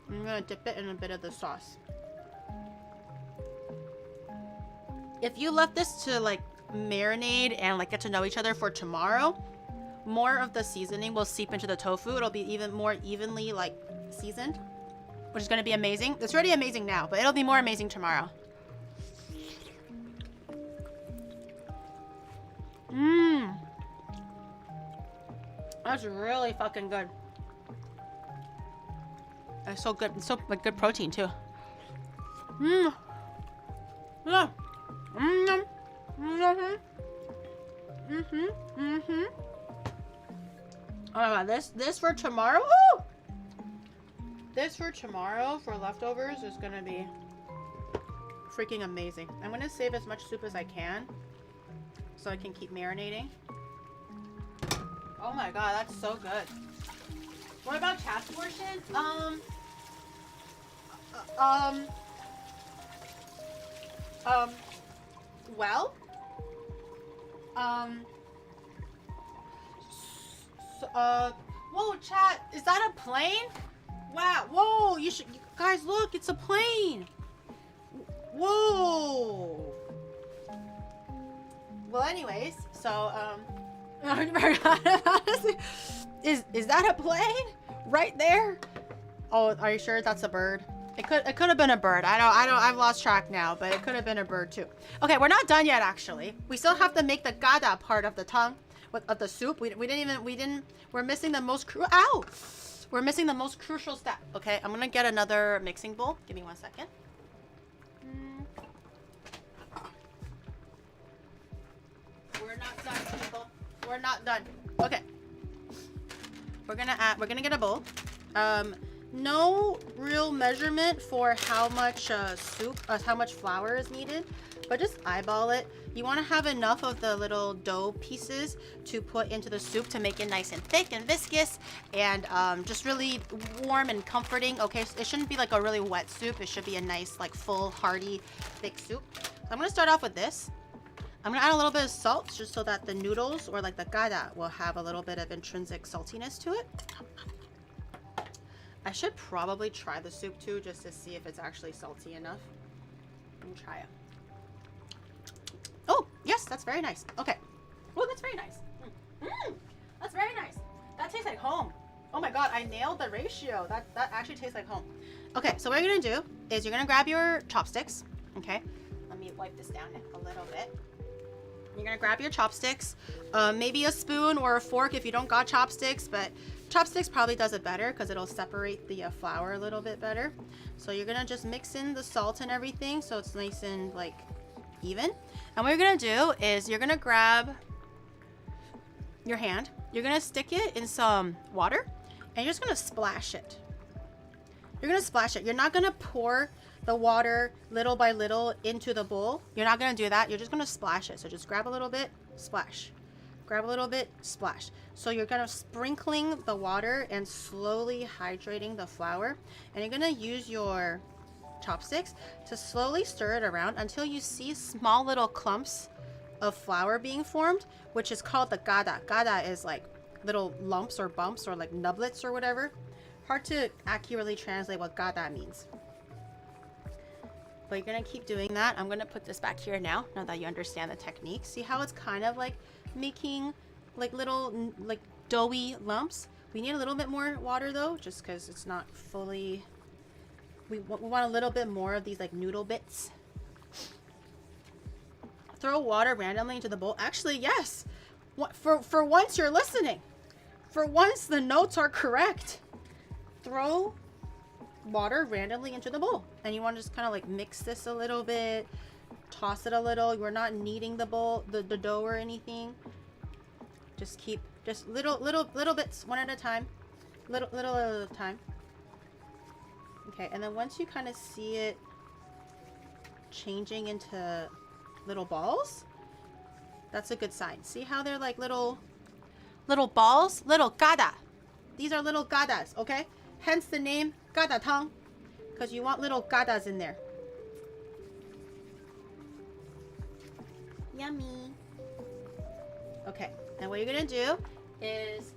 I'm gonna dip it in a bit of the sauce. If you left this to like marinate and like get to know each other for tomorrow, more of the seasoning will seep into the tofu. It'll be even more evenly like seasoned, which is going to be amazing. It's already amazing now, but it'll be more amazing tomorrow. Mmm. That's really fucking good. It's so good. It's so like good protein too. Mmm. Yeah. Mm-hmm. Mm-hmm. Mm-hmm. Oh my god, this for tomorrow? Woo! This for tomorrow for leftovers is gonna be freaking amazing. I'm gonna save as much soup as I can so I can keep marinating. Oh my god, that's so good. What about chat's portion? Well, whoa, chat, is that a plane? Wow, whoa, you guys, look, it's a plane. Whoa. Well, anyways, so, I forgot about it. Is that a plane? Right there? Oh, are you sure that's a bird? It could have been a bird. I've lost track now, but it could have been a bird too. Okay, we're not done yet actually. We still have to make the gada part of the tongue of the soup. We're missing the most We're missing the most crucial step. Okay, I'm gonna get another mixing bowl. Give me 1 second. We're not done, people. We're not done. Okay. We're gonna get a bowl. No real measurement for how much how much flour is needed, but just eyeball it. You want to have enough of the little dough pieces to put into the soup to make it nice and thick and viscous and just really warm and comforting. Okay, so it shouldn't be like a really wet soup. It should be a nice, like, full, hearty, thick soup. So I'm gonna start off with this. I'm gonna add a little bit of salt just so that the noodles or like the gada will have a little bit of intrinsic saltiness to it. I should probably try the soup too, just to see if it's actually salty enough. Let me try it. Oh, yes, that's very nice. Okay. Oh, that's very nice. That's very nice. That tastes like home. Oh my god, I nailed the ratio. That actually tastes like home. Okay, so what you're gonna do is you're gonna grab your chopsticks. Okay, let me wipe this down a little bit. You're gonna grab your chopsticks, maybe a spoon or a fork if you don't got chopsticks, but chopsticks probably does it better because it'll separate the flour a little bit better. So you're gonna just mix in the salt and everything so it's nice and like even. And what you're gonna do is you're gonna grab your hand, you're gonna stick it in some water, and you're just gonna splash it. You're gonna splash it. You're not gonna pour the water little by little into the bowl. You're not gonna do that. You're just gonna splash it. So just grab a little bit, splash. Grab a little bit, splash. So you're kind of sprinkling the water and slowly hydrating the flour. And you're gonna use your chopsticks to slowly stir it around until you see small little clumps of flour being formed, which is called the gada. Gada is like little lumps or bumps or like nublets or whatever. Hard to accurately translate what gada means. But you're gonna keep doing that. I'm gonna put this back here now that you understand the technique. See how it's kind of like making like little like doughy lumps? We need a little bit more water though, just because it's not fully, we want a little bit more of these like noodle bits. Throw water randomly into the bowl. Actually, yes. For once you're listening. For once the notes are correct. Throw water randomly into the bowl, and you want to just kind of like mix this a little bit, toss it a little. We're not kneading the bowl, the dough or anything. Just keep just little bits, one at a time, little at a time. Okay, and then once you kind of see it changing into little balls, that's a good sign. See how they're like little balls, little gada. These are little gadas, okay? Hence the name gada tang, because you want little gadas in there. Yummy. Okay, and what you're gonna do is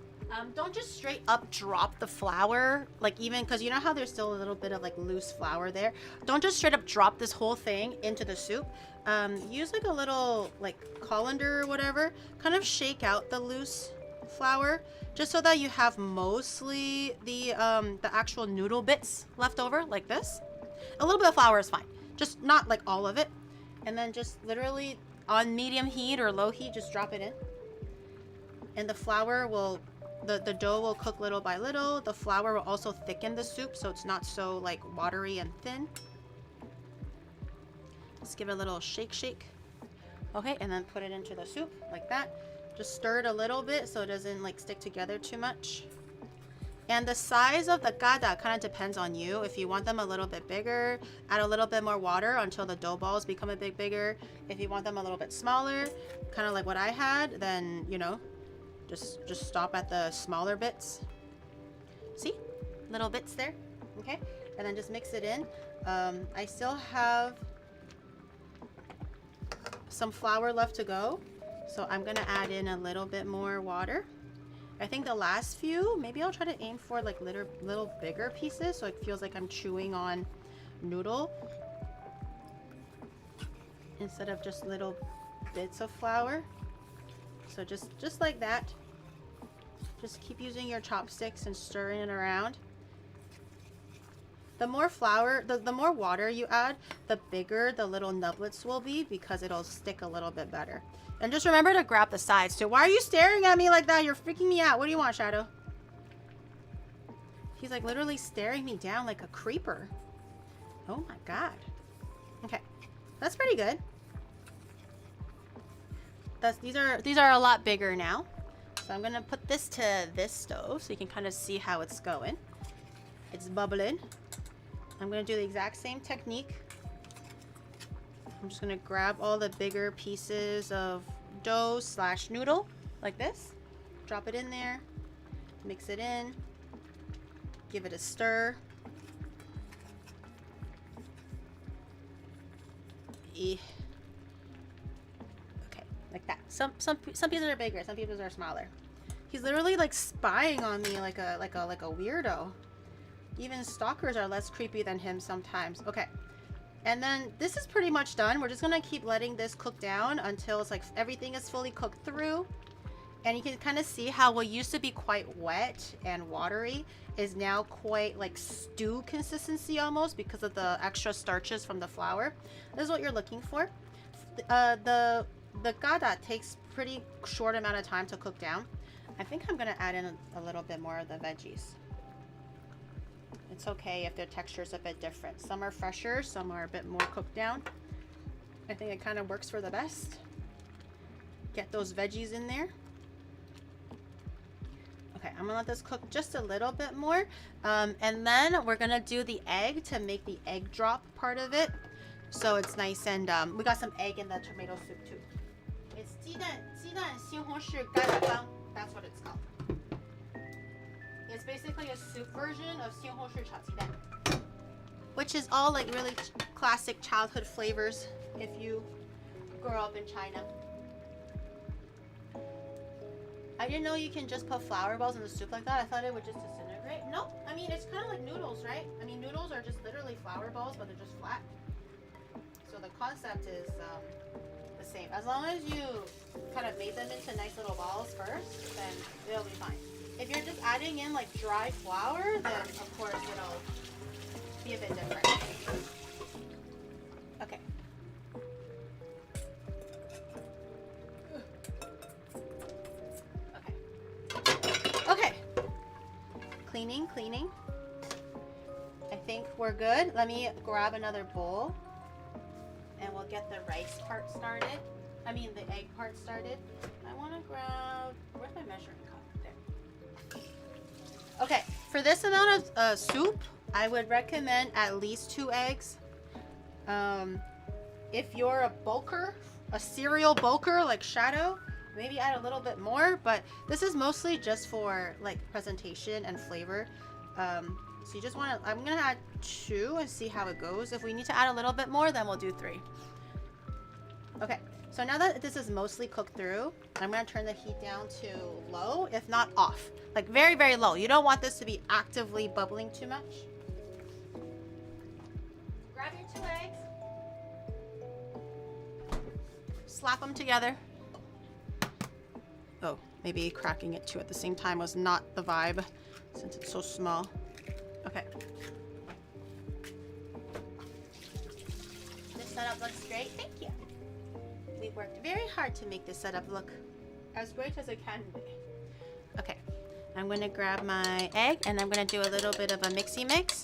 don't just straight up drop the flour, like, even because you know how there's still a little bit of like loose flour there. Don't just straight up drop this whole thing into the soup. Use like a little like colander or whatever, kind of shake out the loose flour just so that you have mostly the actual noodle bits left over, like this. A little bit of flour is fine, just not like all of it. And then just literally on medium heat or low heat, just drop it in, and the flour will, the dough will cook little by little. The flour will also thicken the soup so it's not so like watery and thin. Let's give it a little shake. Okay, and then put it into the soup like that. Just stir it a little bit so it doesn't like stick together too much. And the size of the gada kind of depends on you. If you want them a little bit bigger, add a little bit more water until the dough balls become a bit bigger. If you want them a little bit smaller, kind of like what I had, then, you know, just stop at the smaller bits. See? Little bits there. Okay? And then just mix it in. I still have some flour left to go. So I'm going to add in a little bit more water. I think the last few, maybe I'll try to aim for like little bigger pieces so it feels like I'm chewing on noodle instead of just little bits of flour. So just like that. Just keep using your chopsticks and stirring it around. The more flour, the more water you add, the bigger the little nublets will be because it'll stick a little bit better. And just remember to grab the sides too. Why are you staring at me like that? You're freaking me out. What do you want, Shadow? He's like literally staring me down like a creeper. Oh my God. Okay, that's pretty good. These are a lot bigger now. So I'm gonna put this to this stove so you can kind of see how it's going. It's bubbling. I'm gonna do the exact same technique. I'm just gonna grab all the bigger pieces of dough / noodle like this. Drop it in there, mix it in, give it a stir. Okay, like that. Some pieces are bigger, some pieces are smaller. He's literally like spying on me like a weirdo. Even stalkers are less creepy than him sometimes. Okay. And then this is pretty much done. We're just gonna keep letting this cook down until it's like everything is fully cooked through. And you can kind of see how what used to be quite wet and watery is now quite like stew consistency almost because of the extra starches from the flour. This is what you're looking for. The gada takes pretty short amount of time to cook down. I think I'm gonna add in a little bit more of the veggies. It's okay if their texture is a bit different. Some are fresher, some are a bit more cooked down. I think it kind of works for the best. Get those veggies in there. Okay, I'm gonna let this cook just a little bit more. And then we're gonna do the egg to make the egg drop part of it. So it's nice and we got some egg in the tomato soup too. It's 鸡蛋西红柿盖碗汤. That's what it's called. It's basically a soup version of 西红柿炒鸡蛋, which is all like really classic childhood flavors if you grow up in China. I didn't know you can just put flour balls in the soup like that. I thought it would just disintegrate. No, I mean it's kind of like noodles, right? I mean noodles are just literally flour balls, but they're just flat. So the concept is the same. As long as you kind of made them into nice little balls first, then it'll be fine. If you're just adding in like dry flour, then of course it'll be a bit different. Okay. Okay. Cleaning. I think we're good. Let me grab another bowl and we'll get the rice part started. I mean the egg part started. I want to grab, where's my measuring cup? There. Okay, for this amount of soup, I would recommend at least 2 eggs. If you're a bulker, a cereal bulker like Shadow, maybe add a little bit more, but this is mostly just for like presentation and flavor. So you just want to, I'm gonna add 2 and see how it goes. If we need to add a little bit more, then we'll do 3. Okay, so now that this is mostly cooked through, I'm gonna turn the heat down to low, if not off. Like very, very low. You don't want this to be actively bubbling too much. Grab your 2 eggs. Slap them together. Oh, maybe cracking it 2 at the same time was not the vibe since it's so small. Okay. This setup looks great. Thank you. We worked very hard to make this setup look as great as it can be. Okay. I'm going to grab my egg and I'm going to do a little bit of a mixy mix.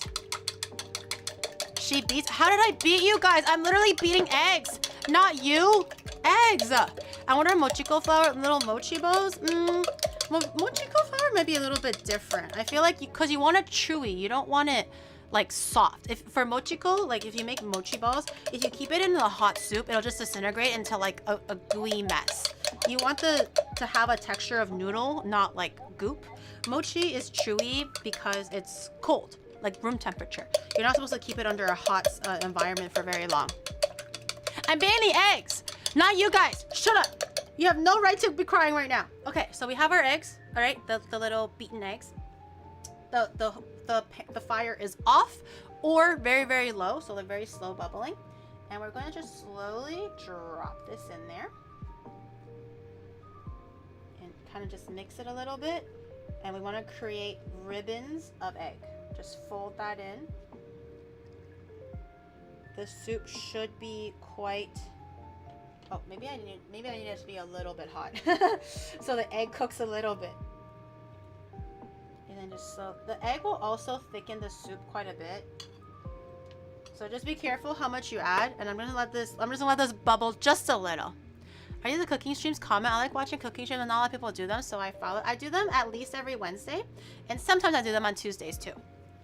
She beats. How did I beat you guys? I'm literally beating eggs, not you. eggs. I want our mochiko flour, little mochi balls. Mochiko flour might be a little bit different. I feel like because you want it chewy, you don't want it like soft. If for mochiko, like if you make mochi balls, if you keep it in the hot soup, it'll just disintegrate into like a gooey mess. You want to have a texture of noodle, not like goop. Mochi is chewy because it's cold, like room temperature. You're not supposed to keep it under a hot environment for very long. I'm banning the eggs, not you guys. Shut up. You have no right to be crying right now. Okay, so we have our eggs, all right? The little beaten eggs. The fire is off or very, very low, so like very slow bubbling. And we're going to just slowly drop this in there. And kind of just mix it a little bit. And we want to create ribbons of egg. Just fold that in. The soup should be quite... Oh, maybe I need it to be a little bit hot. So the egg cooks a little bit. And then just so the egg will also thicken the soup quite a bit. So just be careful how much you add. And I'm just gonna let this bubble just a little. Are you the cooking streams? Comment. I like watching cooking streams and not a lot of people do them, so I follow. I do them at least every Wednesday. And sometimes I do them on Tuesdays too.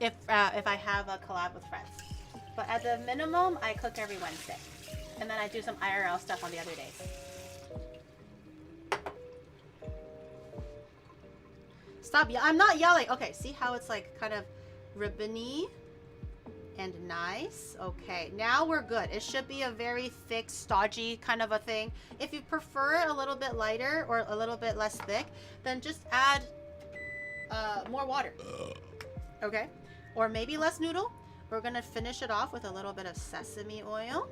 If I have a collab with friends. But at the minimum, I cook every Wednesday. And then I do some IRL stuff on the other days. Stop. I'm not yelling. Okay, see how it's like kind of ribbony and nice? Okay, now we're good. It should be a very thick, stodgy kind of a thing. If you prefer it a little bit lighter or a little bit less thick, then just add more water. Okay? Or maybe less noodle. We're going to finish it off with a little bit of sesame oil.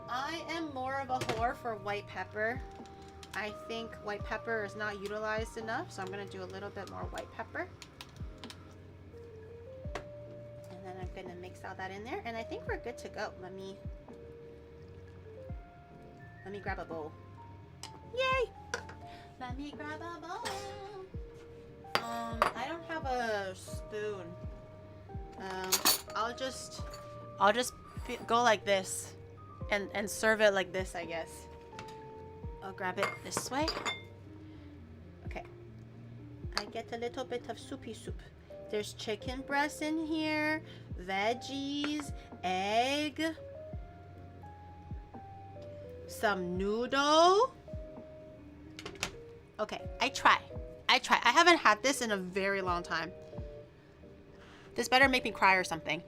I am more of a whore for white pepper. I think white pepper is not utilized enough, so I'm going to do a little bit more white pepper. And then I'm going to mix all that in there, and I think we're good to go. Let me grab a bowl. Yay! Let me grab a bowl. I don't have a spoon. I'll just go like this and serve it like this, I guess. I'll grab it this way. Okay. I get a little bit of soupy soup. There's chicken breast in here, veggies, egg, some noodle. Okay, I try. I haven't had this in a very long time. This better make me cry or something.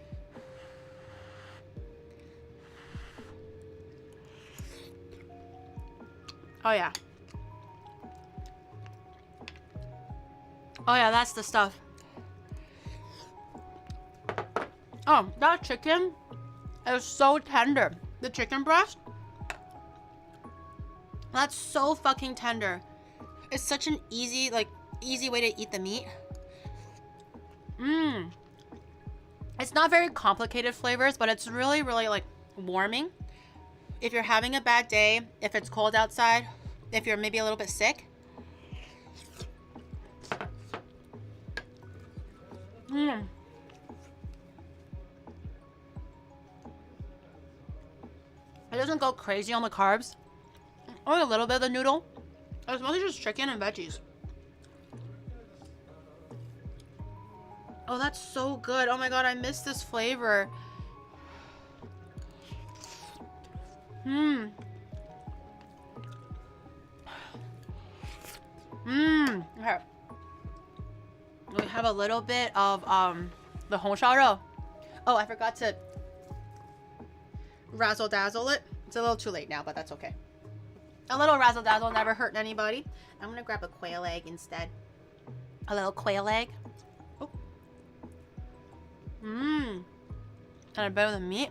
Oh yeah. Oh yeah, that's the stuff. Oh, that chicken is so tender. The chicken breast, that's so fucking tender. It's such an easy way to eat the meat. It's not very complicated flavors, but it's really, really like warming. If you're having a bad day, if it's cold outside, if you're maybe a little bit sick. It doesn't go crazy on the carbs. Only a little bit of the noodle. It's mostly just chicken and veggies. Oh, that's so good. Oh my god, I miss this flavor. Okay. We have a little bit of the honsharo. Oh, I forgot to razzle dazzle it. It's a little too late now, but that's okay. A little razzle dazzle never hurt anybody. I'm gonna grab a quail egg instead. A little quail egg. Oh. And a bit of the meat.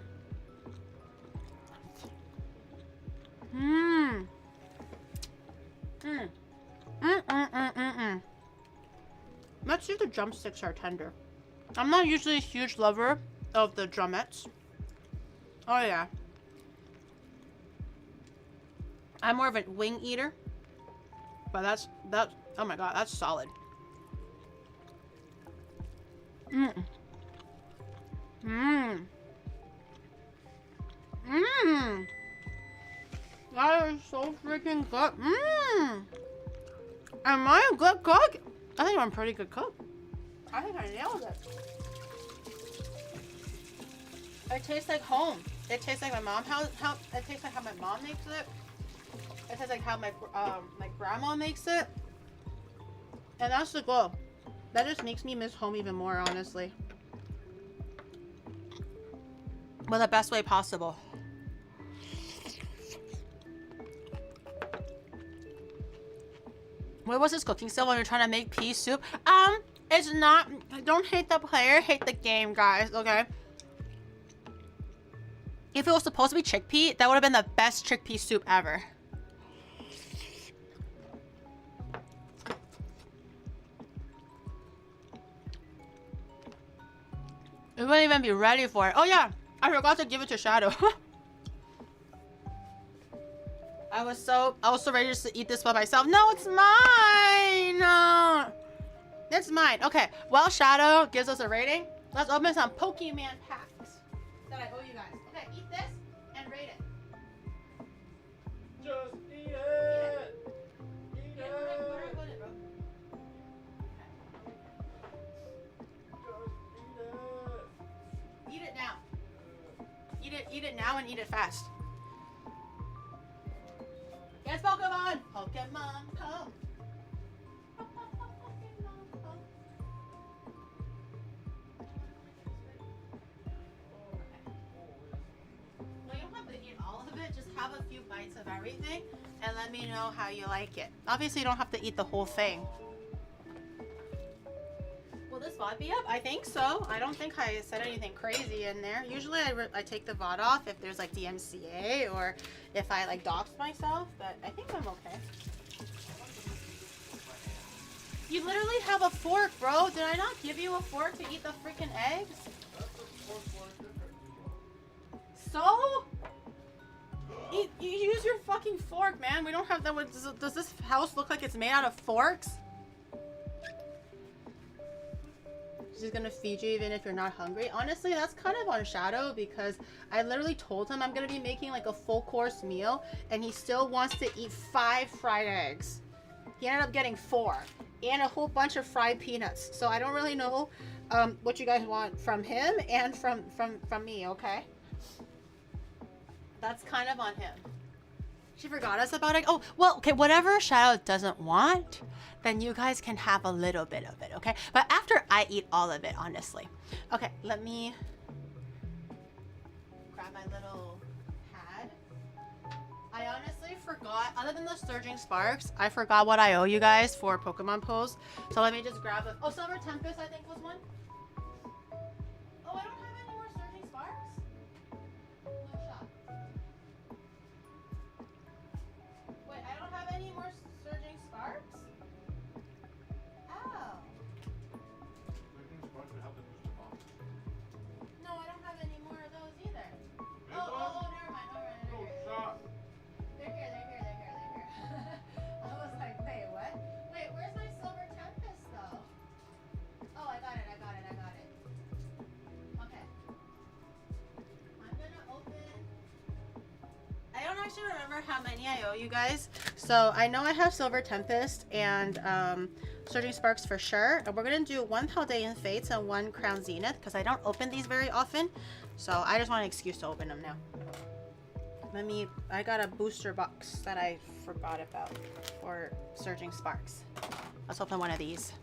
Let's see if the drumsticks are tender. I'm not usually a huge lover of the drumettes. Oh yeah. I'm more of a wing eater. But that's oh my god, that's solid. That is so freaking good. Mmm. Am I a good cook? I think I'm a pretty good cook. I think I nailed it. It tastes like home. It tastes like my mom. It tastes like how my mom makes it. It tastes like how my grandma makes it. And that's the goal. That just makes me miss home even more, honestly. But the best way possible. What was this cooking still when you're trying to make pea soup? It's not. Don't hate the player, hate the game, guys. Okay. If it was supposed to be chickpea, that would have been the best chickpea soup ever. We wouldn't even be ready for it. Oh yeah, I forgot to give it to Shadow. I was so ready just to eat this by myself. No, it's mine. No, it's mine. Okay, well, Shadow gives us a rating. Let's open some Pokemon packs that I owe you guys. Okay, eat this and rate it. Just eat it. Eat it. Where do I put it, bro? Just Eat it now. Eat it now and eat it fast. Yes, Pokemon! Pokemon Go! Well, you don't have to eat all of it. Just have a few bites of everything and let me know how you like it. Obviously, you don't have to eat the whole thing. Will this VOD be up? I think so. I don't think I said anything crazy in there. Usually I take the VOD off if there's like DMCA or if I like dox myself, but I think I'm okay. You literally have a fork, bro. Did I not give you a fork to eat the freaking eggs? So? You use your fucking fork, man. We don't have that. Does this house look like it's made out of forks? She's gonna feed you even if you're not hungry. Honestly, that's kind of on Shadow because I literally told him I'm gonna be making like a full course meal and he still wants to eat 5 fried eggs. He ended up getting 4 and a whole bunch of fried peanuts. So I don't really know what you guys want from him and from me, okay? That's kind of on him. She forgot us about it. Oh, well, okay, whatever Shadow doesn't want, then you guys can have a little bit of it, okay? But after I eat all of it, honestly. Okay, let me grab my little pad. I honestly forgot, other than the Surging Sparks, I forgot what I owe you guys for Pokemon pulls. So let me just grab it. Oh, Silver Tempest, I think was one. Oh, I don't have any more Surging Sparks? No shot. Wait, I don't have any more Surging Sparks? Oh. No, I don't have any more of those either. Oh, never mind. They're here. I was like, wait, what? Wait, where's my Silver Tempest though? Oh, I got it. Okay. I'm gonna open. I don't actually remember how many I owe you guys. So I know I have Silver Tempest and Surging Sparks for sure. And we're gonna do 1 Paldean Fates and 1 Crown Zenith because I don't open these very often. So I just want an excuse to open them now. I got a booster box that I forgot about for Surging Sparks. Let's open one of these.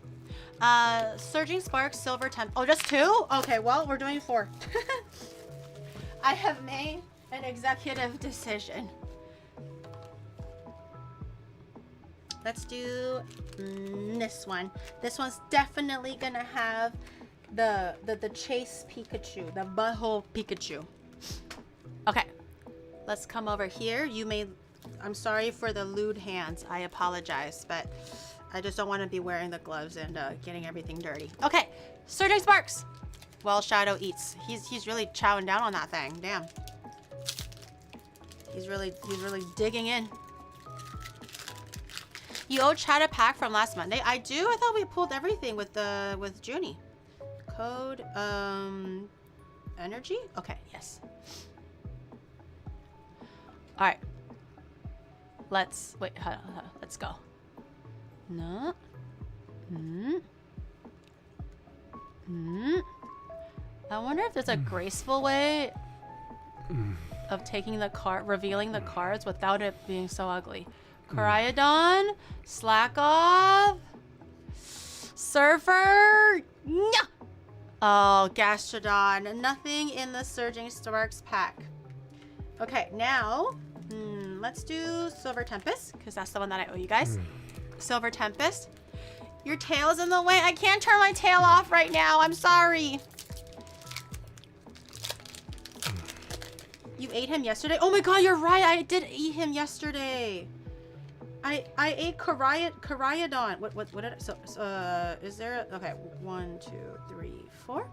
Surging Sparks, Silver Temp. Oh, just 2? Okay, well, we're doing 4. I have made an executive decision. Let's do this one. This one's definitely gonna have the Chase Pikachu, the butthole Pikachu. Okay. Let's come over here. I'm sorry for the lewd hands. I apologize, but I just don't want to be wearing the gloves and getting everything dirty. Okay, Surging Sparks. Well, Shadow eats. He's really chowing down on that thing. Damn. He's really digging in. You owe Chad a pack from last Monday. I do. I thought we pulled everything with Junie. Code energy. Okay. Yes. All right. Let's wait. Let's go. No. I wonder if there's a graceful way of taking the card, revealing the cards without it being so ugly. Koraidon, slack off. Surfer. Nya! Oh, Gastrodon. Nothing in the Surging Sparks pack. Okay, now let's do Silver Tempest because that's the one that I owe you guys. Silver Tempest. Your tail's in the way. I can't turn my tail off right now. I'm sorry. You ate him yesterday? Oh my god, you're right. I did eat him yesterday. I ate Koraidon. What did I, so is there okay, 1, 2, 3, 4.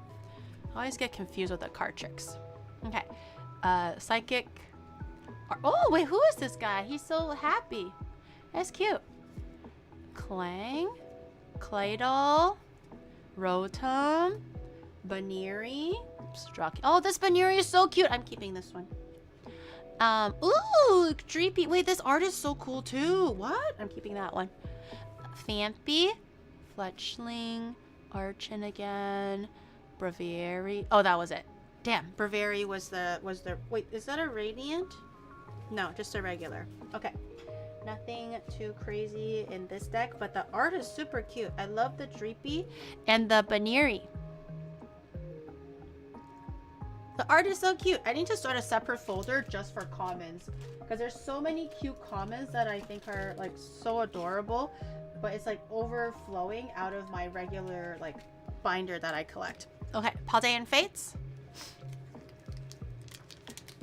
I always get confused with the card tricks. Okay. Psychic. Oh wait, who is this guy? He's so happy. That's cute. Clang. Claydol. Rotom. Baneri. Struck. Oh, this Baneri is so cute. I'm keeping this one. Ooh, Dreepy. Wait, this art is so cool too. What? I'm keeping that one. Fampy, Fletchling, Archon again, Braviary. Oh, that was it. Damn, Braviary was the. Wait, is that a Radiant? No, just a regular. Okay. Nothing too crazy in this deck, but the art is super cute. I love the Dreepy and the Baneri. The art is so cute. I need to start a separate folder just for commons because there's so many cute commons that I think are like so adorable, but it's like overflowing out of my regular like binder that I collect. Okay, Paldean Fates.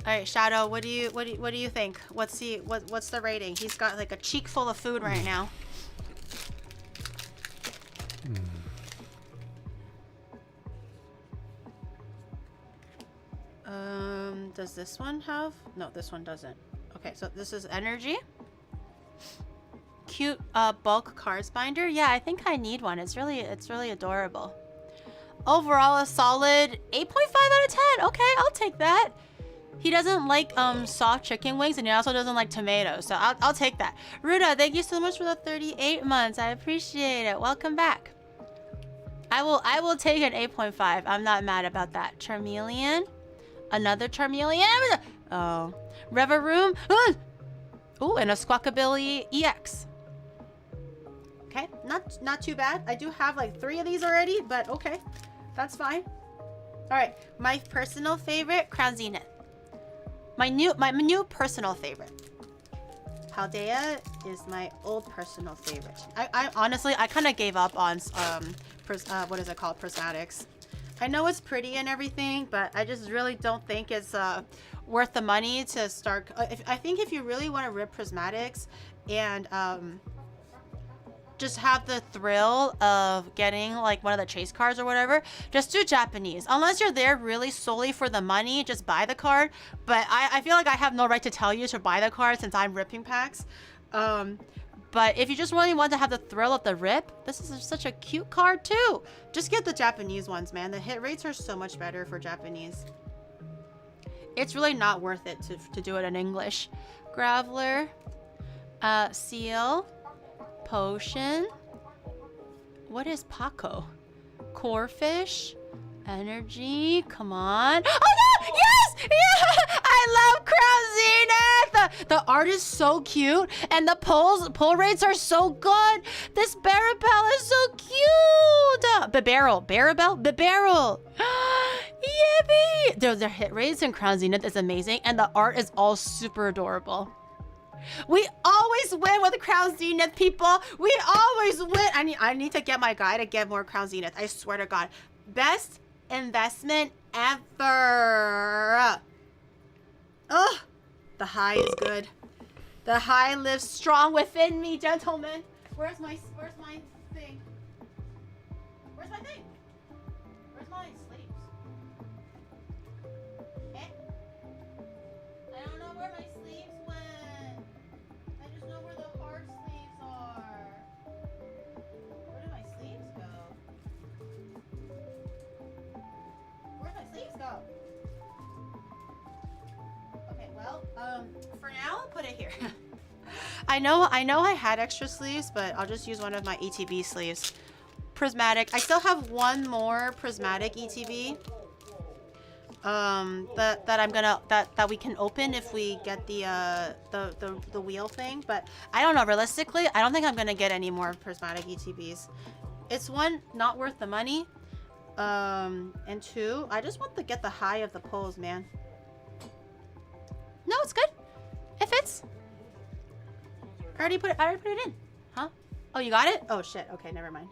All right, Shadow. What do you think? What's the rating? He's got like a cheek full of food right now. Does this one have? No, this one doesn't. Okay, so this is energy. Cute bulk cards binder. Yeah, I think I need one. It's really adorable. Overall, a solid 8.5 out of 10. Okay, I'll take that. He doesn't like soft chicken wings, and he also doesn't like tomatoes, so I'll take that. Ruda, thank you so much for the 38 months. I appreciate it. Welcome back. I will take an 8.5. I'm not mad about that. Charmeleon. Another Charmeleon. Oh. Reveroom. Ooh, and a Squawkabilly EX. Okay, not too bad. I do have like 3 of these already, but okay. That's fine. Alright, my personal favorite, Crown Zenith. My new personal favorite. Paldea is my old personal favorite. I honestly, I kind of gave up on what is it called, prismatics. I know it's pretty and everything, but I just really don't think it's worth the money to start. I think if you really want to rip prismatics and just have the thrill of getting like one of the chase cards or whatever, just do Japanese. Unless you're there really solely for the money, just buy the card. But I feel like I have no right to tell you to buy the card since I'm ripping packs. But if you just really want to have the thrill of the rip, this is such a cute card too. Just get the Japanese ones, man. The hit rates are so much better for Japanese. It's really not worth it to do it in English. Graveler, Seal, Potion. What is Paco? Corefish, Energy. Come on. Oh no! Yes! Yeah! I love Crown Zenith! The art is so cute, and the pull rates are so good. This Barabel is so cute. Barabel. Yippee! Their hit rates in Crown Zenith is amazing, and the art is all super adorable. We always win with Crown Zenith, people. We always win. I need to get my guy to get more Crown Zenith. I swear to God. Best investment ever. Ugh. The high is good. The high lives strong within me, gentlemen. Where's my thing? Where's my thing? Where's my sleeves? Eh? I don't know where my sleeves went. I just know where the hard sleeves are. Where did my sleeves go? Where'd my sleeves go? Okay, well, for now, I'll put it here. I know I had extra sleeves, but I'll just use one of my ETB sleeves. Prismatic. I still have one more prismatic ETB. That we can open if we get the wheel thing, but I don't know. Realistically, I don't think I'm gonna get any more prismatic ETBs. It's one, not worth the money, and two, I just want to get the high of the poles, man. No, it's good. It fits. I already put it in. Huh? Oh, you got it? Oh shit. Okay, never mind.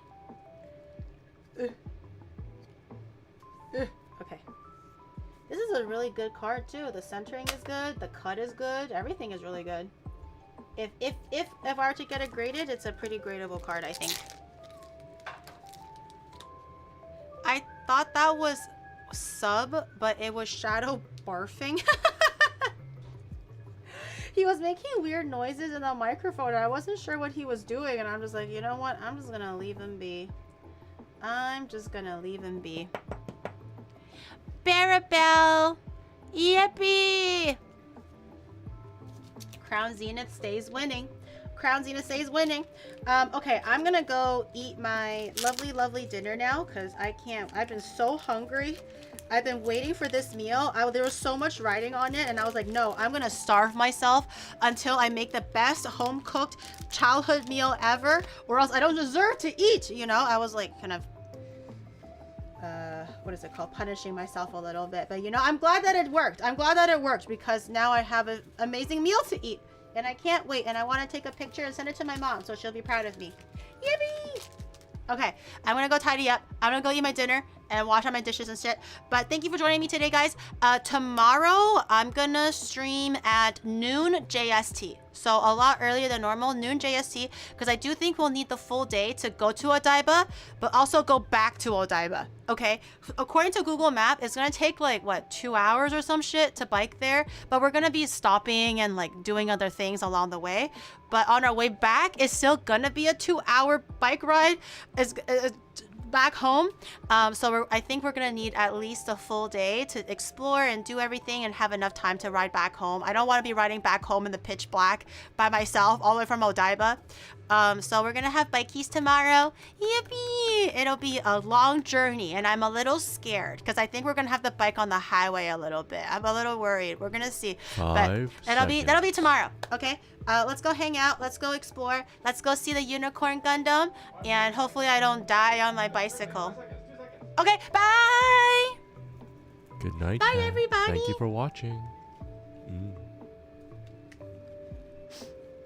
Okay. This is a really good card too. The centering is good. The cut is good. Everything is really good. If I were to get it graded, it's a pretty gradable card, I think. I thought that was sub, but it was shadow barfing. He was making weird noises in the microphone, and I wasn't sure what he was doing, and I'm just like, you know what? I'm just gonna leave him be. I'm just gonna leave him be. Barabelle! Yippee! Crown Zenith stays winning. Crown Zenith stays winning. Okay, I'm gonna go eat my lovely, lovely dinner now, because I can't. I've been so hungry. I've been waiting for this meal. There was so much writing on it, and I was like, no, I'm gonna starve myself until I make the best home-cooked childhood meal ever, or else I don't deserve to eat, you know? I was like, kind of, what is it called? Punishing myself a little bit. But, you know, I'm glad that it worked. I'm glad that it worked, because now I have an amazing meal to eat. And I can't wait, and I want to take a picture and send it to my mom, so she'll be proud of me. Yippee! Okay, I'm gonna go tidy up. I'm gonna go eat my dinner and wash out my dishes and shit. But thank you for joining me today, guys. Tomorrow, I'm gonna stream at noon JST. So a lot earlier than normal, noon JST, because I do think we'll need the full day to go to Odaiba, but also go back to Odaiba, okay? According to Google Map, it's gonna take like, what, 2 hours or some shit to bike there, but we're gonna be stopping and like doing other things along the way. But on our way back, it's still gonna be a 2-hour bike ride. It's back home, so I think we're gonna need at least a full day to explore and do everything and have enough time to ride back home. I don't want to be riding back home in the pitch black by myself all the way from Odaiba. So we're gonna have bikies tomorrow. Yippee! It'll be a long journey, and I'm a little scared because I think we're gonna have the bike on the highway a little bit. I'm a little worried. We're gonna see. But that'll be tomorrow. Okay. Let's go hang out. Let's go explore. Let's go see the Unicorn Gundam, and hopefully I don't die on my bicycle. Okay. Bye. Good night. Bye, everybody. Thank you for watching.